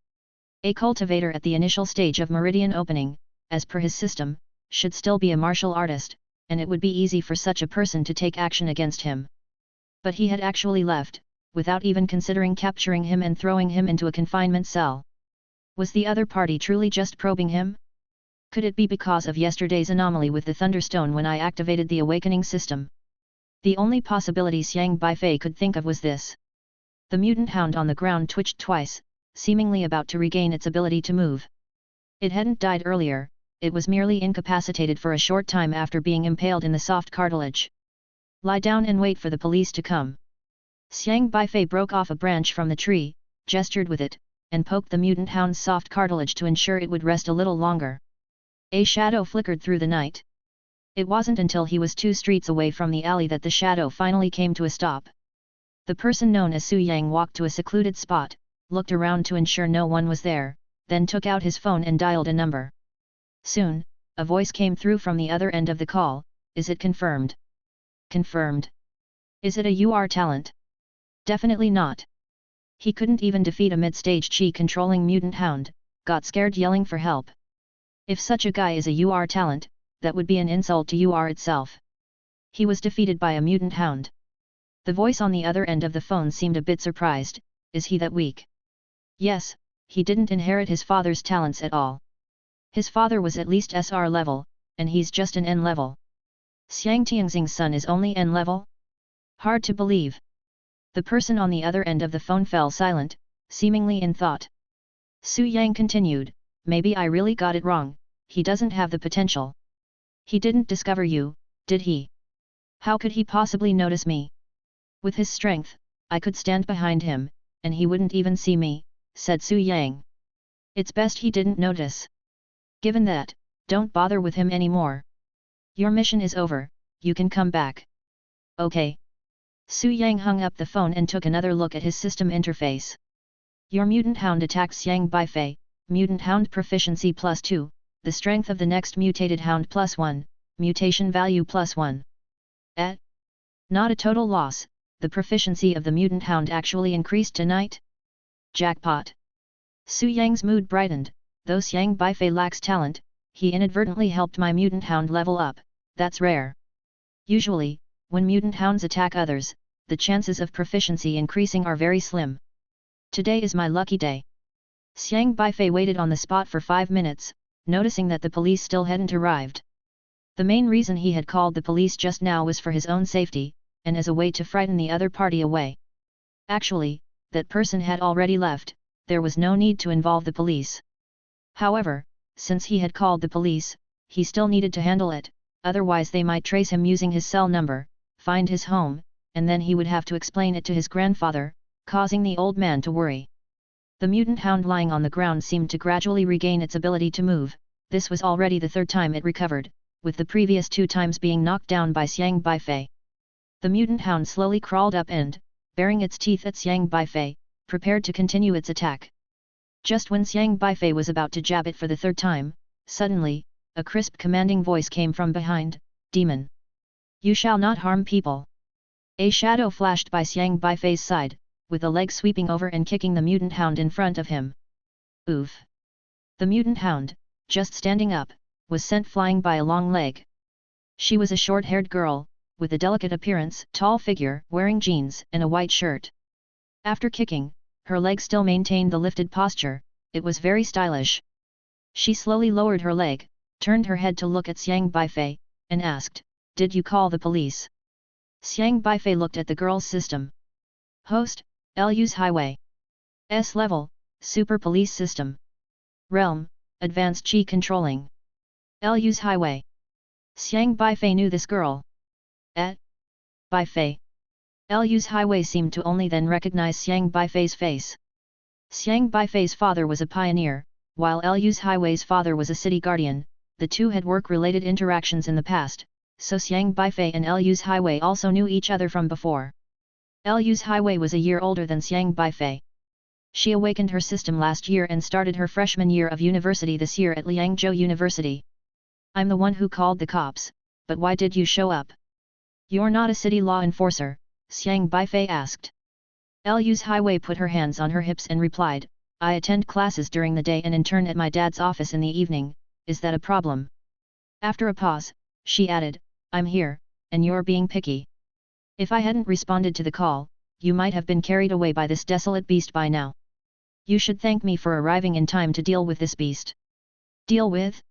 A cultivator at the initial stage of Meridian opening, as per his system, should still be a martial artist, and it would be easy for such a person to take action against him. But he had actually left, without even considering capturing him and throwing him into a confinement cell. Was the other party truly just probing him? Could it be because of yesterday's anomaly with the Thunderstone when I activated the awakening system? The only possibility Xiang Beifei could think of was this. The mutant hound on the ground twitched twice, seemingly about to regain its ability to move. It hadn't died earlier, it was merely incapacitated for a short time after being impaled in the soft cartilage. Lie down and wait for the police to come. Xiang Beifei broke off a branch from the tree, gestured with it, and poked the mutant hound's soft cartilage to ensure it would rest a little longer. A shadow flickered through the night. It wasn't until he was 2 streets away from the alley that the shadow finally came to a stop. The person known as Su Yang walked to a secluded spot, looked around to ensure no one was there, then took out his phone and dialed a number. Soon, a voice came through from the other end of the call. Is it confirmed? Confirmed. Is it a UR talent? Definitely not. He couldn't even defeat a mid-stage chi-controlling mutant hound, got scared yelling for help. If such a guy is a UR talent, that would be an insult to UR itself. He was defeated by a mutant hound. The voice on the other end of the phone seemed a bit surprised. Is he that weak? Yes, he didn't inherit his father's talents at all. His father was at least SR level, and he's just an N level. Xiang Tianxing's son is only N level? Hard to believe. The person on the other end of the phone fell silent, seemingly in thought. Su Yang continued, maybe I really got it wrong, he doesn't have the potential. He didn't discover you, did he? How could he possibly notice me? With his strength, I could stand behind him, and he wouldn't even see me, said Su Yang. It's best he didn't notice. Given that, don't bother with him anymore. Your mission is over, you can come back. Okay. Su Yang hung up the phone and took another look at his system interface. Your mutant hound attacks Xiang Beifei, mutant hound proficiency +2, the strength of the next mutated hound +1, mutation value +1. Eh? Not a total loss, the proficiency of the mutant hound actually increased tonight? Jackpot! Su Yang's mood brightened. Though Xiang Beifei lacks talent, he inadvertently helped my mutant hound level up. That's rare. Usually, when mutant hounds attack others, the chances of proficiency increasing are very slim. Today is my lucky day. Xiang Beifei waited on the spot for 5 minutes, noticing that the police still hadn't arrived. The main reason he had called the police just now was for his own safety, and as a way to frighten the other party away. Actually, that person had already left, there was no need to involve the police. However, since he had called the police, he still needed to handle it, otherwise they might trace him using his cell number, find his home, and then he would have to explain it to his grandfather, causing the old man to worry. The mutant hound lying on the ground seemed to gradually regain its ability to move. This was already the 3rd time it recovered, with the previous 2 times being knocked down by Xiang Beifei. The mutant hound slowly crawled up and, baring its teeth at Xiang Beifei, prepared to continue its attack. Just when Xiang Beifei was about to jab it for the 3rd time, suddenly, a crisp commanding voice came from behind, "Demon! You shall not harm people!" A shadow flashed by Xiang Beifei's side, with a leg sweeping over and kicking the mutant hound in front of him. Oof! The mutant hound, just standing up, was sent flying by a long leg. She was a short-haired girl, with a delicate appearance, tall figure, wearing jeans and a white shirt. After kicking, her leg still maintained the lifted posture. It was very stylish. She slowly lowered her leg, turned her head to look at Xiang Beifei, and asked, "Did you call the police?" Xiang Beifei looked at the girl's system. Host, Lu's Highway. S level, Super Police System. Realm, Advanced Qi Controlling. Lu's Highway. Xiang Beifei knew this girl. Beifei. Lu's Highway seemed to only then recognize Xiang Beifei's face. Xiang Beifei's father was a pioneer, while Lu's Highway's father was a city guardian. The two had work-related interactions in the past, so Xiang Beifei and Lu's Highway also knew each other from before. Lu's Highway was a year older than Xiang Beifei. She awakened her system last year and started her freshman year of university this year at Liangzhou University. "I'm the one who called the cops, but why did you show up?" "You're not a city law enforcer?" Xiang Beifei asked. Lu's Highway put her hands on her hips and replied, "I attend classes during the day and intern at my dad's office in the evening. Is that a problem?" After a pause, she added, "I'm here, and you're being picky. If I hadn't responded to the call, you might have been carried away by this desolate beast by now. You should thank me for arriving in time to deal with this beast." "Deal with?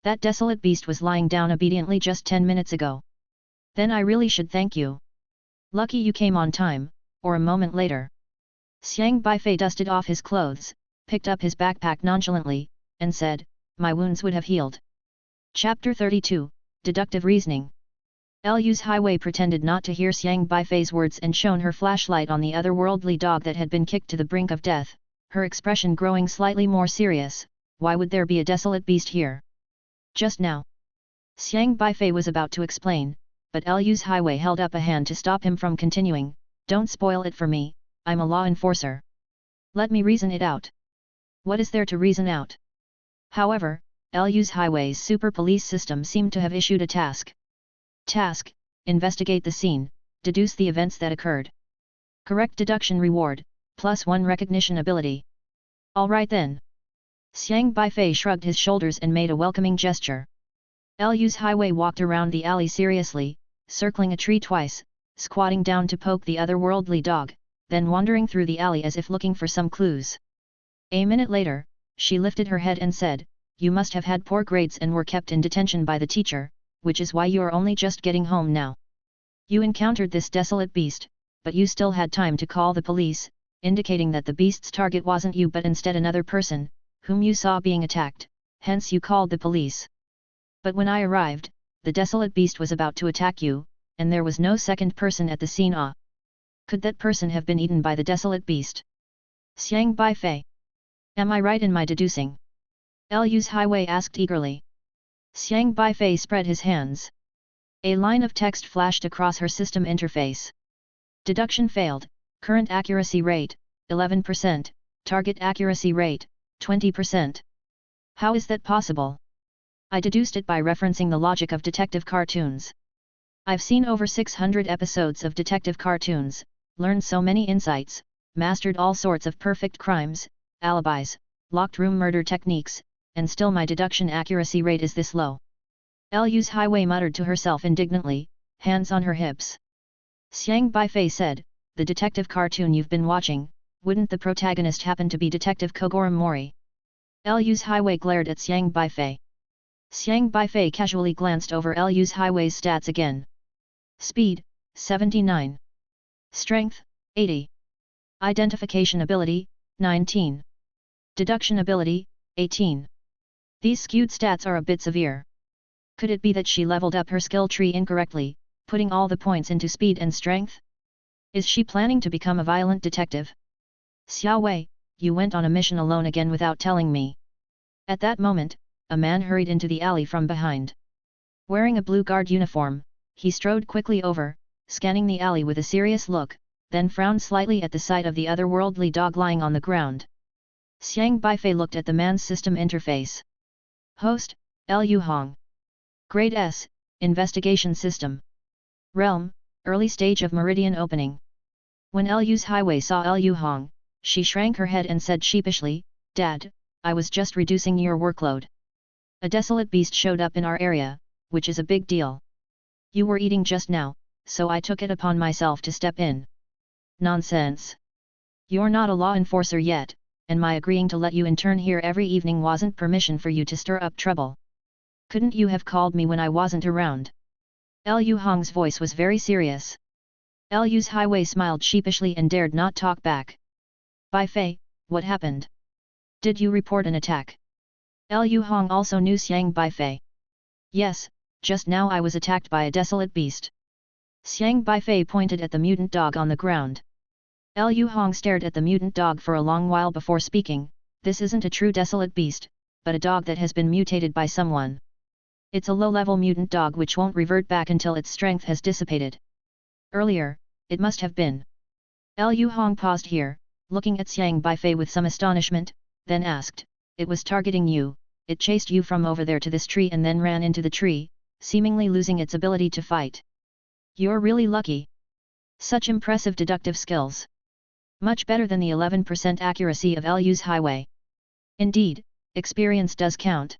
That desolate beast was lying down obediently just 10 minutes ago. Then I really should thank you. Lucky you came on time, or a moment later." Xiang Beifei dusted off his clothes, picked up his backpack nonchalantly, and said, "My wounds would have healed." Chapter 32, Deductive Reasoning. Lu's Highway pretended not to hear Xiang Beifei's words and shone her flashlight on the otherworldly dog that had been kicked to the brink of death, her expression growing slightly more serious. "Why would there be a desolate beast here?" "Just now." Xiang Beifei was about to explain, but Lu's Highway held up a hand to stop him from continuing. "Don't spoil it for me, I'm a law enforcer. Let me reason it out." "What is there to reason out?" However, Lu's Highway's super police system seemed to have issued a task. Task: investigate the scene, deduce the events that occurred. Correct deduction reward, +1 recognition ability. "All right then." Xiang Beifei shrugged his shoulders and made a welcoming gesture. Lu's Highway walked around the alley seriously, circling a tree twice, squatting down to poke the otherworldly dog, then wandering through the alley as if looking for some clues. A minute later, she lifted her head and said, "You must have had poor grades and were kept in detention by the teacher, which is why you're only just getting home now. You encountered this desolate beast, but you still had time to call the police, indicating that the beast's target wasn't you but instead another person, whom you saw being attacked, hence you called the police. But when I arrived, the desolate beast was about to attack you, and there was no second person at the scene. Could that person have been eaten by the desolate beast?" "Xiang Beifei. Am I right in my deducing?" Lu's Highway asked eagerly. Xiang Beifei spread his hands. A line of text flashed across her system interface. Deduction failed, current accuracy rate, 11%, target accuracy rate, 20%. How is that possible? I deduced it by referencing the logic of detective cartoons. I've seen over 600 episodes of detective cartoons, learned so many insights, mastered all sorts of perfect crimes, alibis, locked room murder techniques, and still my deduction accuracy rate is this low. Lu's Highway muttered to herself indignantly, hands on her hips. Xiang Beifei said, the detective cartoon you've been watching, wouldn't the protagonist happen to be Detective Kogoro Mori? Lu's Highway glared at Xiang Beifei. Xiang Beifei casually glanced over Lu's Highway's stats again. Speed, 79. Strength, 80. Identification ability, 19. Deduction ability, 18. These skewed stats are a bit severe. Could it be that she leveled up her skill tree incorrectly, putting all the points into speed and strength? Is she planning to become a violent detective? Xiao Wei, you went on a mission alone again without telling me. At that moment, a man hurried into the alley from behind. Wearing a blue guard uniform, he strode quickly over, scanning the alley with a serious look, then frowned slightly at the sight of the otherworldly dog lying on the ground. Xiang Beifei looked at the man's system interface. Host, Lu Hong. Grade S, Investigation System. Realm, Early Stage of Meridian Opening. When Lu's Highway saw Lu Hong, she shrank her head and said sheepishly, Dad, I was just reducing your workload. A desolate beast showed up in our area, which is a big deal. You were eating just now, so I took it upon myself to step in. Nonsense. You're not a law enforcer yet, and my agreeing to let you intern here every evening wasn't permission for you to stir up trouble. Couldn't you have called me when I wasn't around? Lu Hong's voice was very serious. Lu's Highway smiled sheepishly and dared not talk back. Beifei, what happened? Did you report an attack? Lu Hong also knew Xiang Beifei. Yes, just now I was attacked by a desolate beast. Xiang Beifei pointed at the mutant dog on the ground. Lu Hong stared at the mutant dog for a long while before speaking, this isn't a true desolate beast, but a dog that has been mutated by someone. It's a low-level mutant dog which won't revert back until its strength has dissipated. Earlier, it must have been. Lu Hong paused here, looking at Xiang Beifei with some astonishment, then asked, it was targeting you, it chased you from over there to this tree and then ran into the tree, seemingly losing its ability to fight. You're really lucky. Such impressive deductive skills. Much better than the 11% accuracy of Lu's Highway. Indeed, experience does count.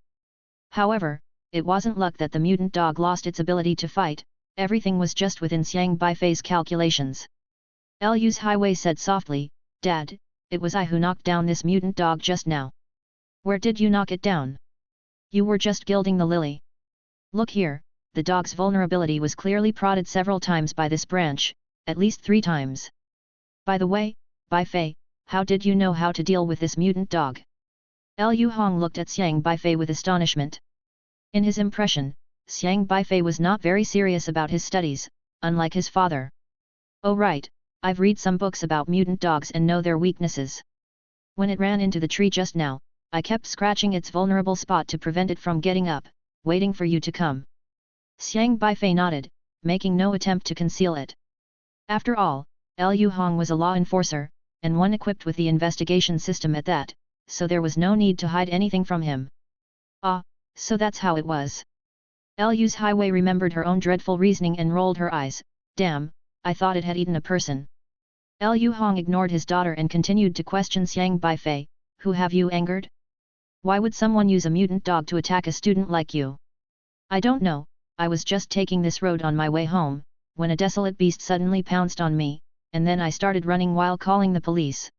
However, it wasn't luck that the mutant dog lost its ability to fight, everything was just within Xiang Beifei's calculations. Lu's Highway said softly, Dad, it was I who knocked down this mutant dog just now. Where did you knock it down? You were just gilding the lily. Look here, the dog's vulnerability was clearly prodded several times by this branch, at least 3 times. By the way, Beifei, how did you know how to deal with this mutant dog? Lu Hong looked at Xiang Beifei with astonishment. In his impression, Xiang Beifei was not very serious about his studies, unlike his father. Oh right, I've read some books about mutant dogs and know their weaknesses. When it ran into the tree just now, I kept scratching its vulnerable spot to prevent it from getting up, waiting for you to come. Xiang Beifei nodded, making no attempt to conceal it. After all, Lu Hong was a law enforcer, and one equipped with the investigation system at that, so there was no need to hide anything from him. Ah, so that's how it was. Lu's Highway remembered her own dreadful reasoning and rolled her eyes, damn, I thought it had eaten a person. Lu Hong ignored his daughter and continued to question Xiang Beifei, who have you angered? Why would someone use a mutant dog to attack a student like you? I don't know, I was just taking this road on my way home, when a desolate beast suddenly pounced on me, and then I started running while calling the police.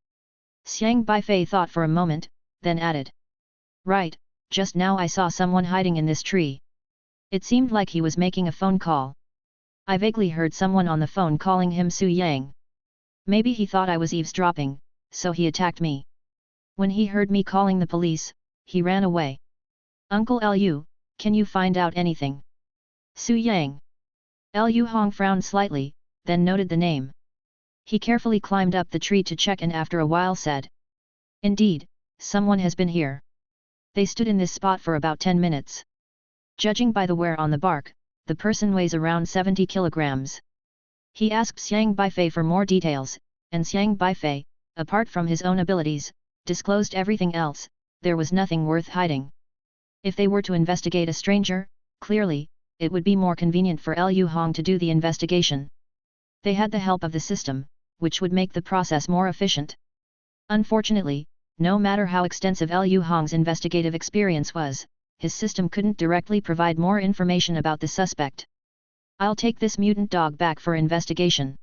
Xiang Beifei thought for a moment, then added. Right, just now I saw someone hiding in this tree. It seemed like he was making a phone call. I vaguely heard someone on the phone calling him Su Yang. Maybe he thought I was eavesdropping, so he attacked me. When he heard me calling the police, he ran away. Uncle Lu, can you find out anything? Su Yang. Lu Hong frowned slightly, then noted the name. He carefully climbed up the tree to check and after a while said. Indeed, someone has been here. They stood in this spot for about 10 minutes. Judging by the wear on the bark, the person weighs around 70 kilograms. He asked Xiang Beifei for more details, and Xiang Beifei, apart from his own abilities, disclosed everything else, there was nothing worth hiding. If they were to investigate a stranger, clearly, it would be more convenient for Liu Hong to do the investigation. They had the help of the system, which would make the process more efficient. Unfortunately, no matter how extensive Liu Hong's investigative experience was, his system couldn't directly provide more information about the suspect. I'll take this mutant dog back for investigation.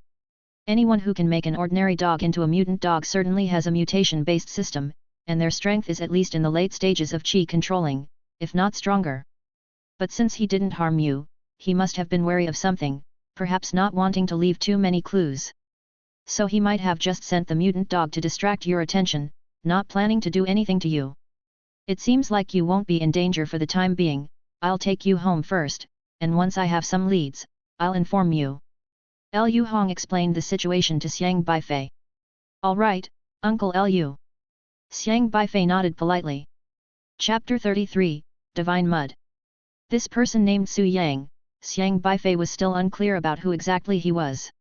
Anyone who can make an ordinary dog into a mutant dog certainly has a mutation-based system, and their strength is at least in the late stages of qi controlling, if not stronger. But since he didn't harm you, he must have been wary of something, perhaps not wanting to leave too many clues. So he might have just sent the mutant dog to distract your attention, not planning to do anything to you. It seems like you won't be in danger for the time being. I'll take you home first, and once I have some leads, I'll inform you. Liu Hong explained the situation to Xiang Beifei. All right, Uncle Liu. Xiang Beifei nodded politely. Chapter 33, Divine Mud. This person named Su Yang, Xiang Beifei was still unclear about who exactly he was.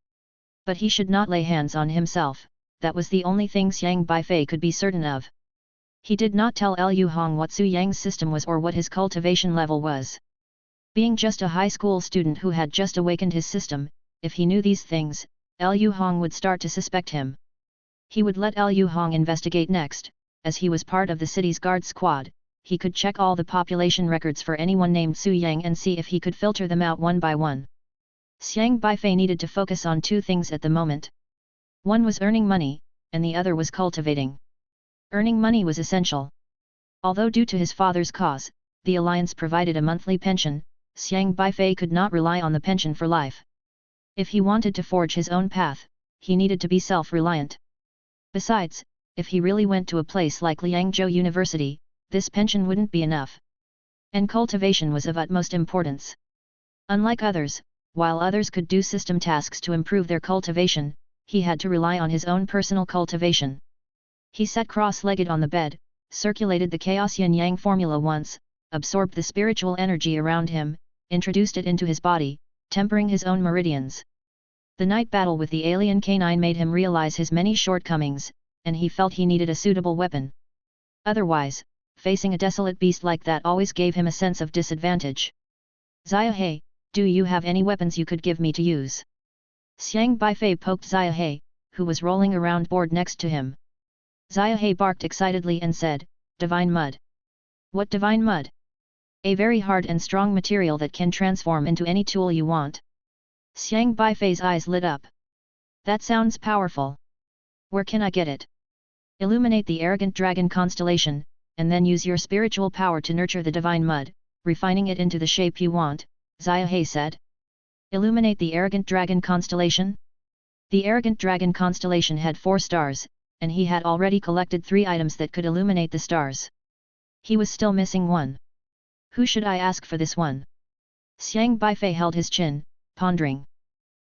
But he should not lay hands on himself, that was the only thing Xiang Beifei could be certain of. He did not tell Liu Hong what Su Yang's system was or what his cultivation level was. Being just a high school student who had just awakened his system, if he knew these things, Liu Hong would start to suspect him. He would let Liu Hong investigate next, as he was part of the city's guard squad. He could check all the population records for anyone named Su Yang and see if he could filter them out one by one. Xiang Beifei needed to focus on two things at the moment. One was earning money, and the other was cultivating. Earning money was essential. Although due to his father's cause, the alliance provided a monthly pension, Xiang Beifei could not rely on the pension for life. If he wanted to forge his own path, he needed to be self-reliant. Besides, if he really went to a place like Liangzhou University, this pension wouldn't be enough. And cultivation was of utmost importance. Unlike others, while others could do system tasks to improve their cultivation, he had to rely on his own personal cultivation. He sat cross-legged on the bed, circulated the chaos yin-yang formula once, absorbed the spiritual energy around him, introduced it into his body, tempering his own meridians. The night battle with the alien canine made him realize his many shortcomings, and he felt he needed a suitable weapon. Otherwise, facing a desolate beast like that always gave him a sense of disadvantage. Xiaohe, do you have any weapons you could give me to use? Xiang Beifei poked Xiaohe, who was rolling around bored next to him. Xiaohe barked excitedly and said, Divine Mud. What divine mud? A very hard and strong material that can transform into any tool you want. Xiang Beifei's eyes lit up. That sounds powerful. Where can I get it? Illuminate the arrogant dragon constellation, and then use your spiritual power to nurture the divine mud, refining it into the shape you want, Xiaohe said. Illuminate the arrogant dragon constellation? The arrogant dragon constellation had 4 stars, and he had already collected 3 items that could illuminate the stars. He was still missing one. Who should I ask for this one? Xiang Beifei held his chin, pondering.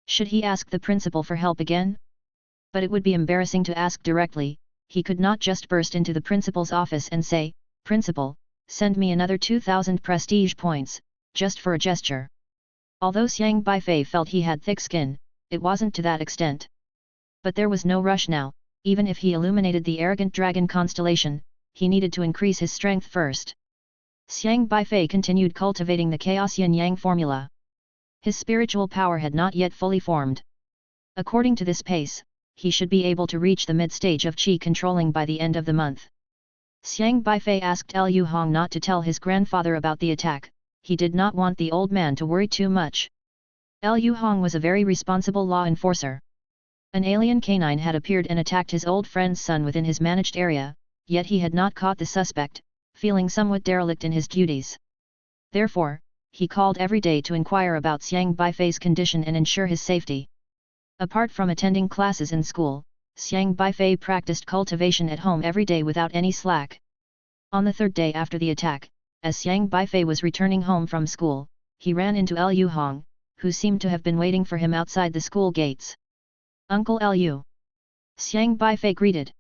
Should he ask the principal for help again? But it would be embarrassing to ask directly. He could not just burst into the principal's office and say, Principal, send me another 2,000 prestige points, just for a gesture. Although Xiang Beifei felt he had thick skin, it wasn't to that extent. But there was no rush now. Even if he illuminated the arrogant dragon constellation, he needed to increase his strength first. Xiang Beifei continued cultivating the chaos yin-yang formula. His spiritual power had not yet fully formed. According to this pace, he should be able to reach the mid-stage of qi controlling by the end of the month. Xiang Beifei asked Liu Hong not to tell his grandfather about the attack. He did not want the old man to worry too much. Liu Hong was a very responsible law enforcer. An alien canine had appeared and attacked his old friend's son within his managed area, yet he had not caught the suspect, feeling somewhat derelict in his duties. Therefore, he called every day to inquire about Xiang Beifei's condition and ensure his safety. Apart from attending classes in school, Xiang Beifei practiced cultivation at home every day without any slack. On the 3rd day after the attack, as Xiang Beifei was returning home from school, he ran into Liu Hong, who seemed to have been waiting for him outside the school gates. Uncle Liu. Xiang Beifei greeted.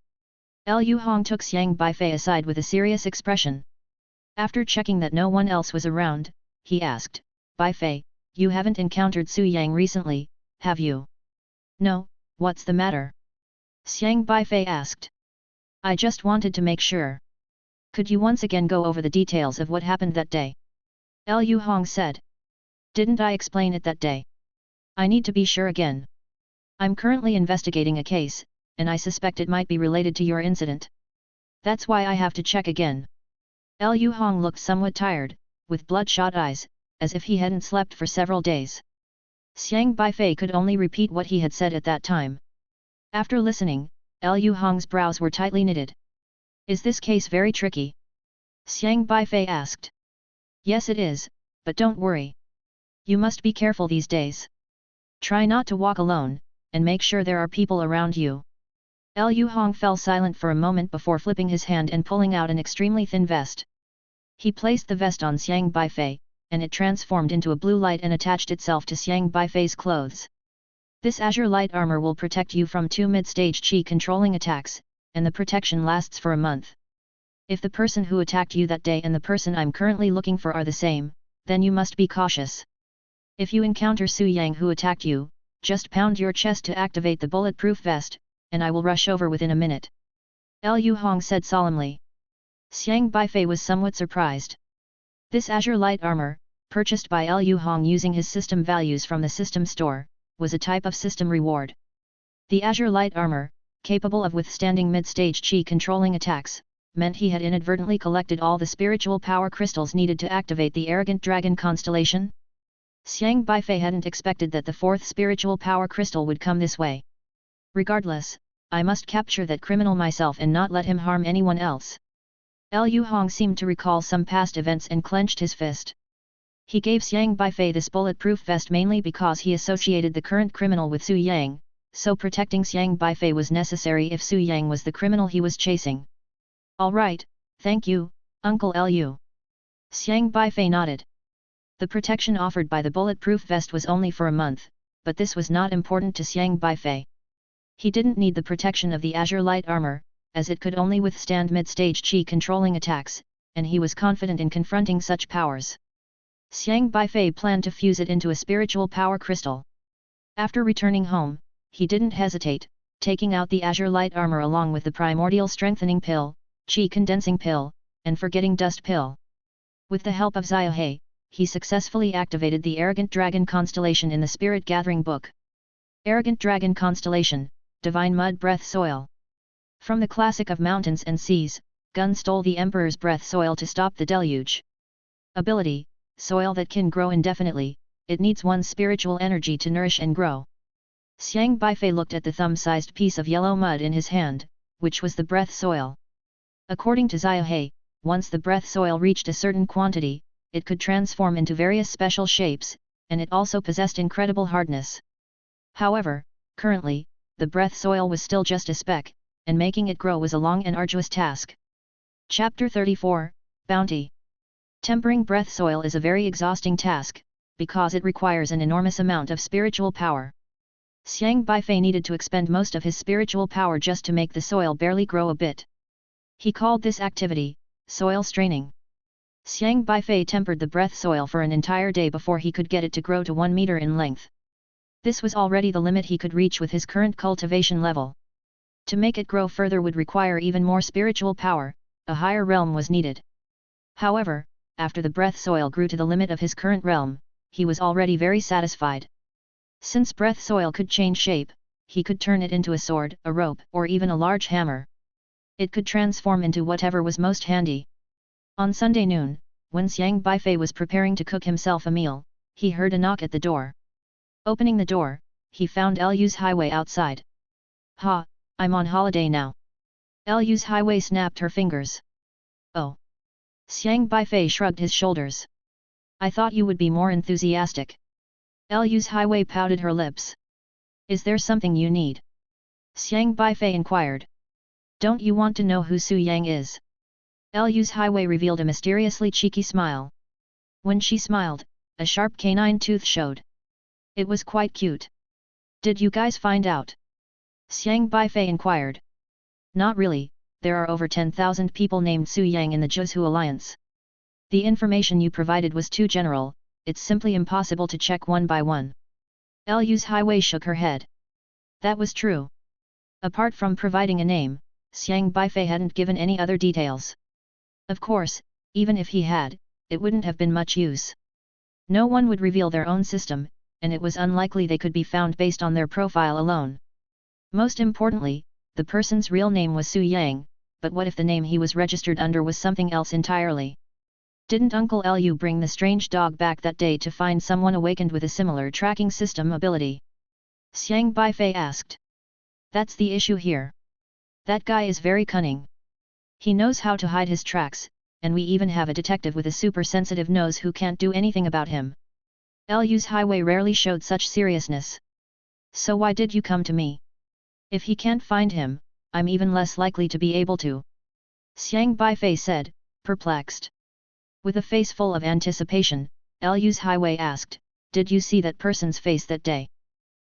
Liu Hong took Xiang Beifei aside with a serious expression. After checking that no one else was around, he asked, Beifei, you haven't encountered Su Yang recently, have you? No, what's the matter? Xiang Beifei asked. I just wanted to make sure. Could you once again go over the details of what happened that day? Liu Hong said. Didn't I explain it that day? I need to be sure again. I'm currently investigating a case, and I suspect it might be related to your incident. That's why I have to check again. Liu Hong looked somewhat tired, with bloodshot eyes, as if he hadn't slept for several days. Xiang Beifei could only repeat what he had said at that time. After listening, Liu Hong's brows were tightly knitted. Is this case very tricky? Xiang Beifei asked. Yes it is, but don't worry. You must be careful these days. Try not to walk alone, and make sure there are people around you. Liu Hong fell silent for a moment before flipping his hand and pulling out an extremely thin vest. He placed the vest on Xiang Beifei, and it transformed into a blue light and attached itself to Xiang Beifei's clothes. This azure light armor will protect you from 2 mid-stage qi controlling attacks, and the protection lasts for a month. If the person who attacked you that day and the person I'm currently looking for are the same, then you must be cautious. If you encounter Su Yang who attacked you, just pound your chest to activate the bulletproof vest, and I will rush over within a minute. Liu Hong said solemnly. Xiang Beifei was somewhat surprised. This azure light armor, purchased by Liu Hong using his system values from the system store, was a type of system reward. The azure light armor, capable of withstanding mid-stage qi controlling attacks, meant he had inadvertently collected all the spiritual power crystals needed to activate the arrogant dragon constellation. Xiang Beifei hadn't expected that the 4th spiritual power crystal would come this way. Regardless, I must capture that criminal myself and not let him harm anyone else. Liu Hong seemed to recall some past events and clenched his fist. He gave Xiang Beifei this bulletproof vest mainly because he associated the current criminal with Su Yang, so protecting Xiang Beifei was necessary if Su Yang was the criminal he was chasing. All right, thank you, Uncle Liu. Xiang Beifei nodded. The protection offered by the bulletproof vest was only for a month, but this was not important to Xiang Beifei. He didn't need the protection of the azure light armor, as it could only withstand mid-stage qi controlling attacks, and he was confident in confronting such powers. Xiang Beifei planned to fuse it into a spiritual power crystal. After returning home, he didn't hesitate, taking out the azure light armor along with the primordial strengthening pill, qi condensing pill, and forgetting dust pill. With the help of Xiaohe, he successfully activated the arrogant dragon constellation in the spirit gathering book. Arrogant dragon constellation, divine mud breath soil. From the classic of mountains and seas, Gun stole the emperor's breath soil to stop the deluge. Ability, soil that can grow indefinitely, it needs one's spiritual energy to nourish and grow. Xiang Beifei looked at the thumb-sized piece of yellow mud in his hand, which was the breath soil. According to Xiaohe, once the breath soil reached a certain quantity, it could transform into various special shapes, and it also possessed incredible hardness. However, currently, the breath soil was still just a speck, and making it grow was a long and arduous task. Chapter 34, Bounty. Tempering breath soil is a very exhausting task, because it requires an enormous amount of spiritual power. Xiang Beifei needed to expend most of his spiritual power just to make the soil barely grow a bit. He called this activity, soil straining. Xiang Beifei tempered the breath soil for an entire day before he could get it to grow to 1 meter in length. This was already the limit he could reach with his current cultivation level. To make it grow further would require even more spiritual power, a higher realm was needed. However, after the breath soil grew to the limit of his current realm, he was already very satisfied. Since breath soil could change shape, he could turn it into a sword, a rope, or even a large hammer. It could transform into whatever was most handy. On Sunday noon, when Xiang Beifei was preparing to cook himself a meal, he heard a knock at the door. Opening the door, he found Liu's highway outside. Ha, I'm on holiday now. Liu's highway snapped her fingers. Oh. Xiang Beifei shrugged his shoulders. I thought you would be more enthusiastic. Liu's highway pouted her lips. Is there something you need? Xiang Beifei inquired. Don't you want to know who Su Yang is? Liu's highway revealed a mysteriously cheeky smile. When she smiled, a sharp canine tooth showed. It was quite cute. Did you guys find out? Xiang Beifei inquired. Not really, there are over 10,000 people named Su Yang in the Zhuzhu Alliance. The information you provided was too general, it's simply impossible to check one by one. Liu's highway shook her head. That was true. Apart from providing a name, Xiang Beifei hadn't given any other details. Of course, even if he had, it wouldn't have been much use. No one would reveal their own system, and it was unlikely they could be found based on their profile alone. Most importantly, the person's real name was Su Yang, but what if the name he was registered under was something else entirely? Didn't Uncle Lu bring the strange dog back that day to find someone awakened with a similar tracking system ability? Xiang Beifei asked. That's the issue here. That guy is very cunning. He knows how to hide his tracks, and we even have a detective with a super sensitive nose who can't do anything about him. Lu's highway rarely showed such seriousness. So why did you come to me? If he can't find him, I'm even less likely to be able to. Xiang Beifei said, perplexed. With a face full of anticipation, Lu's highway asked, did you see that person's face that day?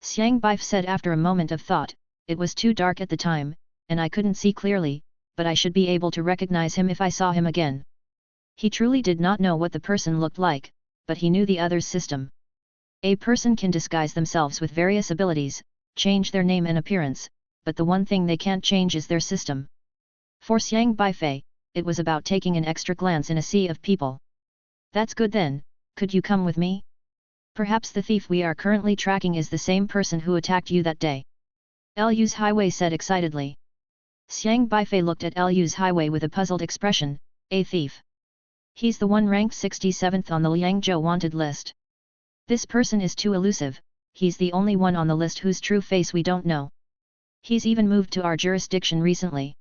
Xiang Beifei said after a moment of thought, it was too dark at the time, and I couldn't see clearly, but I should be able to recognize him if I saw him again. He truly did not know what the person looked like, but he knew the other's system. A person can disguise themselves with various abilities, change their name and appearance, but the one thing they can't change is their system. For Xiang Beifei, it was about taking an extra glance in a sea of people. That's good then, could you come with me? Perhaps the thief we are currently tracking is the same person who attacked you that day. Lu's highway said excitedly. Xiang Beifei looked at Lu's highway with a puzzled expression, a thief. He's the one ranked 67th on the Liangzhou wanted list. This person is too elusive, he's the only one on the list whose true face we don't know. He's even moved to our jurisdiction recently.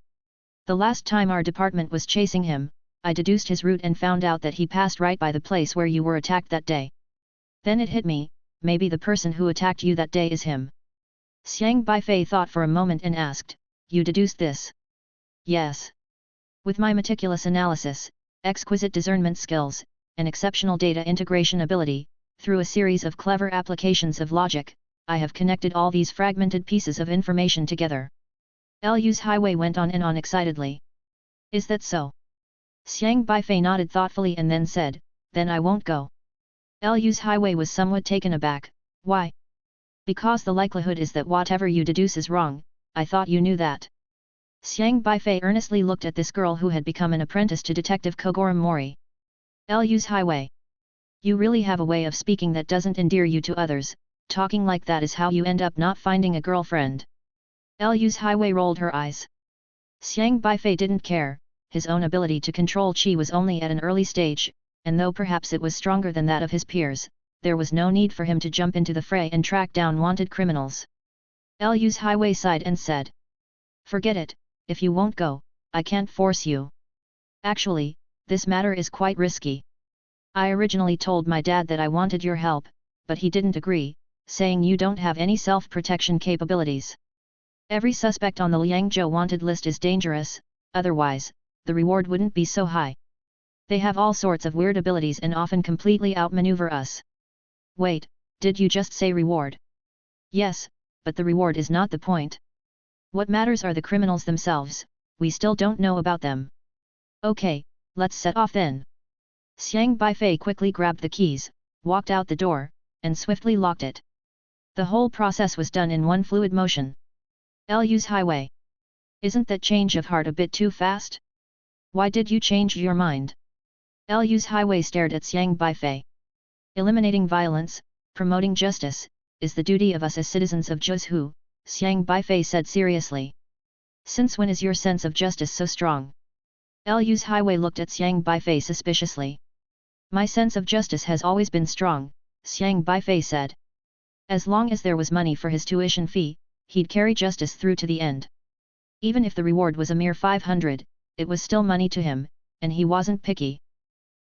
The last time our department was chasing him, I deduced his route and found out that he passed right by the place where you were attacked that day. Then it hit me, maybe the person who attacked you that day is him. Xiang Beifei thought for a moment and asked, you deduced this? Yes. With my meticulous analysis, exquisite discernment skills, and exceptional data integration ability, through a series of clever applications of logic, I have connected all these fragmented pieces of information together. Lu's highway went on and on excitedly. Is that so? Xiang Beifei nodded thoughtfully and then said, then I won't go. Lu's highway was somewhat taken aback, why? Because the likelihood is that whatever you deduce is wrong, I thought you knew that. Xiang Beifei earnestly looked at this girl who had become an apprentice to Detective Kogoro Mori. Lu's highway. You really have a way of speaking that doesn't endear you to others, talking like that is how you end up not finding a girlfriend. Lu's highway rolled her eyes. Xiang Beifei didn't care, his own ability to control qi was only at an early stage, and though perhaps it was stronger than that of his peers, there was no need for him to jump into the fray and track down wanted criminals. Lu's highway sighed and said. Forget it, if you won't go, I can't force you. Actually, this matter is quite risky. I originally told my dad that I wanted your help, but he didn't agree, saying you don't have any self-protection capabilities. Every suspect on the Liangzhou wanted list is dangerous, otherwise, the reward wouldn't be so high. They have all sorts of weird abilities and often completely outmaneuver us. Wait, did you just say reward? Yes, but the reward is not the point. What matters are the criminals themselves, we still don't know about them. Okay, let's set off then. Xiang Beifei quickly grabbed the keys, walked out the door, and swiftly locked it. The whole process was done in one fluid motion. Lu's highway. Isn't that change of heart a bit too fast? Why did you change your mind? Lu's highway stared at Xiang Beifei. Eliminating violence, promoting justice, is the duty of us as citizens of Zhuzhou, Xiang Beifei said seriously. Since when is your sense of justice so strong? Lu's highway looked at Xiang Beifei suspiciously. My sense of justice has always been strong, Xiang Beifei said. As long as there was money for his tuition fee, he'd carry justice through to the end. Even if the reward was a mere 500, it was still money to him, and he wasn't picky.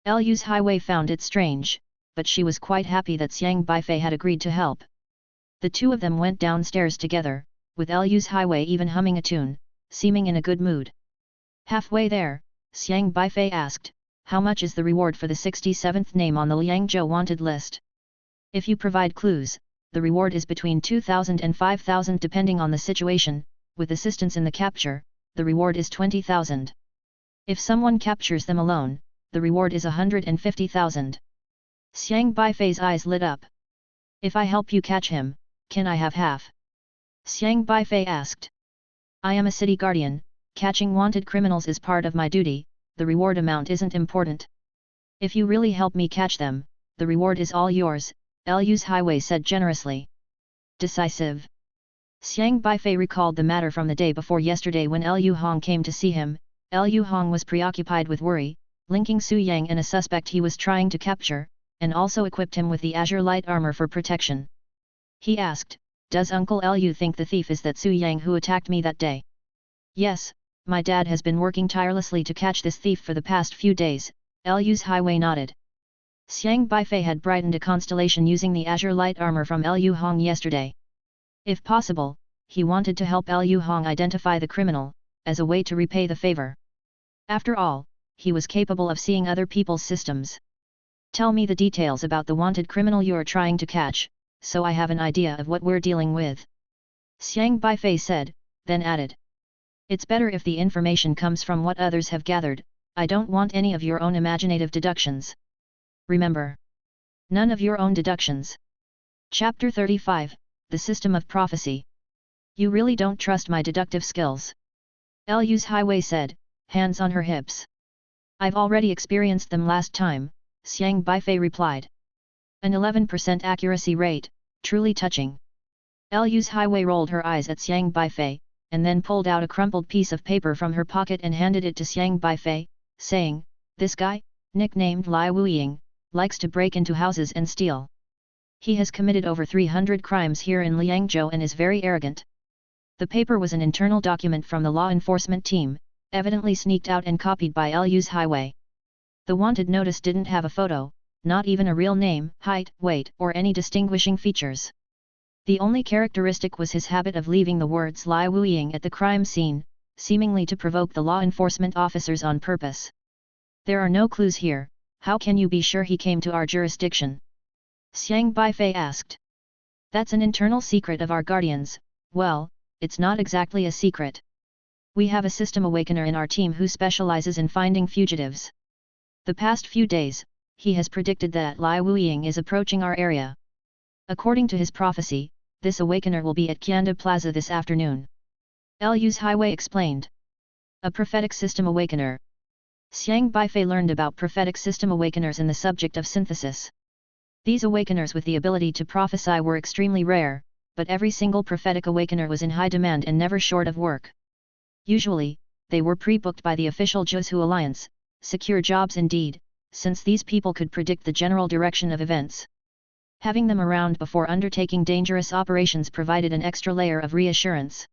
Lu's highway found it strange, but she was quite happy that Xiang Beifei had agreed to help. The two of them went downstairs together, with Lu's highway even humming a tune, seeming in a good mood. Halfway there, Xiang Beifei asked, how much is the reward for the 67th name on the Liangzhou wanted list? If you provide clues, the reward is between 2,000 and 5,000 depending on the situation, with assistance in the capture, the reward is 20,000. If someone captures them alone, the reward is 150,000. Xiang Beifei's eyes lit up. If I help you catch him, can I have half? Xiang Beifei asked. I am a city guardian, catching wanted criminals is part of my duty, the reward amount isn't important. If you really help me catch them, the reward is all yours, Lu's Highway said generously. Decisive. Xiang Beifei recalled the matter from the day before yesterday when Lu Hong came to see him. Lu Hong was preoccupied with worry, linking Su Yang and a suspect he was trying to capture, and also equipped him with the azure light armor for protection. He asked, "Does Uncle Lu think the thief is that Su Yang who attacked me that day?" "Yes, my dad has been working tirelessly to catch this thief for the past few days," Lu's Highway nodded. Xiang Beifei had brightened a constellation using the azure light armor from Lu Hong yesterday. If possible, he wanted to help Lu Hong identify the criminal, as a way to repay the favor. After all, he was capable of seeing other people's systems. "Tell me the details about the wanted criminal you're trying to catch, so I have an idea of what we're dealing with," Xiang Beifei said, then added. "It's better if the information comes from what others have gathered, I don't want any of your own imaginative deductions. Remember, none of your own deductions." Chapter 35, The System of Prophecy. "You really don't trust my deductive skills?" Lu's Highway said, hands on her hips. "I've already experienced them last time," Xiang Beifei replied. "An 11% accuracy rate, truly touching." Lu's Highway rolled her eyes at Xiang Beifei, and then pulled out a crumpled piece of paper from her pocket and handed it to Xiang Beifei, saying, "This guy, nicknamed Lai Wuying, likes to break into houses and steal. He has committed over 300 crimes here in Liangzhou and is very arrogant." The paper was an internal document from the law enforcement team, evidently sneaked out and copied by Lu's Highway. The wanted notice didn't have a photo, not even a real name, height, weight, or any distinguishing features. The only characteristic was his habit of leaving the words Lai Wuying at the crime scene, seemingly to provoke the law enforcement officers on purpose. "There are no clues here, how can you be sure he came to our jurisdiction?" Xiang Beifei asked. "That's an internal secret of our guardians." "Well, it's not exactly a secret. We have a system awakener in our team who specializes in finding fugitives. The past few days, he has predicted that Lai Wuying is approaching our area. According to his prophecy, this awakener will be at Qianda Plaza this afternoon." Lu's Highway explained. A prophetic system awakener. Xiang Beifei learned about prophetic system awakeners in the subject of synthesis. These awakeners with the ability to prophesy were extremely rare, but every single prophetic awakener was in high demand and never short of work. Usually, they were pre-booked by the official Jiuzhu Alliance, secure jobs indeed, since these people could predict the general direction of events. Having them around before undertaking dangerous operations provided an extra layer of reassurance.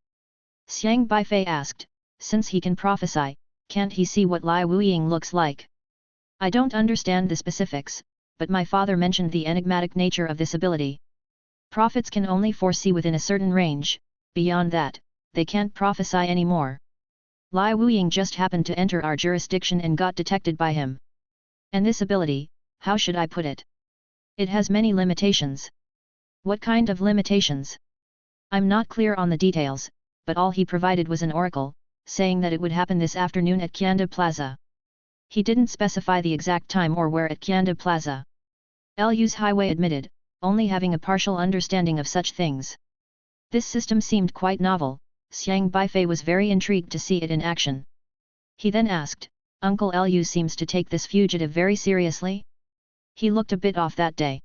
Xiang Beifei asked, "Since he can prophesy, can't he see what Lai Wuying looks like?" "I don't understand the specifics, but my father mentioned the enigmatic nature of this ability. Prophets can only foresee within a certain range, beyond that, they can't prophesy anymore. Lai Wuying just happened to enter our jurisdiction and got detected by him. And this ability, how should I put it? It has many limitations." "What kind of limitations?" "I'm not clear on the details, but all he provided was an oracle, saying that it would happen this afternoon at Qianda Plaza. He didn't specify the exact time or where at Qianda Plaza." Lu's Highway admitted, only having a partial understanding of such things. This system seemed quite novel. Xiang Beifei was very intrigued to see it in action. He then asked, "Uncle Lu seems to take this fugitive very seriously? He looked a bit off that day."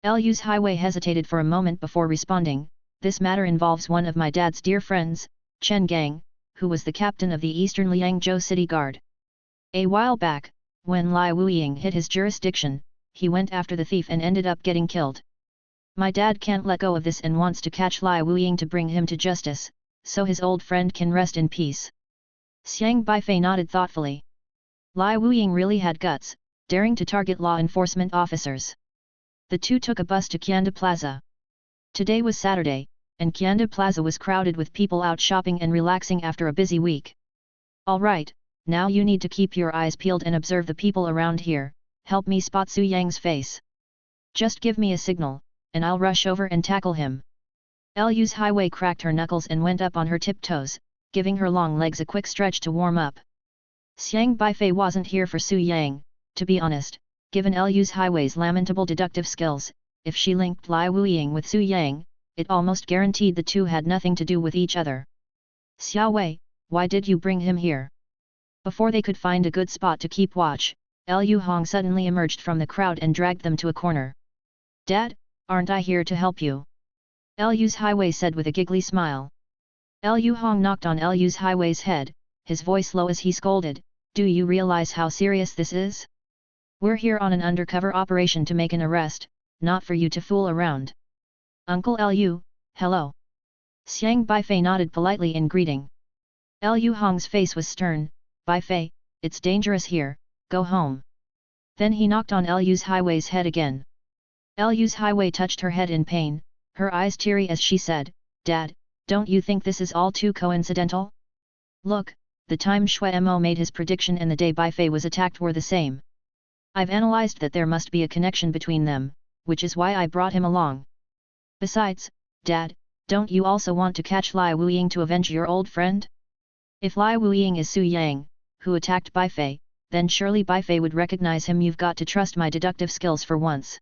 Lu's Highway hesitated for a moment before responding, "This matter involves one of my dad's dear friends, Chen Gang, who was the captain of the Eastern Liangzhou City Guard. A while back, when Lai Wuying hit his jurisdiction, he went after the thief and ended up getting killed. My dad can't let go of this and wants to catch Lai Wuying to bring him to justice, so his old friend can rest in peace." Xiang Beifei nodded thoughtfully. Lai Wuying really had guts, daring to target law enforcement officers. The two took a bus to Qianda Plaza. Today was Saturday, and Qianda Plaza was crowded with people out shopping and relaxing after a busy week. "All right, now you need to keep your eyes peeled and observe the people around here, help me spot Su Yang's face. Just give me a signal, and I'll rush over and tackle him." Lu's Highway cracked her knuckles and went up on her tiptoes, giving her long legs a quick stretch to warm up. Xiang Beifei wasn't here for Su Yang, to be honest, given Lu's Highway's lamentable deductive skills. If she linked Lai Wuying with Su Yang, it almost guaranteed the two had nothing to do with each other. "Xiao Wei, why did you bring him here?" Before they could find a good spot to keep watch, Liu Hong suddenly emerged from the crowd and dragged them to a corner. "Dad, aren't I here to help you?" Liu's Highway said with a giggly smile. Liu Hong knocked on Liu's Highway's head, his voice low as he scolded, "Do you realize how serious this is? We're here on an undercover operation to make an arrest, not for you to fool around." "Uncle Liu, hello." Xiang Beifei nodded politely in greeting. Liu Hong's face was stern. "Beifei, it's dangerous here, go home." Then he knocked on Liu's Highway's head again. Liu's Highway touched her head in pain, her eyes teary as she said, "Dad, don't you think this is all too coincidental? Look, the time Shui Mo made his prediction and the day Beifei was attacked were the same. I've analyzed that there must be a connection between them, which is why I brought him along. Besides, Dad, don't you also want to catch Lai Wuying to avenge your old friend? If Lai Wuying is Su Yang, who attacked Beifei, then surely Beifei would recognize him. You've got to trust my deductive skills for once."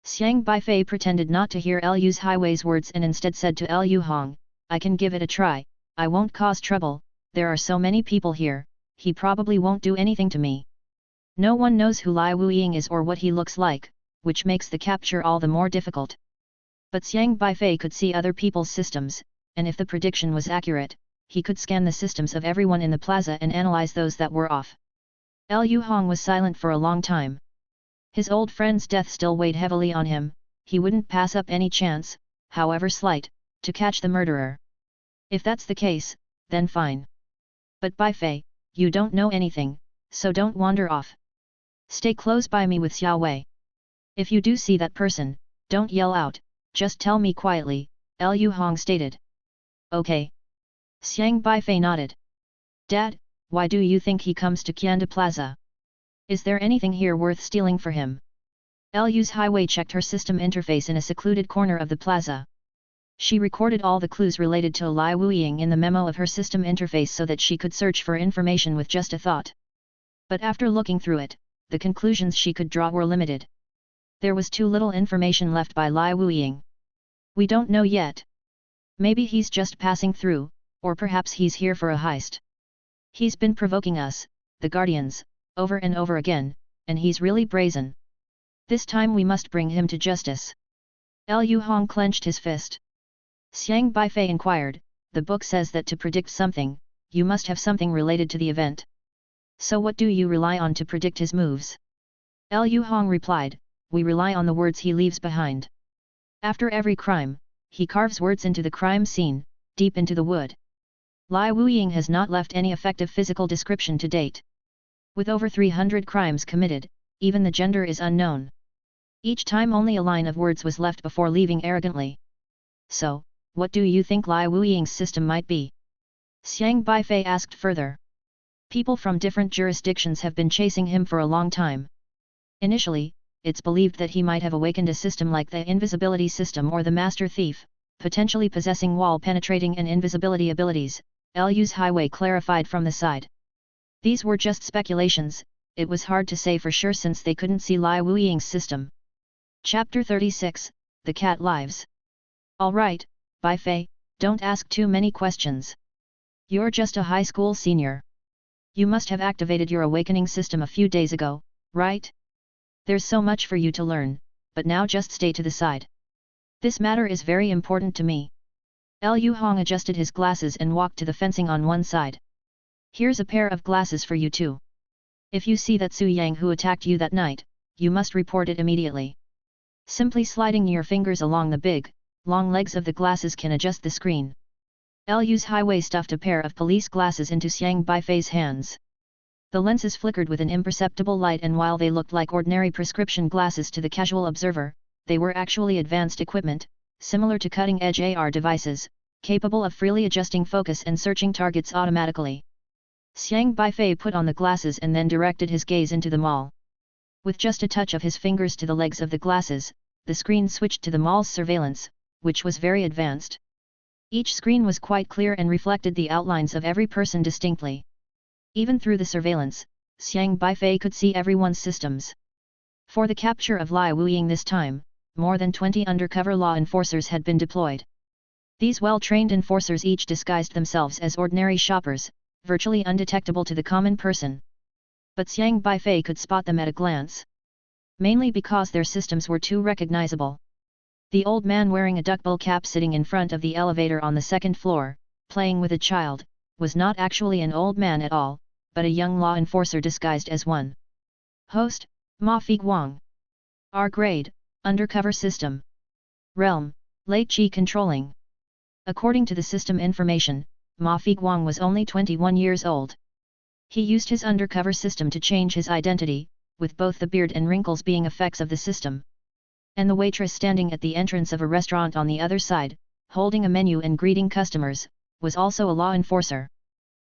Xiang Beifei pretended not to hear Liu's Highway's words and instead said to Liu Hong, "I can give it a try, I won't cause trouble, there are so many people here, he probably won't do anything to me. No one knows who Lai Wuying is or what he looks like, which makes the capture all the more difficult." But Xiang Beifei could see other people's systems, and if the prediction was accurate, he could scan the systems of everyone in the plaza and analyze those that were off. Liu Hong was silent for a long time. His old friend's death still weighed heavily on him, he wouldn't pass up any chance, however slight, to catch the murderer. If that's the case, then fine. But Beifei, you don't know anything, so don't wander off. Stay close by me with Xiao Wei. If you do see that person, don't yell out, just tell me quietly, Liu Hong stated. Okay. Xiang Beifei nodded. Dad, why do you think he comes to Qianda Plaza? Is there anything here worth stealing for him? Liu's Highway checked her system interface in a secluded corner of the plaza. She recorded all the clues related to Lai Wuying in the memo of her system interface so that she could search for information with just a thought. But after looking through it, the conclusions she could draw were limited. There was too little information left by Lai Wuying. We don't know yet. Maybe he's just passing through, or perhaps he's here for a heist. He's been provoking us, the Guardians, over and over again, and he's really brazen. This time we must bring him to justice. Liu Hong clenched his fist. Xiang Beifei inquired, the book says that to predict something, you must have something related to the event. So what do you rely on to predict his moves? Liu Hong replied, we rely on the words he leaves behind. After every crime, he carves words into the crime scene, deep into the wood. Lai Wuying has not left any effective physical description to date. With over 300 crimes committed, even the gender is unknown. Each time only a line of words was left before leaving arrogantly. So, what do you think Lai Wuying's system might be? Xiang Beifei asked further. People from different jurisdictions have been chasing him for a long time. Initially, it's believed that he might have awakened a system like the invisibility system or the master thief, potentially possessing wall-penetrating and invisibility abilities, Liu's Highway clarified from the side. These were just speculations, it was hard to say for sure since they couldn't see Lai Wuying's system. Chapter 36, The Cat Lives. Alright, Beifei, don't ask too many questions. You're just a high school senior. You must have activated your awakening system a few days ago, right? There's so much for you to learn, but now just stay to the side. This matter is very important to me. Liu Hong adjusted his glasses and walked to the fencing on one side. Here's a pair of glasses for you too. If you see that Su Yang who attacked you that night, you must report it immediately. Simply sliding your fingers along the big, long legs of the glasses can adjust the screen. Liu's Highway stuffed a pair of police glasses into Xiang Beifei's hands. The lenses flickered with an imperceptible light, and while they looked like ordinary prescription glasses to the casual observer, they were actually advanced equipment, similar to cutting-edge AR devices, capable of freely adjusting focus and searching targets automatically. Xiang Beifei put on the glasses and then directed his gaze into the mall. With just a touch of his fingers to the legs of the glasses, the screen switched to the mall's surveillance, which was very advanced. Each screen was quite clear and reflected the outlines of every person distinctly. Even through the surveillance, Xiang Beifei could see everyone's systems. For the capture of Lai Wuying this time, more than 20 undercover law enforcers had been deployed. These well-trained enforcers each disguised themselves as ordinary shoppers, virtually undetectable to the common person. but Xiang Beifei could spot them at a glance. Mainly because their systems were too recognizable. The old man wearing a duckbill cap sitting in front of the elevator on the second floor, playing with a child, was not actually an old man at all, but a young law enforcer disguised as one. Host, Ma Figuang. R grade, undercover system. Realm, late Qi controlling. According to the system information, Ma Figuang was only 21 years old. He used his undercover system to change his identity, with both the beard and wrinkles being effects of the system. And the waitress standing at the entrance of a restaurant on the other side, holding a menu and greeting customers, was also a law enforcer.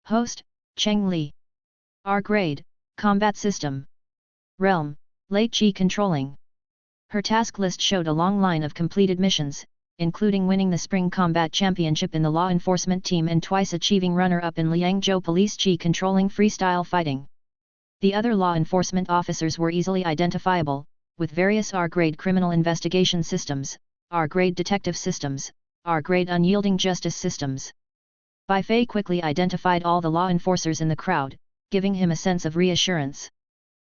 Host, Cheng Li. R grade, combat system. Realm, late Qi controlling. Her task list showed a long line of completed missions, including winning the Spring Combat Championship in the law enforcement team and twice achieving runner-up in Liangzhou Police Qi controlling freestyle fighting. The other law enforcement officers were easily identifiable, with various R-grade criminal investigation systems, R-grade detective systems, R-grade unyielding justice systems. Beifei quickly identified all the law enforcers in the crowd, giving him a sense of reassurance.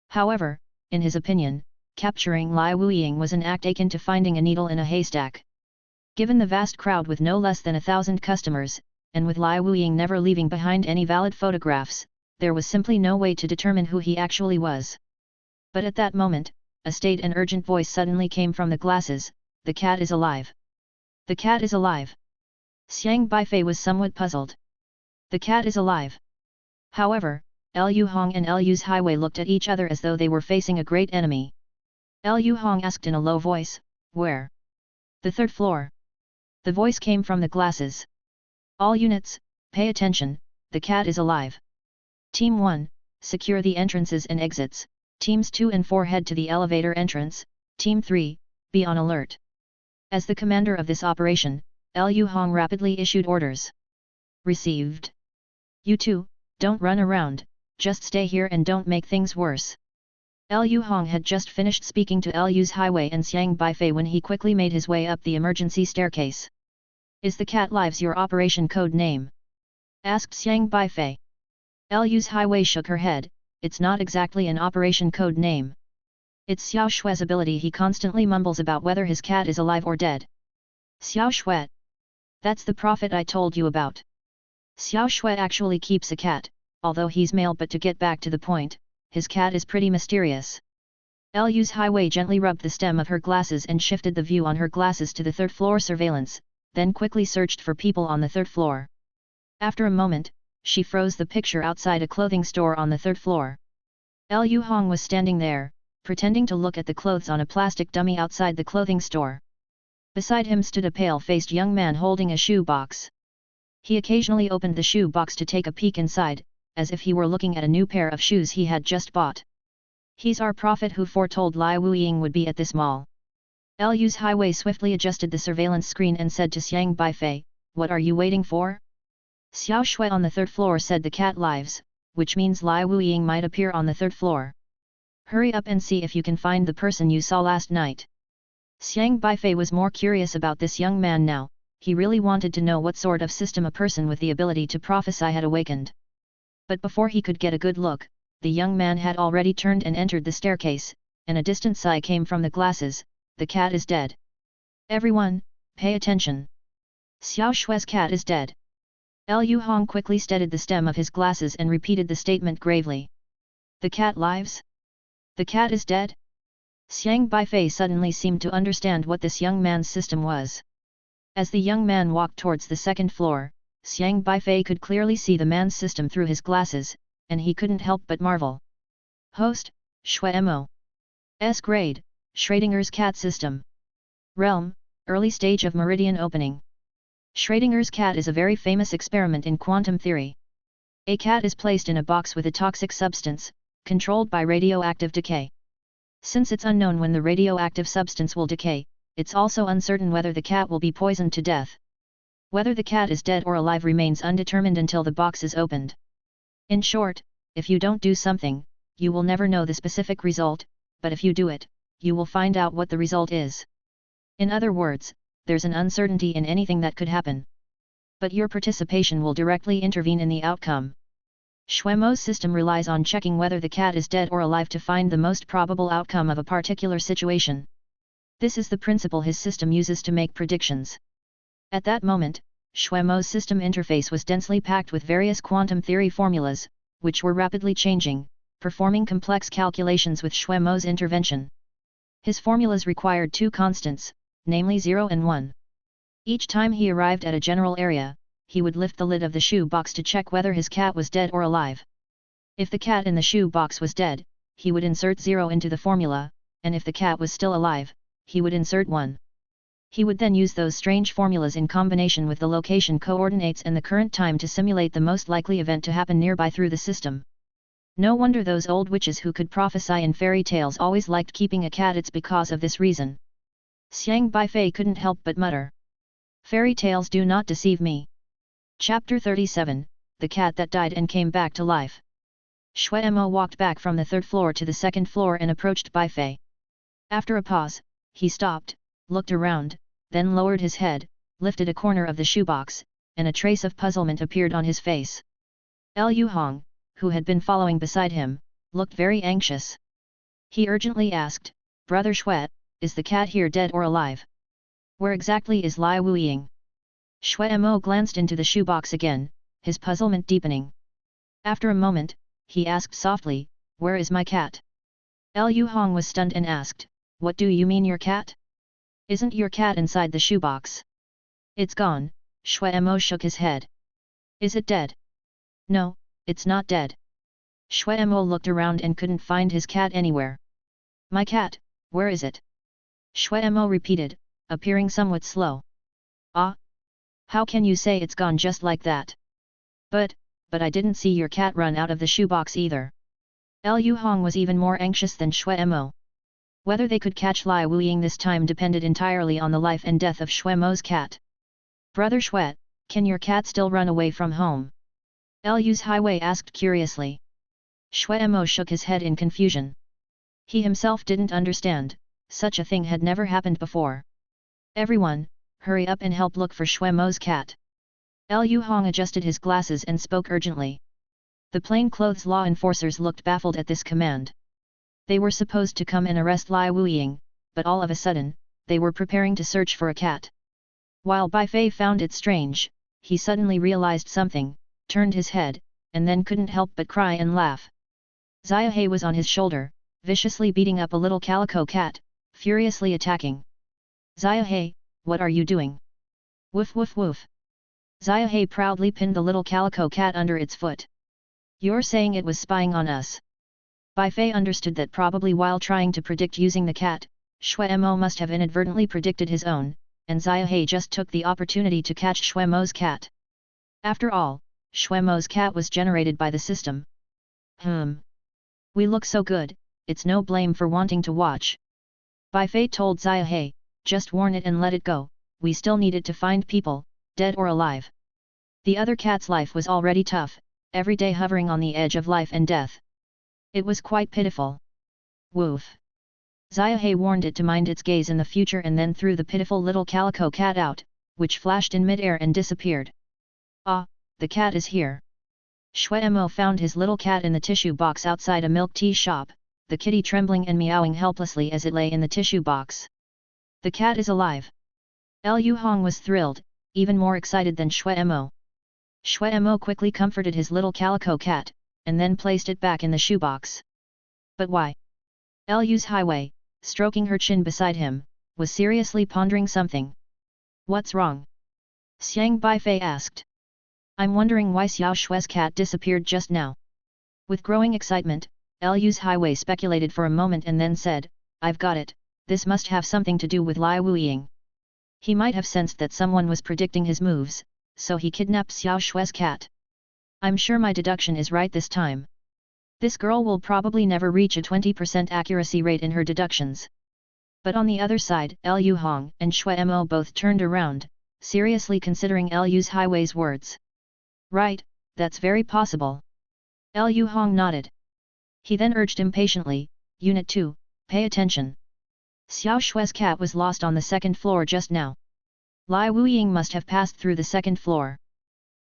However, in his opinion, capturing Lai Wuying was an act akin to finding a needle in a haystack. Given the vast crowd with no less than 1,000 customers, and with Lai Wuying never leaving behind any valid photographs, there was simply no way to determine who he actually was. But at that moment, a staid and urgent voice suddenly came from the glasses, "The cat is alive! The cat is alive!" Xiang Beifei was somewhat puzzled. The cat is alive. However, Lu Hong and Lu Highway looked at each other as though they were facing a great enemy. Lu Hong asked in a low voice, "Where?" "The third floor." The voice came from the glasses. "All units, pay attention, the cat is alive. Team 1, secure the entrances and exits, Teams 2 and 4 head to the elevator entrance, Team 3, be on alert." As the commander of this operation, Lu Hong rapidly issued orders. "Received. You two, don't run around, just stay here and don't make things worse." Lu Hong had just finished speaking to Lu's Highway and Xiang Beifei when he quickly made his way up the emergency staircase. "Is the cat lives your operation code name?" asked Xiang Beifei. Lu's Highway shook her head, "It's not exactly an operation code name. It's Xiao Shue's ability. He constantly mumbles about whether his cat is alive or dead." "Xiao Shue? That's the prophet I told you about. Xiao Shue actually keeps a cat, although he's male, but to get back to the point, his cat is pretty mysterious." Lu's Highway gently rubbed the stem of her glasses and shifted the view on her glasses to the third floor surveillance, then quickly searched for people on the third floor. After a moment, she froze the picture outside a clothing store on the third floor. Lu Hong was standing there, pretending to look at the clothes on a plastic dummy outside the clothing store. Beside him stood a pale-faced young man holding a shoe box. He occasionally opened the shoe box to take a peek inside, as if he were looking at a new pair of shoes he had just bought. "He's our prophet who foretold Lai Wuying would be at this mall." Lu's Highway swiftly adjusted the surveillance screen and said to Xiang Beifei, "What are you waiting for?" "Xiao Shui on the third floor said the cat lives, which means Lai Wuying might appear on the third floor. Hurry up and see if you can find the person you saw last night." Xiang Beifei was more curious about this young man now. He really wanted to know what sort of system a person with the ability to prophesy had awakened. But before he could get a good look, the young man had already turned and entered the staircase, and a distant sigh came from the glasses, "The cat is dead. Everyone, pay attention. Xiao Shue's cat is dead." Lu Hong quickly steadied the stem of his glasses and repeated the statement gravely. "The cat lives? The cat is dead?" Xiang Beifei suddenly seemed to understand what this young man's system was. As the young man walked towards the second floor, Xiang Beifei could clearly see the man's system through his glasses, and he couldn't help but marvel. "Host, Shui Mo. S grade, Schrodinger's cat system. Realm, early stage of meridian opening. Schrodinger's cat is a very famous experiment in quantum theory. A cat is placed in a box with a toxic substance, controlled by radioactive decay. Since it's unknown when the radioactive substance will decay, it's also uncertain whether the cat will be poisoned to death. Whether the cat is dead or alive remains undetermined until the box is opened. In short, if you don't do something, you will never know the specific result, but if you do it, you will find out what the result is. In other words, there's an uncertainty in anything that could happen. But your participation will directly intervene in the outcome. Xuemo's system relies on checking whether the cat is dead or alive to find the most probable outcome of a particular situation. This is the principle his system uses to make predictions. At that moment, Xuemo's system interface was densely packed with various quantum theory formulas, which were rapidly changing, performing complex calculations with Xuemo's intervention. His formulas required two constants, namely 0 and 1. Each time he arrived at a general area, he would lift the lid of the shoe box to check whether his cat was dead or alive. If the cat in the shoe box was dead, he would insert 0 into the formula, and if the cat was still alive, he would insert 1. He would then use those strange formulas in combination with the location coordinates and the current time to simulate the most likely event to happen nearby through the system. No wonder those old witches who could prophesy in fairy tales always liked keeping a cat. It's because of this reason. Xiang Beifei couldn't help but mutter. Fairy tales do not deceive me. Chapter 37, The Cat That Died and Came Back to Life. Xuemo walked back from the third floor to the second floor and approached Beifei. After a pause, he stopped, looked around, then lowered his head, lifted a corner of the shoebox, and a trace of puzzlement appeared on his face. Liu Hong, who had been following beside him, looked very anxious. He urgently asked, Brother Xue, is the cat here dead or alive? Where exactly is Lai Wuiying? Xuemo glanced into the shoebox again, his puzzlement deepening. After a moment, he asked softly, Where is my cat? Liu Hong was stunned and asked, What do you mean your cat? Isn't your cat inside the shoebox? It's gone, Xuemo shook his head. Is it dead? No, it's not dead. Xuemo looked around and couldn't find his cat anywhere. My cat, where is it? Xuemo repeated, appearing somewhat slow. Ah? How can you say it's gone just like that? But I didn't see your cat run out of the shoebox either. Liu Hong was even more anxious than Xuemo. Whether they could catch Lai Wuiying this time depended entirely on the life and death of Xuemo's cat. Brother Xue, can your cat still run away from home? Liu's Highway asked curiously. Xuemo shook his head in confusion. He himself didn't understand, such a thing had never happened before. Everyone, hurry up and help look for Xuemo's cat. Liu Hong adjusted his glasses and spoke urgently. The plainclothes law enforcers looked baffled at this command. They were supposed to come and arrest Lai Wuiying, but all of a sudden, they were preparing to search for a cat. While Beifei found it strange, he suddenly realized something, turned his head, and then couldn't help but cry and laugh. Xiaohe was on his shoulder, viciously beating up a little calico cat, furiously attacking. Xiaohe, what are you doing? Woof woof woof. Xiaohe proudly pinned the little calico cat under its foot. You're saying it was spying on us? Beifei understood that probably while trying to predict using the cat, Xuemo must have inadvertently predicted his own, and Xiaohe just took the opportunity to catch Xuemo's cat. After all, Xuemo's cat was generated by the system. We look so good, it's no blame for wanting to watch. Beifei told Xiaohe, just warn it and let it go, we still needed to find people, dead or alive. The other cat's life was already tough, every day hovering on the edge of life and death. It was quite pitiful. Woof. Xiaohe warned it to mind its gaze in the future and then threw the pitiful little calico cat out, which flashed in midair and disappeared. Ah, the cat is here. Xuemo found his little cat in the tissue box outside a milk tea shop, the kitty trembling and meowing helplessly as it lay in the tissue box. The cat is alive. Liu Hong was thrilled, even more excited than Xuemo. Xuemo quickly comforted his little calico cat, and then placed it back in the shoebox. But why? Liu's Highway, stroking her chin beside him, was seriously pondering something. What's wrong? Xiang Beifei asked. I'm wondering why Xiao Xue's cat disappeared just now. With growing excitement, Liu's Highway speculated for a moment and then said, I've got it, this must have something to do with Lai Wuiying. He might have sensed that someone was predicting his moves, so he kidnapped Xiao Xue's cat. I'm sure my deduction is right this time. This girl will probably never reach a 20% accuracy rate in her deductions. But on the other side, Liu Hong and Xuemo both turned around, seriously considering Liu's Highway's words. Right, that's very possible. Liu Hong nodded. He then urged impatiently, Unit 2, pay attention. Xiao Xue's cat was lost on the second floor just now. Lai Wuiying must have passed through the second floor.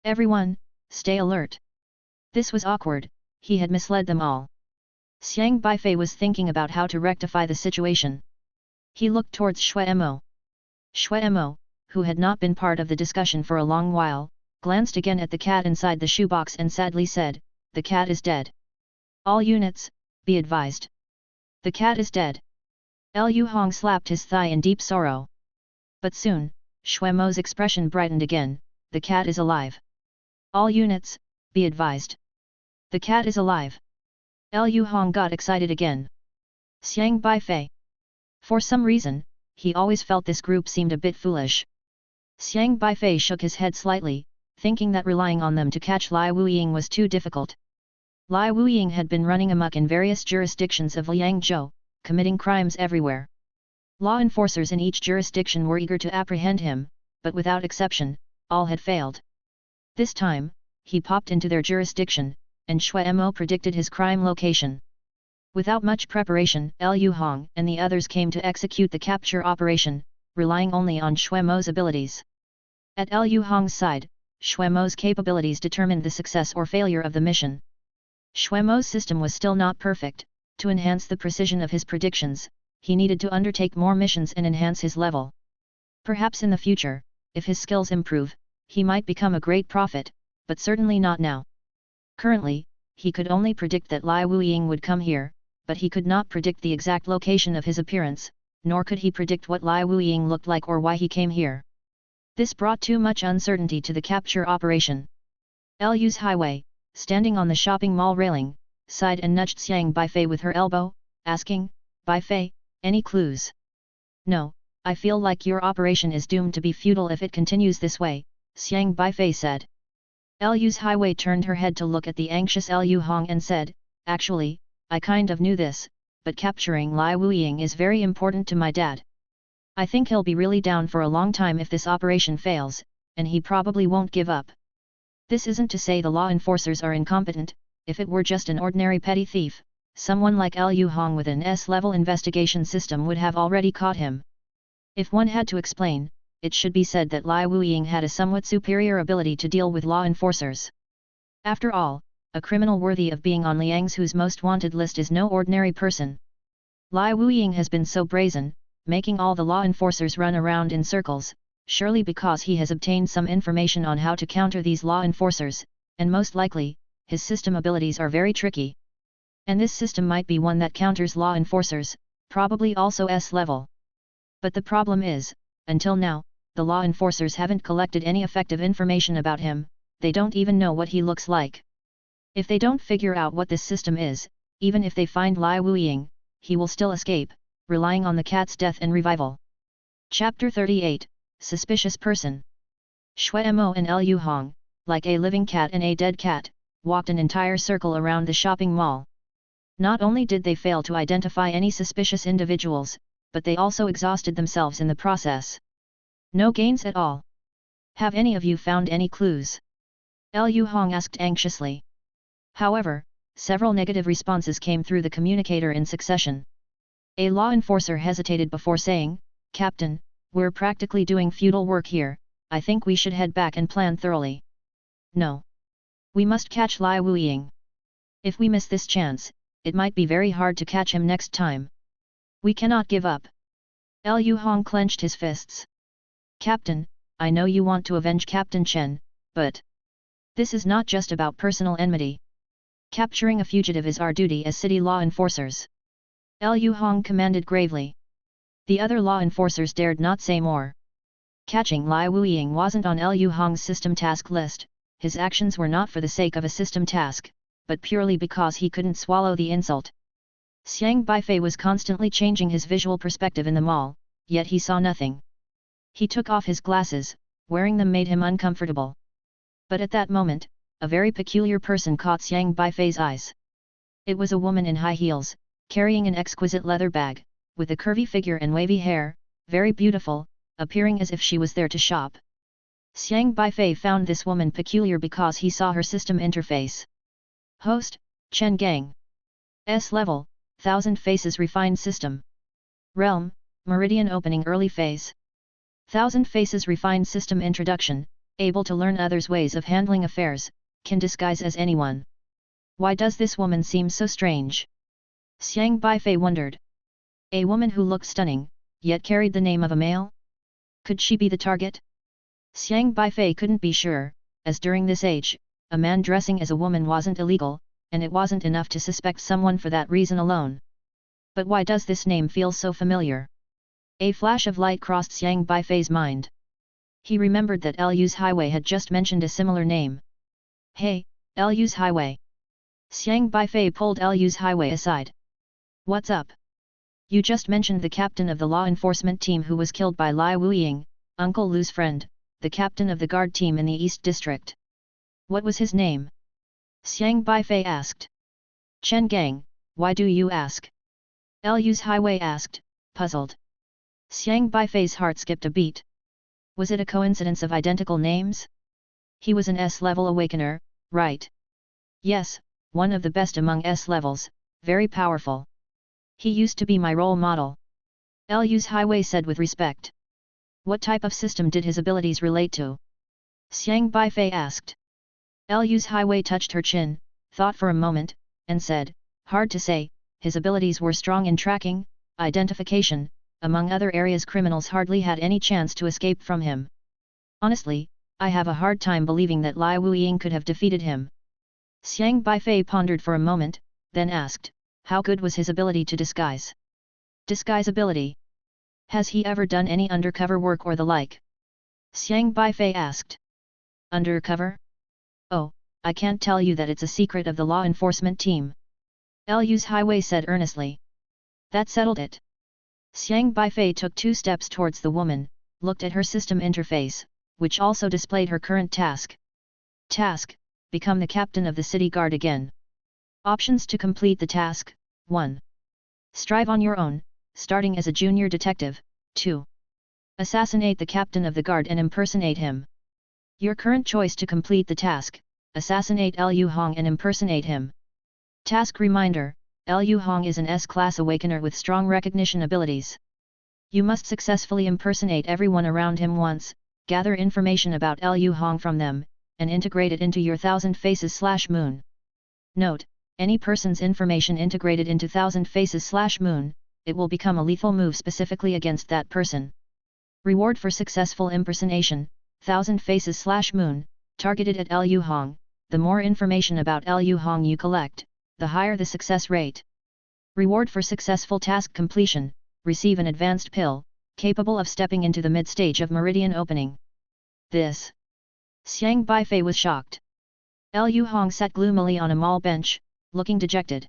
Everyone, stay alert. This was awkward, he had misled them all. Xiang Beifei was thinking about how to rectify the situation. He looked towards Shuemo. Shuemo, who had not been part of the discussion for a long while, glanced again at the cat inside the shoebox and sadly said, "The cat is dead. All units, be advised. The cat is dead." Liu Hong slapped his thigh in deep sorrow. But soon, Shuemo's expression brightened again, "The cat is alive. All units, be advised. The cat is alive." Liu Hong got excited again. Xiang Beifei. For some reason, he always felt this group seemed a bit foolish. Xiang Beifei shook his head slightly, thinking that relying on them to catch Lai Wuying was too difficult. Lai Wuying had been running amok in various jurisdictions of Liangzhou, committing crimes everywhere. Law enforcers in each jurisdiction were eager to apprehend him, but without exception, all had failed. This time, he popped into their jurisdiction, and Shuemo predicted his crime location. Without much preparation, Liu Hong and the others came to execute the capture operation, relying only on Shuemo's abilities. At Liu Hong's side, Shuemo's capabilities determined the success or failure of the mission. Shuemo's system was still not perfect. To enhance the precision of his predictions, he needed to undertake more missions and enhance his level. Perhaps in the future, if his skills improve, he might become a great prophet, but certainly not now. Currently, he could only predict that Lai Wuying would come here, but he could not predict the exact location of his appearance, nor could he predict what Lai Wuying looked like or why he came here. This brought too much uncertainty to the capture operation. Liu's highway, standing on the shopping mall railing, sighed and nudged Xiang Beifei with her elbow, asking, "Beifei, any clues?" "No, I feel like your operation is doomed to be futile if it continues this way," Xiang Beifei said. Liu's highway turned her head to look at the anxious Liu Hong and said, "Actually, I kind of knew this, but capturing Lai Wuying is very important to my dad. I think he'll be really down for a long time if this operation fails, and he probably won't give up. This isn't to say the law enforcers are incompetent. If it were just an ordinary petty thief, someone like Liu Hong with an S-level investigation system would have already caught him. If one had to explain, it should be said that Lai Wuying had a somewhat superior ability to deal with law enforcers. After all, a criminal worthy of being on Liangzhu's most wanted list is no ordinary person. Lai Wuying has been so brazen, making all the law enforcers run around in circles, surely because he has obtained some information on how to counter these law enforcers, and most likely, his system abilities are very tricky. And this system might be one that counters law enforcers, probably also S-level. But the problem is, until now, the law enforcers haven't collected any effective information about him, they don't even know what he looks like. If they don't figure out what this system is, even if they find Lai Wuying, he will still escape, relying on the cat's death and revival. Chapter 38, Suspicious Person. Shuemo and Liu Hong, like a living cat and a dead cat, walked an entire circle around the shopping mall. Not only did they fail to identify any suspicious individuals, but they also exhausted themselves in the process. No gains at all. "Have any of you found any clues?" Liu Hong asked anxiously. However, several negative responses came through the communicator in succession. A law enforcer hesitated before saying, "Captain, we're practically doing futile work here, I think we should head back and plan thoroughly." "No. We must catch Lai Wuying. If we miss this chance, it might be very hard to catch him next time. We cannot give up." Liu Hong clenched his fists. "Captain, I know you want to avenge Captain Chen, but this is not just about personal enmity. Capturing a fugitive is our duty as city law enforcers," Liu Hong commanded gravely. The other law enforcers dared not say more. Catching Lai Wuying wasn't on Liu Hong's system task list. His actions were not for the sake of a system task, but purely because he couldn't swallow the insult. Xiang Beifei was constantly changing his visual perspective in the mall, yet he saw nothing. He took off his glasses, wearing them made him uncomfortable. But at that moment, a very peculiar person caught Xiang Beifei's eyes. It was a woman in high heels, carrying an exquisite leather bag, with a curvy figure and wavy hair, very beautiful, appearing as if she was there to shop. Xiang Beifei found this woman peculiar because he saw her system interface. Host, Chen Gang. S-level, 1000 Faces Refined System. Realm, Meridian Opening Early Phase. 1000 Faces Refined System Introduction, able to learn others' ways of handling affairs, can disguise as anyone. Why does this woman seem so strange? Xiang Beifei wondered. A woman who looked stunning, yet carried the name of a male? Could she be the target? Xiang Beifei couldn't be sure, as during this age, a man dressing as a woman wasn't illegal, and it wasn't enough to suspect someone for that reason alone. But why does this name feel so familiar? A flash of light crossed Xiang Beifei's mind. He remembered that Lu's Highway had just mentioned a similar name. Hey, Lu's Highway. Xiang Beifei pulled Lu's Highway aside. What's up? You just mentioned the captain of the law enforcement team who was killed by Lai Wuying, Uncle Lu's friend, the captain of the guard team in the East District. What was his name? Xiang Beifei asked. Chen Gang, why do you ask? Lu's Highway asked, puzzled. Xiang Beifei's heart skipped a beat. Was it a coincidence of identical names? He was an S-level awakener, right? Yes, one of the best among S-levels, very powerful. He used to be my role model. Lu's Highway said with respect. What type of system did his abilities relate to? Xiang Beifei asked. Lu's Highway touched her chin, thought for a moment, and said, hard to say, his abilities were strong in tracking, identification, among other areas. Criminals hardly had any chance to escape from him. Honestly, I have a hard time believing that Lai Wuying could have defeated him. Xiang Beifei pondered for a moment, then asked, how good was his ability to disguise? Disguise ability? Has he ever done any undercover work or the like? Xiang Beifei asked. Undercover? Oh, I can't tell you that it's a secret of the law enforcement team. Lu's Highway said earnestly. That settled it. Xiang Beifei took 2 steps towards the woman, looked at her system interface, which also displayed her current task. Task: become the captain of the city guard again. Options to complete the task: 1. Strive on your own, starting as a junior detective. 2. Assassinate the captain of the guard and impersonate him. Your current choice to complete the task: assassinate Lu Hong and impersonate him. Task reminder: Lu Hong is an S-class awakener with strong recognition abilities. You must successfully impersonate everyone around him once, gather information about Lu Hong from them, and integrate it into your Thousand Faces/Moon. Note: any person's information integrated into Thousand Faces/Moon, it will become a lethal move specifically against that person. Reward for successful impersonation: Thousand Faces/Moon, targeted at Lu Hong. The more information about Lu Hong you collect, the higher the success rate. Reward for successful task completion: receive an advanced pill, capable of stepping into the mid-stage of meridian opening. This. Xiang Beifei was shocked. Lu Hong sat gloomily on a mall bench, looking dejected.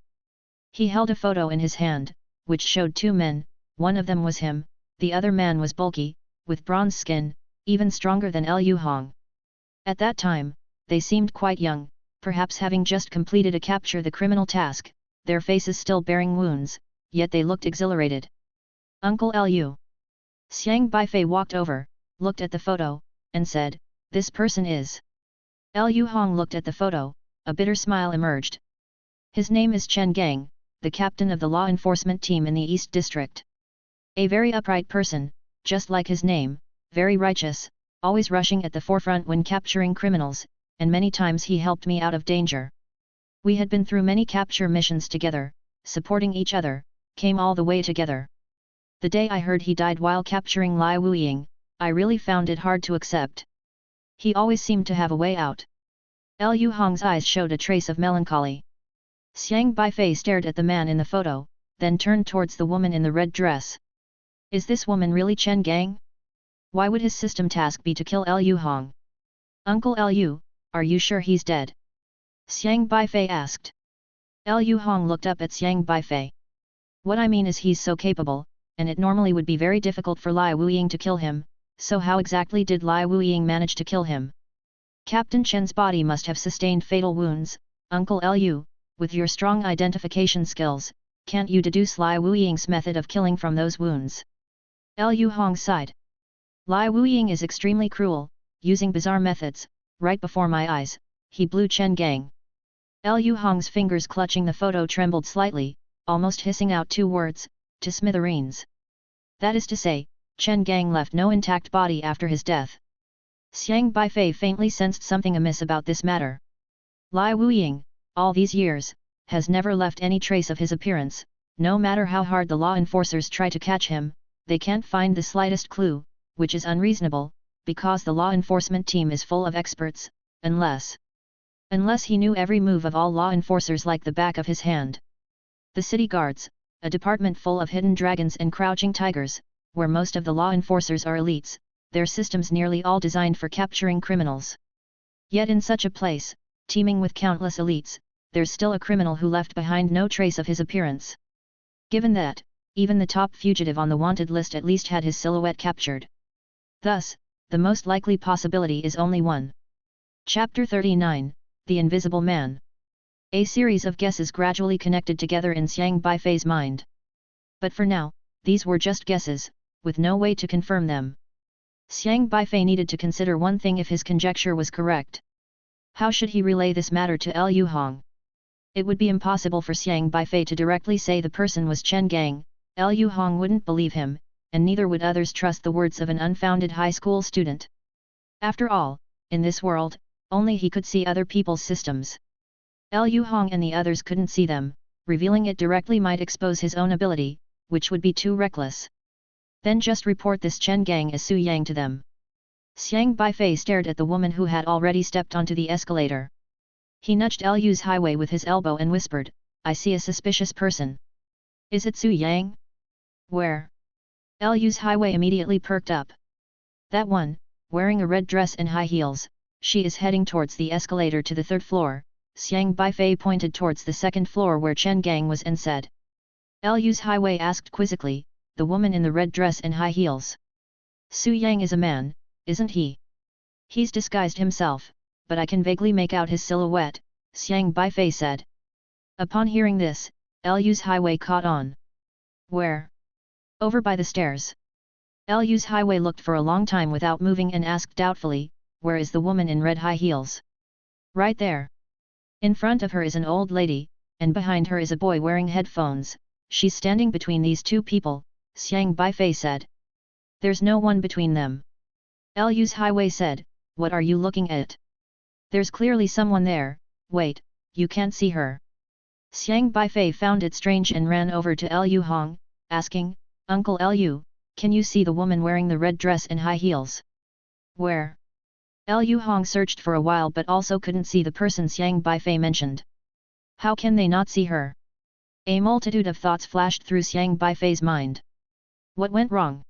He held a photo in his hand, which showed 2 men, one of them was him, the other man was bulky, with bronze skin, even stronger than Lu Hong. At that time, they seemed quite young, perhaps having just completed a capture the criminal task, their faces still bearing wounds, yet they looked exhilarated. Uncle Lu. Xiang Beifei walked over, looked at the photo, and said, this person is. Lu Hong looked at the photo, a bitter smile emerged. His name is Chen Gang, the captain of the law enforcement team in the East District. A very upright person, just like his name, very righteous, always rushing at the forefront when capturing criminals, and many times he helped me out of danger. We had been through many capture missions together, supporting each other, came all the way together. The day I heard he died while capturing Lai Wuying, I really found it hard to accept. He always seemed to have a way out. Lu Hong's eyes showed a trace of melancholy. Xiang Beifei stared at the man in the photo, then turned towards the woman in the red dress. Is this woman really Chen Gang? Why would his system task be to kill Lu Hong? Uncle Lu, are you sure he's dead? Xiang Beifei asked. Lu Hong looked up at Xiang Beifei. What I mean is he's so capable, and it normally would be very difficult for Lai Wuying to kill him, so how exactly did Lai Wuying manage to kill him? Captain Chen's body must have sustained fatal wounds. Uncle Lu, with your strong identification skills, can't you deduce Lai Wuying's method of killing from those wounds? Lu Hong sighed. Lai Wuying is extremely cruel, using bizarre methods. Right before my eyes, he blew Chen Gang. Lu Hong's fingers clutching the photo trembled slightly, almost hissing out 2 words, to smithereens. That is to say, Chen Gang left no intact body after his death. Xiang Beifei faintly sensed something amiss about this matter. Lai Wuying, all these years, has never left any trace of his appearance. No matter how hard the law enforcers try to catch him, they can't find the slightest clue, which is unreasonable, because the law enforcement team is full of experts, unless he knew every move of all law enforcers like the back of his hand. The city guards, a department full of hidden dragons and crouching tigers, where most of the law enforcers are elites, their systems nearly all designed for capturing criminals. Yet in such a place, teeming with countless elites, there's still a criminal who left behind no trace of his appearance. Given that, even the top fugitive on the wanted list at least had his silhouette captured. Thus, the most likely possibility is only one. Chapter 39, The Invisible Man. A series of guesses gradually connected together in Xiang Beifei's mind. But for now, these were just guesses, with no way to confirm them. Xiang Beifei needed to consider one thing if his conjecture was correct. How should he relay this matter to Liu Hong? It would be impossible for Xiang Beifei to directly say the person was Chen Gang. Liu Hong wouldn't believe him, and neither would others trust the words of an unfounded high school student. After all, in this world, only he could see other people's systems. Liu Hong and the others couldn't see them, revealing it directly might expose his own ability, which would be too reckless. Then just report this Chen Gang as Su Yang to them. Xiang Beifei stared at the woman who had already stepped onto the escalator. He nudged Liu's highway with his elbow and whispered, "I see a suspicious person. Is it Su Yang?" "Where?" Liu's highway immediately perked up. "That one, wearing a red dress and high heels, she is heading towards the escalator to the third floor." Xiang Beifei pointed towards the second floor where Chen Gang was and said. Liu's highway asked quizzically, "The woman in the red dress and high heels? Su Yang is a man, isn't he?" "He's disguised himself, but I can vaguely make out his silhouette," Xiang Beifei said. Upon hearing this, Liu's highway caught on. "Where?" "Over by the stairs." Liu's highway looked for a long time without moving and asked doubtfully, "Where is the woman in red high heels?" "Right there. In front of her is an old lady, and behind her is a boy wearing headphones. She's standing between these two people," Xiang Beifei said. "There's no one between them." Liu's highway said, "What are you looking at? There's clearly someone there. Wait, you can't see her." Xiang Beifei found it strange and ran over to Liu Hong, asking, "Uncle Liu, can you see the woman wearing the red dress and high heels?" "Where?" Liu Hong searched for a while but also couldn't see the person Xiang Beifei mentioned. How can they not see her? A multitude of thoughts flashed through Xiang Beifei's mind. What went wrong?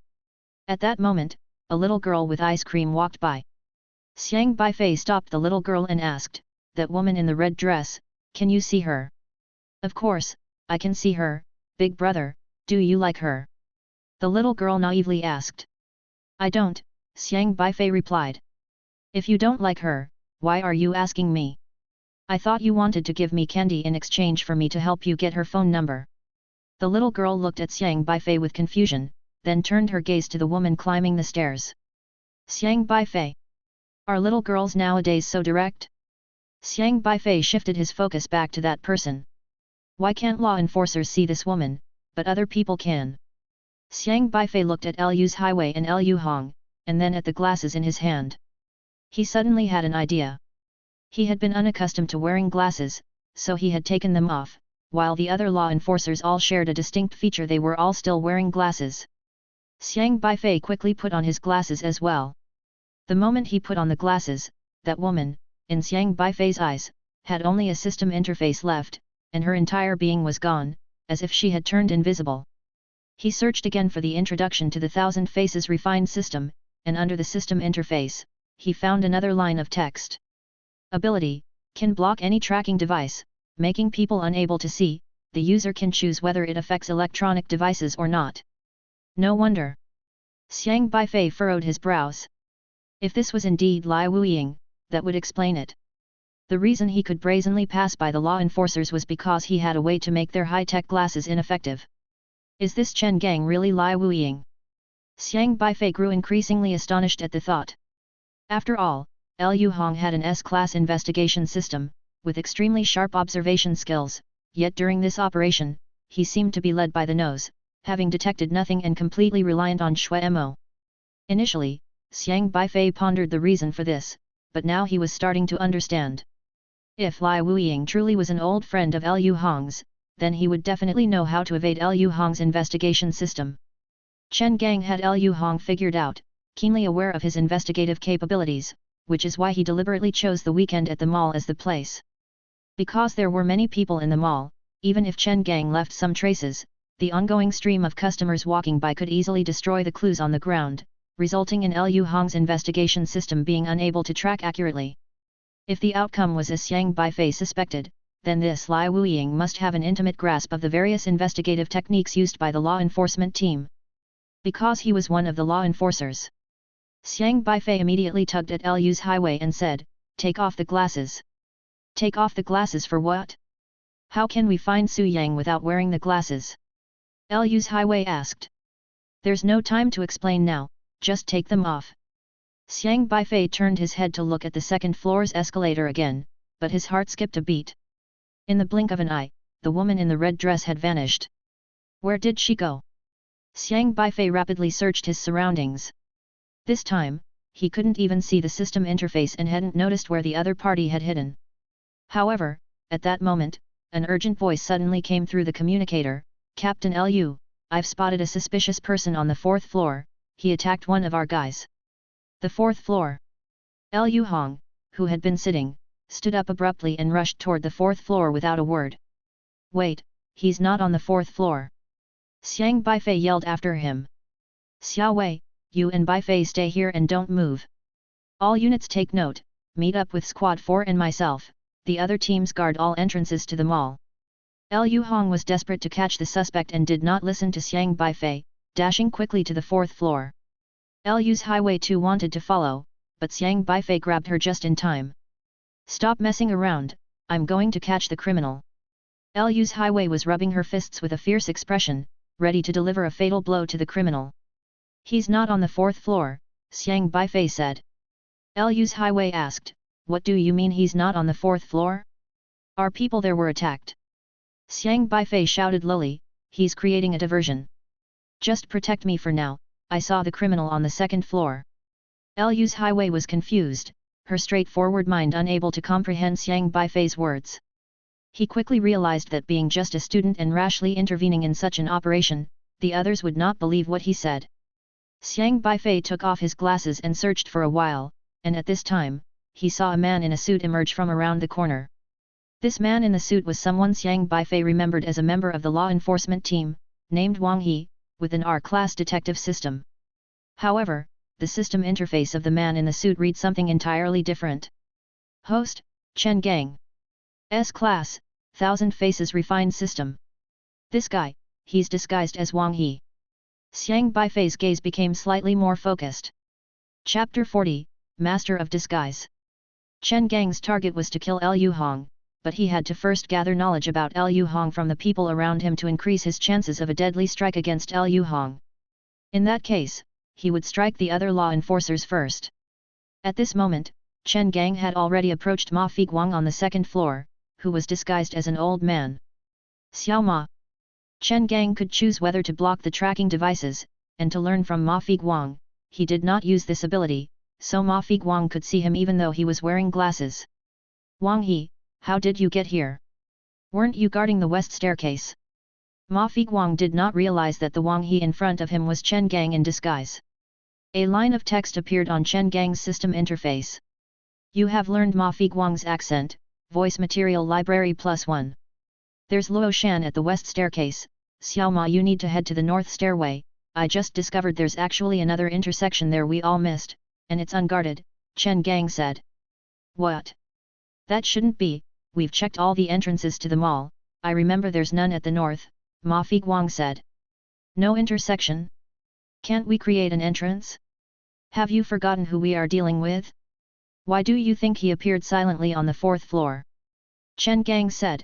At that moment, a little girl with ice cream walked by. Xiang Beifei stopped the little girl and asked, "That woman in the red dress, can you see her?" "Of course, I can see her, big brother, do you like her?" the little girl naively asked. "I don't," Xiang Beifei replied. "If you don't like her, why are you asking me? I thought you wanted to give me candy in exchange for me to help you get her phone number." The little girl looked at Xiang Beifei with confusion, then turned her gaze to the woman climbing the stairs. "Xiang Beifei. Are little girls nowadays so direct?" Xiang Beifei shifted his focus back to that person. "Why can't law enforcers see this woman, but other people can?" Xiang Beifei looked at Liu's highway and Liu Hong, and then at the glasses in his hand. He suddenly had an idea. He had been unaccustomed to wearing glasses, so he had taken them off, while the other law enforcers all shared a distinct feature: they were all still wearing glasses. Xiang Beifei quickly put on his glasses as well. The moment he put on the glasses, that woman, in Xiang Beifei's eyes, had only a system interface left, and her entire being was gone, as if she had turned invisible. He searched again for the introduction to the Thousand Faces refined system, and under the system interface, he found another line of text. Ability, can block any tracking device, making people unable to see. The user can choose whether it affects electronic devices or not. No wonder. Xiang Beifei furrowed his brows. If this was indeed Lai Wuying, that would explain it. The reason he could brazenly pass by the law enforcers was because he had a way to make their high-tech glasses ineffective. Is this Chen Gang really Lai Wuying? Xiang Beifei grew increasingly astonished at the thought. After all, Liu Hong had an S-class investigation system, with extremely sharp observation skills, yet during this operation, he seemed to be led by the nose, having detected nothing and completely reliant on Shui Mo. Initially, Xiang Beifei pondered the reason for this, but now he was starting to understand. If Lai Wuying truly was an old friend of Liu Hong's, then he would definitely know how to evade Liu Hong's investigation system. Chen Gang had Liu Hong figured out, keenly aware of his investigative capabilities, which is why he deliberately chose the weekend at the mall as the place. Because there were many people in the mall, even if Chen Gang left some traces, the ongoing stream of customers walking by could easily destroy the clues on the ground, resulting in Liu Hong's investigation system being unable to track accurately. If the outcome was as Xiang Beifei suspected, then this Lai Wuying must have an intimate grasp of the various investigative techniques used by the law enforcement team. Because he was one of the law enforcers. Xiang Beifei immediately tugged at Liu's highway and said, "Take off the glasses." "Take off the glasses for what? How can we find Su Yang without wearing the glasses?" Liu's highway asked. "There's no time to explain now, just take them off." Xiang Beifei turned his head to look at the second floor's escalator again, but his heart skipped a beat. In the blink of an eye, the woman in the red dress had vanished. Where did she go? Xiang Beifei rapidly searched his surroundings. This time, he couldn't even see the system interface and hadn't noticed where the other party had hidden. However, at that moment, an urgent voice suddenly came through the communicator, "Captain Liu, I've spotted a suspicious person on the 4th floor, he attacked one of our guys." The 4th floor. Liu Hong, who had been sitting, stood up abruptly and rushed toward the 4th floor without a word. "Wait, he's not on the 4th floor." Xiang Beifei yelled after him. "Xiao Wei, you and Beifei stay here and don't move. All units take note, meet up with Squad 4 and myself, the other teams guard all entrances to the mall." Liu Hong was desperate to catch the suspect and did not listen to Xiang Beifei, dashing quickly to the 4th floor. Liu's highway too wanted to follow, but Xiang Beifei grabbed her just in time. "Stop messing around, I'm going to catch the criminal." Liu's highway was rubbing her fists with a fierce expression, ready to deliver a fatal blow to the criminal. "He's not on the 4th floor," Xiang Beifei said. Liu's highway asked, "What do you mean he's not on the 4th floor? Our people there were attacked." Xiang Beifei shouted lowly, "He's creating a diversion. Just protect me for now, I saw the criminal on the 2nd floor." Liu's highway was confused, her straightforward mind unable to comprehend Xiang Beifei's words. He quickly realized that being just a student and rashly intervening in such an operation, the others would not believe what he said. Xiang Beifei took off his glasses and searched for a while, and at this time, he saw a man in a suit emerge from around the corner. This man in the suit was someone Xiang Beifei remembered as a member of the law enforcement team, named Wang He, with an R-class detective system. However, the system interface of the man in the suit read something entirely different. Host, Chen Gang. S-Class, 1000 Faces Refined System. This guy, he's disguised as Wang He. Xiang Beifei's gaze became slightly more focused. Chapter 40, Master of Disguise. Chen Gang's target was to kill Liu Hong, but he had to first gather knowledge about Liu Hong from the people around him to increase his chances of a deadly strike against Liu Hong. In that case, he would strike the other law enforcers first. At this moment, Chen Gang had already approached Ma Figuang on the 2nd floor, who was disguised as an old man. Xiao Ma. Chen Gang could choose whether to block the tracking devices, and to learn from Ma Figuang, he did not use this ability, so Ma Figuang could see him even though he was wearing glasses. "Wang He, how did you get here? Weren't you guarding the west staircase?" Ma Figuang did not realize that the Wang He in front of him was Chen Gang in disguise. A line of text appeared on Chen Gang's system interface. "You have learned Ma Figuang's accent, voice material library +1. There's Luo Shan at the west staircase, Xiao Ma you need to head to the north stairway, I just discovered there's actually another intersection there we all missed, and it's unguarded," Chen Gang said. "What? That shouldn't be, we've checked all the entrances to the mall, I remember there's none at the north," Ma Figuang said. "No intersection? Can't we create an entrance? Have you forgotten who we are dealing with? Why do you think he appeared silently on the 4th floor?" Chen Gang said.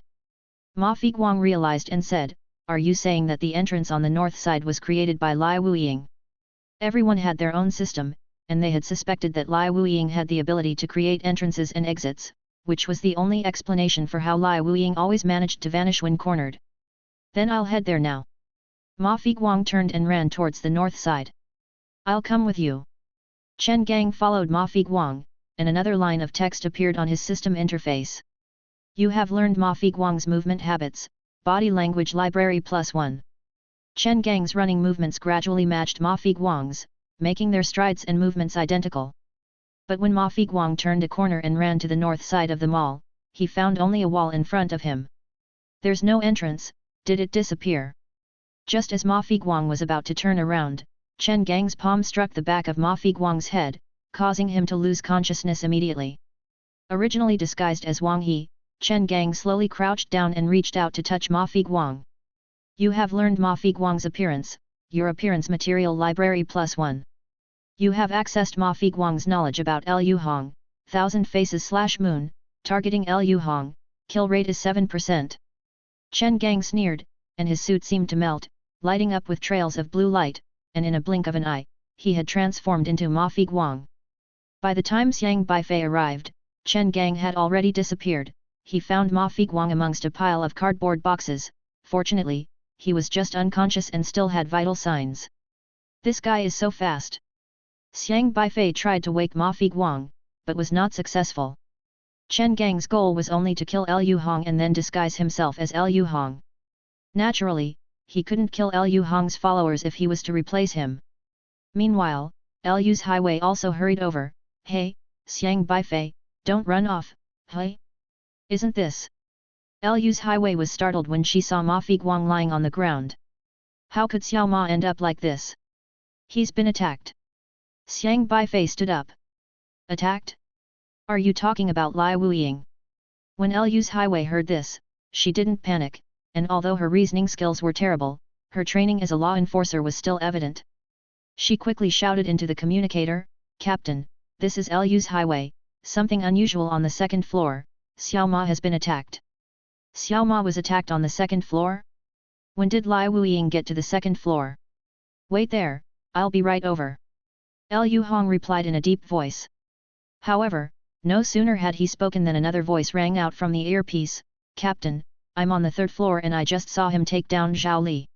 Ma Figuang realized and said, "Are you saying that the entrance on the north side was created by Lai Wuying?" Everyone had their own system, and they had suspected that Lai Wuying had the ability to create entrances and exits, which was the only explanation for how Lai Wuying always managed to vanish when cornered. "Then I'll head there now." Ma Figuang turned and ran towards the north side. "I'll come with you." Chen Gang followed Ma Figuang, and another line of text appeared on his system interface. You have learned Ma Figuang's movement habits, body language library +1. Chen Gang's running movements gradually matched Ma Figuang's, making their strides and movements identical. But when Ma Figuang turned a corner and ran to the north side of the mall, he found only a wall in front of him. There's no entrance, did it disappear? Just as Ma Figuang was about to turn around, Chen Gang's palm struck the back of Ma Figuang's head, causing him to lose consciousness immediately. Originally disguised as Wang He, Chen Gang slowly crouched down and reached out to touch Ma Figuang. You have learned Ma Figuang's appearance, your appearance material library +1. You have accessed Ma Figuang's knowledge about Liu Hong, 1000 faces/moon, targeting Liu Hong, kill rate is 7%. Chen Gang sneered, and his suit seemed to melt, lighting up with trails of blue light, and in a blink of an eye, he had transformed into Ma Figuang. By the time Xiang Beifei arrived, Chen Gang had already disappeared. He found Ma Figuang amongst a pile of cardboard boxes. Fortunately, he was just unconscious and still had vital signs. This guy is so fast. Xiang Beifei tried to wake Ma Figuang, but was not successful. Chen Gang's goal was only to kill Liu Hong and then disguise himself as Liu Hong. Naturally, he couldn't kill Liu Hong's followers if he was to replace him. Meanwhile, Liu's highway also hurried over. Hey, Xiang Beifei, don't run off, hey? Isn't this? Liu's highway was startled when she saw Ma Figuang lying on the ground. How could Xiao Ma end up like this? He's been attacked. Xiang Beifei stood up. Attacked? Are you talking about Lai Wuying? When Liu's highway heard this, she didn't panic, and although her reasoning skills were terrible, her training as a law enforcer was still evident. She quickly shouted into the communicator, Captain, this is Liu's highway, something unusual on the second floor, Xiao Ma has been attacked. Xiao Ma was attacked on the second floor? When did Lai Wuying get to the second floor? Wait there, I'll be right over. Liu Hong replied in a deep voice. However, no sooner had he spoken than another voice rang out from the earpiece, Captain, I'm on the third floor and I just saw him take down Zhao Li.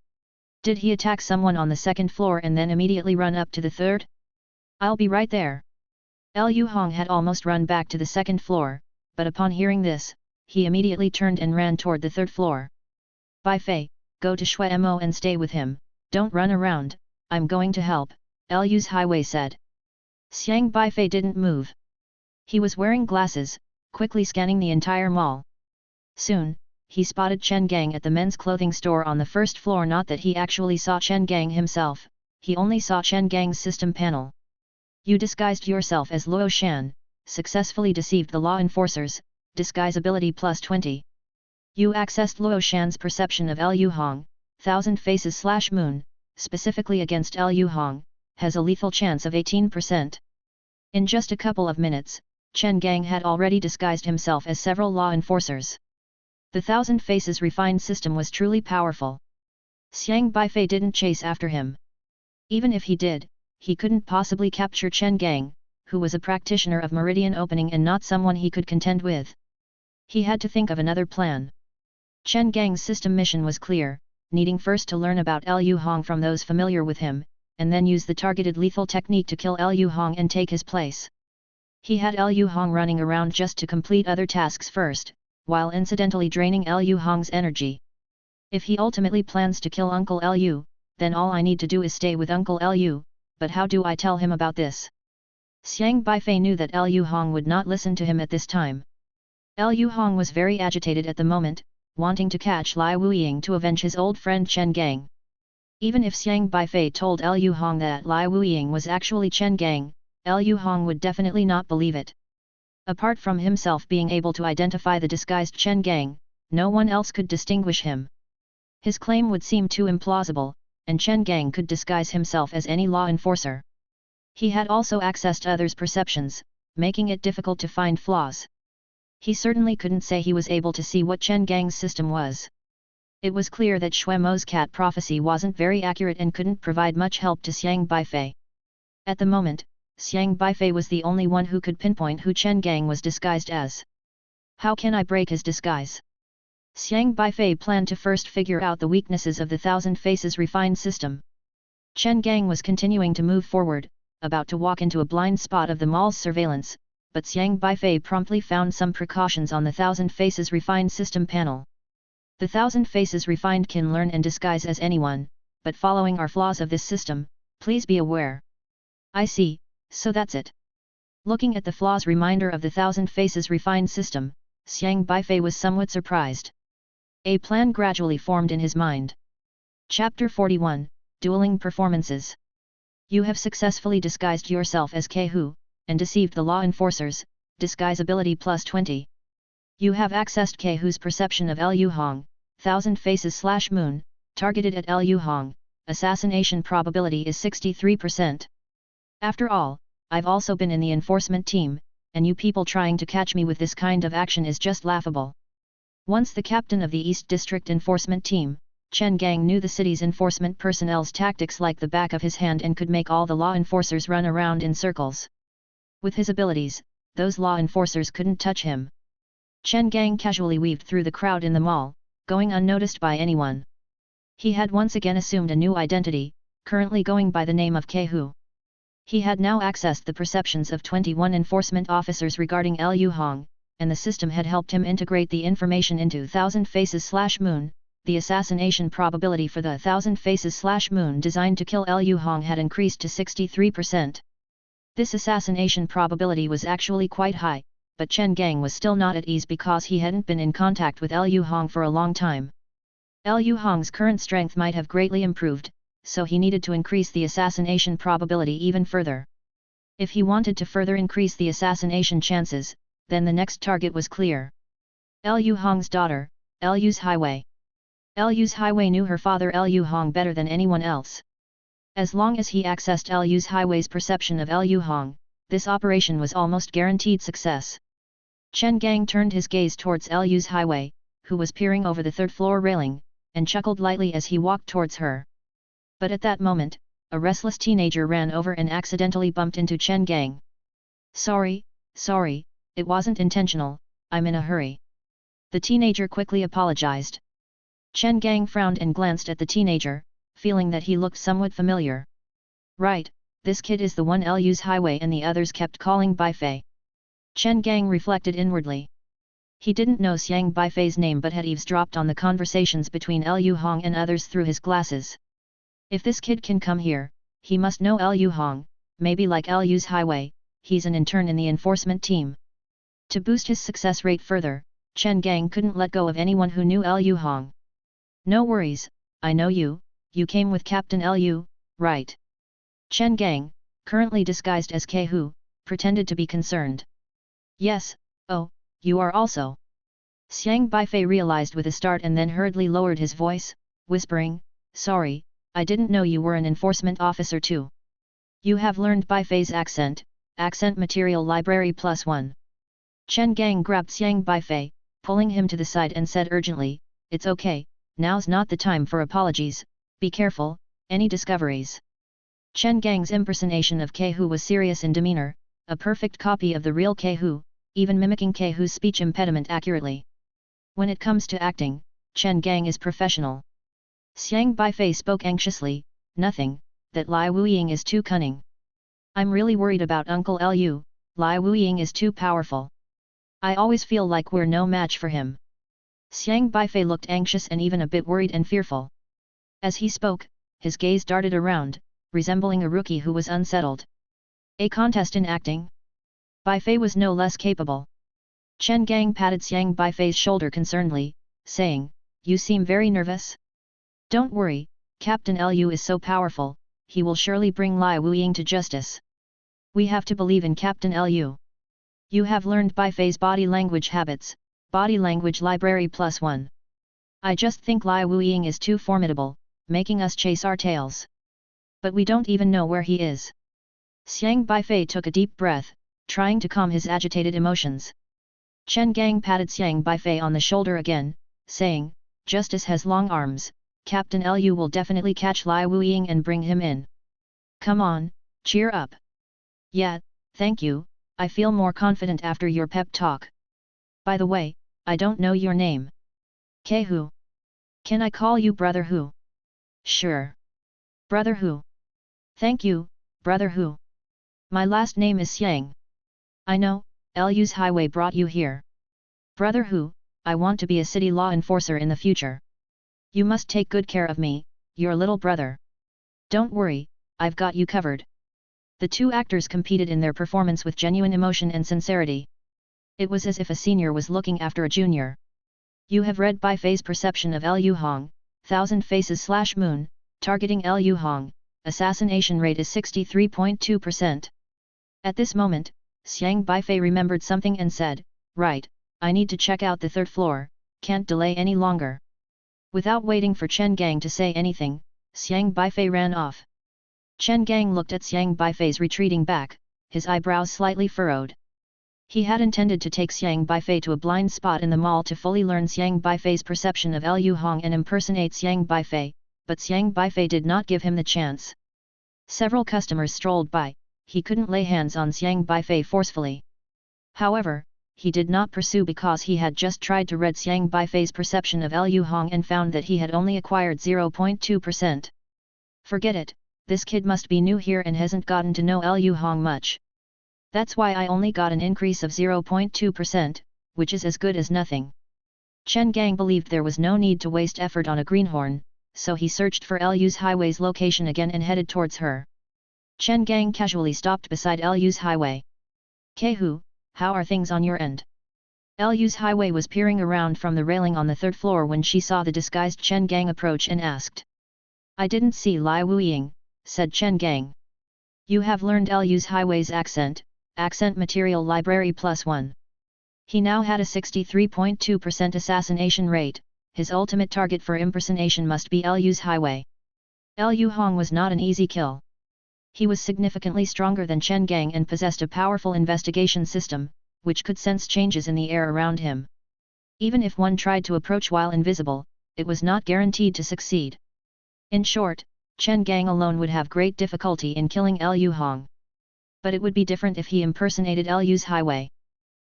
Did he attack someone on the second floor and then immediately run up to the third? I'll be right there. Liu Hong had almost run back to the second floor, but upon hearing this, he immediately turned and ran toward the third floor. Beifei, go to Shui Mo and stay with him, don't run around, I'm going to help, Liu's highway said. Xiang Beifei didn't move. He was wearing glasses, quickly scanning the entire mall. Soon, he spotted Chen Gang at the men's clothing store on the first floor. Not that he actually saw Chen Gang himself, he only saw Chen Gang's system panel. You disguised yourself as Luo Shan, successfully deceived the law enforcers, disguisability +20. You accessed Luo Shan's perception of Liu Hong, 1000 faces/moon, specifically against Liu Hong, has a lethal chance of 18%. In just a couple of minutes, Chen Gang had already disguised himself as several law enforcers. The 1000 faces refined system was truly powerful. Xiang Beifei didn't chase after him. Even if he did, he couldn't possibly capture Chen Gang, who was a practitioner of meridian opening and not someone he could contend with. He had to think of another plan. Chen Gang's system mission was clear, needing first to learn about Liu Hong from those familiar with him, and then use the targeted lethal technique to kill Liu Hong and take his place. He had Liu Hong running around just to complete other tasks first, while incidentally draining Liu Hong's energy. If he ultimately plans to kill Uncle Liu, then all I need to do is stay with Uncle Liu, but how do I tell him about this? Xiang Beifei knew that Liu Hong would not listen to him at this time. Liu Hong was very agitated at the moment, wanting to catch Lai Wuying to avenge his old friend Chen Gang. Even if Xiang Beifei told Liu Hong that Lai Wuying was actually Chen Gang, Liu Hong would definitely not believe it. Apart from himself being able to identify the disguised Chen Gang, no one else could distinguish him. His claim would seem too implausible, and Chen Gang could disguise himself as any law enforcer. He had also accessed others' perceptions, making it difficult to find flaws. He certainly couldn't say he was able to see what Chen Gang's system was. It was clear that Shui Mo's cat prophecy wasn't very accurate and couldn't provide much help to Xiang Beifei. At the moment, Xiang Beifei was the only one who could pinpoint who Chen Gang was disguised as. How can I break his disguise? Xiang Beifei planned to first figure out the weaknesses of the 1000 faces refined system. Chen Gang was continuing to move forward, about to walk into a blind spot of the mall's surveillance, but Xiang Beifei promptly found some precautions on the Thousand Faces Refined System panel. The Thousand Faces Refined can learn and disguise as anyone, but following our flaws of this system, please be aware. I see, so that's it. Looking at the flaws reminder of the Thousand Faces Refined system, Xiang Beifei was somewhat surprised. A plan gradually formed in his mind. Chapter 41, Dueling Performances. You have successfully disguised yourself as Kehu, and deceived the law enforcers, disguise ability +20. You have accessed Kehu's perception of Liu Hong, Thousand Faces/Moon, targeted at Liu Hong, assassination probability is 63%. After all, I've also been in the enforcement team, and you people trying to catch me with this kind of action is just laughable. Once the captain of the East District Enforcement Team, Chen Gang knew the city's enforcement personnel's tactics like the back of his hand and could make all the law enforcers run around in circles. With his abilities, those law enforcers couldn't touch him. Chen Gang casually weaved through the crowd in the mall, going unnoticed by anyone. He had once again assumed a new identity, currently going by the name of Kehu. He had now accessed the perceptions of 21 enforcement officers regarding Liu Hong, and the system had helped him integrate the information into Thousand Faces/Moon. The assassination probability for the Thousand Faces/Moon designed to kill Liu Hong had increased to 63%. This assassination probability was actually quite high, but Chen Gang was still not at ease because he hadn't been in contact with Liu Hong for a long time. Liu Hong's current strength might have greatly improved, so he needed to increase the assassination probability even further. If he wanted to further increase the assassination chances, then the next target was clear. Liu Hong's daughter, Liu Highway. Liu Highway knew her father Liu Hong better than anyone else. As long as he accessed Liu Highway's perception of Liu Hong, this operation was almost guaranteed success. Chen Gang turned his gaze towards Liu Highway, who was peering over the third-floor railing, and chuckled lightly as he walked towards her. But at that moment, a restless teenager ran over and accidentally bumped into Chen Gang. Sorry, it wasn't intentional, I'm in a hurry. The teenager quickly apologized. Chen Gang frowned and glanced at the teenager, feeling that he looked somewhat familiar. Right, this kid is the one Liu Highway and the others kept calling Beifei. Chen Gang reflected inwardly. He didn't know Xiang Beifei's name but had eavesdropped on the conversations between Liu Hong and others through his glasses. If this kid can come here, he must know Liu Hong, maybe like Liu Highway, he's an intern in the enforcement team. To boost his success rate further, Chen Gang couldn't let go of anyone who knew Liu Hong. No worries, I know you came with Captain Liu, right? Chen Gang, currently disguised as Kehu, pretended to be concerned. Yes, oh, you are also. Xiang Beifei realized with a start and then hurriedly lowered his voice, whispering, sorry, I didn't know you were an enforcement officer too. You have learned Beifei's accent material library +1. Chen Gang grabbed Xiang Beifei, pulling him to the side and said urgently, it's okay, now's not the time for apologies, be careful, any discoveries. Chen Gang's impersonation of Kehu was serious in demeanor, a perfect copy of the real Kehu, even mimicking Kehu's speech impediment accurately. When it comes to acting, Chen Gang is professional. Xiang Beifei spoke anxiously, nothing, that Lai Wuying is too cunning. I'm really worried about Uncle Liu, Lai Wuying is too powerful. I always feel like we're no match for him. Xiang Beifei looked anxious and even a bit worried and fearful. As he spoke, his gaze darted around, resembling a rookie who was unsettled. A contest in acting? Beifei was no less capable. Chen Gang patted Xiang Beifei's shoulder concernedly, saying, you seem very nervous? Don't worry, Captain Liu is so powerful, he will surely bring Lai Wuying to justice. We have to believe in Captain Liu. You have learned Beifei's body language habits, body language library +1. I just think Lai Wuying is too formidable, making us chase our tails. But we don't even know where he is. Xiang Beifei took a deep breath, trying to calm his agitated emotions. Chen Gang patted Xiang Beifei on the shoulder again, saying, justice has long arms, Captain Liu will definitely catch Lai Wuying and bring him in. Come on, cheer up. Yeah, thank you, I feel more confident after your pep talk. By the way, I don't know your name. Kehu. Can I call you Brother Hu? Sure. Brother Hu. Thank you, Brother Hu. My last name is Xiang. I know, Lu's highway brought you here. Brother Hu, I want to be a city law enforcer in the future. You must take good care of me, your little brother. Don't worry, I've got you covered. The two actors competed in their performance with genuine emotion and sincerity. It was as if a senior was looking after a junior. You have read Beifei's perception of Lu Hong, Thousand Faces/Moon, targeting Lu Hong, assassination rate is 63.2%. At this moment, Xiang Beifei remembered something and said, right, I need to check out the third floor, can't delay any longer. Without waiting for Chen Gang to say anything, Xiang Beifei ran off. Chen Gang looked at Xiang Beifei's retreating back, his eyebrows slightly furrowed. He had intended to take Xiang Beifei to a blind spot in the mall to fully learn Xiang Beifei's perception of Lu Hong and impersonate Xiang Beifei, but Xiang Beifei did not give him the chance. Several customers strolled by, he couldn't lay hands on Xiang Beifei forcefully. However, he did not pursue because he had just tried to read Xiang Beifei's perception of Lu Hong and found that he had only acquired 0.2%. Forget it, this kid must be new here and hasn't gotten to know Lu Hong much. That's why I only got an increase of 0.2%, which is as good as nothing. Chen Gang believed there was no need to waste effort on a greenhorn, so he searched for Lu's highway's location again and headed towards her. Chen Gang casually stopped beside Lu's highway. Kehu, how are things on your end? Lu's highway was peering around from the railing on the third floor when she saw the disguised Chen Gang approach and asked. I didn't see Lai Wuying, said Chen Gang. You have learned Lu's highway's accent material library +1. He now had a 63.2% assassination rate, his ultimate target for impersonation must be Lu's highway. Lu Hong was not an easy kill. He was significantly stronger than Chen Gang and possessed a powerful investigation system, which could sense changes in the air around him. Even if one tried to approach while invisible, it was not guaranteed to succeed. In short, Chen Gang alone would have great difficulty in killing Lu Hong. But it would be different if he impersonated Lu's highway.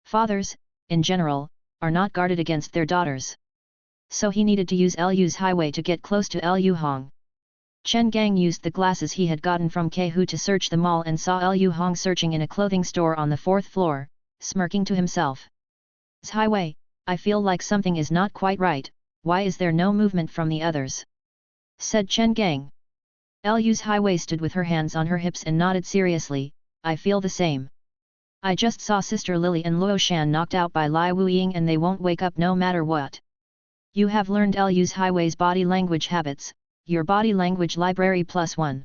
Fathers, in general, are not guarded against their daughters. So he needed to use Lu's highway to get close to Lu Hong. Chen Gang used the glasses he had gotten from Kehu to search the mall and saw Lu Hong searching in a clothing store on the fourth floor, smirking to himself. His highway, I feel like something is not quite right, why is there no movement from the others? Said Chen Gang. Lu's highway stood with her hands on her hips and nodded seriously, I feel the same. I just saw Sister Lily and Luo Shan knocked out by Lai Wuying and they won't wake up no matter what. You have learned Lu's highway's body language habits, your body language library +1.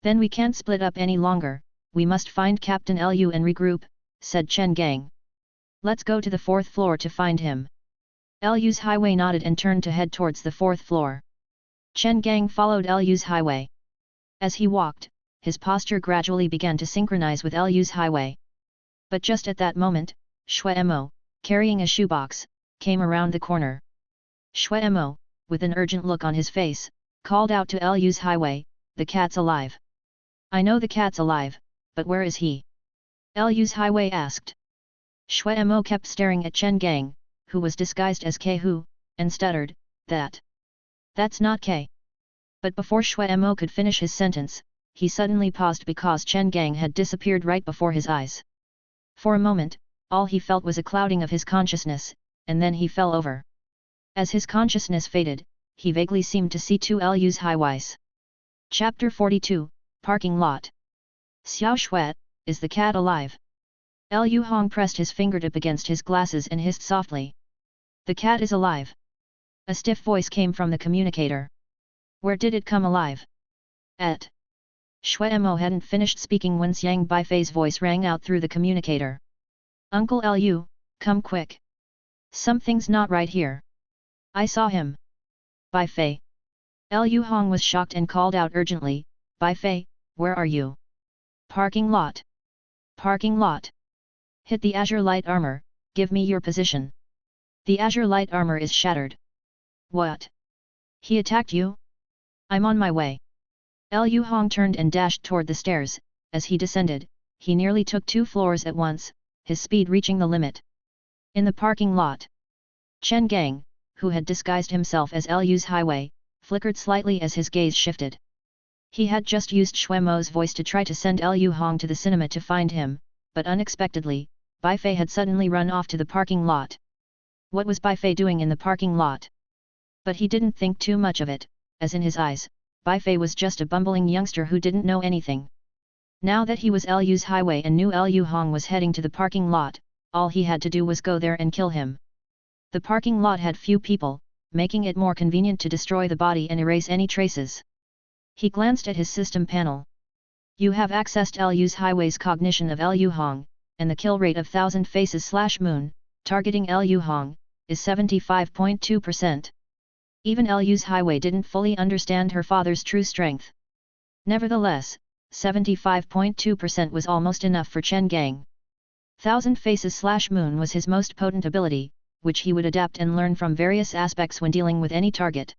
Then we can't split up any longer, we must find Captain Lu and regroup, said Chen Gang. Let's go to the fourth floor to find him. Lu's highway nodded and turned to head towards the fourth floor. Chen Gang followed Lu's highway. As he walked, his posture gradually began to synchronize with Lu's highway. But just at that moment, Shuemo, carrying a shoebox, came around the corner. Shuemo, with an urgent look on his face, called out to Lu's highway, the cat's alive. I know the cat's alive, but where is he? Lu's highway asked. Shuemo kept staring at Chen Gang, who was disguised as Kehu, and stuttered, That's not K. But before Shuemo could finish his sentence, he suddenly paused because Chen Gang had disappeared right before his eyes. For a moment, all he felt was a clouding of his consciousness, and then he fell over. As his consciousness faded, he vaguely seemed to see two Lu's highways. Chapter 42, Parking Lot. Xiao Shuet, is the cat alive? Lu Hong pressed his fingertip against his glasses and hissed softly. The cat is alive. A stiff voice came from the communicator. Where did it come alive? At. Shuemo hadn't finished speaking when Xiang Beifei's voice rang out through the communicator. Uncle Lu, come quick. Something's not right here. I saw him. Beifei. Lu Hong was shocked and called out urgently, Beifei, where are you? Parking lot. Parking lot. Hit the azure light armor, give me your position. The azure light armor is shattered. What? He attacked you? I'm on my way. Lu Hong turned and dashed toward the stairs. As he descended, he nearly took 2 floors at once, his speed reaching the limit. In the parking lot, Chen Gang, who had disguised himself as Lu's highway, flickered slightly as his gaze shifted. He had just used Shuemo's voice to try to send Lu Hong to the cinema to find him, but unexpectedly, Beifei had suddenly run off to the parking lot. What was Beifei doing in the parking lot? But he didn't think too much of it, as in his eyes, Beifei was just a bumbling youngster who didn't know anything. Now that he was Lu's highway and knew Lu Hong was heading to the parking lot, all he had to do was go there and kill him. The parking lot had few people, making it more convenient to destroy the body and erase any traces. He glanced at his system panel. You have accessed Lu's highway's cognition of Lu Hong, and the kill rate of 1000 faces/moon, targeting Lu Hong, is 75.2%. Even Lu's highway didn't fully understand her father's true strength. Nevertheless, 75.2% was almost enough for Chen Gang. 1000 faces/moon was his most potent ability, which he would adapt and learn from various aspects when dealing with any target.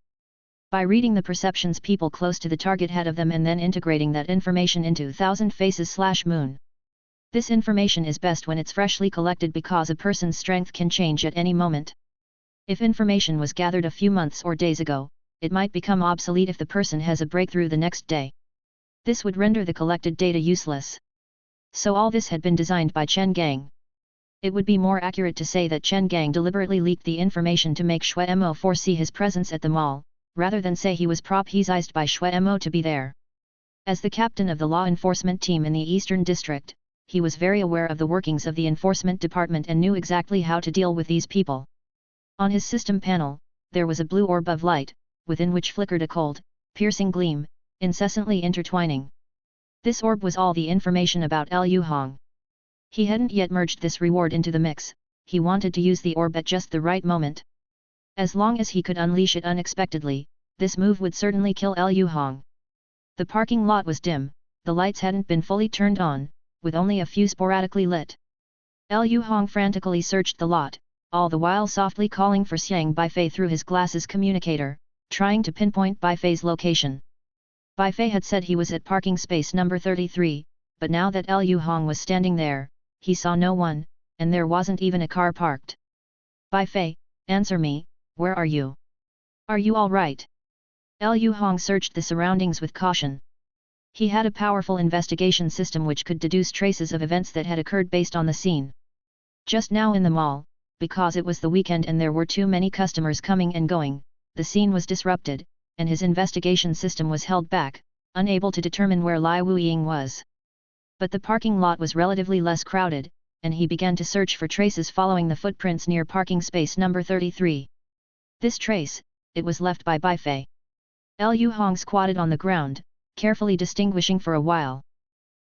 By reading the perceptions people close to the target had of them and then integrating that information into 1000 faces/moon. This information is best when it's freshly collected because a person's strength can change at any moment. If information was gathered a few months or days ago, it might become obsolete if the person has a breakthrough the next day. This would render the collected data useless. So all this had been designed by Chen Gang. It would be more accurate to say that Chen Gang deliberately leaked the information to make Shui Mo foresee his presence at the mall, rather than say he was prophesized by Shui Mo to be there. As the captain of the law enforcement team in the Eastern District, he was very aware of the workings of the enforcement department and knew exactly how to deal with these people. On his system panel, there was a blue orb of light, within which flickered a cold, piercing gleam, incessantly intertwining. This orb was all the information about Lu Hong. He hadn't yet merged this reward into the mix, he wanted to use the orb at just the right moment. As long as he could unleash it unexpectedly, this move would certainly kill Lu Hong. The parking lot was dim, the lights hadn't been fully turned on, with only a few sporadically lit. Lu Hong frantically searched the lot, all the while softly calling for Xiang Beifei through his glasses communicator, trying to pinpoint Beifei's location. Beifei had said he was at parking space number 33, but now that Lu Hong was standing there, he saw no one, and there wasn't even a car parked. Beifei, answer me, where are you? Are you all right? Lu Hong searched the surroundings with caution. He had a powerful investigation system which could deduce traces of events that had occurred based on the scene. Just now in the mall, because it was the weekend and there were too many customers coming and going, the scene was disrupted, and his investigation system was held back, unable to determine where Lai Wuying was. But the parking lot was relatively less crowded, and he began to search for traces following the footprints near parking space number 33. This trace, it was left by Beifei. Lu Hong squatted on the ground, carefully distinguishing for a while.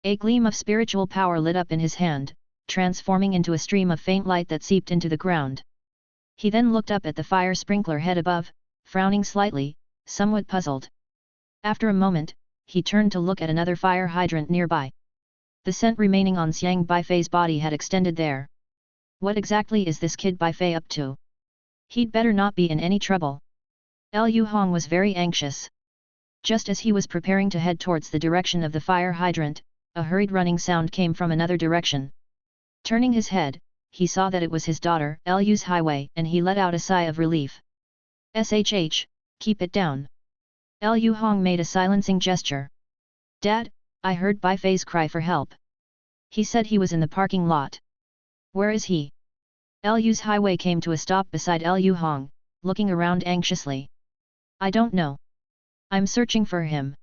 A gleam of spiritual power lit up in his hand, transforming into a stream of faint light that seeped into the ground. He then looked up at the fire sprinkler head above, frowning slightly, somewhat puzzled. After a moment, he turned to look at another fire hydrant nearby. The scent remaining on Xiang Beifei's body had extended there. What exactly is this kid Beifei up to? He'd better not be in any trouble. Lu Hong was very anxious. Just as he was preparing to head towards the direction of the fire hydrant, a hurried running sound came from another direction. Turning his head, he saw that it was his daughter, Lu's highway, and he let out a sigh of relief. "Shh, keep it down." Lu Hong made a silencing gesture. "Dad, I heard Beifei's cry for help. He said he was in the parking lot. Where is he?" Lu's highway came to a stop beside Lu Hong, looking around anxiously. "I don't know. I'm searching for him."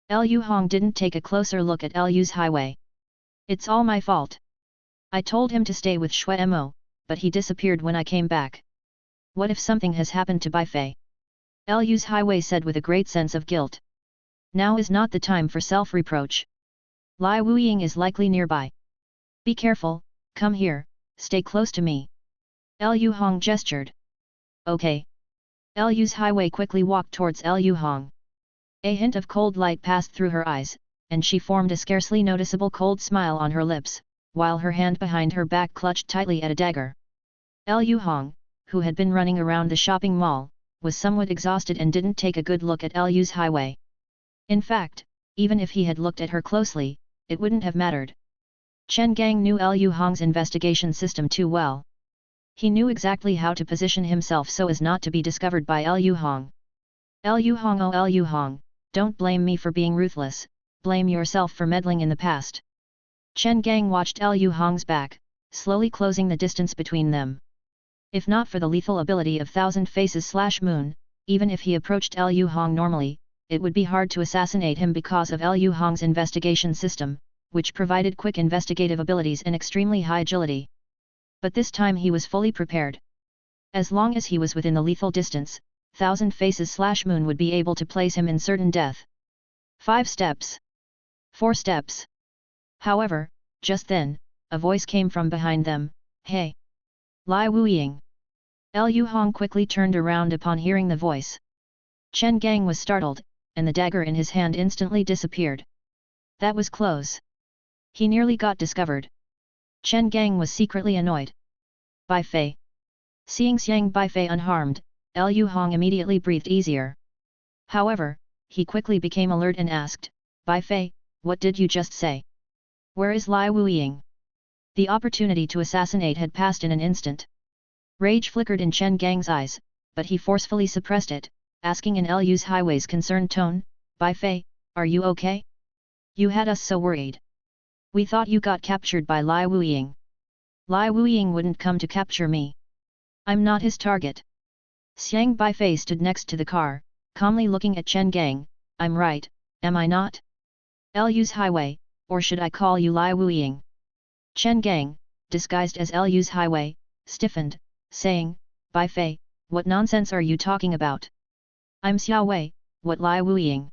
Lu Hong didn't take a closer look at Lu's highway. "It's all my fault. I told him to stay with Shui Mo, but he disappeared when I came back. What if something has happened to Beifei?" Lu's highway said with a great sense of guilt. "Now is not the time for self-reproach. Lai Wuying is likely nearby. Be careful, come here, stay close to me." Lu Hong gestured. "Okay." Lu's highway quickly walked towards Lu Hong. A hint of cold light passed through her eyes, and she formed a scarcely noticeable cold smile on her lips, while her hand behind her back clutched tightly at a dagger. Lu Hong, who had been running around the shopping mall, was somewhat exhausted and didn't take a good look at Lu's highway. In fact, even if he had looked at her closely, it wouldn't have mattered. Chen Gang knew Lu Hong's investigation system too well. He knew exactly how to position himself so as not to be discovered by Lu Hong. "Lu Hong, oh Lu Hong, don't blame me for being ruthless, blame yourself for meddling in the past." Chen Gang watched Lu Hong's back, slowly closing the distance between them. If not for the lethal ability of Thousand Faces/Moon, even if he approached Liu Hong normally, it would be hard to assassinate him because of Liu Hong's investigation system, which provided quick investigative abilities and extremely high agility. But this time he was fully prepared. As long as he was within the lethal distance, Thousand Faces/Moon would be able to place him in certain death. 5 steps. 4 steps. However, just then, a voice came from behind them, "Hey! Lai Wuying!" Liu Hong quickly turned around upon hearing the voice. Chen Gang was startled, and the dagger in his hand instantly disappeared. That was close. He nearly got discovered. Chen Gang was secretly annoyed. Beifei. Seeing Xiang Beifei unharmed, Liu Hong immediately breathed easier. However, he quickly became alert and asked, "Beifei, what did you just say? Where is Lai Wuying?" The opportunity to assassinate had passed in an instant. Rage flickered in Chen Gang's eyes, but he forcefully suppressed it, asking in Liu's Highway's concerned tone, "Beifei, are you okay? You had us so worried. We thought you got captured by Lai Wuying." "Lai Wuying wouldn't come to capture me. I'm not his target." Xiang Beifei stood next to the car, calmly looking at Chen Gang. "I'm right, am I not? Liu's Highway, or should I call you Lai Wuying?" Chen Gang, disguised as Liu's Highway, stiffened, saying, "Beifei, what nonsense are you talking about? I'm Xiao Wei, what Lai Wuying?"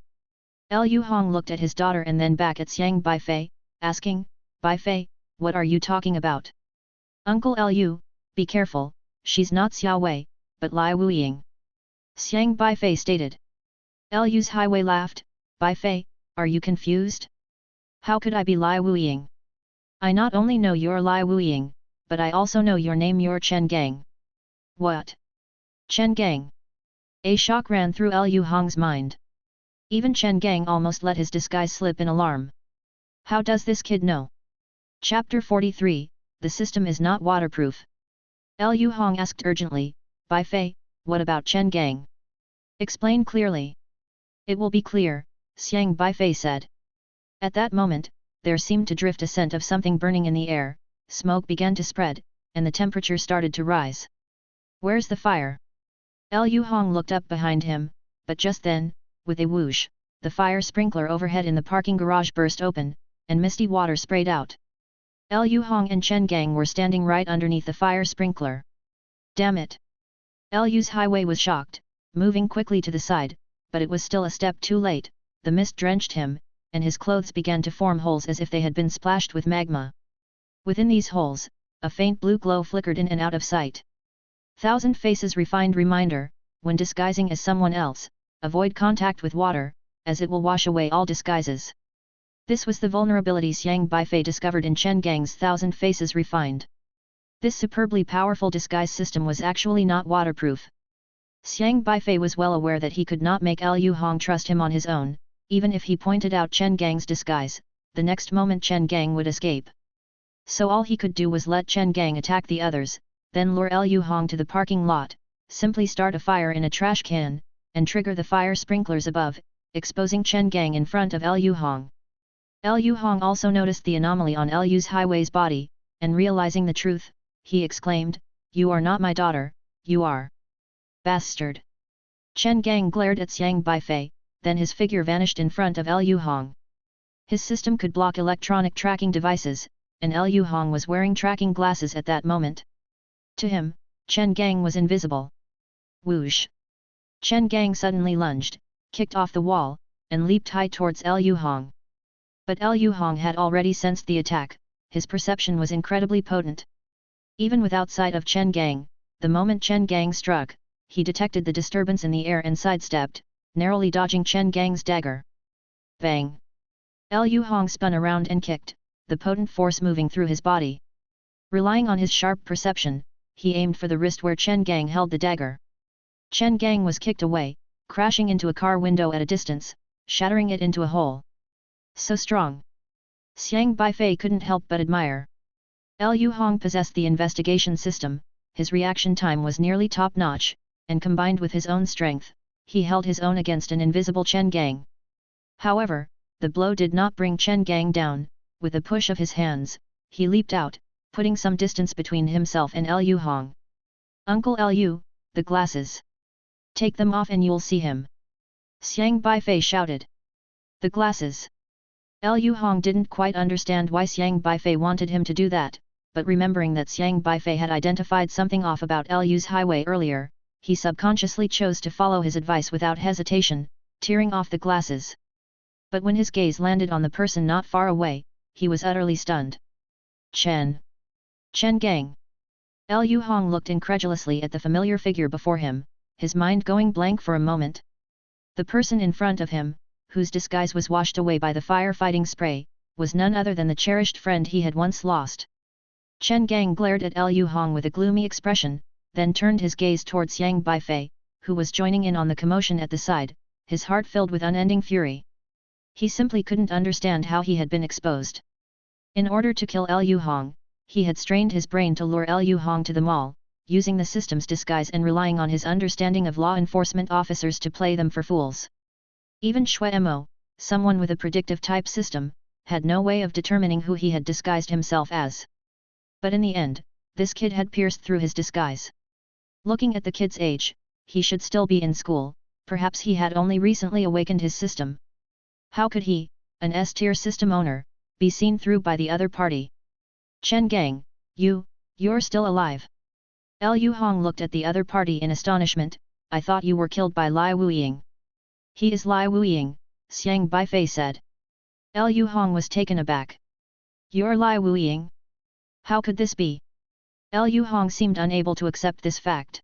Liu Hong looked at his daughter and then back at Xiang Beifei, asking, "Beifei, what are you talking about?" "Uncle Liu, be careful, she's not Xiao Wei, but Lai Wuying," Xiang Beifei stated. Liu's Highway laughed, "Beifei, are you confused? How could I be Lai Wuying? I not only know you're Lai Wuying, but I also know your name, you're Chen Gang." "What? Chen Gang?" A shock ran through Liu Hong's mind. Even Chen Gang almost let his disguise slip in alarm. How does this kid know? Chapter 43, The System is Not Waterproof. Liu Hong asked urgently, "Beifei, what about Chen Gang? Explain clearly." "It will be clear," Xiang Beifei said. At that moment, there seemed to drift a scent of something burning in the air, smoke began to spread, and the temperature started to rise. "Where's the fire?" Liu Hong looked up behind him, but just then, with a whoosh, the fire sprinkler overhead in the parking garage burst open, and misty water sprayed out. Liu Hong and Chen Gang were standing right underneath the fire sprinkler. "Damn it!" Liu's Highway was shocked, moving quickly to the side, but it was still a step too late. The mist drenched him, and his clothes began to form holes as if they had been splashed with magma. Within these holes, a faint blue glow flickered in and out of sight. Thousand Faces refined reminder, when disguising as someone else, avoid contact with water, as it will wash away all disguises. This was the vulnerability Xiang Beifei discovered in Chen Gang's Thousand Faces refined. This superbly powerful disguise system was actually not waterproof. Xiang Beifei was well aware that he could not make Liu Hong trust him on his own. Even if he pointed out Chen Gang's disguise, the next moment Chen Gang would escape. So all he could do was let Chen Gang attack the others, then lure Liu Hong to the parking lot, simply start a fire in a trash can, and trigger the fire sprinklers above, exposing Chen Gang in front of Liu Hong. Liu Hong also noticed the anomaly on Liu's Highway's body, and realizing the truth, he exclaimed, "You are not my daughter, you are bastard." Chen Gang glared at Xiang Beifei, then his figure vanished in front of Liu Hong. His system could block electronic tracking devices, and Liu Hong was wearing tracking glasses at that moment. To him, Chen Gang was invisible. Whoosh! Chen Gang suddenly lunged, kicked off the wall, and leaped high towards Liu Hong. But Liu Hong had already sensed the attack, his perception was incredibly potent. Even without sight of Chen Gang, the moment Chen Gang struck, he detected the disturbance in the air and sidestepped, narrowly dodging Chen Gang's dagger. Bang! Liu Hong spun around and kicked, the potent force moving through his body. Relying on his sharp perception, he aimed for the wrist where Chen Gang held the dagger. Chen Gang was kicked away, crashing into a car window at a distance, shattering it into a hole. So strong! Xiang Beifei couldn't help but admire. Liu Hong possessed the investigation system, his reaction time was nearly top-notch, and combined with his own strength, he held his own against an invisible Chen Gang. However, the blow did not bring Chen Gang down. With a push of his hands, he leaped out, putting some distance between himself and Liu Hong. "Uncle Liu, the glasses. Take them off and you'll see him," Xiang Beifei shouted. The glasses. Liu Hong didn't quite understand why Xiang Beifei wanted him to do that, but remembering that Xiang Beifei had identified something off about Liu's highway earlier, he subconsciously chose to follow his advice without hesitation, tearing off the glasses. But when his gaze landed on the person not far away, he was utterly stunned. Chen Gang. Liu Hong looked incredulously at the familiar figure before him, his mind going blank for a moment. The person in front of him, whose disguise was washed away by the firefighting spray, was none other than the cherished friend he had once lost. Chen Gang glared at Liu Hong with a gloomy expression, then turned his gaze towards Xiang Beifei, who was joining in on the commotion at the side, his heart filled with unending fury. He simply couldn't understand how he had been exposed. In order to kill Liu Hong, he had strained his brain to lure Liu Hong to the mall, using the system's disguise and relying on his understanding of law enforcement officers to play them for fools. Even Shui Mo, someone with a predictive type system, had no way of determining who he had disguised himself as. But in the end, this kid had pierced through his disguise. Looking at the kid's age, he should still be in school, perhaps he had only recently awakened his system. How could he, an S-tier system owner, be seen through by the other party? Chen Gang, you're still alive. Liu Hong looked at the other party in astonishment. "I thought you were killed by Lai Wuying." "He is Lai Wuying," Xiang Beifei said. Liu Hong was taken aback. "You're Lai Wuying? How could this be?" Liu Hong seemed unable to accept this fact.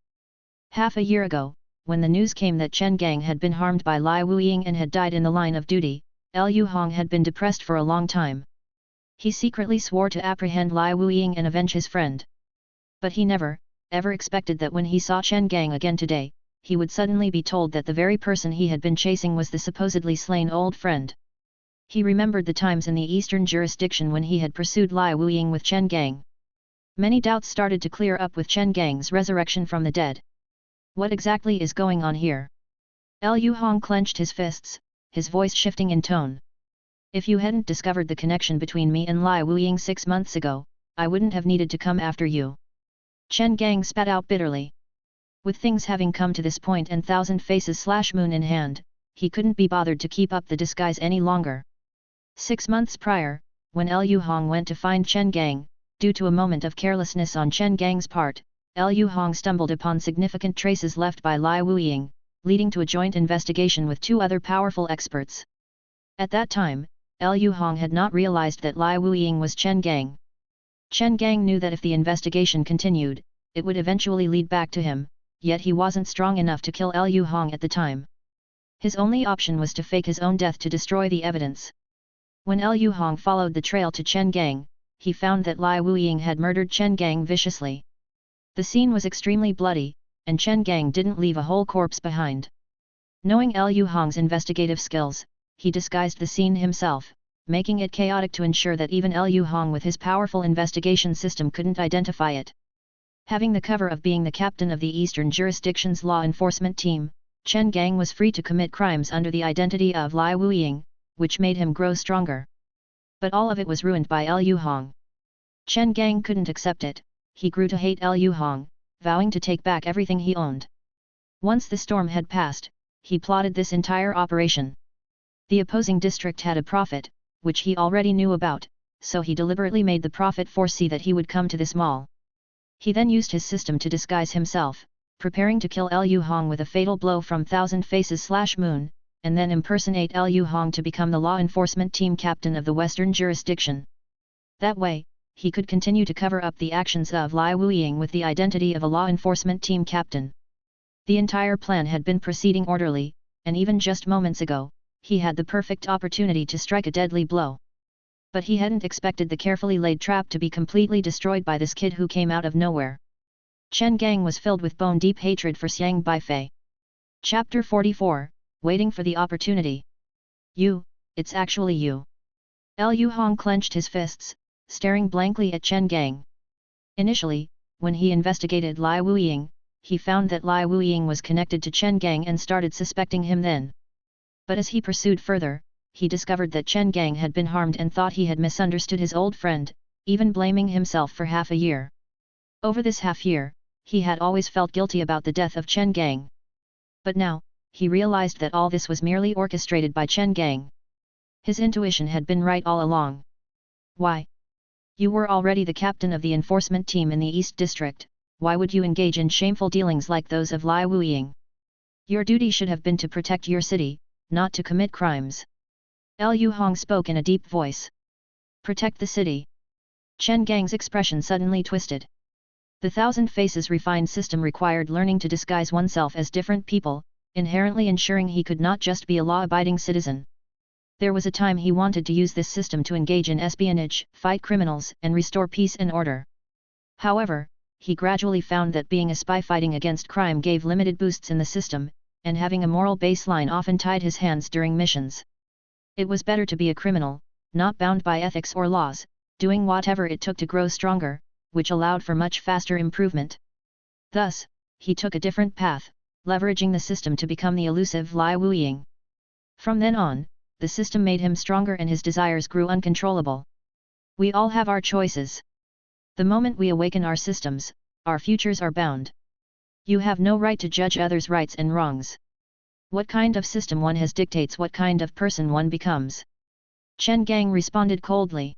Half a year ago, when the news came that Chen Gang had been harmed by Lai Wuying and had died in the line of duty, Liu Hong had been depressed for a long time. He secretly swore to apprehend Lai Wuying and avenge his friend. But he never, ever expected that when he saw Chen Gang again today, he would suddenly be told that the very person he had been chasing was the supposedly slain old friend. He remembered the times in the eastern jurisdiction when he had pursued Lai Wuying with Chen Gang. Many doubts started to clear up with Chen Gang's resurrection from the dead. What exactly is going on here? Liu Hong clenched his fists, his voice shifting in tone. "If you hadn't discovered the connection between me and Lai Wuying 6 months ago, I wouldn't have needed to come after you." Chen Gang spat out bitterly. With things having come to this point and Thousand Faces/Moon in hand, he couldn't be bothered to keep up the disguise any longer. 6 months prior, when Liu Hong went to find Chen Gang, due to a moment of carelessness on Chen Gang's part, Liu Hong stumbled upon significant traces left by Lai Wuying, leading to a joint investigation with 2 other powerful experts. At that time, Liu Hong had not realized that Lai Wuying was Chen Gang. Chen Gang knew that if the investigation continued, it would eventually lead back to him, yet he wasn't strong enough to kill Liu Hong at the time. His only option was to fake his own death to destroy the evidence. When Liu Hong followed the trail to Chen Gang, he found that Lai Wuying had murdered Chen Gang viciously. The scene was extremely bloody, and Chen Gang didn't leave a whole corpse behind. Knowing Liu Hong's investigative skills, he disguised the scene himself, making it chaotic to ensure that even Liu Hong with his powerful investigation system couldn't identify it. Having the cover of being the captain of the Eastern Jurisdiction's law enforcement team, Chen Gang was free to commit crimes under the identity of Lai Wuying, which made him grow stronger. But all of it was ruined by Liu Hong. Chen Gang couldn't accept it. He grew to hate Liu Hong, vowing to take back everything he owned. Once the storm had passed, he plotted this entire operation. The opposing district had a prophet, which he already knew about, so he deliberately made the prophet foresee that he would come to this mall. He then used his system to disguise himself, preparing to kill Liu Hong with a fatal blow from Thousand Faces/Moon, and then impersonate Liu Hong to become the law enforcement team captain of the Western Jurisdiction. That way, he could continue to cover up the actions of Lai Wuying with the identity of a law enforcement team captain. The entire plan had been proceeding orderly, and even just moments ago, he had the perfect opportunity to strike a deadly blow. But he hadn't expected the carefully laid trap to be completely destroyed by this kid who came out of nowhere. Chen Gang was filled with bone-deep hatred for Xiang Beifei. Chapter 44, Waiting for the Opportunity. It's actually you. Liu Hong clenched his fists, staring blankly at Chen Gang. Initially, when he investigated Lai Wuying, he found that Lai Wuying was connected to Chen Gang and started suspecting him then. But as he pursued further, he discovered that Chen Gang had been harmed and thought he had misunderstood his old friend, even blaming himself for half a year. Over this half year, he had always felt guilty about the death of Chen Gang. But now, he realized that all this was merely orchestrated by Chen Gang. His intuition had been right all along. Why? You were already the captain of the enforcement team in the East District, why would you engage in shameful dealings like those of Lai Wuying? Your duty should have been to protect your city, not to commit crimes. Liu Hong spoke in a deep voice. Protect the city. Chen Gang's expression suddenly twisted. The Thousand Faces refined system required learning to disguise oneself as different people, inherently ensuring he could not just be a law-abiding citizen. There was a time he wanted to use this system to engage in espionage, fight criminals, and restore peace and order. However, he gradually found that being a spy fighting against crime gave limited boosts in the system, and having a moral baseline often tied his hands during missions. It was better to be a criminal, not bound by ethics or laws, doing whatever it took to grow stronger, which allowed for much faster improvement. Thus, he took a different path, leveraging the system to become the elusive Lai Wuying. From then on, the system made him stronger and his desires grew uncontrollable. We all have our choices. The moment we awaken our systems, our futures are bound. You have no right to judge others' rights and wrongs. What kind of system one has dictates what kind of person one becomes. Chen Gang responded coldly.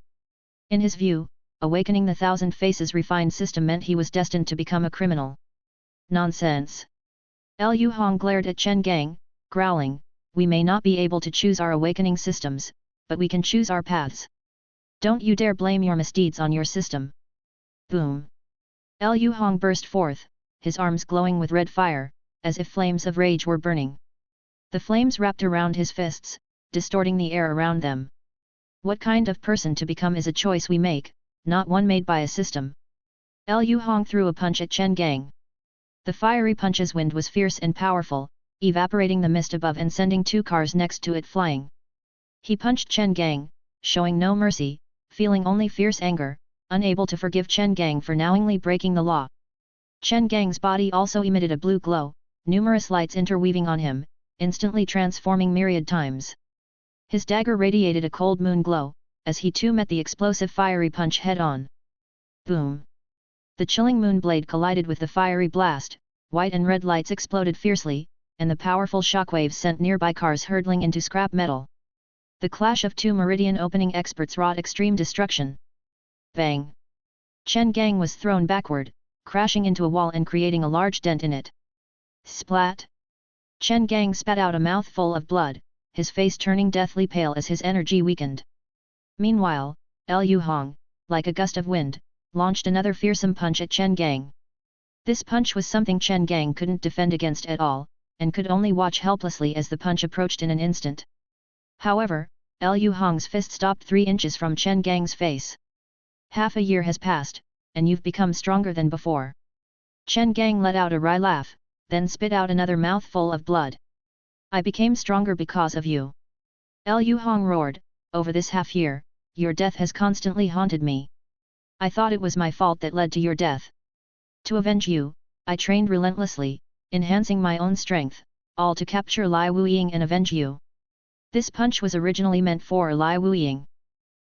In his view, awakening the Thousand Faces refined system meant he was destined to become a criminal. Nonsense! Liu Hong glared at Chen Gang, growling, we may not be able to choose our awakening systems, but we can choose our paths. Don't you dare blame your misdeeds on your system. Boom! Liu Hong burst forth, his arms glowing with red fire, as if flames of rage were burning. The flames wrapped around his fists, distorting the air around them. What kind of person to become is a choice we make, not one made by a system. Liu Hong threw a punch at Chen Gang. The fiery punch's wind was fierce and powerful, evaporating the mist above and sending two cars next to it flying. He punched Chen Gang, showing no mercy, feeling only fierce anger, unable to forgive Chen Gang for knowingly breaking the law. Chen Gang's body also emitted a blue glow, numerous lights interweaving on him, instantly transforming myriad times. His dagger radiated a cold moon glow, as he too met the explosive fiery punch head-on. Boom! The chilling moon blade collided with the fiery blast, white and red lights exploded fiercely, and the powerful shockwaves sent nearby cars hurtling into scrap metal. The clash of two meridian opening experts wrought extreme destruction. Bang! Chen Gang was thrown backward, crashing into a wall and creating a large dent in it. Splat! Chen Gang spat out a mouthful of blood, his face turning deathly pale as his energy weakened. Meanwhile, Liu Hong, like a gust of wind, launched another fearsome punch at Chen Gang. This punch was something Chen Gang couldn't defend against at all, and could only watch helplessly as the punch approached in an instant. However, Liu Hong's fist stopped 3 inches from Chen Gang's face. Half a year has passed, and you've become stronger than before. Chen Gang let out a wry laugh, then spit out another mouthful of blood. I became stronger because of you. Liu Hong roared, over this half year, your death has constantly haunted me. I thought it was my fault that led to your death. To avenge you, I trained relentlessly, enhancing my own strength, all to capture Lai Wuying and avenge you. This punch was originally meant for Lai Wuying.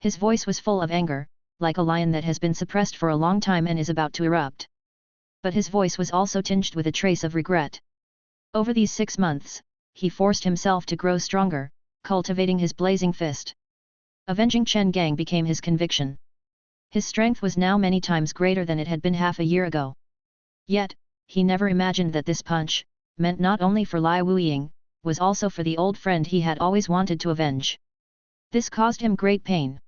His voice was full of anger, like a lion that has been suppressed for a long time and is about to erupt. But his voice was also tinged with a trace of regret. Over these 6 months, he forced himself to grow stronger, cultivating his blazing fist. Avenging Chen Gang became his conviction. His strength was now many times greater than it had been half a year ago. Yet, he never imagined that this punch, meant not only for Lai Wuying, was also for the old friend he had always wanted to avenge. This caused him great pain.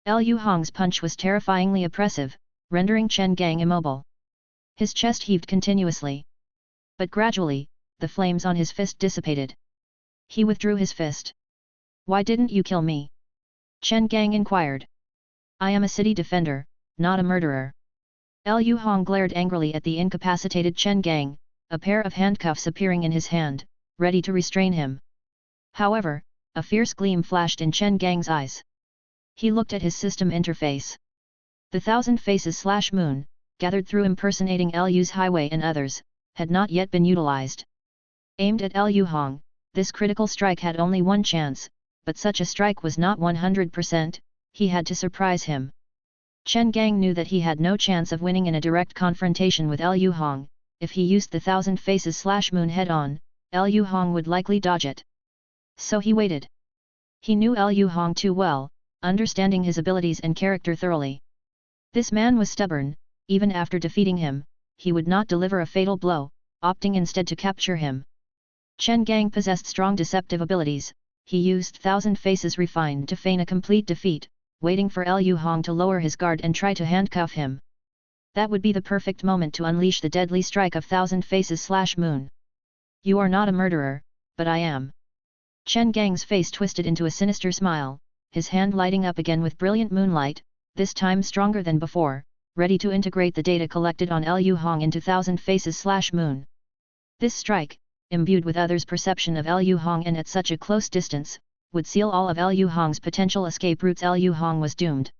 Liu Hong's punch was terrifyingly oppressive, rendering Chen Gang immobile. His chest heaved continuously. But gradually, the flames on his fist dissipated. He withdrew his fist. Why didn't you kill me? Chen Gang inquired. I am a city defender, not a murderer. Liu Hong glared angrily at the incapacitated Chen Gang, a pair of handcuffs appearing in his hand, ready to restrain him. However, a fierce gleam flashed in Chen Gang's eyes. He looked at his system interface. The Thousand Faces / Moon, gathered through impersonating Liu's highway and others, had not yet been utilized. Aimed at Liu Hong, this critical strike had only one chance, but such a strike was not 100%, he had to surprise him. Chen Gang knew that he had no chance of winning in a direct confrontation with Liu Hong. If he used the Thousand Faces/Moon head-on, Liu Hong would likely dodge it. So he waited. He knew Liu Hong too well, understanding his abilities and character thoroughly. This man was stubborn. Even after defeating him, he would not deliver a fatal blow, opting instead to capture him. Chen Gang possessed strong deceptive abilities. He used Thousand Faces refined to feign a complete defeat, waiting for Liu Hong to lower his guard and try to handcuff him. That would be the perfect moment to unleash the deadly strike of Thousand Faces/Moon. You are not a murderer, but I am. Chen Gang's face twisted into a sinister smile, his hand lighting up again with brilliant moonlight, this time stronger than before, ready to integrate the data collected on Liu Hong into Thousand Faces/Moon. This strike, imbued with others' perception of Liu Hong and at such a close distance, would seal all of Liu Hong's potential escape routes. Liu Hong was doomed.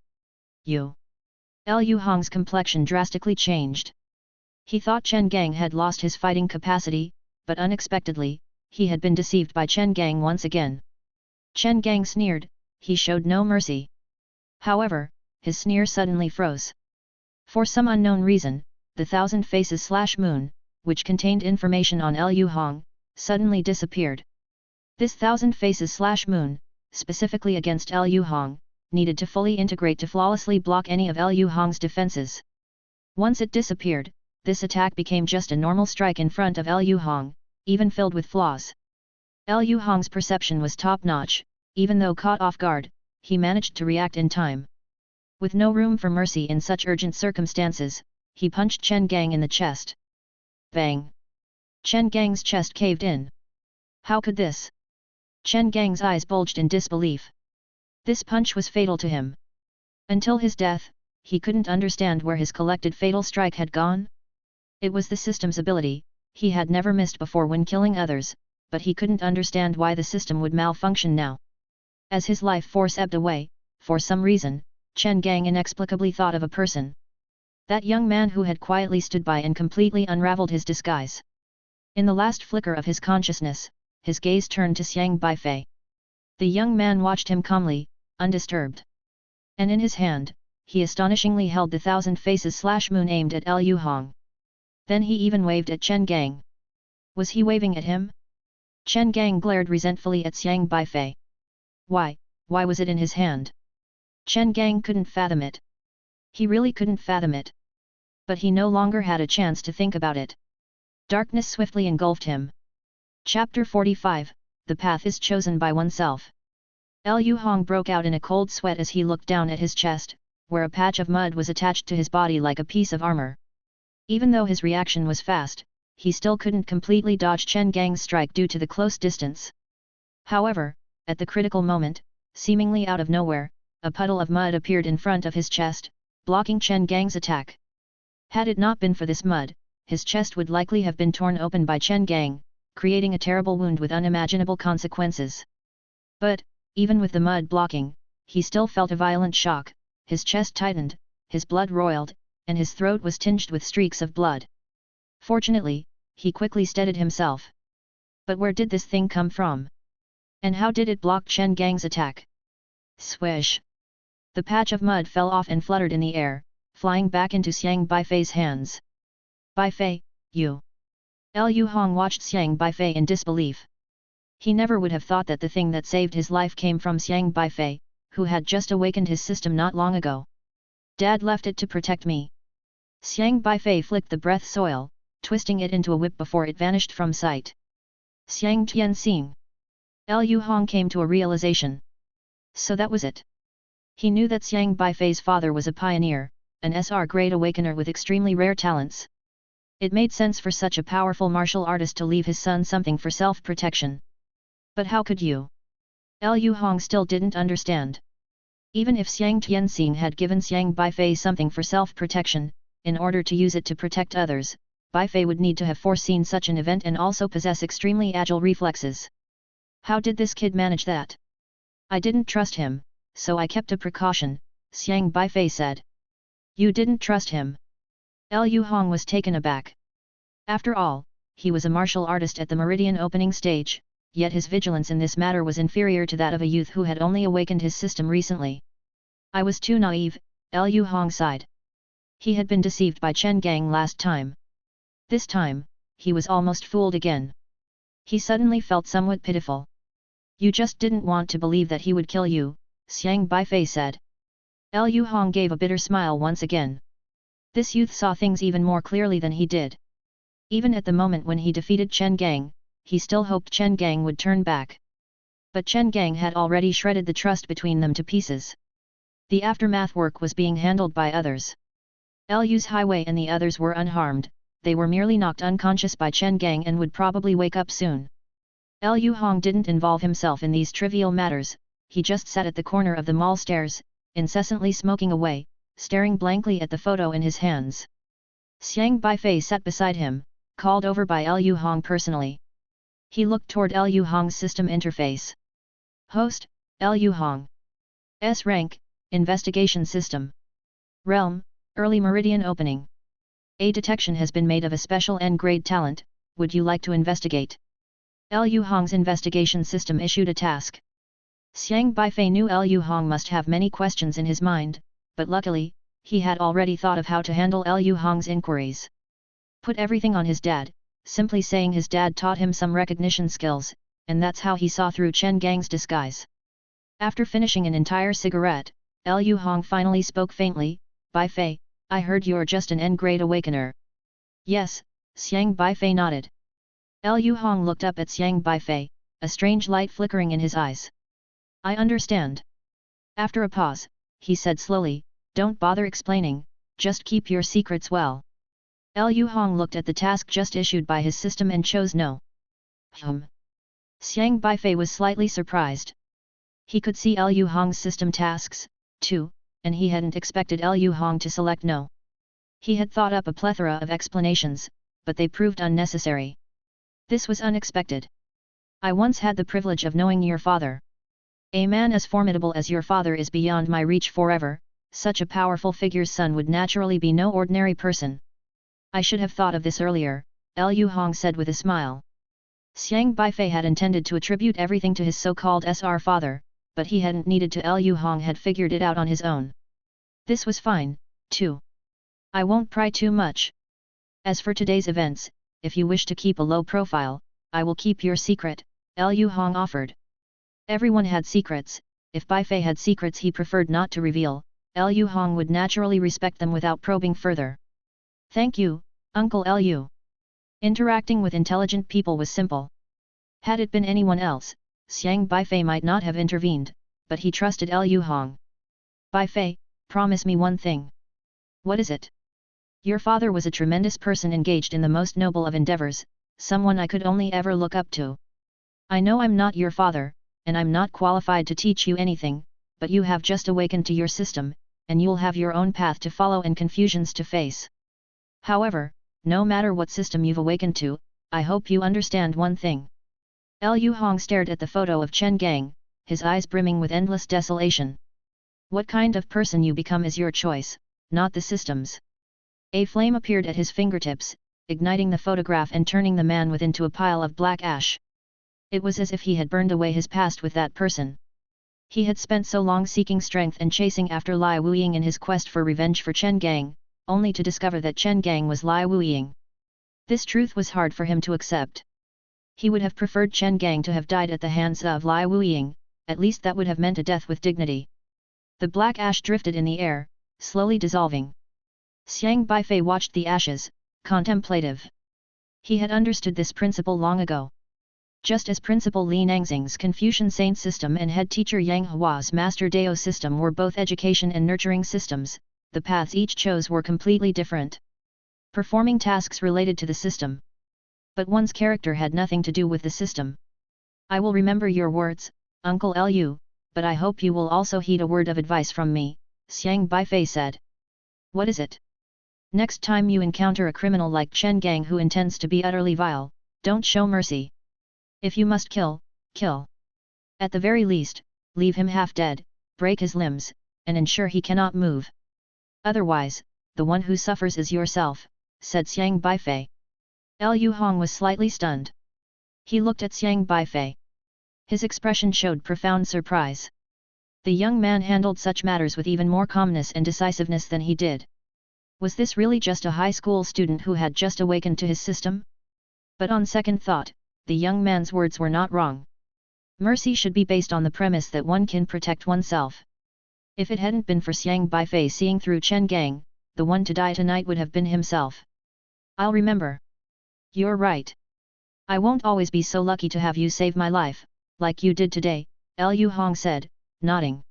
Liu Hong's complexion drastically changed. He thought Chen Gang had lost his fighting capacity, but unexpectedly, he had been deceived by Chen Gang once again. Chen Gang sneered, he showed no mercy. However, his sneer suddenly froze. For some unknown reason, the Thousand Faces/Moon, which contained information on Liu Hong, suddenly disappeared. This Thousand Faces/Moon, specifically against Liu Hong, needed to fully integrate to flawlessly block any of Liu Hong's defenses. Once it disappeared, this attack became just a normal strike in front of Liu Hong, even filled with flaws. Liu Hong's perception was top-notch. Even though caught off guard, he managed to react in time. With no room for mercy in such urgent circumstances, he punched Chen Gang in the chest. Bang! Chen Gang's chest caved in. How could this? Chen Gang's eyes bulged in disbelief. This punch was fatal to him. Until his death, he couldn't understand where his collected fatal strike had gone. It was the system's ability. He had never missed before when killing others, but he couldn't understand why the system would malfunction now. As his life force ebbed away, for some reason, Chen Gang inexplicably thought of a person. That young man who had quietly stood by and completely unraveled his disguise. In the last flicker of his consciousness, his gaze turned to Xiang Beifei. The young man watched him calmly, undisturbed. And in his hand, he astonishingly held the Thousand Faces/Moon aimed at Liu Hong. Then he even waved at Chen Gang. Was he waving at him? Chen Gang glared resentfully at Xiang Beifei. Why was it in his hand? Chen Gang couldn't fathom it. He really couldn't fathom it. But he no longer had a chance to think about it. Darkness swiftly engulfed him. Chapter 45, The Path is Chosen by Oneself. Liu Hong broke out in a cold sweat as he looked down at his chest, where a patch of mud was attached to his body like a piece of armor. Even though his reaction was fast, he still couldn't completely dodge Chen Gang's strike due to the close distance. However, at the critical moment, seemingly out of nowhere, a puddle of mud appeared in front of his chest, blocking Chen Gang's attack. Had it not been for this mud, his chest would likely have been torn open by Chen Gang, creating a terrible wound with unimaginable consequences. But, even with the mud blocking, he still felt a violent shock, his chest tightened, his blood roiled, and his throat was tinged with streaks of blood. Fortunately, he quickly steadied himself. But where did this thing come from? And how did it block Chen Gang's attack? Swish! The patch of mud fell off and fluttered in the air, flying back into Xiang Beifei's hands. Beifei, you! Liu Hong watched Xiang Beifei in disbelief. He never would have thought that the thing that saved his life came from Xiang Beifei, who had just awakened his system not long ago. Dad left it to protect me. Xiang Beifei flicked the breath soil, twisting it into a whip before it vanished from sight. Xiang Tianxing. Liu Hong came to a realization. So that was it. He knew that Xiang Beifei's father was a pioneer, an SR-grade awakener with extremely rare talents. It made sense for such a powerful martial artist to leave his son something for self-protection. But how could you? Liu Hong still didn't understand. Even if Xiang Tianxing had given Xiang Beifei something for self-protection, in order to use it to protect others, Beifei would need to have foreseen such an event and also possess extremely agile reflexes. How did this kid manage that? I didn't trust him, so I kept a precaution, Xiang Beifei said. You didn't trust him? Liu Hong was taken aback. After all, he was a martial artist at the Meridian opening stage, yet his vigilance in this matter was inferior to that of a youth who had only awakened his system recently. I was too naive, Liu Hong sighed. He had been deceived by Chen Gang last time. This time, he was almost fooled again. He suddenly felt somewhat pitiful. You just didn't want to believe that he would kill you, Xiang Beifei said. Liu Hong gave a bitter smile once again. This youth saw things even more clearly than he did. Even at the moment when he defeated Chen Gang, he still hoped Chen Gang would turn back. But Chen Gang had already shredded the trust between them to pieces. The aftermath work was being handled by others. Liu's highway and the others were unharmed, they were merely knocked unconscious by Chen Gang and would probably wake up soon. Liu Hong didn't involve himself in these trivial matters, he just sat at the corner of the mall stairs, incessantly smoking away, staring blankly at the photo in his hands. Xiang Beifei sat beside him, called over by Liu Hong personally. He looked toward Liu Hong's system interface. Host, Liu Hong. S rank, Investigation System. Realm, Early Meridian Opening. A detection has been made of a special N-grade talent, would you like to investigate? Liu Hong's investigation system issued a task. Xiang Beifei knew Liu Hong must have many questions in his mind, but luckily, he had already thought of how to handle Liu Hong's inquiries. Put everything on his dad, simply saying his dad taught him some recognition skills, and that's how he saw through Chen Gang's disguise. After finishing an entire cigarette, Liu Hong finally spoke faintly, Beifei, I heard you're just an N-grade awakener. Yes, Xiang Beifei nodded. Liu Hong looked up at Xiang Beifei, a strange light flickering in his eyes. I understand. After a pause, he said slowly, don't bother explaining, just keep your secrets well. Liu Hong looked at the task just issued by his system and chose no. Xiang Beifei was slightly surprised. He could see Liu Hong's system tasks, too, and he hadn't expected Liu Hong to select no. He had thought up a plethora of explanations, but they proved unnecessary. This was unexpected. I once had the privilege of knowing your father. A man as formidable as your father is beyond my reach forever, such a powerful figure's son would naturally be no ordinary person. I should have thought of this earlier, Liu Hong said with a smile. Xiang Beifei had intended to attribute everything to his so-called SR father, but he hadn't needed to. Liu Hong had figured it out on his own. This was fine, too. I won't pry too much. As for today's events, if you wish to keep a low profile, I will keep your secret, Liu Hong offered. Everyone had secrets, if Beifei had secrets he preferred not to reveal, Liu Hong would naturally respect them without probing further. Thank you, Uncle Liu. Interacting with intelligent people was simple. Had it been anyone else, Xiang Beifei might not have intervened, but he trusted Liu Hong. Beifei, promise me one thing. What is it? Your father was a tremendous person engaged in the most noble of endeavors, someone I could only ever look up to. I know I'm not your father, and I'm not qualified to teach you anything, but you have just awakened to your system, and you'll have your own path to follow and confusions to face. However, no matter what system you've awakened to, I hope you understand one thing. Liu Hong stared at the photo of Chen Gang, his eyes brimming with endless desolation. What kind of person you become is your choice, not the system's. A flame appeared at his fingertips, igniting the photograph and turning the man within to a pile of black ash. It was as if he had burned away his past with that person. He had spent so long seeking strength and chasing after Lai Wuying in his quest for revenge for Chen Gang, only to discover that Chen Gang was Lai Wuying. This truth was hard for him to accept. He would have preferred Chen Gang to have died at the hands of Lai Wuying, at least that would have meant a death with dignity. The black ash drifted in the air, slowly dissolving. Xiang Beifei watched the ashes, contemplative. He had understood this principle long ago. Just as Principal Li Nangxing's Confucian saint system and head teacher Yang Hua's Master Dao system were both education and nurturing systems, the paths each chose were completely different. Performing tasks related to the system. But one's character had nothing to do with the system. I will remember your words, Uncle Liu, but I hope you will also heed a word of advice from me, Xiang Beifei said. What is it? Next time you encounter a criminal like Chen Gang who intends to be utterly vile, don't show mercy. If you must kill, kill. At the very least, leave him half dead, break his limbs, and ensure he cannot move. Otherwise, the one who suffers is yourself, said Xiang Beifei. Liu Hong was slightly stunned. He looked at Xiang Beifei. His expression showed profound surprise. The young man handled such matters with even more calmness and decisiveness than he did. Was this really just a high school student who had just awakened to his system? But on second thought, the young man's words were not wrong. Mercy should be based on the premise that one can protect oneself. If it hadn't been for Xiang Beifei seeing through Chen Gang, the one to die tonight would have been himself. I'll remember. You're right. I won't always be so lucky to have you save my life, like you did today, Liu Hong said, nodding.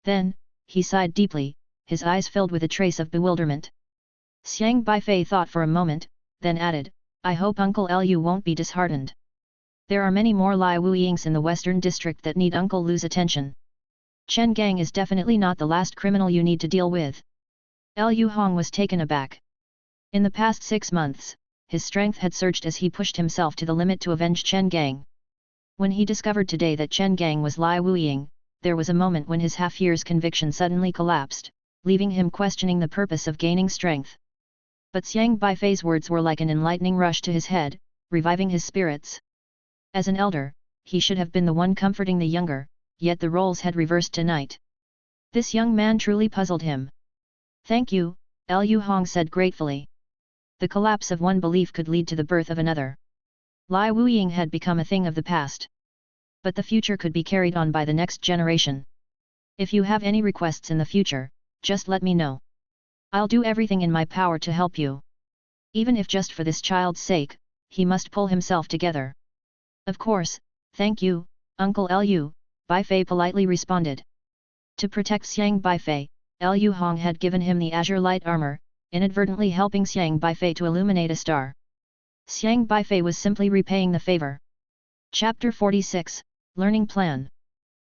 Then, he sighed deeply, his eyes filled with a trace of bewilderment. Xiang Beifei thought for a moment, then added, I hope Uncle Liu won't be disheartened. There are many more Lai Wuyings in the Western District that need Uncle Liu's attention. Chen Gang is definitely not the last criminal you need to deal with. Liu Hong was taken aback. In the past 6 months, his strength had surged as he pushed himself to the limit to avenge Chen Gang. When he discovered today that Chen Gang was Lai Wuying, there was a moment when his half-year's conviction suddenly collapsed, leaving him questioning the purpose of gaining strength. But Xiang Beifei's words were like an enlightening rush to his head, reviving his spirits. As an elder, he should have been the one comforting the younger, yet the roles had reversed tonight. This young man truly puzzled him. Thank you, Liu Hong said gratefully. The collapse of one belief could lead to the birth of another. Lai Wuying had become a thing of the past. But the future could be carried on by the next generation. If you have any requests in the future, just let me know. I'll do everything in my power to help you. Even if just for this child's sake, he must pull himself together. Of course, thank you, Uncle Liu, Beifei politely responded. To protect Xiang Beifei, Liu Hong had given him the azure light armor, inadvertently helping Xiang Beifei to illuminate a star. Xiang Beifei was simply repaying the favor. Chapter 46, Learning Plan.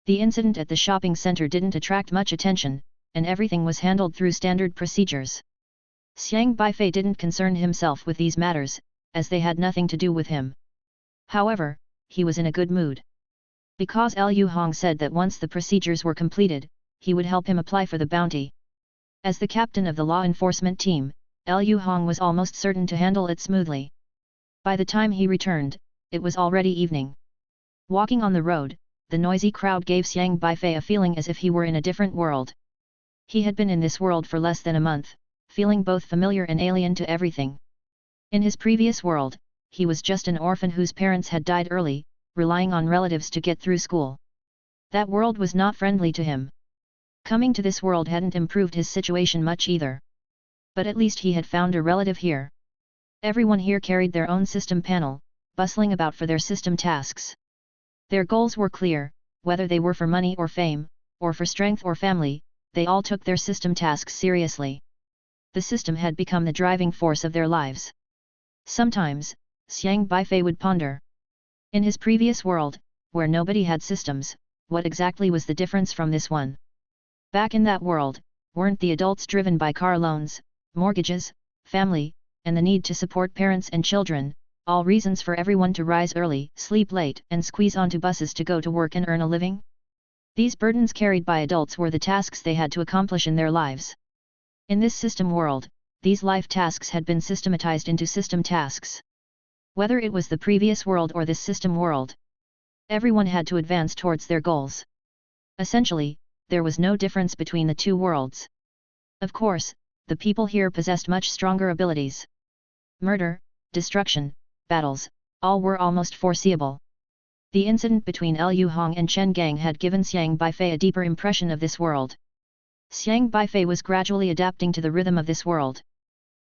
The incident at the shopping center didn't attract much attention, and everything was handled through standard procedures. Xiang Beifei didn't concern himself with these matters, as they had nothing to do with him. However, he was in a good mood. Because Liu Hong said that once the procedures were completed, he would help him apply for the bounty. As the captain of the law enforcement team, Liu Hong was almost certain to handle it smoothly. By the time he returned, it was already evening. Walking on the road, the noisy crowd gave Xiang Beifei a feeling as if he were in a different world. He had been in this world for less than a month, feeling both familiar and alien to everything. In his previous world, he was just an orphan whose parents had died early, relying on relatives to get through school. That world was not friendly to him. Coming to this world hadn't improved his situation much either. But at least he had found a relative here. Everyone here carried their own system panel, bustling about for their system tasks. Their goals were clear, whether they were for money or fame, or for strength or family, they all took their system tasks seriously. The system had become the driving force of their lives. Sometimes, Xiang Beifei would ponder. In his previous world, where nobody had systems, what exactly was the difference from this one? Back in that world, weren't the adults driven by car loans, mortgages, family, and the need to support parents and children, all reasons for everyone to rise early, sleep late, and squeeze onto buses to go to work and earn a living? These burdens carried by adults were the tasks they had to accomplish in their lives. In this system world, these life tasks had been systematized into system tasks. Whether it was the previous world or this system world, everyone had to advance towards their goals. Essentially, there was no difference between the two worlds. Of course, the people here possessed much stronger abilities. Murder, destruction, battles, all were almost foreseeable. The incident between Liu Hong and Chen Gang had given Xiang Beifei a deeper impression of this world. Xiang Beifei was gradually adapting to the rhythm of this world.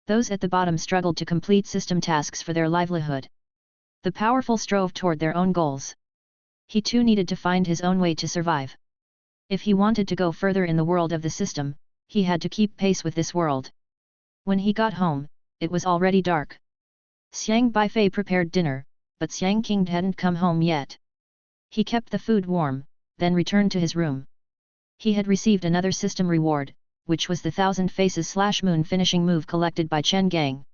Those at the bottom struggled to complete system tasks for their livelihood. The powerful strove toward their own goals. He too needed to find his own way to survive. If he wanted to go further in the world of the system, he had to keep pace with this world. When he got home, it was already dark. Xiang Beifei prepared dinner, but Xiang King hadn't come home yet. He kept the food warm, then returned to his room. He had received another system reward, which was the 1000 Faces/Moon finishing move collected by Chen Gang.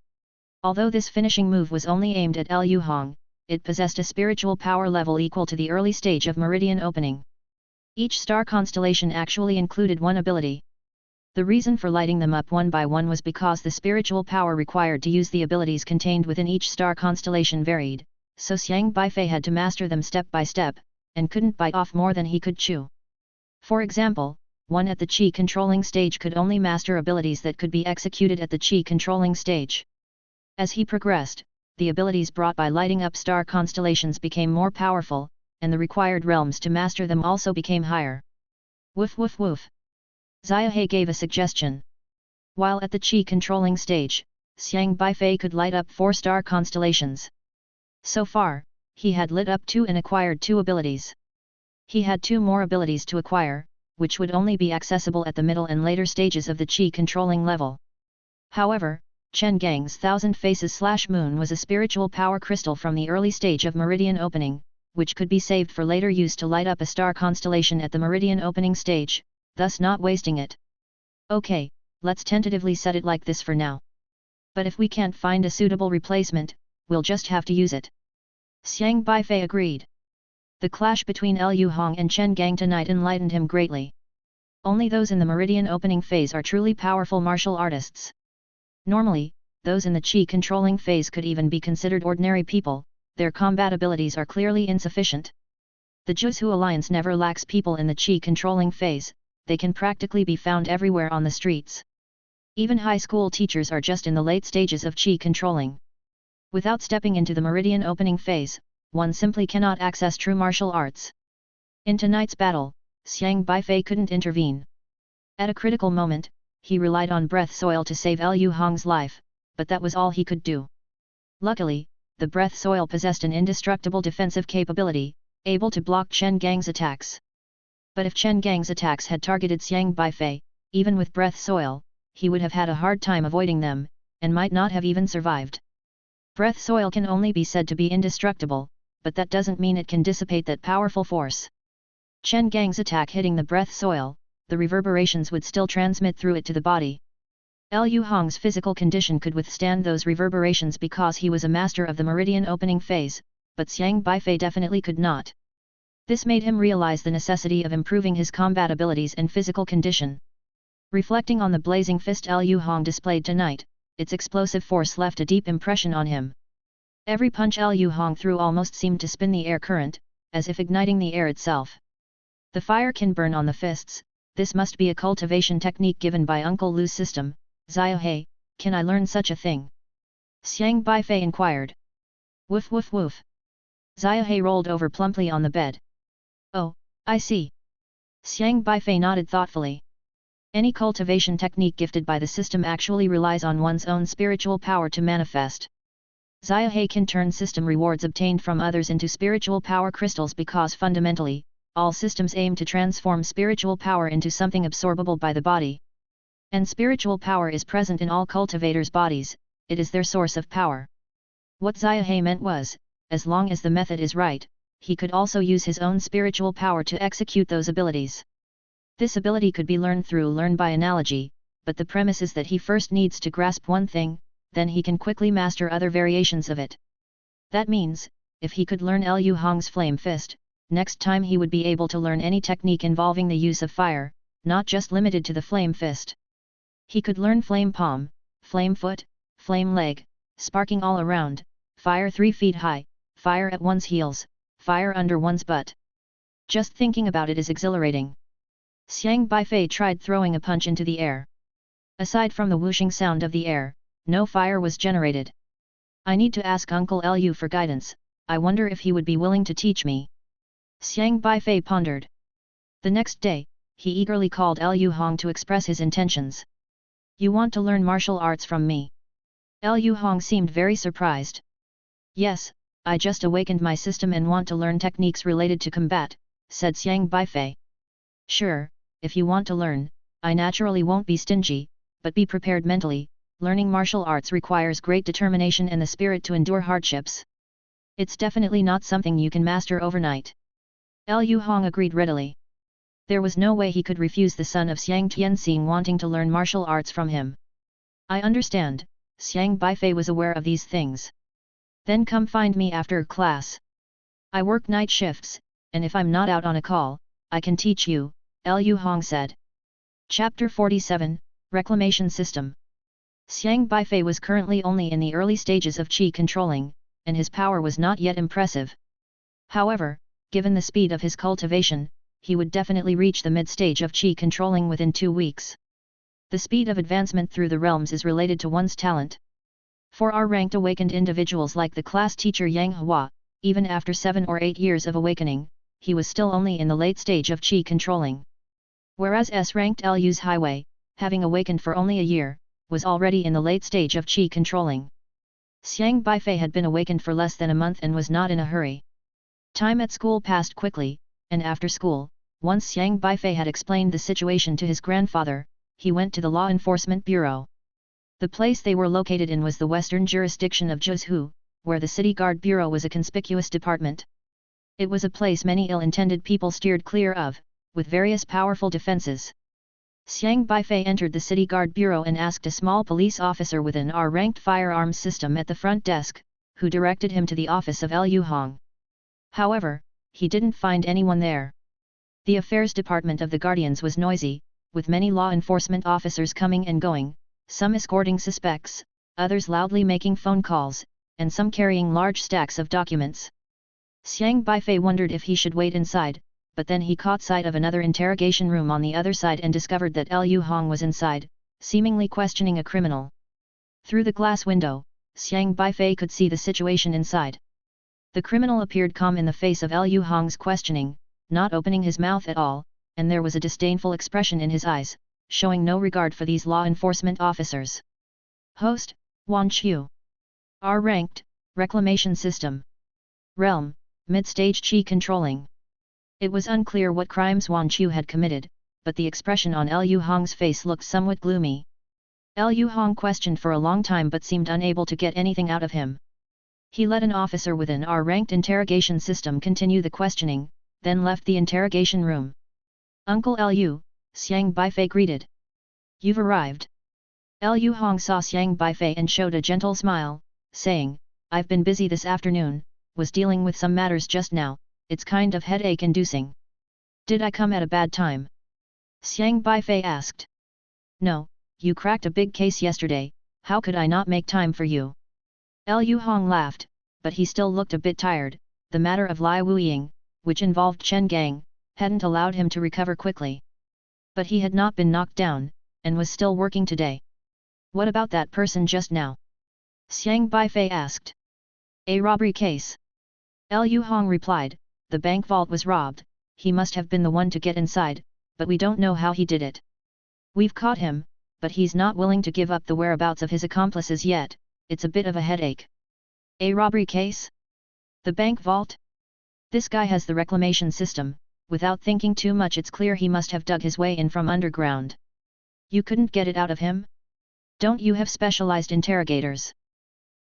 Although this finishing move was only aimed at Liu Hong, it possessed a spiritual power level equal to the early stage of meridian opening. Each star constellation actually included one ability. The reason for lighting them up one by one was because the spiritual power required to use the abilities contained within each star constellation varied, so Xiang Beifei had to master them step by step, and couldn't bite off more than he could chew. For example, one at the Qi controlling stage could only master abilities that could be executed at the Qi controlling stage. As he progressed, the abilities brought by lighting up star constellations became more powerful, and the required realms to master them also became higher. Woof woof woof. Xiaohe gave a suggestion. While at the Qi controlling stage, Xiang Beifei could light up 4 star constellations. So far, he had lit up 2 and acquired 2 abilities. He had 2 more abilities to acquire, which would only be accessible at the middle and later stages of the Qi controlling level. However, Chen Gang's Thousand Faces/Moon was a spiritual power crystal from the early stage of meridian opening, which could be saved for later use to light up a star constellation at the meridian opening stage, thus not wasting it. Okay, let's tentatively set it like this for now. But if we can't find a suitable replacement, we'll just have to use it. Xiang Beifei agreed. The clash between Liu Hong and Chen Gang tonight enlightened him greatly. Only those in the meridian opening phase are truly powerful martial artists. Normally, those in the Qi controlling phase could even be considered ordinary people, their combat abilities are clearly insufficient. The Zhu Alliance never lacks people in the Qi controlling phase, they can practically be found everywhere on the streets. Even high school teachers are just in the late stages of Qi controlling. Without stepping into the meridian opening phase, one simply cannot access true martial arts. In tonight's battle, Xiang Beifei couldn't intervene. At a critical moment, he relied on breath soil to save Liu Hong's life, but that was all he could do. Luckily, the breath soil possessed an indestructible defensive capability, able to block Chen Gang's attacks. But if Chen Gang's attacks had targeted Xiang Beifei, even with breath soil, he would have had a hard time avoiding them, and might not have even survived. Breath soil can only be said to be indestructible, but that doesn't mean it can dissipate that powerful force. Chen Gang's attack hitting the breath soil, the reverberations would still transmit through it to the body. Liu Hong's physical condition could withstand those reverberations because he was a master of the meridian opening phase, but Xiang Beifei definitely could not. This made him realize the necessity of improving his combat abilities and physical condition. Reflecting on the blazing fist Liu Hong displayed tonight, its explosive force left a deep impression on him. Every punch Liu Hong threw almost seemed to spin the air current, as if igniting the air itself. The fire can burn on the fists. This must be a cultivation technique given by Uncle Lu's system. Xiaohe, can I learn such a thing? Xiang Beifei inquired. Woof woof woof. Xiaohe rolled over plumply on the bed. Oh, I see. Xiang Beifei nodded thoughtfully. Any cultivation technique gifted by the system actually relies on one's own spiritual power to manifest. Xiaohe can turn system rewards obtained from others into spiritual power crystals because fundamentally, all systems aim to transform spiritual power into something absorbable by the body. And spiritual power is present in all cultivators' bodies, it is their source of power. What Xiaohe meant was, as long as the method is right, he could also use his own spiritual power to execute those abilities. This ability could be learned by analogy, but the premise is that he first needs to grasp one thing, then he can quickly master other variations of it. That means, if he could learn Liu Hong's flame fist, next time he would be able to learn any technique involving the use of fire, not just limited to the flame fist. He could learn flame palm, flame foot, flame leg, sparking all around, fire 3 feet high, fire at one's heels, fire under one's butt. Just thinking about it is exhilarating. Xiang Beifei tried throwing a punch into the air. Aside from the whooshing sound of the air, no fire was generated. I need to ask Uncle Liu for guidance, I wonder if he would be willing to teach me. Xiang Beifei pondered. The next day, he eagerly called Liu Hong to express his intentions. You want to learn martial arts from me? Liu Hong seemed very surprised. Yes, I just awakened my system and want to learn techniques related to combat, said Xiang Beifei. Sure, if you want to learn, I naturally won't be stingy, but be prepared mentally, learning martial arts requires great determination and the spirit to endure hardships. It's definitely not something you can master overnight. Liu Hong agreed readily. There was no way he could refuse the son of Xiang Tianxing wanting to learn martial arts from him. I understand, Xiang Beifei was aware of these things. Then come find me after class. I work night shifts, and if I'm not out on a call, I can teach you, Liu Hong said. Chapter 47, Reclamation System. Xiang Beifei was currently only in the early stages of Qi controlling, and his power was not yet impressive. However, given the speed of his cultivation, he would definitely reach the mid-stage of qi controlling within 2 weeks. The speed of advancement through the realms is related to one's talent. For R-ranked awakened individuals like the class teacher Yang Hua, even after 7 or 8 years of awakening, he was still only in the late stage of qi controlling. Whereas S-ranked Lu's Highway, having awakened for only a year, was already in the late stage of qi controlling. Xiang Beifei had been awakened for less than a month and was not in a hurry. Time at school passed quickly, and after school, once Xiang Beifei had explained the situation to his grandfather, he went to the Law Enforcement Bureau. The place they were located in was the western jurisdiction of Zhuzhou, where the City Guard Bureau was a conspicuous department. It was a place many ill-intended people steered clear of, with various powerful defenses. Xiang Beifei entered the City Guard Bureau and asked a small police officer with an R-ranked firearms system at the front desk, who directed him to the office of Liu Hong. However, he didn't find anyone there. The affairs department of the Guardians was noisy, with many law enforcement officers coming and going, some escorting suspects, others loudly making phone calls, and some carrying large stacks of documents. Xiang Beifei wondered if he should wait inside, but then he caught sight of another interrogation room on the other side and discovered that Liu Hong was inside, seemingly questioning a criminal. Through the glass window, Xiang Beifei could see the situation inside. The criminal appeared calm in the face of Liu Hong's questioning, not opening his mouth at all, and there was a disdainful expression in his eyes, showing no regard for these law enforcement officers. Host, Wan Qiu. R-ranked, Reclamation System. Realm, Mid-stage Qi controlling. It was unclear what crimes Wan Qiu had committed, but the expression on Liu Hong's face looked somewhat gloomy. Liu Hong questioned for a long time but seemed unable to get anything out of him. He let an officer with an R-ranked interrogation system continue the questioning, then left the interrogation room. Uncle Liu, Xiang Beifei greeted. You've arrived. Liu Hong saw Xiang Beifei and showed a gentle smile, saying, I've been busy this afternoon, was dealing with some matters just now, it's kind of headache-inducing. Did I come at a bad time? Xiang Beifei asked. No, you cracked a big case yesterday, how could I not make time for you? Liu Hong laughed, but he still looked a bit tired. The matter of Lai Wuying, which involved Chen Gang, hadn't allowed him to recover quickly. But he had not been knocked down, and was still working today. What about that person just now? Xiang Beifei asked. A robbery case. Liu Hong replied, the bank vault was robbed, he must have been the one to get inside, but we don't know how he did it. We've caught him, but he's not willing to give up the whereabouts of his accomplices yet, it's a bit of a headache. A robbery case? The bank vault? This guy has the reclamation system, without thinking too much it's clear he must have dug his way in from underground. You couldn't get it out of him? Don't you have specialized interrogators?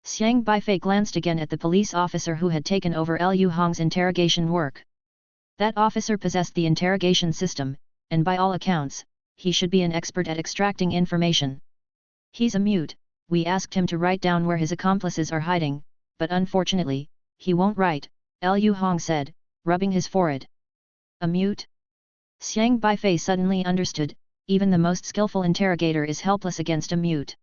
Xiang Beifei glanced again at the police officer who had taken over Liu Hong's interrogation work. That officer possessed the interrogation system, and by all accounts, he should be an expert at extracting information. He's a mute, we asked him to write down where his accomplices are hiding, but unfortunately, he won't write, Liu Hong said, rubbing his forehead. A mute? Xiang Beifei suddenly understood, even the most skillful interrogator is helpless against a mute.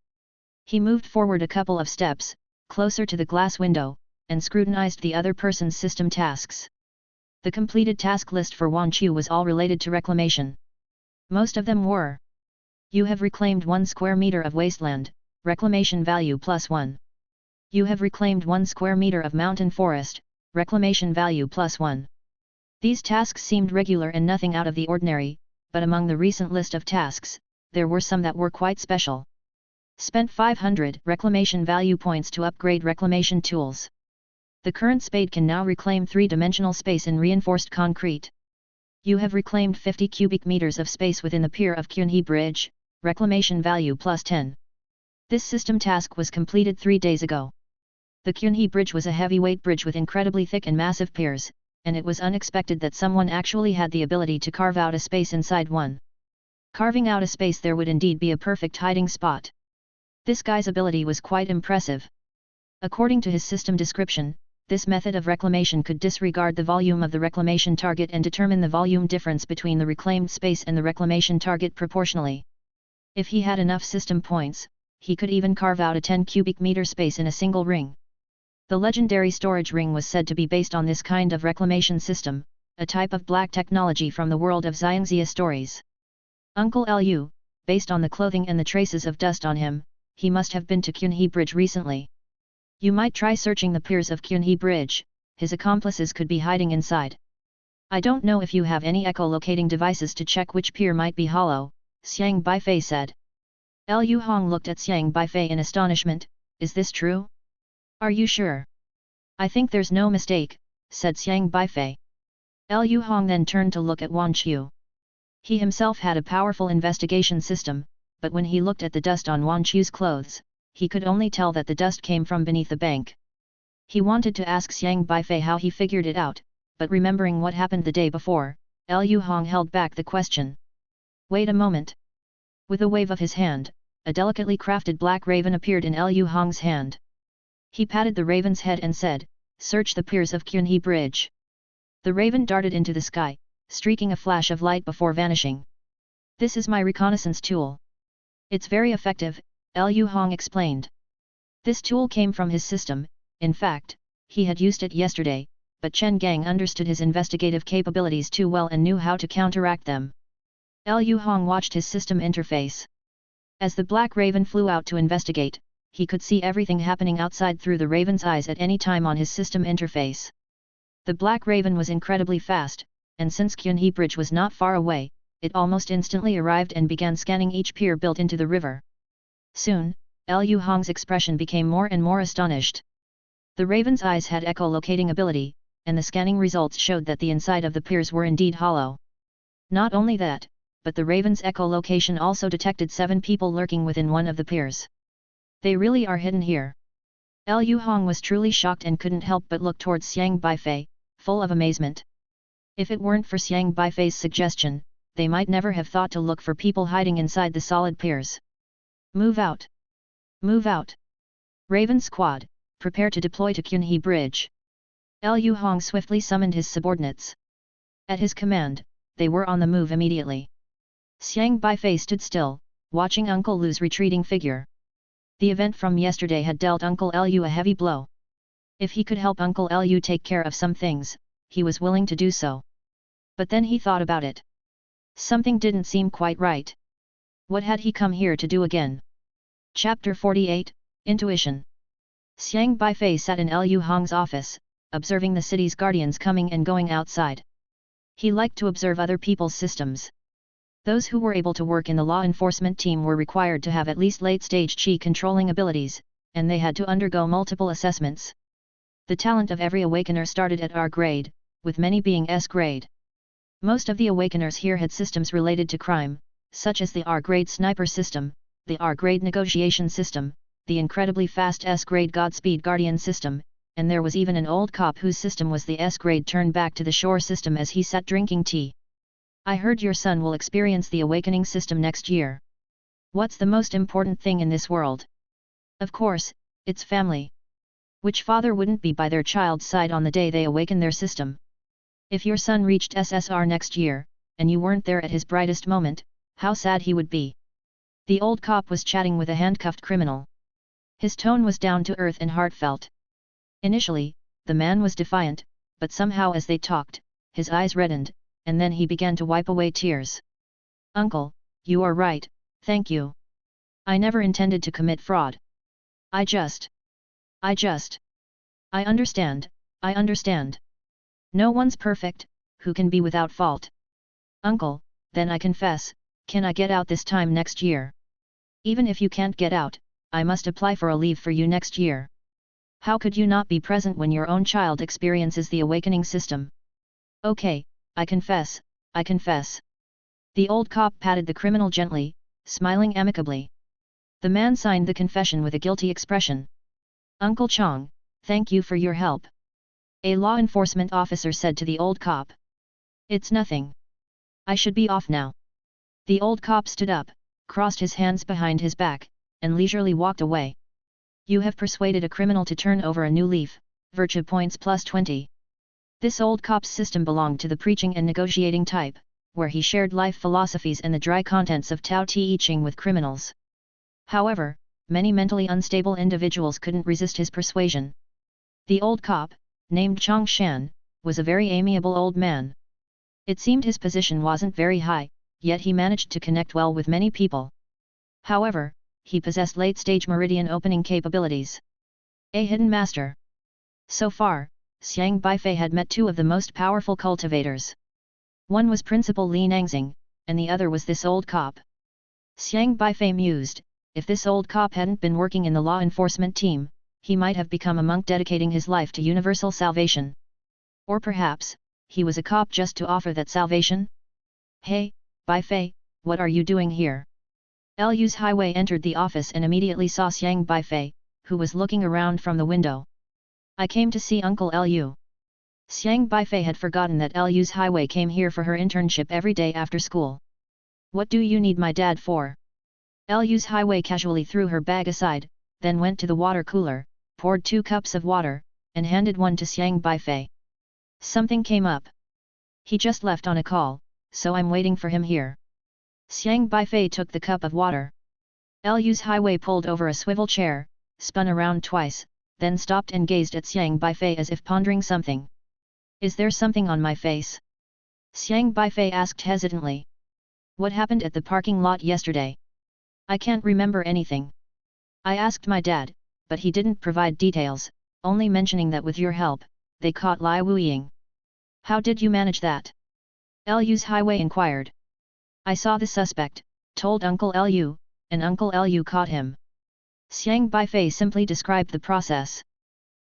He moved forward a couple of steps, closer to the glass window, and scrutinized the other person's system tasks. The completed task list for Wan Qiu was all related to reclamation. Most of them were: you have reclaimed 1 square meter of wasteland, reclamation value +1. You have reclaimed 1 square meter of mountain forest, reclamation value +1. These tasks seemed regular and nothing out of the ordinary, but among the recent list of tasks, there were some that were quite special. Spent 500 reclamation value points to upgrade reclamation tools. The current spade can now reclaim 3-dimensional space in reinforced concrete. You have reclaimed 50 cubic meters of space within the pier of Qunhe Bridge, reclamation value +10. This system task was completed 3 days ago. The Qunhe Bridge was a heavyweight bridge with incredibly thick and massive piers, and it was unexpected that someone actually had the ability to carve out a space inside one. Carving out a space there would indeed be a perfect hiding spot. This guy's ability was quite impressive. According to his system description, this method of reclamation could disregard the volume of the reclamation target and determine the volume difference between the reclaimed space and the reclamation target proportionally. If he had enough system points, he could even carve out a 10 cubic meter space in a single ring. The legendary storage ring was said to be based on this kind of reclamation system, a type of black technology from the world of Xiangxia stories. Uncle Lu, based on the clothing and the traces of dust on him, he must have been to Qunhe Bridge recently. You might try searching the piers of Qunhe Bridge, his accomplices could be hiding inside. I don't know if you have any echolocating devices to check which pier might be hollow, Xiang Beifei said. Lu Hong looked at Xiang Beifei in astonishment. Is this true? Are you sure? I think there's no mistake, said Xiang Beifei. Lu Hong then turned to look at Wan Qiu. He himself had a powerful investigation system, but when he looked at the dust on Wan Qiu's clothes, he could only tell that the dust came from beneath the bank. He wanted to ask Xiang Beifei how he figured it out, but remembering what happened the day before, Lu Hong held back the question. Wait a moment. With a wave of his hand, a delicately crafted black raven appeared in Lu Hong's hand. He patted the raven's head and said, "Search the piers of Qunhe Bridge." The raven darted into the sky, streaking a flash of light before vanishing. This is my reconnaissance tool. It's very effective, Lu Hong explained. This tool came from his system. In fact, he had used it yesterday, but Chen Gang understood his investigative capabilities too well and knew how to counteract them. Lu Hong watched his system interface. As the black raven flew out to investigate, he could see everything happening outside through the raven's eyes at any time on his system interface. The black raven was incredibly fast, and since Qunhe Bridge was not far away, it almost instantly arrived and began scanning each pier built into the river. Soon, Lu Hong's expression became more and more astonished. The raven's eyes had echolocating ability, and the scanning results showed that the inside of the piers were indeed hollow. Not only that, but the raven's echolocation also detected 7 people lurking within one of the piers. They really are hidden here. Lu Hong was truly shocked and couldn't help but look towards Xiang Beifei, full of amazement. If it weren't for Xiang Beifei's suggestion, they might never have thought to look for people hiding inside the solid piers. Move out! Move out! Raven Squad, prepare to deploy to Qunhe Bridge. Lu Hong swiftly summoned his subordinates. At his command, they were on the move immediately. Xiang Beifei stood still, watching Uncle Lu's retreating figure. The event from yesterday had dealt Uncle Lu a heavy blow. If he could help Uncle Lu take care of some things, he was willing to do so. But then he thought about it. Something didn't seem quite right. What had he come here to do again? Chapter 48, Intuition. Xiang Beifei sat in Lu Hong's office, observing the city's guardians coming and going outside. He liked to observe other people's systems. Those who were able to work in the law enforcement team were required to have at least late-stage qi controlling abilities, and they had to undergo multiple assessments. The talent of every awakener started at R grade, with many being S grade. Most of the awakeners here had systems related to crime, such as the R grade sniper system, the R grade negotiation system, the incredibly fast S grade Godspeed Guardian system, and there was even an old cop whose system was the S grade turn back to the shore system as he sat drinking tea. I heard your son will experience the awakening system next year. What's the most important thing in this world? Of course, it's family. Which father wouldn't be by their child's side on the day they awaken their system? If your son reached SSR next year, and you weren't there at his brightest moment, how sad he would be. The old cop was chatting with a handcuffed criminal. His tone was down to earth and heartfelt. Initially, the man was defiant, but somehow as they talked, his eyes reddened, and then he began to wipe away tears. Uncle, you are right, thank you. I never intended to commit fraud. I understand. No one's perfect, who can be without fault? Uncle, then I confess, can I get out this time next year? Even if you can't get out, I must apply for a leave for you next year. How could you not be present when your own child experiences the awakening system? Okay, I confess. The old cop patted the criminal gently, smiling amicably. The man signed the confession with a guilty expression. Uncle Chong, thank you for your help. A law enforcement officer said to the old cop. It's nothing. I should be off now. The old cop stood up, crossed his hands behind his back, and leisurely walked away. You have persuaded a criminal to turn over a new leaf, virtue points plus 20. This old cop's system belonged to the preaching and negotiating type, where he shared life philosophies and the dry contents of Tao Te Ching with criminals. However, many mentally unstable individuals couldn't resist his persuasion. The old cop, named Chong Shan, was a very amiable old man. It seemed his position wasn't very high, yet he managed to connect well with many people. However, he possessed late-stage meridian opening capabilities. A hidden master. So far, Xiang Beifei had met two of the most powerful cultivators. One was Principal Li Nangxing, and the other was this old cop. Xiang Beifei mused, if this old cop hadn't been working in the law enforcement team, he might have become a monk dedicating his life to universal salvation. Or perhaps, he was a cop just to offer that salvation? Hey, Beifei, what are you doing here? Lu's Highway entered the office and immediately saw Xiang Beifei, who was looking around from the window. I came to see Uncle Lu. Xiang Beifei had forgotten that Lu's Highway came here for her internship every day after school. What do you need my dad for? Lu's Highway casually threw her bag aside, then went to the water cooler, poured 2 cups of water, and handed one to Xiang Beifei. Something came up. He just left on a call, so I'm waiting for him here. Xiang Beifei took the cup of water. Lu's Highway pulled over a swivel chair, spun around twice, then stopped and gazed at Xiang Beifei as if pondering something. Is there something on my face? Xiang Beifei asked hesitantly. What happened at the parking lot yesterday? I can't remember anything. I asked my dad, but he didn't provide details, only mentioning that with your help, they caught Lai Wuying. How did you manage that? Lu's Highway inquired. I saw the suspect, told Uncle Lu, and Uncle Lu caught him. Xiang Beifei simply described the process.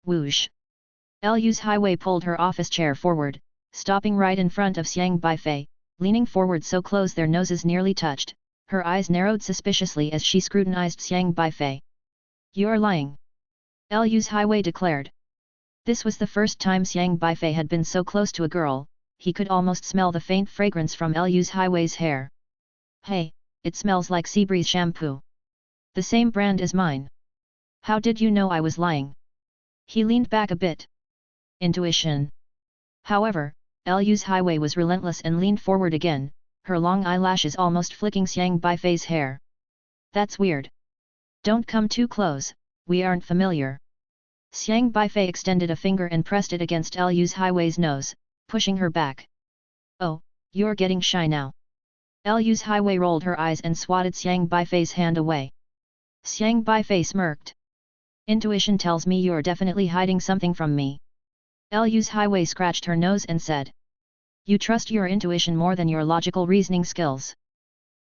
Whoosh! Lu's Highway pulled her office chair forward, stopping right in front of Xiang Beifei, leaning forward so close their noses nearly touched. Her eyes narrowed suspiciously as she scrutinized Xiang Beifei. You're lying. Lu's Highway declared. This was the first time Xiang Beifei had been so close to a girl, he could almost smell the faint fragrance from Lu's Highway's hair. Hey, it smells like sea breeze shampoo. The same brand as mine. How did you know I was lying? He leaned back a bit. Intuition. However, Lu's Highway was relentless and leaned forward again, her long eyelashes almost flicking Xiang Beifei's hair. That's weird. Don't come too close, we aren't familiar. Xiang Beifei extended a finger and pressed it against Lu's Highway's nose, pushing her back. Oh, you're getting shy now. Lu's Highway rolled her eyes and swatted Xiang Beifei's hand away. Xiang Beifei smirked. Intuition tells me you're definitely hiding something from me. Lu's Highway scratched her nose and said. You trust your intuition more than your logical reasoning skills.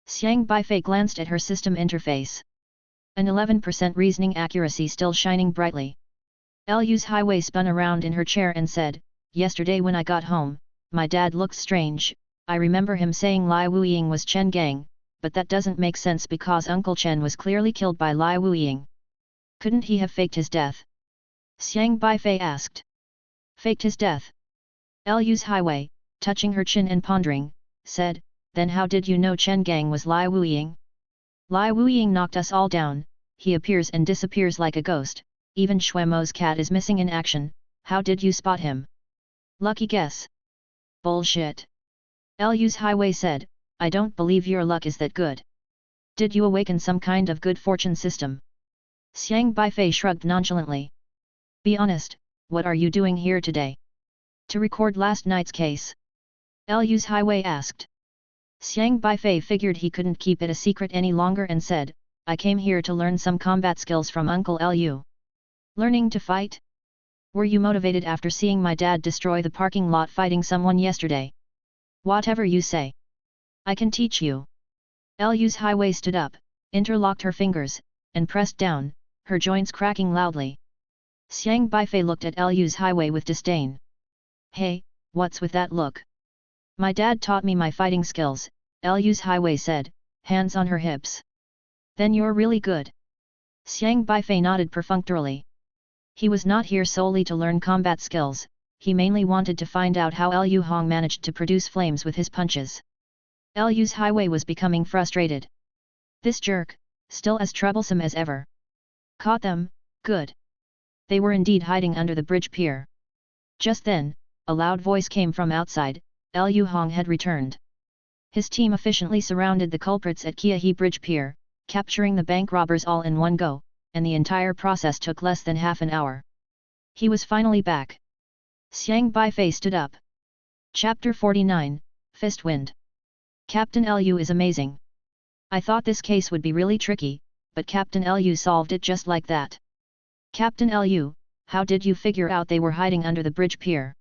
Xiang Beifei glanced at her system interface. An 11% reasoning accuracy still shining brightly. Lu's Highway spun around in her chair and said, Yesterday when I got home, my dad looked strange. I remember him saying Lai Wuying was Chen Gang, but that doesn't make sense because Uncle Chen was clearly killed by Lai Wuying. Couldn't he have faked his death? Xiang Beifei asked. Faked his death? Lu's Highway, touching her chin and pondering, said, then how did you know Chen Gang was Lai Wuying? Lai Wuying knocked us all down, he appears and disappears like a ghost, even Xuemo's cat is missing in action, how did you spot him? Lucky guess. Bullshit. Lu's Highway said, I don't believe your luck is that good. Did you awaken some kind of good fortune system? Xiang Beifei shrugged nonchalantly. Be honest, what are you doing here today? To record last night's case. Lu's Highway asked. Xiang Beifei figured he couldn't keep it a secret any longer and said, I came here to learn some combat skills from Uncle Lu. Learning to fight? Were you motivated after seeing my dad destroy the parking lot fighting someone yesterday? Whatever you say. I can teach you. Lu's Highway stood up, interlocked her fingers, and pressed down, her joints cracking loudly. Xiang Beifei looked at Lu's Highway with disdain. Hey, what's with that look? My dad taught me my fighting skills, Lu's Highway said, hands on her hips. Then you're really good. Xiang Beifei nodded perfunctorily. He was not here solely to learn combat skills, he mainly wanted to find out how Lu Hong managed to produce flames with his punches. Lu's Highway was becoming frustrated. This jerk, still as troublesome as ever. Caught them, good. They were indeed hiding under the bridge pier. Just then, a loud voice came from outside, Lu Hong had returned. His team efficiently surrounded the culprits at Kiahe Bridge Pier, capturing the bank robbers all in one go, and the entire process took less than half an hour. He was finally back. Xiang Beifei stood up. Chapter 49, Fist wind. Captain Lu is amazing. I thought this case would be really tricky, but Captain Lu solved it just like that. Captain Lu, how did you figure out they were hiding under the bridge pier?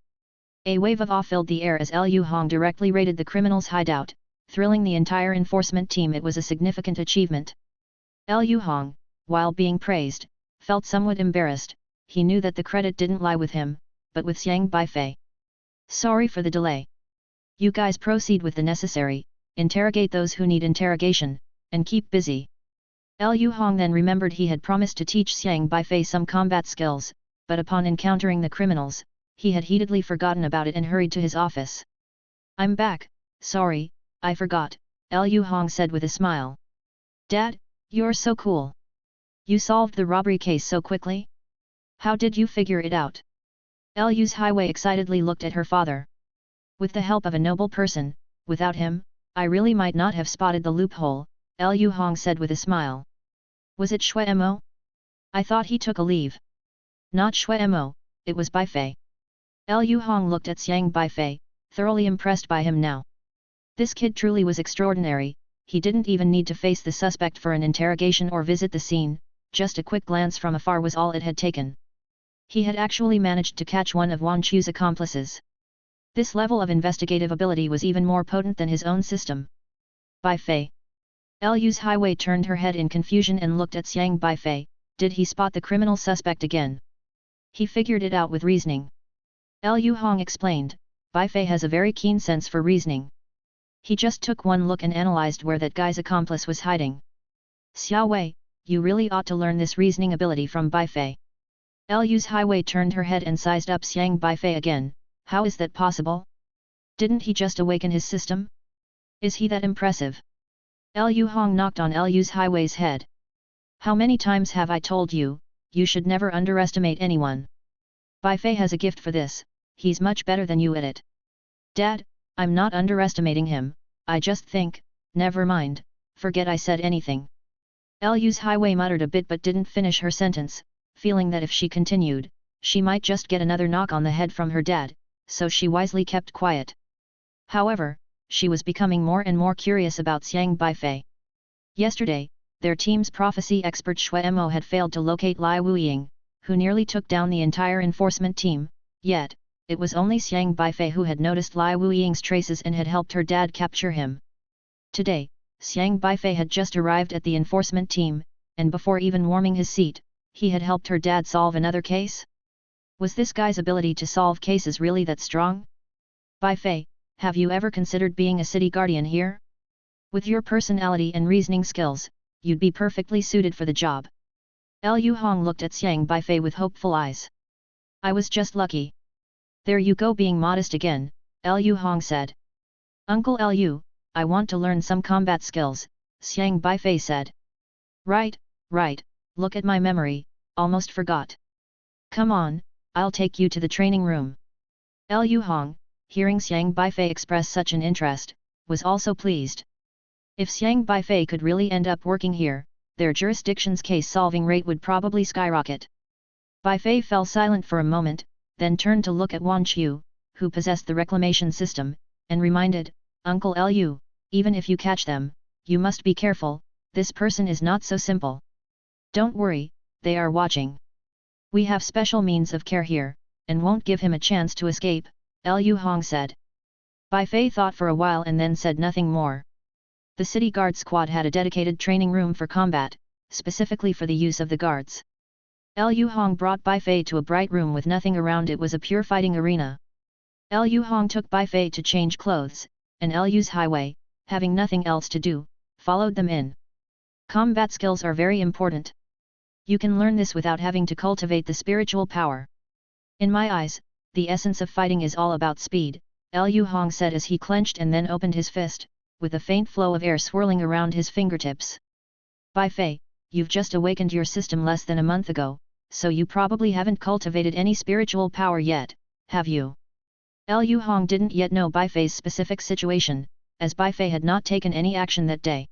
A wave of awe filled the air as Lu Hong directly raided the criminals' hideout, thrilling the entire enforcement team. It was a significant achievement. Lu Hong, while being praised, felt somewhat embarrassed. He knew that the credit didn't lie with him, but with Xiang Beifei. Sorry for the delay. You guys proceed with the necessary, interrogate those who need interrogation, and keep busy. Lu Hong then remembered he had promised to teach Xiang Beifei some combat skills, but upon encountering the criminals, he had heatedly forgotten about it and hurried to his office. I'm back, sorry, I forgot, Lu Hong said with a smile. Dad, you're so cool. You solved the robbery case so quickly? How did you figure it out? Lu's Highway excitedly looked at her father. With the help of a noble person, without him, I really might not have spotted the loophole, Lu Hong said with a smile. Was it Shui Mo? I thought he took a leave. Not Shui Mo, it was Beifei. Lu Hong looked at Xiang Beifei, thoroughly impressed by him now. This kid truly was extraordinary. He didn't even need to face the suspect for an interrogation or visit the scene, just a quick glance from afar was all it had taken. He had actually managed to catch one of Wan Chu's accomplices. This level of investigative ability was even more potent than his own system. Beifei. Lu's Highway turned her head in confusion and looked at Xiang Beifei. Did he spot the criminal suspect again? He figured it out with reasoning. Lu Hong explained, Beifei has a very keen sense for reasoning. He just took one look and analyzed where that guy's accomplice was hiding. Xiao Wei, you really ought to learn this reasoning ability from Beifei. Lu's Highway turned her head and sized up Xiang Beifei again. How is that possible? Didn't he just awaken his system? Is he that impressive? Lu Hong knocked on Lu's Highway's head. How many times have I told you, you should never underestimate anyone. Beifei has a gift for this, he's much better than you at it. Dad, I'm not underestimating him, I just think, never mind, forget I said anything. Lu's Highway muttered a bit but didn't finish her sentence, feeling that if she continued, she might just get another knock on the head from her dad, so she wisely kept quiet. However, she was becoming more and more curious about Xiang Beifei. Yesterday, their team's prophecy expert Shui Mo had failed to locate Lai Wuying, who nearly took down the entire enforcement team, yet, it was only Xiang Beifei who had noticed Lai Wuying's traces and had helped her dad capture him. Today, Xiang Beifei had just arrived at the enforcement team, and before even warming his seat, he had helped her dad solve another case? Was this guy's ability to solve cases really that strong? Beifei, have you ever considered being a city guardian here? With your personality and reasoning skills, you'd be perfectly suited for the job. Lu Hong looked at Xiang Beifei with hopeful eyes. I was just lucky. There you go, being modest again, Lu Hong said. Uncle Lu, I want to learn some combat skills, Xiang Beifei said. Right, look at my memory, almost forgot. Come on, I'll take you to the training room. Lu Hong, hearing Xiang Beifei express such an interest, was also pleased. If Xiang Beifei could really end up working here, their jurisdiction's case-solving rate would probably skyrocket. Beifei fell silent for a moment, then turned to look at Wan Chu, who possessed the reclamation system, and reminded, Uncle Lu, even if you catch them, you must be careful, this person is not so simple. Don't worry, they are watching. We have special means of care here, and won't give him a chance to escape, Lu Hong said. Beifei thought for a while and then said nothing more. The city guard squad had a dedicated training room for combat, specifically for the use of the guards. Lu Hong brought Beifei to a bright room with nothing around. It was a pure fighting arena. Lu Hong took Beifei to change clothes, and Lu's Highway, having nothing else to do, followed them in. Combat skills are very important. You can learn this without having to cultivate the spiritual power. In my eyes, the essence of fighting is all about speed, Lu Hong said as he clenched and then opened his fist, with a faint flow of air swirling around his fingertips. Beifei, you've just awakened your system less than a month ago, so you probably haven't cultivated any spiritual power yet, have you? Lu Hong didn't yet know Beifei's specific situation, as Beifei had not taken any action that day.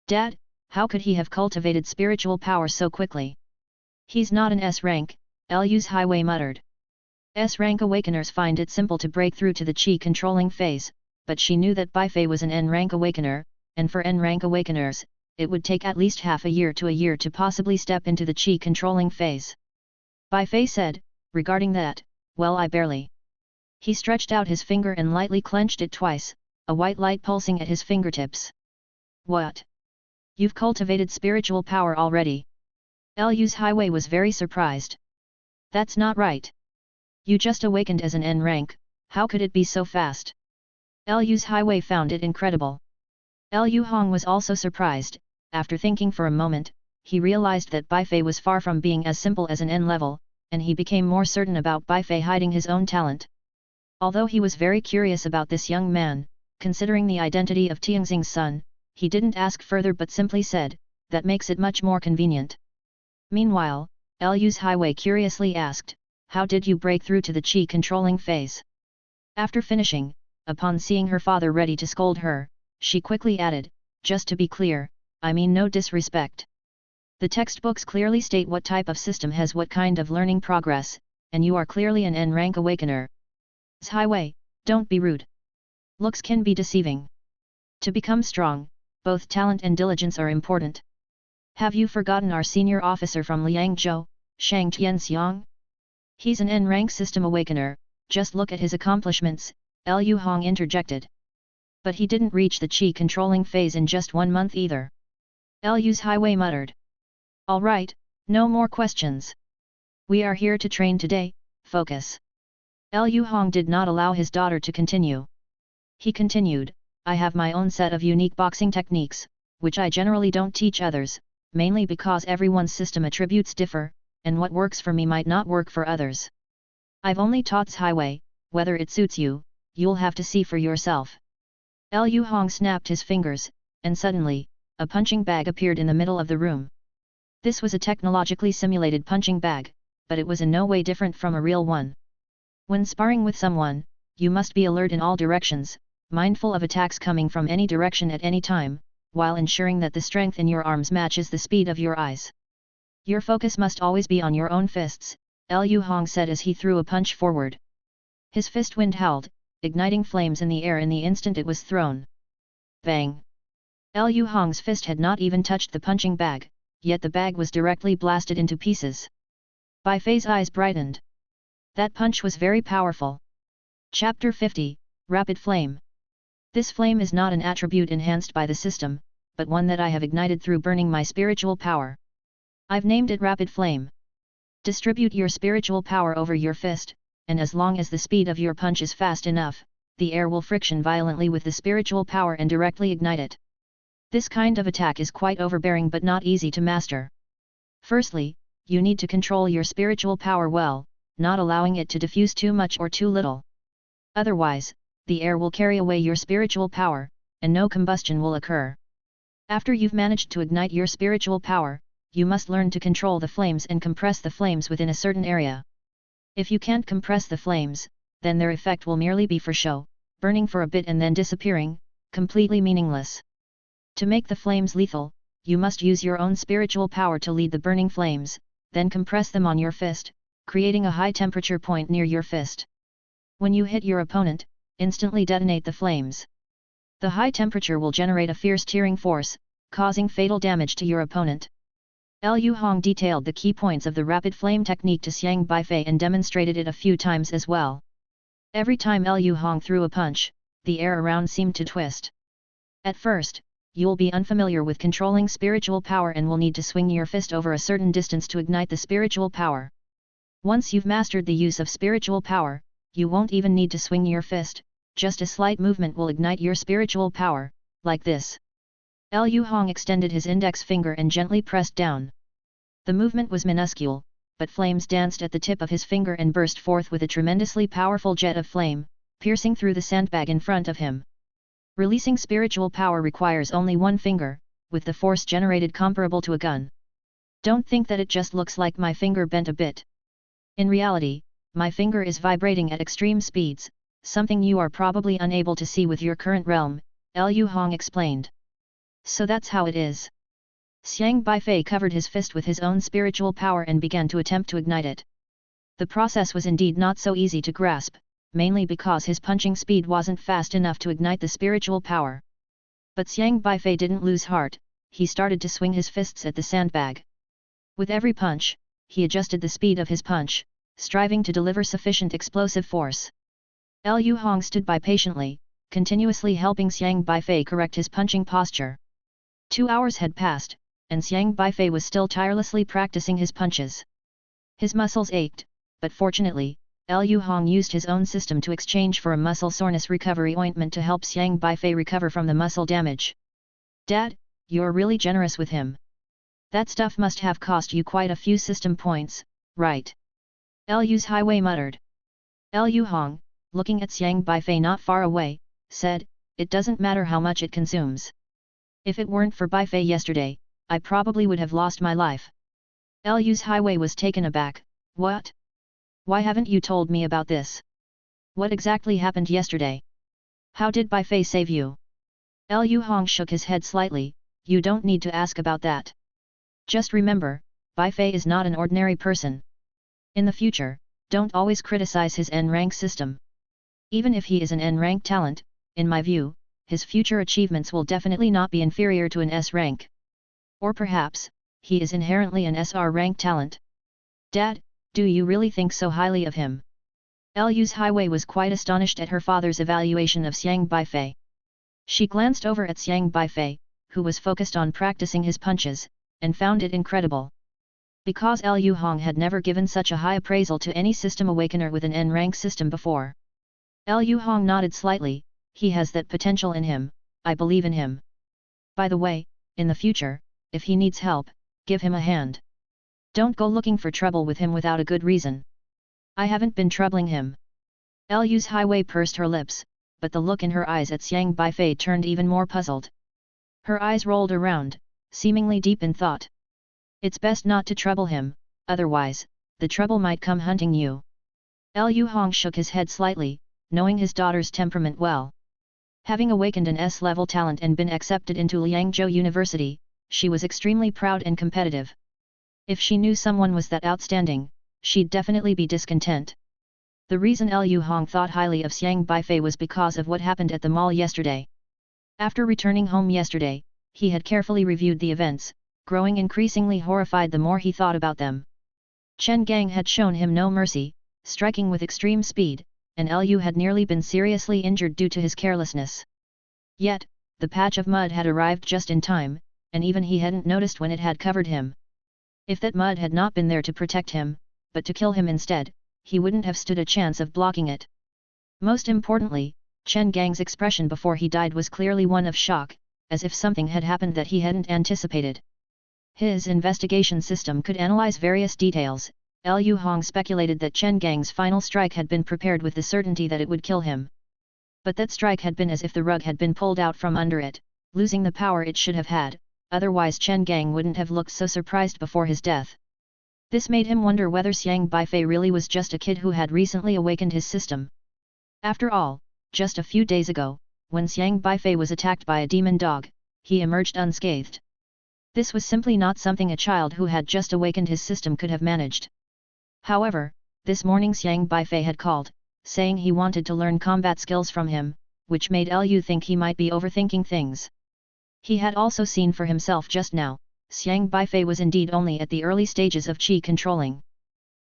Dad, how could he have cultivated spiritual power so quickly? He's not an S-rank, Lu's Highway muttered. S-rank awakeners find it simple to break through to the Qi controlling phase, but she knew that Beifei was an N-rank awakener, and for N-rank awakeners, it would take at least half a year to possibly step into the qi controlling phase. Beifei said, regarding that, well, I barely. He stretched out his finger and lightly clenched it twice, a white light pulsing at his fingertips. What? You've cultivated spiritual power already? Lu's Highway was very surprised. That's not right. You just awakened as an N rank, how could it be so fast? Lu's Highway found it incredible. Lu Hong was also surprised. After thinking for a moment, he realized that Beifei was far from being as simple as an N level, and he became more certain about Beifei hiding his own talent. Although he was very curious about this young man, considering the identity of Tianxing's son, he didn't ask further but simply said, that makes it much more convenient. Meanwhile, Lu's Highway curiously asked, how did you break through to the qi controlling phase? After finishing, upon seeing her father ready to scold her, she quickly added, just to be clear, I mean no disrespect. The textbooks clearly state what type of system has what kind of learning progress, and you are clearly an N-rank awakener. Highway, don't be rude. Looks can be deceiving. To become strong, both talent and diligence are important. Have you forgotten our senior officer from Liangzhou, Shang Tianxiang? He's an N-rank system awakener, just look at his accomplishments, Lu Hong interjected. But he didn't reach the qi controlling phase in just 1 month either. Lu's Highway muttered. All right, no more questions. We are here to train today, focus. Lu Hong did not allow his daughter to continue. He continued, I have my own set of unique boxing techniques, which I generally don't teach others, mainly because everyone's system attributes differ, and what works for me might not work for others. I've only taught Highway, whether it suits you, you'll have to see for yourself. Lu Hong snapped his fingers, and suddenly, a punching bag appeared in the middle of the room. This was a technologically simulated punching bag, but it was in no way different from a real one. When sparring with someone, you must be alert in all directions, mindful of attacks coming from any direction at any time, while ensuring that the strength in your arms matches the speed of your eyes. Your focus must always be on your own fists, Lu Hong said as he threw a punch forward. His fist wind howled, igniting flames in the air in the instant it was thrown. Bang! Lu Hong's fist had not even touched the punching bag, yet the bag was directly blasted into pieces. Beifei's eyes brightened. That punch was very powerful. Chapter 50, Rapid Flame. This flame is not an attribute enhanced by the system, but one that I have ignited through burning my spiritual power. I've named it Rapid Flame. Distribute your spiritual power over your fist, and as long as the speed of your punch is fast enough, the air will friction violently with the spiritual power and directly ignite it. This kind of attack is quite overbearing but not easy to master. Firstly, you need to control your spiritual power well, not allowing it to diffuse too much or too little. Otherwise, the air will carry away your spiritual power, and no combustion will occur. After you've managed to ignite your spiritual power, you must learn to control the flames and compress the flames within a certain area. If you can't compress the flames, then their effect will merely be for show, burning for a bit and then disappearing, completely meaningless. To make the flames lethal, you must use your own spiritual power to lead the burning flames, then compress them on your fist, creating a high temperature point near your fist. When you hit your opponent, instantly detonate the flames. The high temperature will generate a fierce tearing force, causing fatal damage to your opponent. Lu Hong detailed the key points of the rapid flame technique to Xiang Beifei and demonstrated it a few times as well. Every time Lu Hong threw a punch, the air around seemed to twist. At first, you'll be unfamiliar with controlling spiritual power and will need to swing your fist over a certain distance to ignite the spiritual power. Once you've mastered the use of spiritual power, you won't even need to swing your fist, just a slight movement will ignite your spiritual power, like this. Lu Hong extended his index finger and gently pressed down. The movement was minuscule, but flames danced at the tip of his finger and burst forth with a tremendously powerful jet of flame, piercing through the sandbag in front of him. Releasing spiritual power requires only one finger, with the force generated comparable to a gun. Don't think that it just looks like my finger bent a bit. In reality, my finger is vibrating at extreme speeds, something you are probably unable to see with your current realm, Lu Hong explained. So that's how it is. Xiang Beifei covered his fist with his own spiritual power and began to attempt to ignite it. The process was indeed not so easy to grasp, mainly because his punching speed wasn't fast enough to ignite the spiritual power. But Xiang Beifei didn't lose heart, he started to swing his fists at the sandbag. With every punch, he adjusted the speed of his punch, striving to deliver sufficient explosive force. Liu Hong stood by patiently, continuously helping Xiang Beifei correct his punching posture. 2 hours had passed, and Xiang Beifei was still tirelessly practicing his punches. His muscles ached, but fortunately, Liu Hong used his own system to exchange for a muscle soreness recovery ointment to help Xiang Beifei recover from the muscle damage. Dad, you're really generous with him. That stuff must have cost you quite a few system points, right? Liu's highway muttered. Liu Hong, looking at Xiang Beifei not far away, said, it doesn't matter how much it consumes. If it weren't for Beifei yesterday, I probably would have lost my life. Liu's highway was taken aback. What? Why haven't you told me about this? What exactly happened yesterday? How did Beifei save you? Liu Hong shook his head slightly, you don't need to ask about that. Just remember, Beifei is not an ordinary person. In the future, don't always criticize his N-rank system. Even if he is an N-rank talent, in my view, his future achievements will definitely not be inferior to an S-rank. Or perhaps, he is inherently an SR-rank talent. Dad, do you really think so highly of him? Liu's highway was quite astonished at her father's evaluation of Xiang Beifei. She glanced over at Xiang Beifei, who was focused on practicing his punches, and found it incredible. Because Liu Hong had never given such a high appraisal to any system awakener with an N-rank system before. Liu Hong nodded slightly, he has that potential in him, I believe in him. By the way, in the future, if he needs help, give him a hand. Don't go looking for trouble with him without a good reason. I haven't been troubling him. Liu's highway pursed her lips, but the look in her eyes at Xiang Beifei turned even more puzzled. Her eyes rolled around, seemingly deep in thought. It's best not to trouble him, otherwise, the trouble might come hunting you. Liu Hong shook his head slightly, knowing his daughter's temperament well. Having awakened an S-level talent and been accepted into Liangzhou University, she was extremely proud and competitive. If she knew someone was that outstanding, she'd definitely be discontent. The reason Liu Hong thought highly of Xiang Beifei was because of what happened at the mall yesterday. After returning home yesterday, he had carefully reviewed the events, growing increasingly horrified the more he thought about them. Chen Gang had shown him no mercy, striking with extreme speed, and Liu had nearly been seriously injured due to his carelessness. Yet, the patch of mud had arrived just in time, and even he hadn't noticed when it had covered him. If that mud had not been there to protect him, but to kill him instead, he wouldn't have stood a chance of blocking it. Most importantly, Chen Gang's expression before he died was clearly one of shock, as if something had happened that he hadn't anticipated. His investigation system could analyze various details. Liu Hong speculated that Chen Gang's final strike had been prepared with the certainty that it would kill him. But that strike had been as if the rug had been pulled out from under it, losing the power it should have had, otherwise Chen Gang wouldn't have looked so surprised before his death. This made him wonder whether Xiang Beifei really was just a kid who had recently awakened his system. After all, just a few days ago, when Xiang Beifei was attacked by a demon dog, he emerged unscathed. This was simply not something a child who had just awakened his system could have managed. However, this morning Xiang Beifei had called, saying he wanted to learn combat skills from him, which made Liu think he might be overthinking things. He had also seen for himself just now, Xiang Beifei was indeed only at the early stages of qi controlling.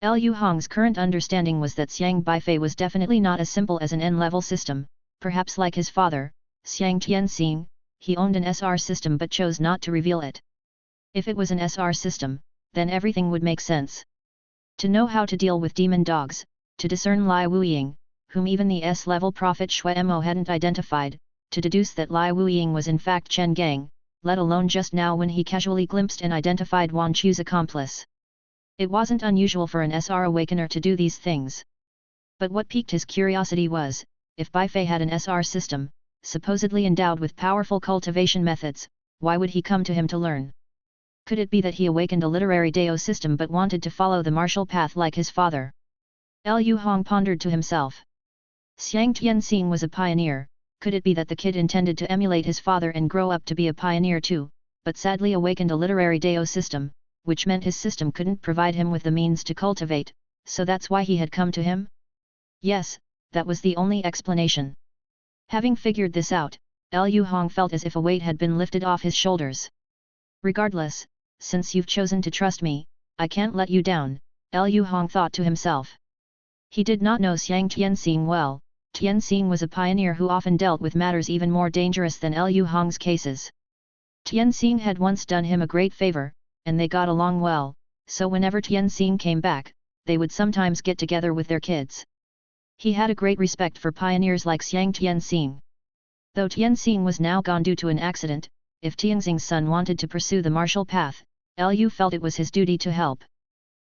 Liu Hong's current understanding was that Xiang Beifei was definitely not as simple as an N-level system, perhaps like his father, Xiang Tianxing, he owned an SR system but chose not to reveal it. If it was an SR system, then everything would make sense. To know how to deal with demon dogs, to discern Lai Wuying, whom even the S-level prophet Xuemo hadn't identified, to deduce that Lai Wuying was in fact Chen Gang, let alone just now when he casually glimpsed and identified Wan Chu's accomplice. It wasn't unusual for an SR awakener to do these things. But what piqued his curiosity was, if Beifei had an SR system, supposedly endowed with powerful cultivation methods, why would he come to him to learn? Could it be that he awakened a literary Dao system but wanted to follow the martial path like his father? Liu Hong pondered to himself. Xiang Tianxing was a pioneer, could it be that the kid intended to emulate his father and grow up to be a pioneer too, but sadly awakened a literary Dao system, which meant his system couldn't provide him with the means to cultivate, so that's why he had come to him? Yes, that was the only explanation. Having figured this out, Liu Hong felt as if a weight had been lifted off his shoulders. Regardless, since you've chosen to trust me, I can't let you down, Liu Hong thought to himself. He did not know Xiang Tianxing well. Tianxing was a pioneer who often dealt with matters even more dangerous than Liu Hong's cases. Tianxing had once done him a great favor, and they got along well, so whenever Tianxing came back, they would sometimes get together with their kids. He had a great respect for pioneers like Xiang Tianxing. Though Tianxing was now gone due to an accident, if Tianxing's son wanted to pursue the martial path, Liu felt it was his duty to help.